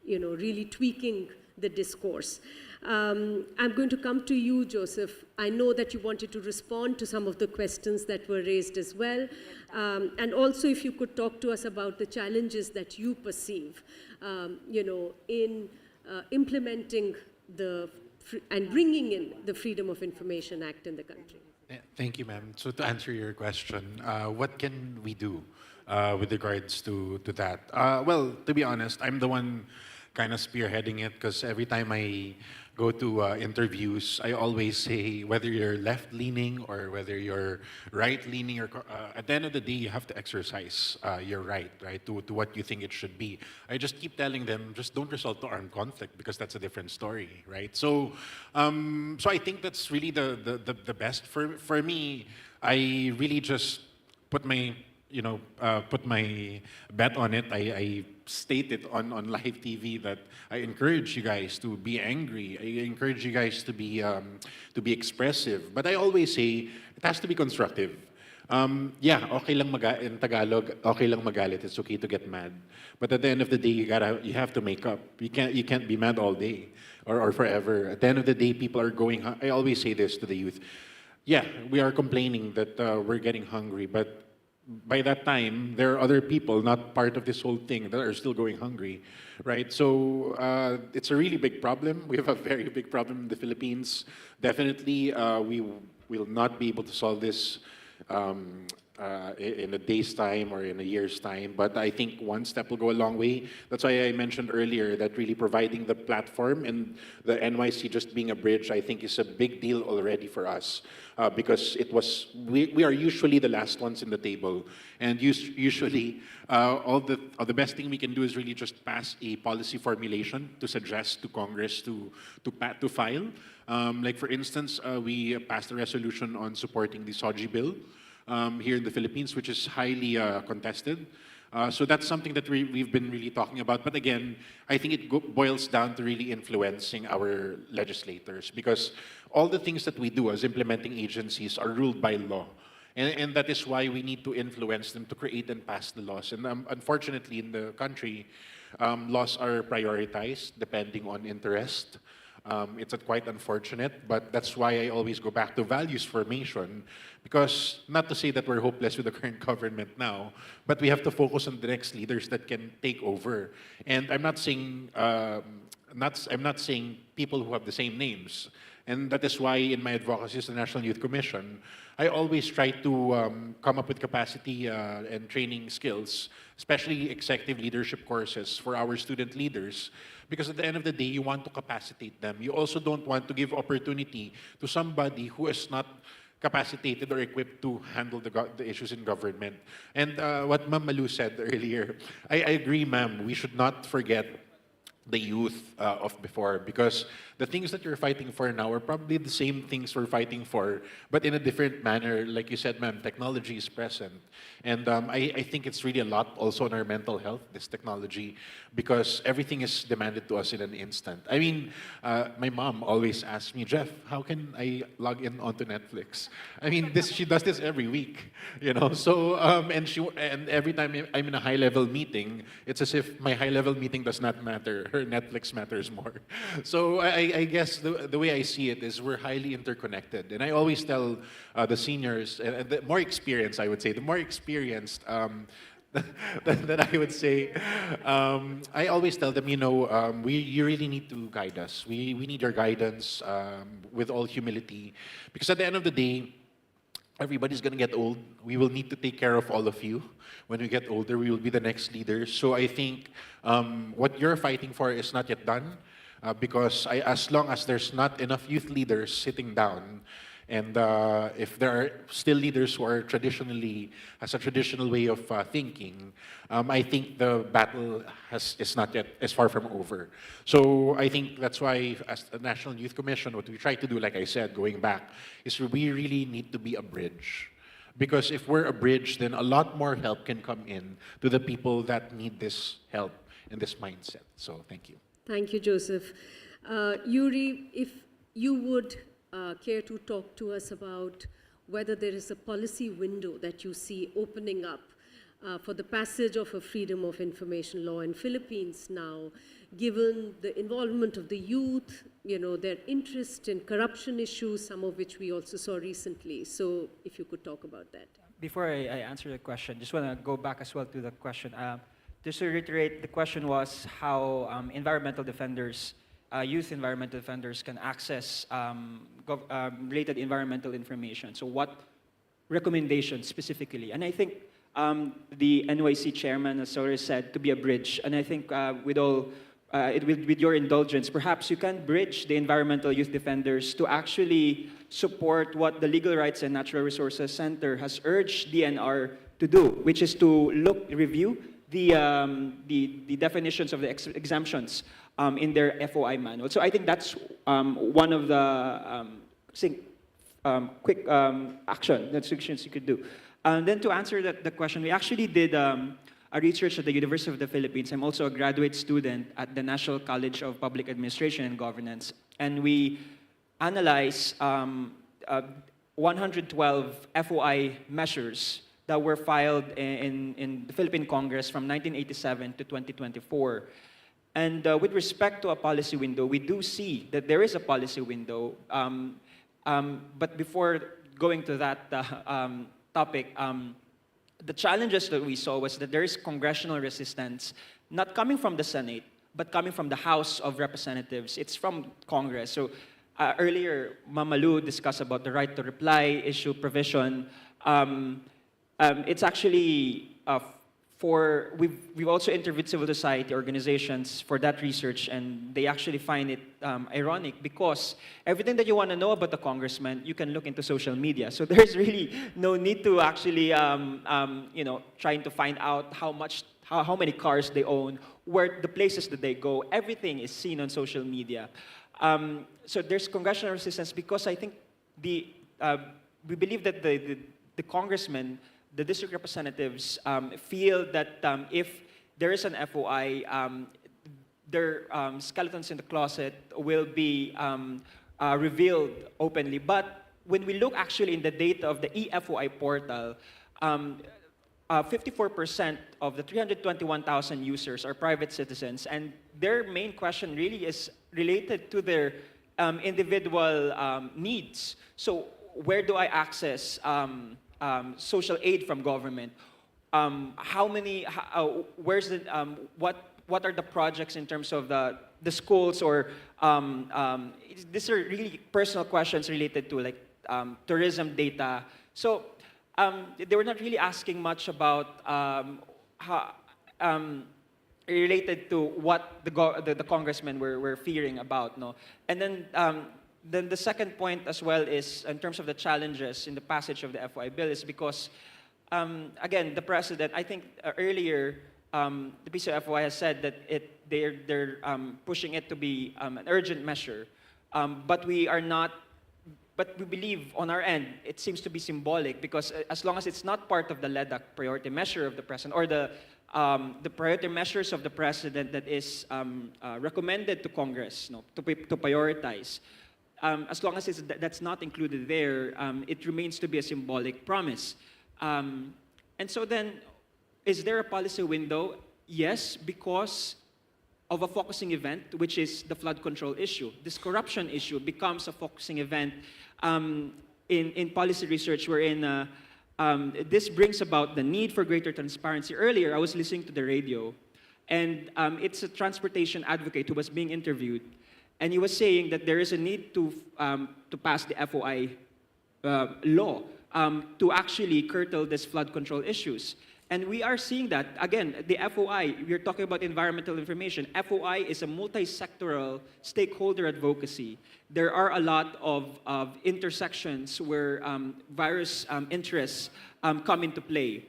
really tweaking the discourse. I'm going to come to you, Joseph. I know that you wanted to respond to some of the questions that were raised as well. And also if you could talk to us about the challenges that you perceive, in implementing and bringing in the Freedom of Information Act in the country. Thank you, ma'am. So to answer your question, what can we do with regards to that? Well, to be honest, I'm the one kind of spearheading it, because every time I go to interviews, I always say, whether you're left-leaning or whether you're right-leaning, or at the end of the day, you have to exercise your right to what you think it should be. I just keep telling them, just don't resort to armed conflict, because that's a different story, right? So, so I think that's really the best for me. I really just put my put my bet on it. I stated on live TV that I encourage you guys to be angry. I encourage you guys to be expressive. But I always say it has to be constructive. Yeah, okay lang in Tagalog, okay lang magalit. It's okay to get mad. But at the end of the day, you have to make up. You can't be mad all day or forever. At the end of the day, people are going. I always say this to the youth. Yeah, we are complaining that we're getting hungry, but by that time, there are other people not part of this whole thing that are still going hungry, right? So it's a really big problem. We have a very big problem in the Philippines. Definitely, we will not be able to solve this in a day's time or in a year's time. But I think one step will go a long way. That's why I mentioned earlier that really providing the platform and the NYC just being a bridge, I think is a big deal already for us. Because we are usually the last ones in the table. And usually, all the best thing we can do is really just pass a policy formulation to suggest to Congress to file. Like for instance, we passed a resolution on supporting the SOGI bill here in the Philippines, which is highly contested. So that's something that we've been really talking about. But again, I think it boils down to really influencing our legislators, because all the things that we do as implementing agencies are ruled by law. And that is why we need to influence them to create and pass the laws. And unfortunately, in the country, laws are prioritized depending on interest. It's quite unfortunate, but that's why I always go back to values formation, because not to say that we're hopeless with the current government now, but we have to focus on the next leaders that can take over. And I'm not saying people who have the same names. And that is why in my advocacy as the National Youth Commission, I always try to come up with capacity and training skills, especially executive leadership courses for our student leaders, because at the end of the day, you want to capacitate them. You also don't want to give opportunity to somebody who is not capacitated or equipped to handle the issues in government. And what Ma'am Malu said earlier, I agree, ma'am, we should not forget the youth of before, because the things that you're fighting for now are probably the same things we're fighting for, but in a different manner. Like you said, ma'am, technology is present. And I think it's really a lot also on our mental health, this technology, because everything is demanded to us in an instant. I mean, my mom always asks me, Jeff, how can I log in onto Netflix? I mean, she does this every week, you know? So, and every time I'm in a high-level meeting, it's as if my high-level meeting does not matter. Her Netflix matters more. So I guess the way I see it is we're highly interconnected. And I always tell the seniors, and the more experienced, I would say, the more experienced that I would say, I always tell them, you know, you really need to guide us. We need your guidance with all humility, because at the end of the day, everybody's going to get old. We will need to take care of all of you. When we get older, we will be the next leaders. So I think what you're fighting for is not yet done, because as long as there's not enough youth leaders sitting down, and if there are still leaders who are has a traditional way of thinking, I think the battle is not yet, is far from over. So I think that's why, as the National Youth Commission, what we try to do, like I said, going back, is we really need to be a bridge. Because if we're a bridge, then a lot more help can come in to the people that need this help and this mindset. So thank you. Thank you, Joseph. Yuri, if you would care to talk to us about whether there is a policy window that you see opening up for the passage of a freedom of information law in Philippines now, given the involvement of the youth, you know, their interest in corruption issues, some of which we also saw recently. So if you could talk about that. Before I answer the question, just want to go back as well to the question. Just to reiterate, the question was how environmental defenders, youth environmental defenders can access related environmental information. So what recommendations specifically? And I think the NYC chairman has already said to be a bridge. And I think with your indulgence, perhaps you can bridge the environmental youth defenders to actually support what the Legal Rights and Natural Resources Center has urged DNR to do, which is to review the definitions of the exemptions in their FOI manual. So I think that's one of the quick actions you could do. And then to answer the question, we actually did a research at the University of the Philippines. I'm also a graduate student at the National College of Public Administration and Governance. And we analyzed 112 FOI measures that were filed in the Philippine Congress from 1987 to 2024. And with respect to a policy window, we do see that there is a policy window. But before going to that topic, the challenges that we saw was that there is congressional resistance, not coming from the Senate, but coming from the House of Representatives. It's from Congress. So earlier, Mamalu discussed about the right to reply issue provision. It's actually we've also interviewed civil society organizations for that research, and they actually find it ironic because everything that you want to know about the congressman, you can look into social media. So there's really no need to actually, trying to find out how many cars they own, where the places that they go. Everything is seen on social media. So there's congressional resistance because I think we believe that the congressmen the district representatives feel that if there is an FOI, their skeletons in the closet will be revealed openly. But when we look actually in the data of the eFOI portal, 54% of the 321,000 users are private citizens, and their main question really is related to their individual needs. So where do I access social aid from government? Where's the, what are the projects in terms of the schools, or these are really personal questions related to like tourism data. So they were not really asking much about related to what the congressmen were fearing about, no. And then the second point as well is in terms of the challenges in the passage of the FOI bill is because again, the president, I think earlier the PCFOI has said that they're pushing it to be an urgent measure, but we are not. But we believe on our end, it seems to be symbolic because as long as it's not part of the LEDAC priority measure of the president or the priority measures of the president that is recommended to Congress, to prioritize, as long as that's not included there, it remains to be a symbolic promise. And so then, is there a policy window? Yes, because of a focusing event, which is the flood control issue. This corruption issue becomes a focusing event in policy research wherein this brings about the need for greater transparency. Earlier, I was listening to the radio, and it's a transportation advocate who was being interviewed, and he was saying that there is a need to pass the FOI law to actually curtail these flood control issues. And we are seeing that, again, the FOI, we're talking about environmental information. FOI is a multi-sectoral stakeholder advocacy. There are a lot of intersections where various interests come into play.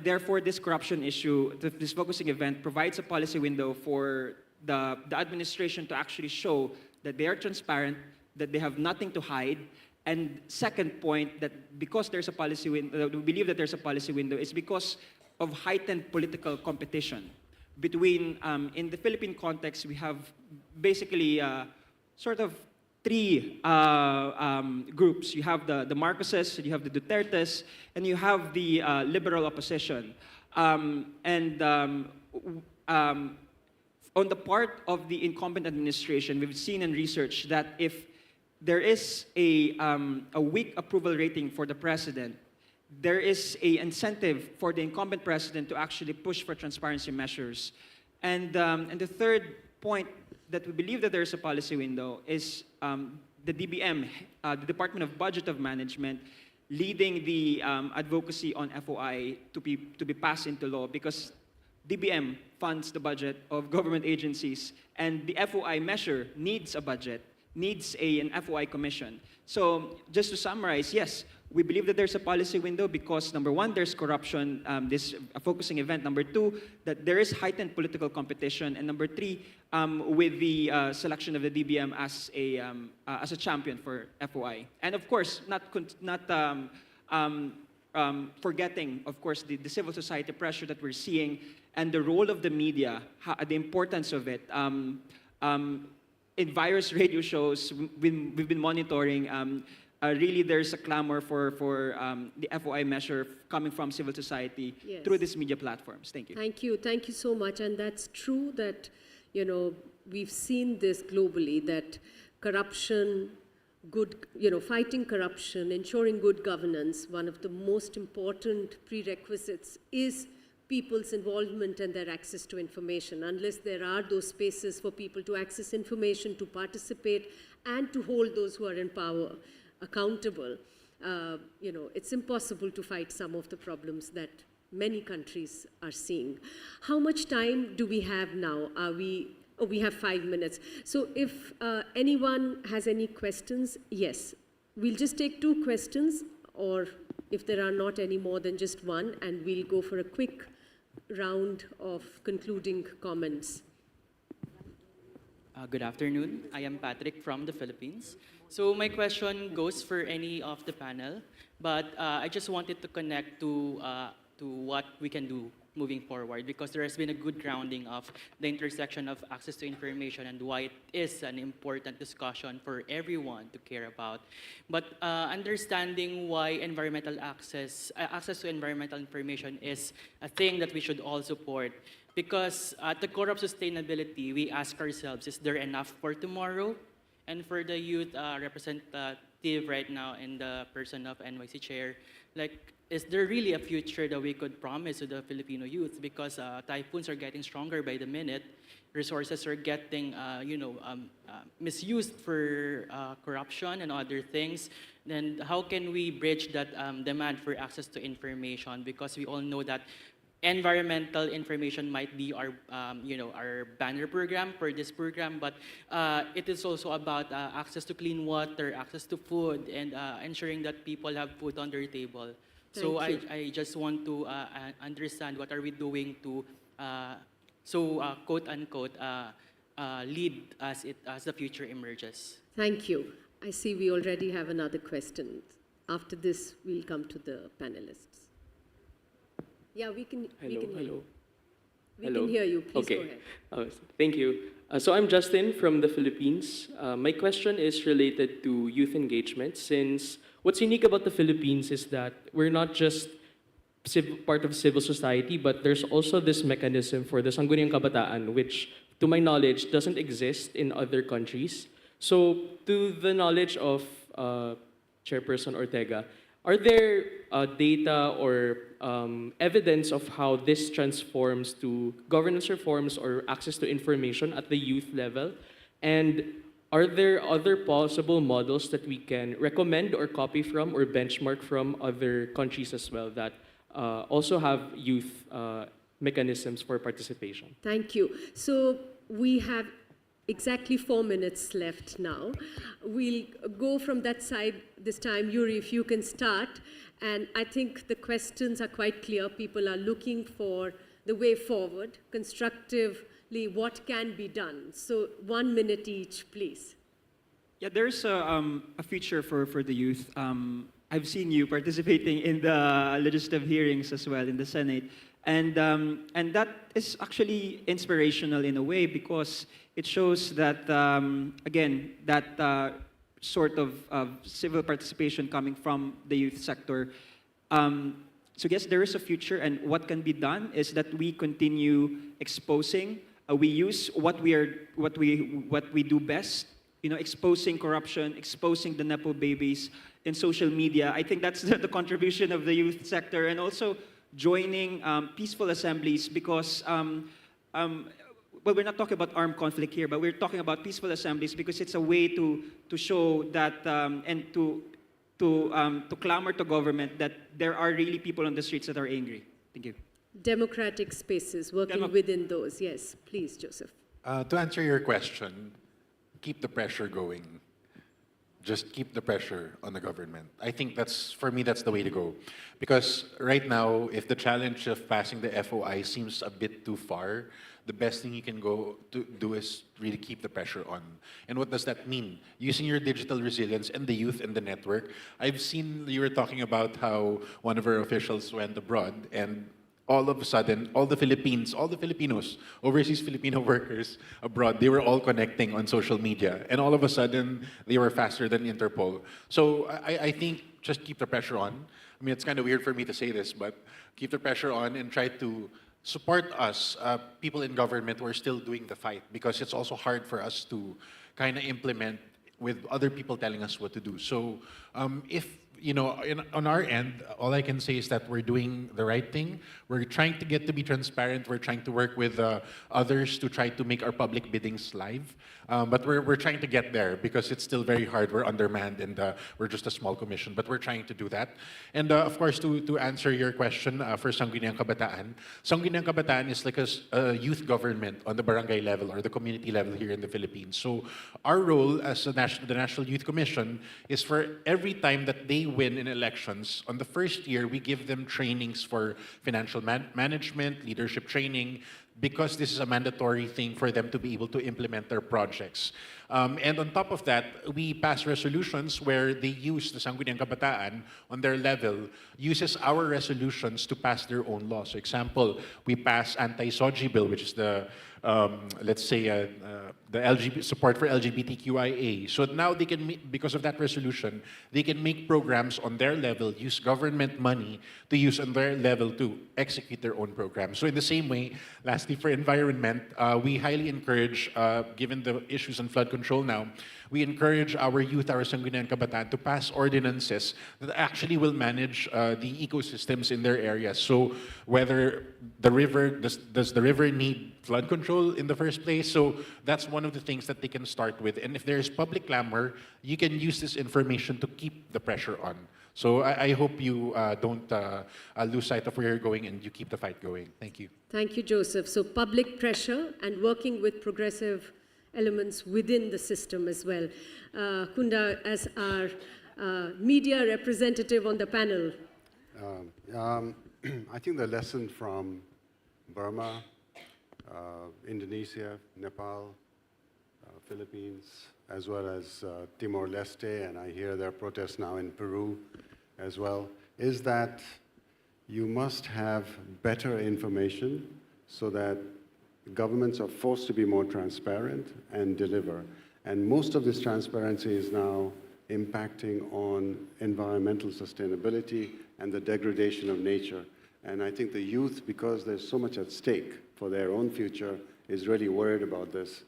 Therefore, this corruption issue, this focusing event, provides a policy window for the administration to actually show that they are transparent, that they have nothing to hide. And second point, that because there's a policy window, we believe that there's a policy window, is because of heightened political competition between, in the Philippine context, we have basically sort of three groups. You have the Marcoses, you have the Dutertes, and you have the liberal opposition. On the part of the incumbent administration, we've seen in research that if there is a weak approval rating for the president, there is an incentive for the incumbent president to actually push for transparency measures. And the third point that we believe that there is a policy window is the DBM, the Department of Budget of Management, leading the advocacy on FOI to be passed into law, because DBM funds the budget of government agencies, and the FOI measure needs a budget, needs an FOI commission. So just to summarize, yes, we believe that there's a policy window because, number one, there's corruption, this focusing event. Number two, that there is heightened political competition. And number three, with the selection of the DBM as a champion for FOI. And of course, not forgetting, of course, the civil society pressure that we're seeing and the role of the media, the importance of it. In various radio shows we've been monitoring, really there's a clamor for the FOI measure coming from civil society through these media platforms. Thank you. Thank you so much. And that's true that, we've seen this globally, that corruption, fighting corruption, ensuring good governance, one of the most important prerequisites is people's involvement and their access to information. Unless there are those spaces for people to access information, to participate, and to hold those who are in power accountable, it's impossible to fight some of the problems that many countries are seeing. How much time do we have now? We have 5 minutes. So if anyone has any questions, yes. We'll just take 2 questions, or if there are not any more than just one, and we'll go for a quick round of concluding comments. Good afternoon. I am Patrick from the Philippines. So my question goes for any of the panel, but I just wanted to connect to what we can do moving forward, because there has been a good grounding of the intersection of access to information and why it is an important discussion for everyone to care about. But understanding why environmental access to environmental information is a thing that we should all support. Because at the core of sustainability, we ask ourselves, is there enough for tomorrow? And for the youth representative right now in the person of NYC Chair, like, is there really a future that we could promise to the Filipino youth? Because typhoons are getting stronger by the minute, resources are getting misused for corruption and other things. Then how can we bridge that demand for access to information? Because we all know that environmental information might be our banner program for this program, but it is also about access to clean water, access to food, and ensuring that people have food on their table. So I just want to understand what are we doing to, quote unquote, lead as the future emerges. Thank you. I see we already have another question. After this, we'll come to the panelists. Yeah, we can. Hello, hello. We can hear you. Please go ahead. Thank you. So I'm Justin from the Philippines. My question is related to youth engagement, since what's unique about the Philippines is that we're not just part of civil society, but there's also this mechanism for the Sangguniang Kabataan, which, to my knowledge, doesn't exist in other countries. So, to the knowledge of Chairperson Ortega, are there data or evidence of how this transforms to governance reforms or access to information at the youth level? And are there other possible models that we can recommend or copy from or benchmark from other countries as well that also have youth mechanisms for participation? Thank you. So we have exactly 4 minutes left now. We'll go from that side this time. Yuri, if you can start. And I think the questions are quite clear. People are looking for the way forward, constructively, what can be done. So 1 minute each, please. Yeah, there's a future for the youth. I've seen you participating in the legislative hearings as well in the Senate. And that is actually inspirational in a way, because it shows that, again, that sort of civil participation coming from the youth sector. So yes, there is a future, and what can be done is that we continue exposing. We use what we do best, exposing corruption, exposing the Nepo babies in social media. I think that's the contribution of the youth sector, and also joining peaceful assemblies, because well, we're not talking about armed conflict here, but we're talking about peaceful assemblies because it's a way to show that and to clamor to government that there are really people on the streets that are angry. Thank you. Democratic spaces, working within those. Yes, please, Joseph. To answer your question, keep the pressure going. Just keep the pressure on the government. I think for me, that's the way to go. Because right now, if the challenge of passing the FOI seems a bit too far, the best thing you can go to do is really keep the pressure on. And what does that mean? Using your digital resilience and the youth and the network. I've seen you were talking about how one of our officials went abroad, and all of a sudden, all the Filipinos, overseas Filipino workers abroad, they were all connecting on social media. And all of a sudden, they were faster than Interpol. So I think just keep the pressure on. I mean, it's kind of weird for me to say this, but keep the pressure on and try to support us, people in government who are still doing the fight, because it's also hard for us to kind of implement with other people telling us what to do. So if on our end, all I can say is that we're doing the right thing. We're trying to get to be transparent. We're trying to work with others to try to make our public biddings live. But we're trying to get there because it's still very hard. We're undermanned and we're just a small commission, but we're trying to do that. And of course, to answer your question for Sangguniang Kabataan, Sangguniang Kabataan is like a youth government on the barangay level or the community level here in the Philippines. So our role as the National Youth Commission is for every time that they win in elections, on the first year, we give them trainings for financial management, leadership training, because this is a mandatory thing for them to be able to implement their projects. And on top of that, we pass resolutions where they use the Sangguniang Kabataan on their level, uses our resolutions to pass their own laws. So example, we pass anti-SOGI bill, which is the, let's say, the support for LGBTQIA. So now they can, because of that resolution, they can make programs on their level, use government money to use on their level to execute their own programs. So in the same way, lastly, for environment, we highly encourage, given the issues on flood control now, we encourage our youth, our Sangguniang Kabataan, to pass ordinances that actually will manage the ecosystems in their areas. So whether the river, does the river need flood control in the first place? So that's one of the things that they can start with. And if there's public clamor, you can use this information to keep the pressure on. So I hope you don't lose sight of where you're going and you keep the fight going. Thank you. Thank you, Joseph. So public pressure and working with progressive elements within the system as well. Kunda, as our media representative on the panel. I think the lesson from Burma, Indonesia, Nepal, Philippines, as well as Timor-Leste, and I hear there are protests now in Peru as well, is that you must have better information so that governments are forced to be more transparent and deliver. And most of this transparency is now impacting on environmental sustainability and the degradation of nature. And I think the youth, because there's so much at stake for their own future, is really worried about this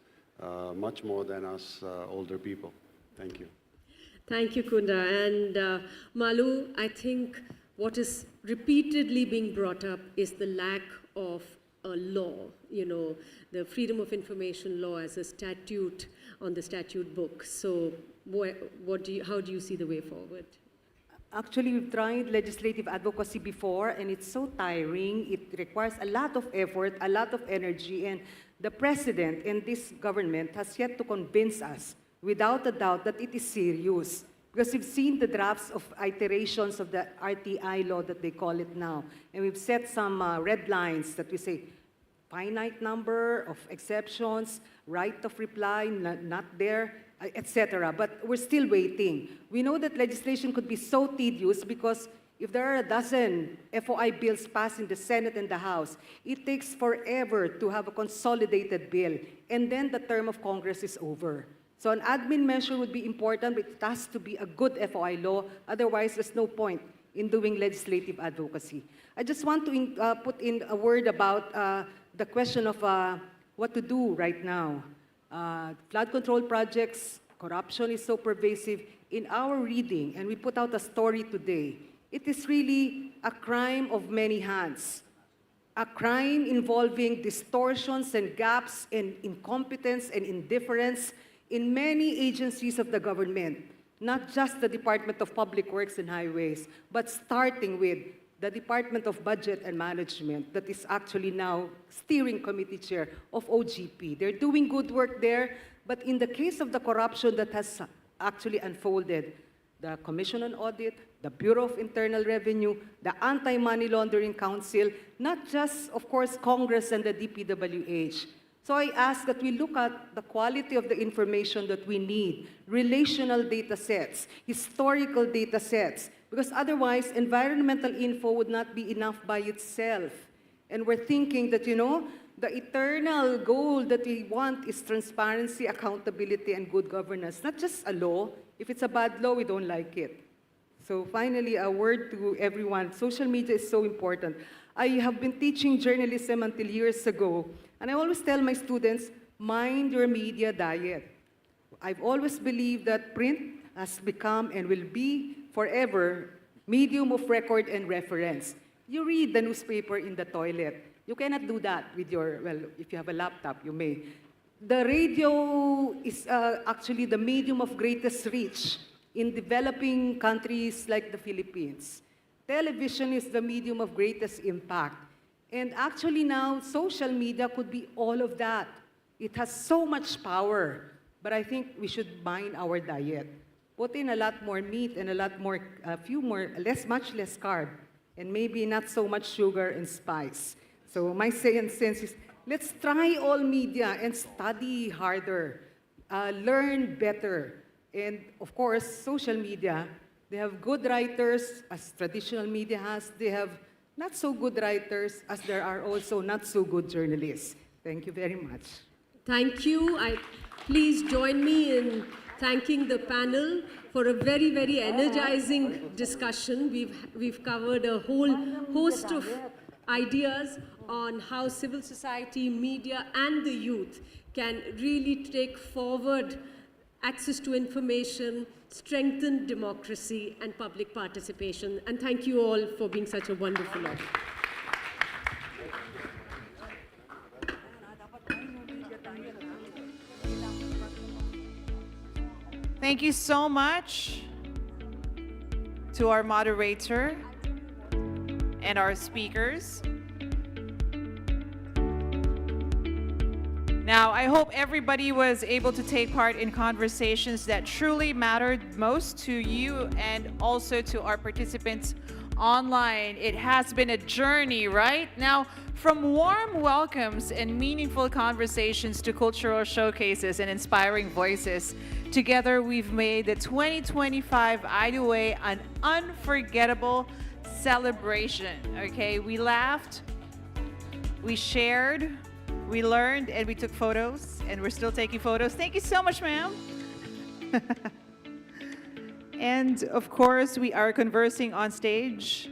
much more than us older people. Thank you. Thank you, Kunda. And Malu, I think what is repeatedly being brought up is the lack of a law, you know, the Freedom of Information law as a statute on the statute book. So how do you see the way forward? Actually, we've tried legislative advocacy before, and it's so tiring. It requires a lot of effort, a lot of energy, and the president and this government has yet to convince us, without a doubt, that it is serious. Because we've seen the drafts of iterations of the RTI law that they call it now, and we've set some red lines that we say, finite number of exceptions, right of reply, not there, etc. But we're still waiting. We know that legislation could be so tedious because if there are a dozen FOI bills passed in the Senate and the House, it takes forever to have a consolidated bill, and then the term of Congress is over. So an admin measure would be important, but it has to be a good FOI law. Otherwise, there's no point in doing legislative advocacy. I just want to put in a word about the question of what to do right now. Flood control projects, corruption is so pervasive. In our reading, and we put out a story today, it is really a crime of many hands. A crime involving distortions and gaps and incompetence and indifference in many agencies of the government, not just the Department of Public Works and Highways, but starting with the Department of Budget and Management that is actually now steering committee chair of OGP. They're doing good work there, but in the case of the corruption that has actually unfolded, the Commission on Audit, the Bureau of Internal Revenue, the Anti-Money Laundering Council, not just, of course, Congress and the DPWH. So I ask that we look at the quality of the information that we need, relational data sets, historical data sets, because otherwise environmental info would not be enough by itself. And we're thinking that, you know, the eternal goal that we want is transparency, accountability, and good governance, not just a law. If it's a bad law, we don't like it. So finally, a word to everyone. Social media is so important. I have been teaching journalism until years ago, and I always tell my students, mind your media diet. I've always believed that print has become and will be forever medium of record and reference. You read the newspaper in the toilet. You cannot do that with your, well, if you have a laptop, you may. The radio is actually the medium of greatest reach in developing countries like the Philippines. Television is the medium of greatest impact. And actually now, social media could be all of that. It has so much power, but I think we should mind our diet. Put in a lot more meat and a lot more, much less carb, and maybe not so much sugar and spice. So my say and sense is Let's try all media and study harder, learn better. And of course, social media, they have good writers, as traditional media has. They have not so good writers, as there are also not so good journalists. Thank you very much. Thank you. Please join me in thanking the panel for a very, very energizing discussion. We've covered a whole host of ideas on how civil society, media, and the youth can really take forward access to information, strengthen democracy and public participation. And thank you all for being such a wonderful audience. Thank you so much to our moderator and our speakers. Now, I hope everybody was able to take part in conversations that truly mattered most to you and also to our participants online. It has been a journey, right? Now, from warm welcomes and meaningful conversations to cultural showcases and inspiring voices, together we've made the 2025 IDUAI an unforgettable celebration, okay? We laughed, we shared, we learned, and we took photos, and we're still taking photos. Thank you so much, ma'am. And of course, we are conversing on stage.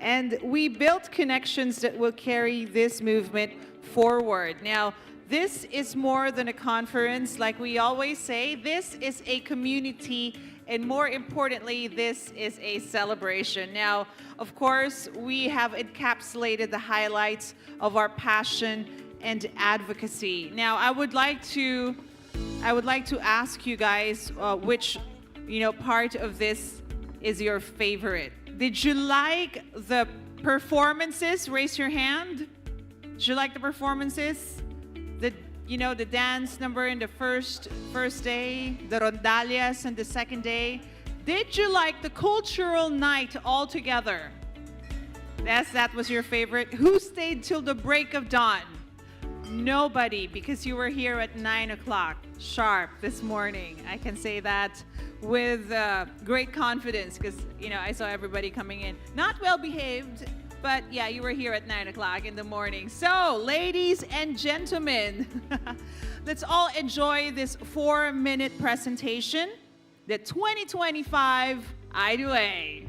And we built connections that will carry this movement forward. Now, this is more than a conference, like we always say. This is a community, and more importantly, this is a celebration. Now, of course, we have encapsulated the highlights of our passion and advocacy. Now, I would like to ask you guys which, part of this is your favorite. Did you like the performances? Raise your hand. Did you like the performances? The dance number in the first day, the rondallas in the second day. Did you like the cultural night altogether? Yes, that was your favorite. Who stayed till the break of dawn? Nobody, because you were here at 9 o'clock sharp this morning. I can say that with great confidence because, I saw everybody coming in. Not well behaved, but yeah, you were here at 9 o'clock in the morning. So, ladies and gentlemen, let's all enjoy this 4-minute presentation, the 2025 IDUAI.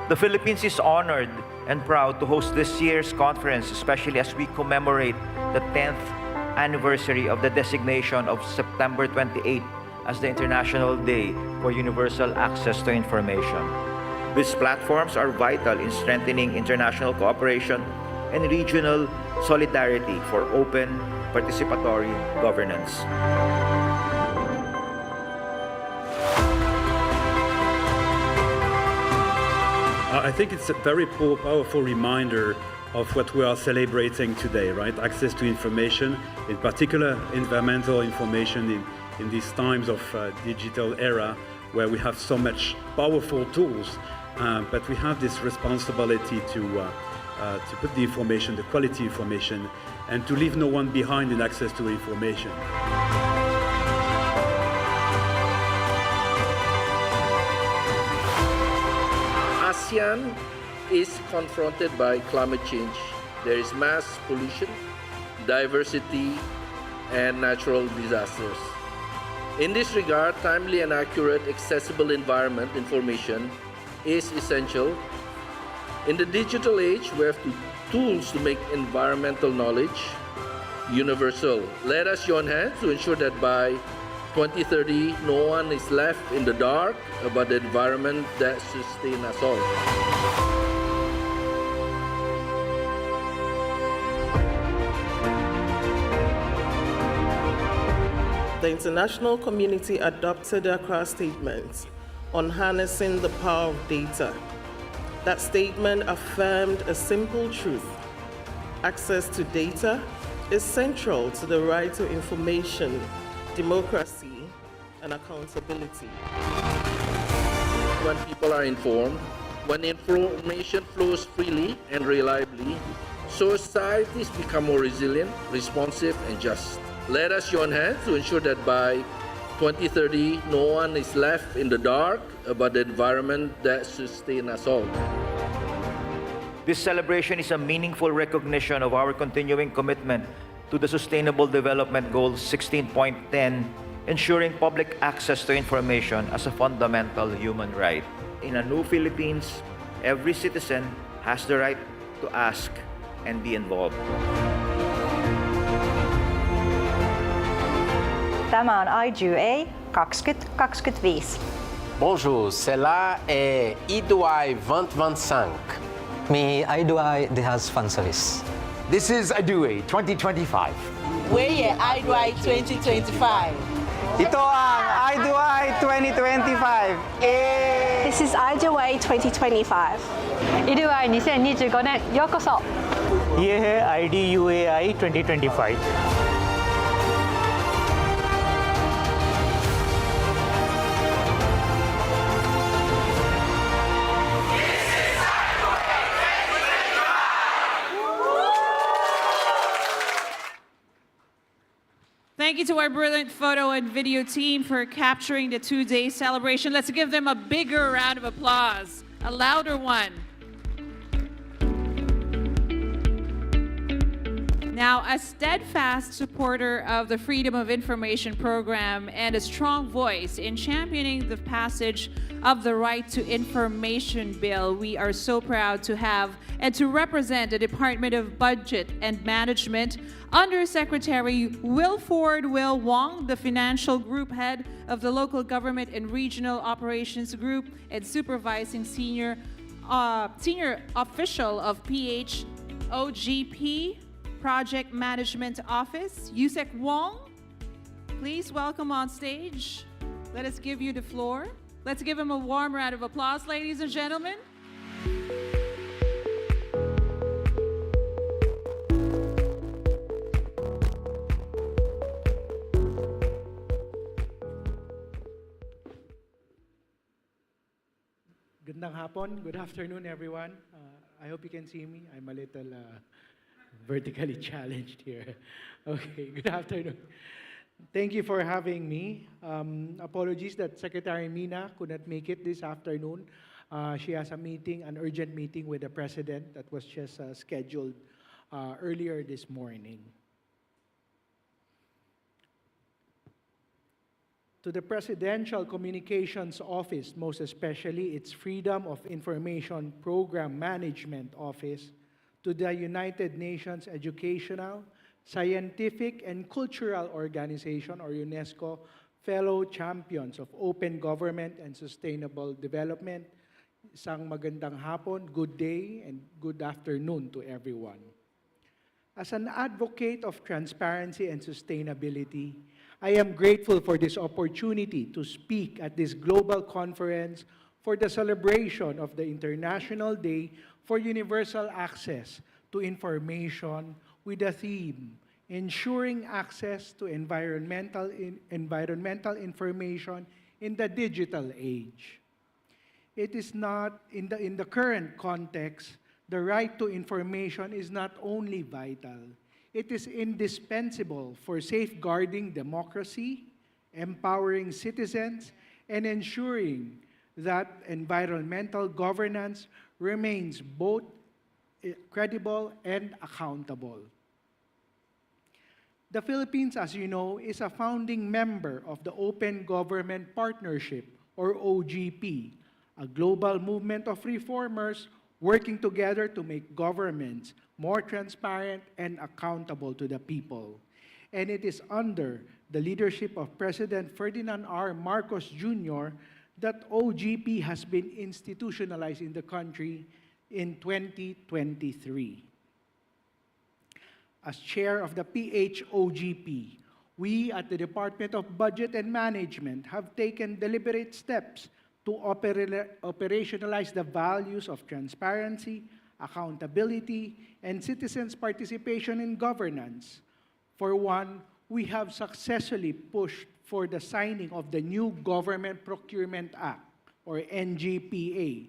The Philippines is honored and proud to host this year's conference, especially as we commemorate the 10th anniversary of the designation of September 28 as the International Day for Universal Access to Information. These platforms are vital in strengthening international cooperation and regional solidarity for open, participatory governance. I think it's a very powerful reminder of what we are celebrating today, right? Access to information, in particular environmental information in these times of digital era where we have so much powerful tools, but we have this responsibility to put the information, the quality information, and to leave no one behind in access to information. ASEAN is confronted by climate change. There is mass pollution, diversity, and natural disasters. In this regard, timely and accurate accessible environment information is essential In the digital age, we have tools to make environmental knowledge universal. Let us join hands to ensure that by 2030, no one is left in the dark about the environment that sustains us all. The international community adopted the Accra Statement on harnessing the power of data. That statement affirmed a simple truth. Access to data is central to the right to information, democracy, and accountability. When people are informed, when information flows freely and reliably, societies become more resilient, responsive, and just. Let us join hands to ensure that by 2030, no one is left in the dark about the environment that sustains us all. This celebration is a meaningful recognition of our continuing commitment to the Sustainable Development Goal 16.10, ensuring public access to information as a fundamental human right. In a new Philippines, every citizen has the right to ask and be involved. Tämä on IDUAI 2025. Bonjour, cela est IDUAI 2025. May IDUAI dehas fan service. This is IDUAI 2025. We're IDUAI 2025. Ito ang IDUAI 2025. This is IDUAI 2025. IDUAI 2025年ようこそ。ये है IDUAI 2025. Thank you to our brilliant photo and video team for capturing the two-day celebration. Let's give them a bigger round of applause, a louder one. Now, a steadfast supporter of the Freedom of Information program and a strong voice in championing the passage of the Right to Information Bill, we are so proud to have and to represent the Department of Budget and Management under Secretary Wilford Will Wong, the Financial Group Head of the Local Government and Regional Operations Group and Supervising Senior Official of PHOGP Project Management Office, Yusek Wong. Please welcome on stage. Let us give you the floor. Let's give him a warm round of applause, ladies and gentlemen. Gandang hapon. Good afternoon, everyone. I hope you can see me. I'm a little vertically challenged here. Okay, good afternoon. Thank you for having me. Apologies that Secretary Mina could not make it this afternoon. She has a meeting, an urgent meeting with the President that was just scheduled earlier this morning. To the Presidential Communications Office, most especially its Freedom of Information Program Management Office, to the United Nations Educational, Scientific, and Cultural Organization, or UNESCO, fellow champions of open government and sustainable development, isang magandang hapon, good day, and good afternoon to everyone. As an advocate of transparency and sustainability, I am grateful for this opportunity to speak at this global conference for the celebration of the International Day for Universal Access to Information with the theme, Ensuring Access to Environmental Information in the Digital Age. It is not, in the current context, the right to information is not only vital, it is indispensable for safeguarding democracy, empowering citizens, and ensuring that environmental governance remains both credible and accountable. The Philippines, as you know, is a founding member of the Open Government Partnership, or OGP, a global movement of reformers working together to make governments more transparent and accountable to the people. And it is under the leadership of President Ferdinand R. Marcos Jr. that OGP has been institutionalized in the country in 2023. As chair of the PHOGP, we at the Department of Budget and Management have taken deliberate steps to operationalize the values of transparency, accountability, and citizens' participation in governance. For one, we have successfully pushed for the signing of the new Government Procurement Act, or NGPA,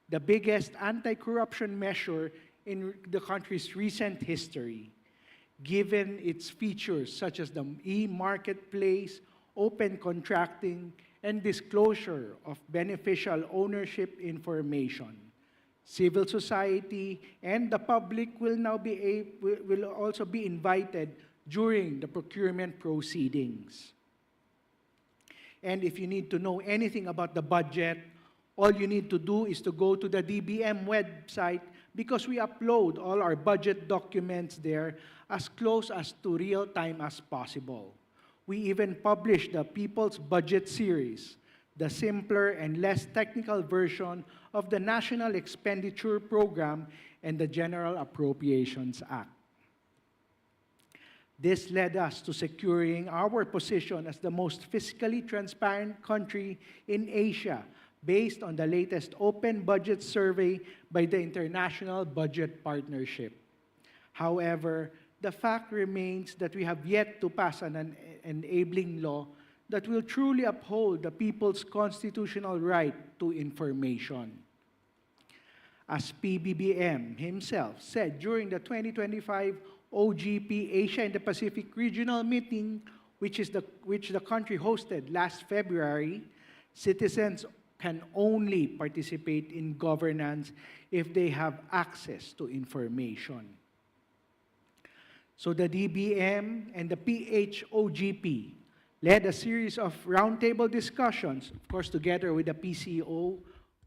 the biggest anti-corruption measure in the country's recent history. Given its features such as the e-marketplace, open contracting, and disclosure of beneficial ownership information, civil society and the public will also be invited during the procurement proceedings. And if you need to know anything about the budget, all you need to do is to go to the DBM website, because we upload all our budget documents there as close as to real time as possible. We even publish the People's Budget Series, the simpler and less technical version of the National Expenditure Program and the General Appropriations Act. This led us to securing our position as the most fiscally transparent country in Asia, based on the latest open budget survey by the International Budget Partnership. However, the fact remains that we have yet to pass an enabling law that will truly uphold the people's constitutional right to information. As PBBM himself said during the 2025 OGP Asia and the Pacific Regional Meeting, which the country hosted last February, citizens can only participate in governance if they have access to information. So the DBM and the PHOGP led a series of roundtable discussions, of course together with the PCO,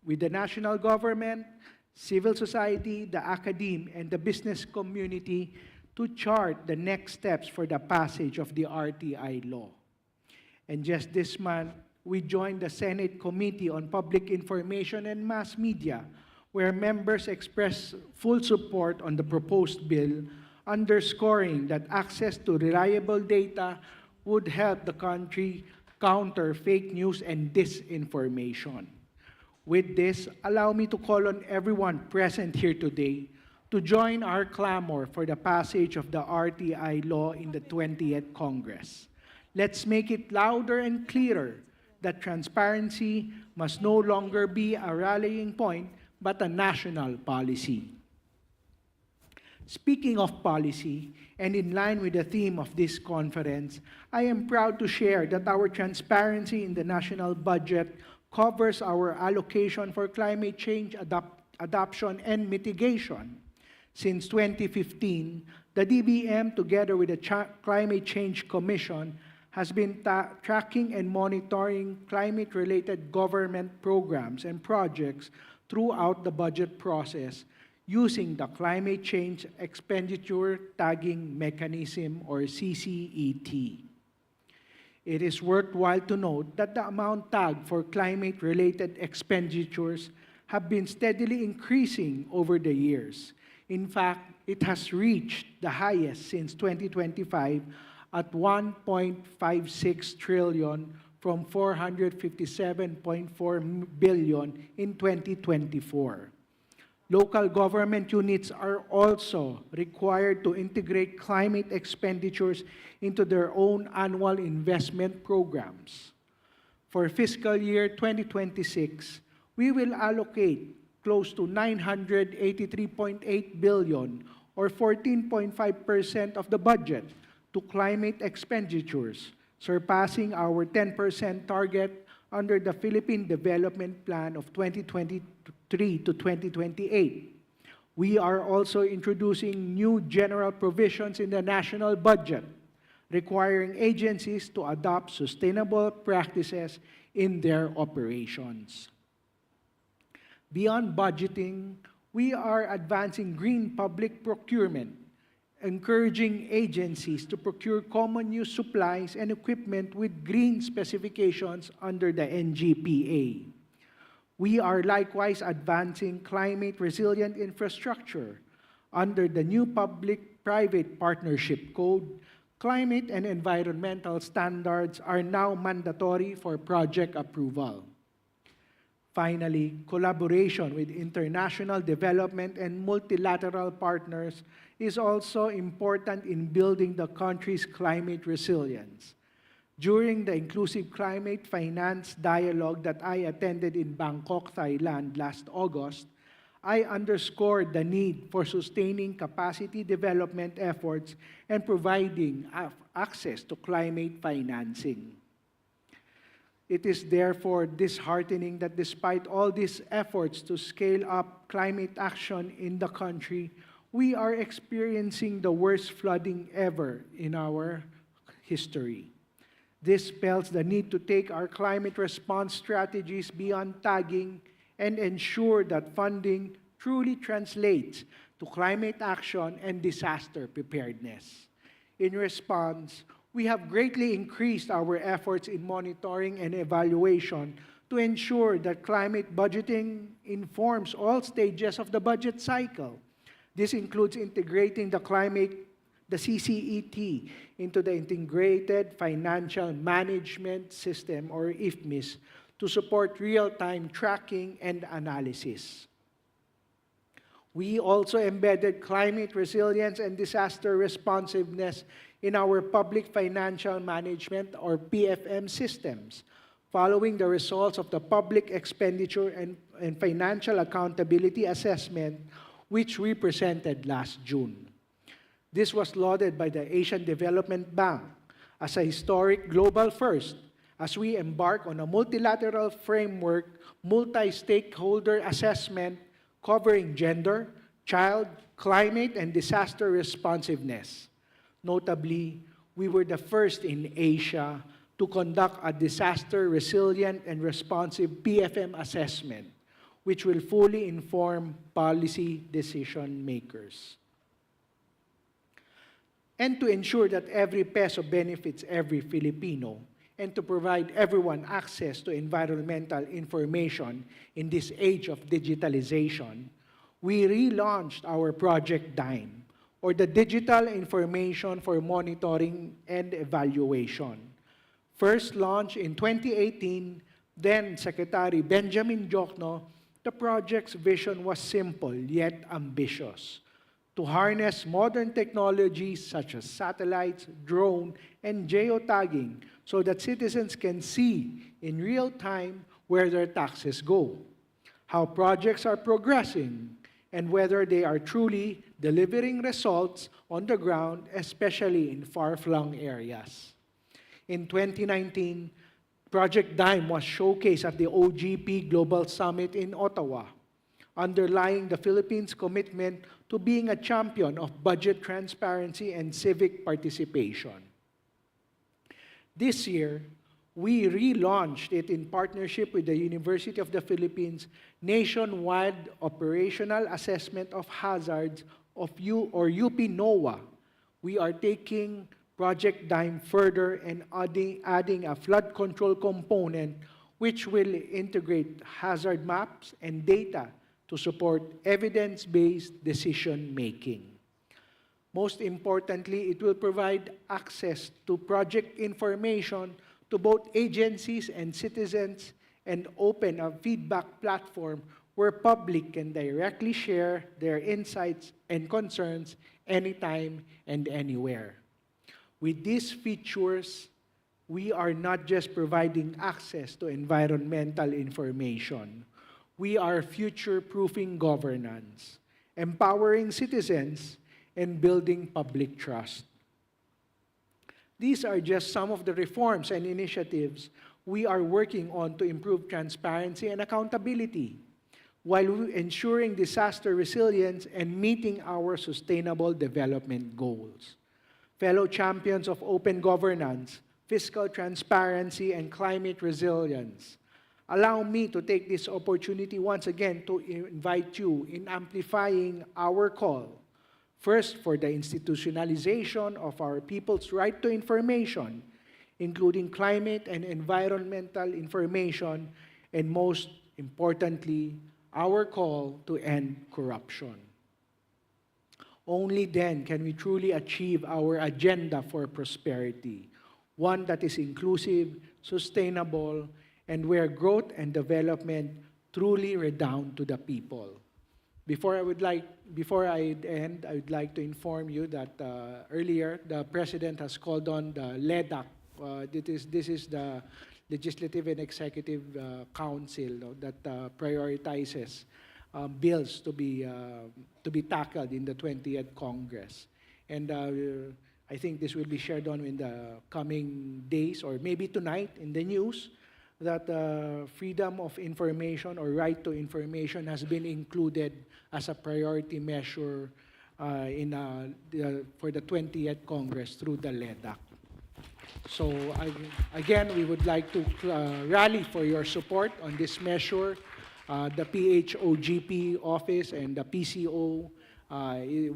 with the national government, civil society, the academe, and the business community to chart the next steps for the passage of the RTI law. And just this month, we joined the Senate Committee on Public Information and Mass Media, where members expressed full support on the proposed bill, underscoring that access to reliable data would help the country counter fake news and disinformation. With this, allow me to call on everyone present here today to join our clamor for the passage of the RTI law in the 20th Congress. Let's make it louder and clearer that transparency must no longer be a rallying point, but a national policy. Speaking of policy, and in line with the theme of this conference, I am proud to share that our transparency in the national budget covers our allocation for climate change adoption and mitigation. Since 2015, the DBM, together with the Climate Change Commission, has been tracking and monitoring climate-related government programs and projects throughout the budget process using the Climate Change Expenditure Tagging Mechanism, or CCET. It is worthwhile to note that the amount tagged for climate-related expenditures have been steadily increasing over the years. In fact, it has reached the highest since 2025 at 1.56 trillion from 457.4 billion in 2024. Local government units are also required to integrate climate expenditures into their own annual investment programs. For fiscal year 2026, we will allocate close to 983.8 billion, or 14.5% of the budget, to climate expenditures, surpassing our 10% target under the Philippine Development Plan of 2023 to 2028. We are also introducing new general provisions in the national budget, requiring agencies to adopt sustainable practices in their operations. Beyond budgeting, we are advancing green public procurement, encouraging agencies to procure common use supplies and equipment with green specifications under the NGPA. We are likewise advancing climate-resilient infrastructure. Under the new Public-Private Partnership Code, climate and environmental standards are now mandatory for project approval. Finally, collaboration with international development and multilateral partners is also important in building the country's climate resilience. During the Inclusive Climate Finance Dialogue that I attended in Bangkok, Thailand last August, I underscored the need for sustaining capacity development efforts and providing access to climate financing. It is therefore disheartening that despite all these efforts to scale up climate action in the country, we are experiencing the worst flooding ever in our history. This spells the need to take our climate response strategies beyond tagging and ensure that funding truly translates to climate action and disaster preparedness. In response, we have greatly increased our efforts in monitoring and evaluation to ensure that climate budgeting informs all stages of the budget cycle. This includes integrating the CCET into the Integrated Financial Management System, or IFMIS, to support real-time tracking and analysis. We also embedded climate resilience and disaster responsiveness in our public financial management, or PFM, systems, following the results of the Public Expenditure and Financial Accountability Assessment, which we presented last June. This was lauded by the Asian Development Bank as a historic global first, as we embark on a multilateral framework, multi-stakeholder assessment covering gender, child, climate, and disaster responsiveness. Notably, we were the first in Asia to conduct a disaster resilient and responsive PFM assessment, which will fully inform policy decision makers. And to ensure that every peso benefits every Filipino, and to provide everyone access to environmental information in this age of digitalization, we relaunched our Project DIME, or the Digital Information for Monitoring and Evaluation. First launched in 2018, then Secretary Benjamin Jokno, the project's vision was simple yet ambitious: to harness modern technologies such as satellites, drone, and geotagging so that citizens can see in real time where their taxes go, how projects are progressing, and whether they are truly delivering results on the ground, especially in far-flung areas. In 2019, Project DIME was showcased at the OGP Global Summit in Ottawa, underlying the Philippines' commitment to being a champion of budget transparency and civic participation. This year, we relaunched it in partnership with the University of the Philippines Nationwide Operational Assessment of Hazards of UP-NOAA. We are taking Project DIME further and adding a flood control component which will integrate hazard maps and data to support evidence-based decision-making. Most importantly, it will provide access to project information to both agencies and citizens and open a feedback platform where public can directly share their insights and concerns anytime and anywhere. With these features, we are not just providing access to environmental information. We are future-proofing governance, empowering citizens, and building public trust. These are just some of the reforms and initiatives we are working on to improve transparency and accountability, while ensuring disaster resilience and meeting our sustainable development goals. Fellow champions of open governance, fiscal transparency, and climate resilience, allow me to take this opportunity once again to invite you in amplifying our call. First, for the institutionalization of our people's right to information, including climate and environmental information, and most importantly, our call to end corruption. Only then can we truly achieve our agenda for prosperity, one that is inclusive, sustainable, and where growth and development truly redound to the people. Before I end, I would like to inform you that earlier the President has called on the LEDAC. This is the Legislative and Executive Council that prioritizes bills to be tackled in the 20th Congress. And I think this will be shared on in the coming days or maybe tonight in the news that freedom of information or right to information has been included as a priority measure for the 20th Congress through the LEDAC. So again, we would like to rally for your support on this measure. The PHOGP office and the PCO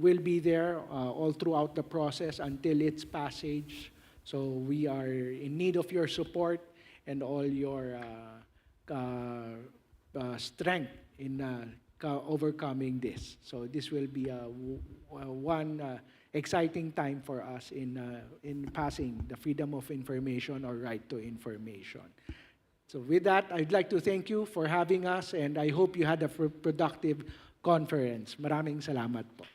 will be there all throughout the process until its passage. So we are in need of your support and all your strength in overcoming this. So this will be one exciting time for us in passing the freedom of information or right to information. So with that, I'd like to thank you for having us, and I hope you had a productive conference. Maraming salamat po.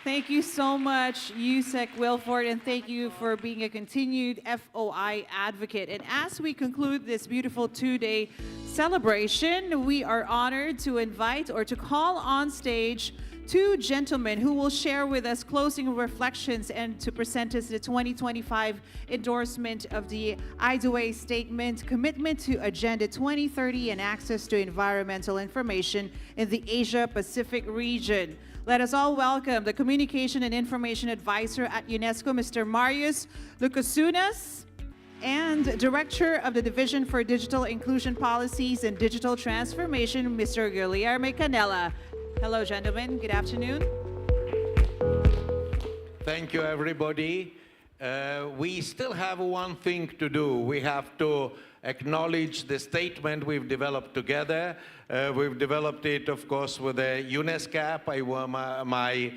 Thank you so much, Yusek Wilford, and thank you for being a continued FOI advocate. And as we conclude this beautiful two-day celebration, we are honored to invite or to call on stage two gentlemen who will share with us closing reflections and to present us the 2025 endorsement of the IDUAI Statement, Commitment to Agenda 2030 and Access to Environmental Information in the Asia-Pacific region. Let us all welcome the Communication and Information Advisor at UNESCO, Mr. Marius Lucasunas, and Director of the Division for Digital Inclusion Policies and Digital Transformation, Mr. Guilherme Canella. Hello, gentlemen. Good afternoon. Thank you, everybody. We still have one thing to do. We have to acknowledge the statement we've developed together. We've developed it, of course, with the UNESCO. My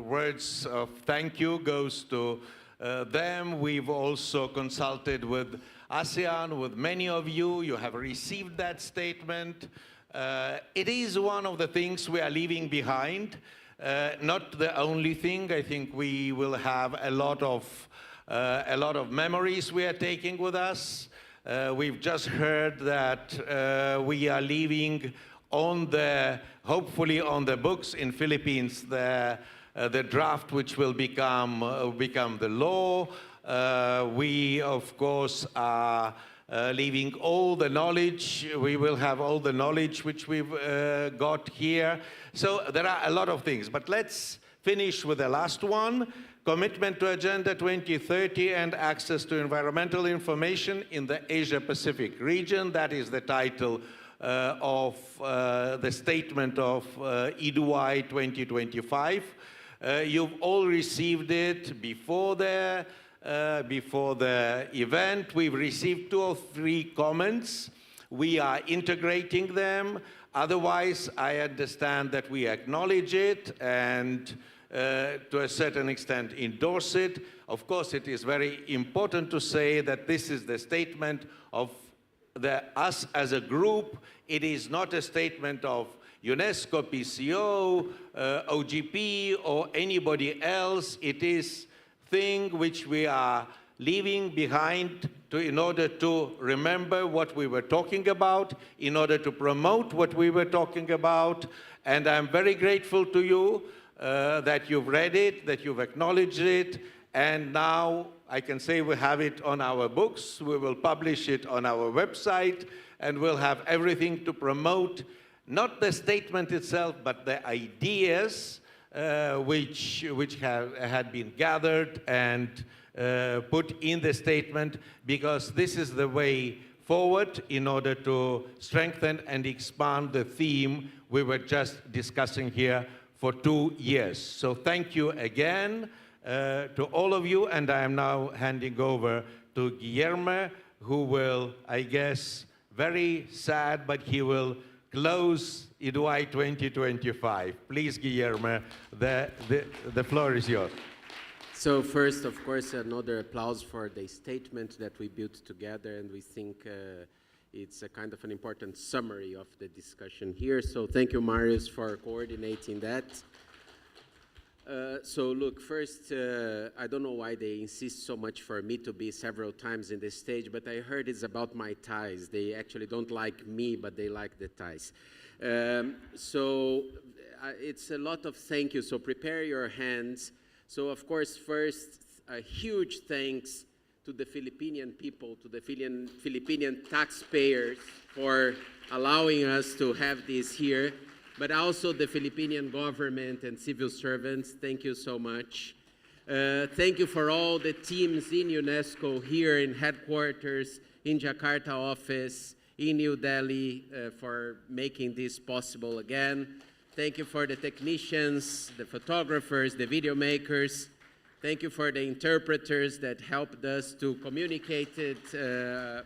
words of thank you goes to them. We've also consulted with ASEAN, with many of you. You have received that statement. It is one of the things we are leaving behind. Not the only thing. I think we will have a lot of memories we are taking with us. We've just heard that we are leaving hopefully on the books in Philippines, the draft which will become the law. We, of course, are leaving all the knowledge. We will have all the knowledge which we've got here. So there are a lot of things, but let's finish with the last one. Commitment to Agenda 2030 and Access to Environmental Information in the Asia-Pacific region. That is the title of the statement of IDUAI 2025. You've all received it before the event. We've received 2 or 3 comments. We are integrating them. Otherwise, I understand that we acknowledge it and to a certain extent endorse it. Of course, it is very important to say that this is the statement of us as a group. It is not a statement of UNESCO, PCO, OGP, or anybody else. It is thing which we are leaving behind in order to remember what we were talking about, in order to promote what we were talking about. And I'm very grateful to you that you've read it, that you've acknowledged it, and now I can say we have it on our books. We will publish it on our website, and we'll have everything to promote, not the statement itself, but the ideas which had been gathered and put in the statement, because this is the way forward in order to strengthen and expand the theme we were just discussing here for 2 years. So thank you again to all of you, and I am now handing over to Guillermo, who will, I guess, very sad, but he will close IDUAI 2025. Please, Guillermo, the floor is yours. So first, of course, another applause for the statement that we built together, and we think it's a kind of an important summary of the discussion here. So thank you, Marius, for coordinating that. So look, first, I don't know why they insist so much for me to be several times in the stage, but I heard it's about my ties. They actually don't like me, but they like the ties. It's a lot of thank you, so prepare your hands. So of course, first, a huge thanks to the Filipinian people, to the Filipinian taxpayers for allowing us to have this here, but also the Filipinian government and civil servants. Thank you so much. Thank you for all the teams in UNESCO here in headquarters, in Jakarta office, in New Delhi for making this possible again. Thank you for the technicians, the photographers, the video makers. Thank you for the interpreters that helped us to communicate it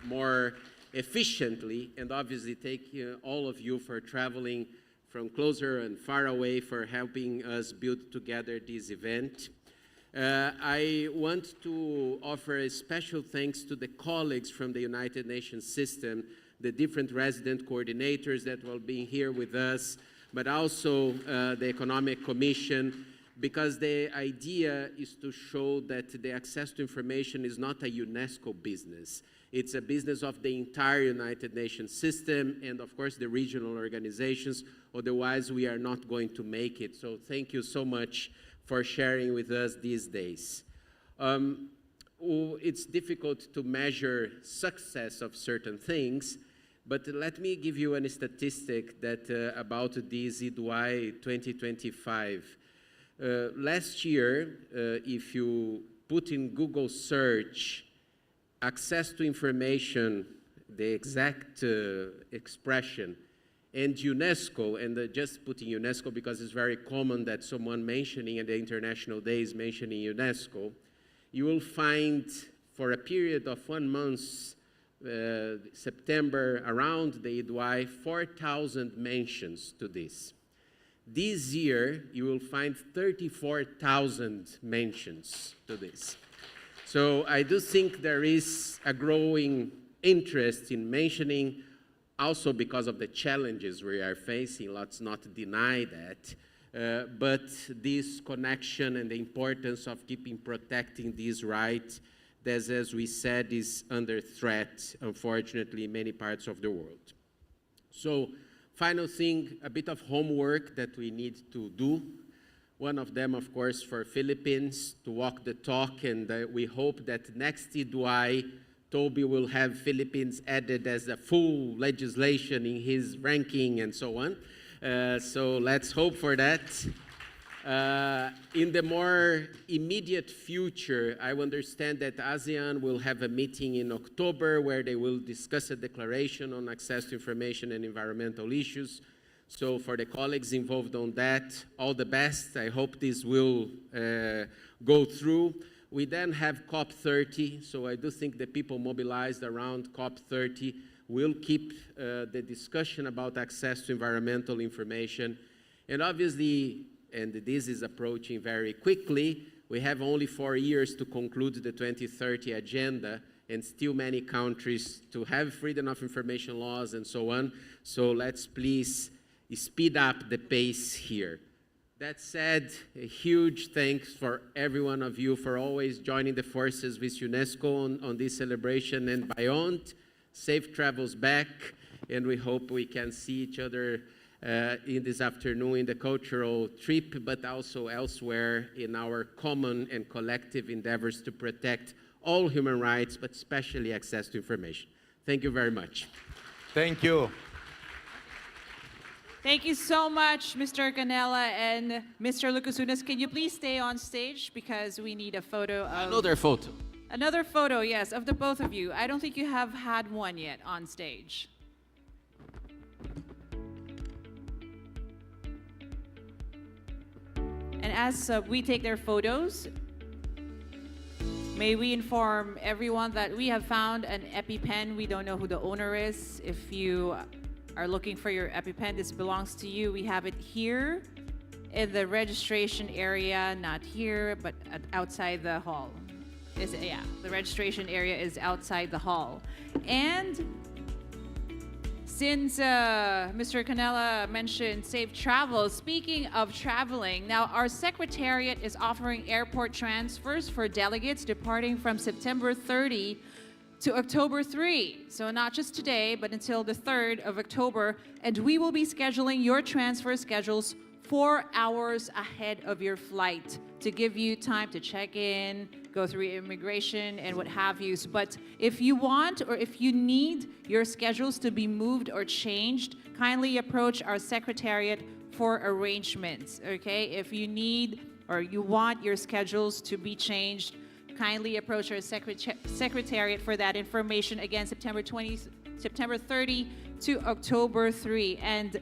more efficiently. And obviously, thank all of you for traveling from closer and far away, for helping us build together this event. I want to offer a special thanks to the colleagues from the United Nations system, the different resident coordinators that will be here with us, but also the Economic Commission, because the idea is to show that the access to information is not a UNESCO business. It's a business of the entire United Nations system and, of course, the regional organizations. Otherwise, we are not going to make it. So thank you so much for sharing with us these days. It's difficult to measure success of certain things, but let me give you a statistic that about this IDUAI 2025. Last year, if you put in Google search access to information, the exact expression, and UNESCO, and just putting UNESCO because it's very common that someone mentioning at the International Day is mentioning UNESCO, you will find for a period of 1 month, September, around the IDUAI, 4,000 mentions to this. This year, you will find 34,000 mentions to this. So I do think there is a growing interest in mentioning, also because of the challenges we are facing, let's not deny that, but this connection and the importance of keeping protecting these rights that, as we said, is under threat, unfortunately, in many parts of the world. So, final thing, a bit of homework that we need to do. One of them, of course, for Philippines, to walk the talk, and we hope that next IDUAI, Toby will have Philippines added as a full legislation in his ranking and so on. So let's hope for that. In the more immediate future, I understand that ASEAN will have a meeting in October where they will discuss a declaration on access to information and environmental issues. So for the colleagues involved on that, all the best. I hope this will go through. We then have COP30, so I do think the people mobilized around COP30 will keep the discussion about access to environmental information. And obviously, and this is approaching very quickly, we have only 4 years to conclude the 2030 agenda, and still many countries to have freedom of information laws and so on. So let's please speed up the pace here. That said, a huge thanks for every one of you for always joining the forces with UNESCO on this celebration and beyond. Safe travels back, and we hope we can see each other in this afternoon in the cultural trip, but also elsewhere in our common and collective endeavors to protect all human rights, but especially access to information. Thank you very much. Thank you. Thank you so much, Mr. Canela and Mr. Lucasunas. Can you please stay on stage because we need a photo of... Another photo. Another photo, yes, of the both of you. I don't think you have had one yet on stage. And as we take their photos, may we inform everyone that we have found an EpiPen. We don't know who the owner is. If you are looking for your EpiPen, this belongs to you. We have it here in the registration area, not here, but outside the hall. Yeah, the registration area is outside the hall. And since Mr. Canela mentioned safe travel, speaking of traveling, now our Secretariat is offering airport transfers for delegates departing from September 30 to October 3. So not just today, but until the 3rd of October. And we will be scheduling your transfer schedules 4 hours ahead of your flight to give you time to check in, go through immigration and what have you. But if you want or if you need your schedules to be moved or changed, kindly approach our Secretariat for arrangements, okay? If you need or you want your schedules to be changed, kindly approach our Secretariat for that information. Again, September 30 to October 3. And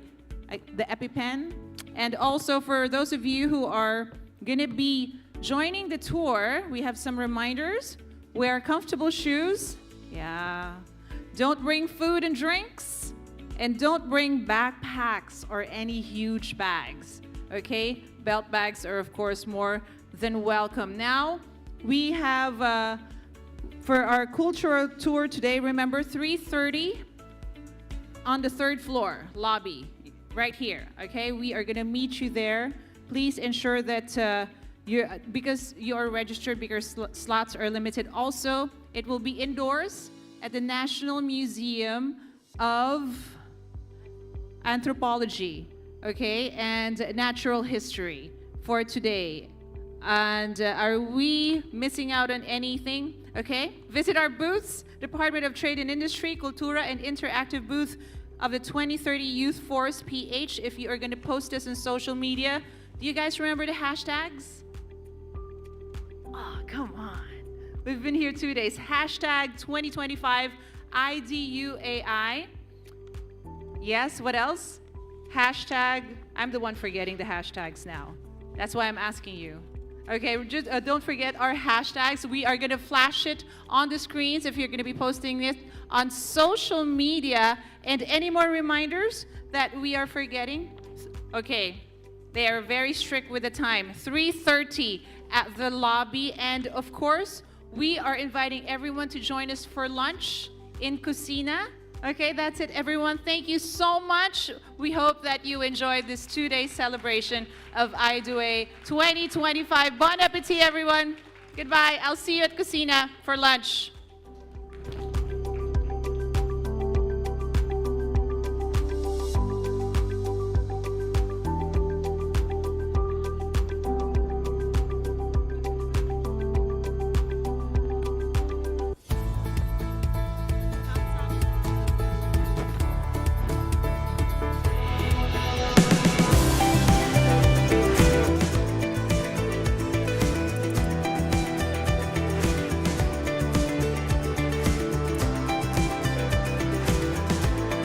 the EpiPen. And also for those of you who are going to be joining the tour, we have some reminders. Wear comfortable shoes. Yeah. Don't bring food and drinks. And don't bring backpacks or any huge bags. Okay? Belt bags are, of course, more than welcome. Now, we have, for our cultural tour today, remember 3:30 on the 3rd floor, lobby, right here, okay? We are gonna meet you there. Please ensure that because you are registered, because slots are limited. Also, it will be indoors at the National Museum of Anthropology, okay, and Natural History for today. And are we missing out on anything? Okay, visit our booths, Department of Trade and Industry, Cultura, and interactive booth of the 2030 Youth Force PH. If you are going to post this on social media, do you guys remember the hashtags? Oh, come on. We've been here 2 days. Hashtag 2025 IDUAI. Yes, what else? Hashtag, I'm the one forgetting the hashtags now. That's why I'm asking you. Okay, just don't forget our hashtags. We are going to flash it on the screens if you're going to be posting it on social media. And any more reminders that we are forgetting? Okay, they are very strict with the time. 3:30 at the lobby. And of course, we are inviting everyone to join us for lunch in Kusina. Okay, that's it, everyone. Thank you so much. We hope that you enjoyed this 2-day celebration of IDUAI 2025. Bon appetit, everyone. Goodbye. I'll see you at Kusina for lunch.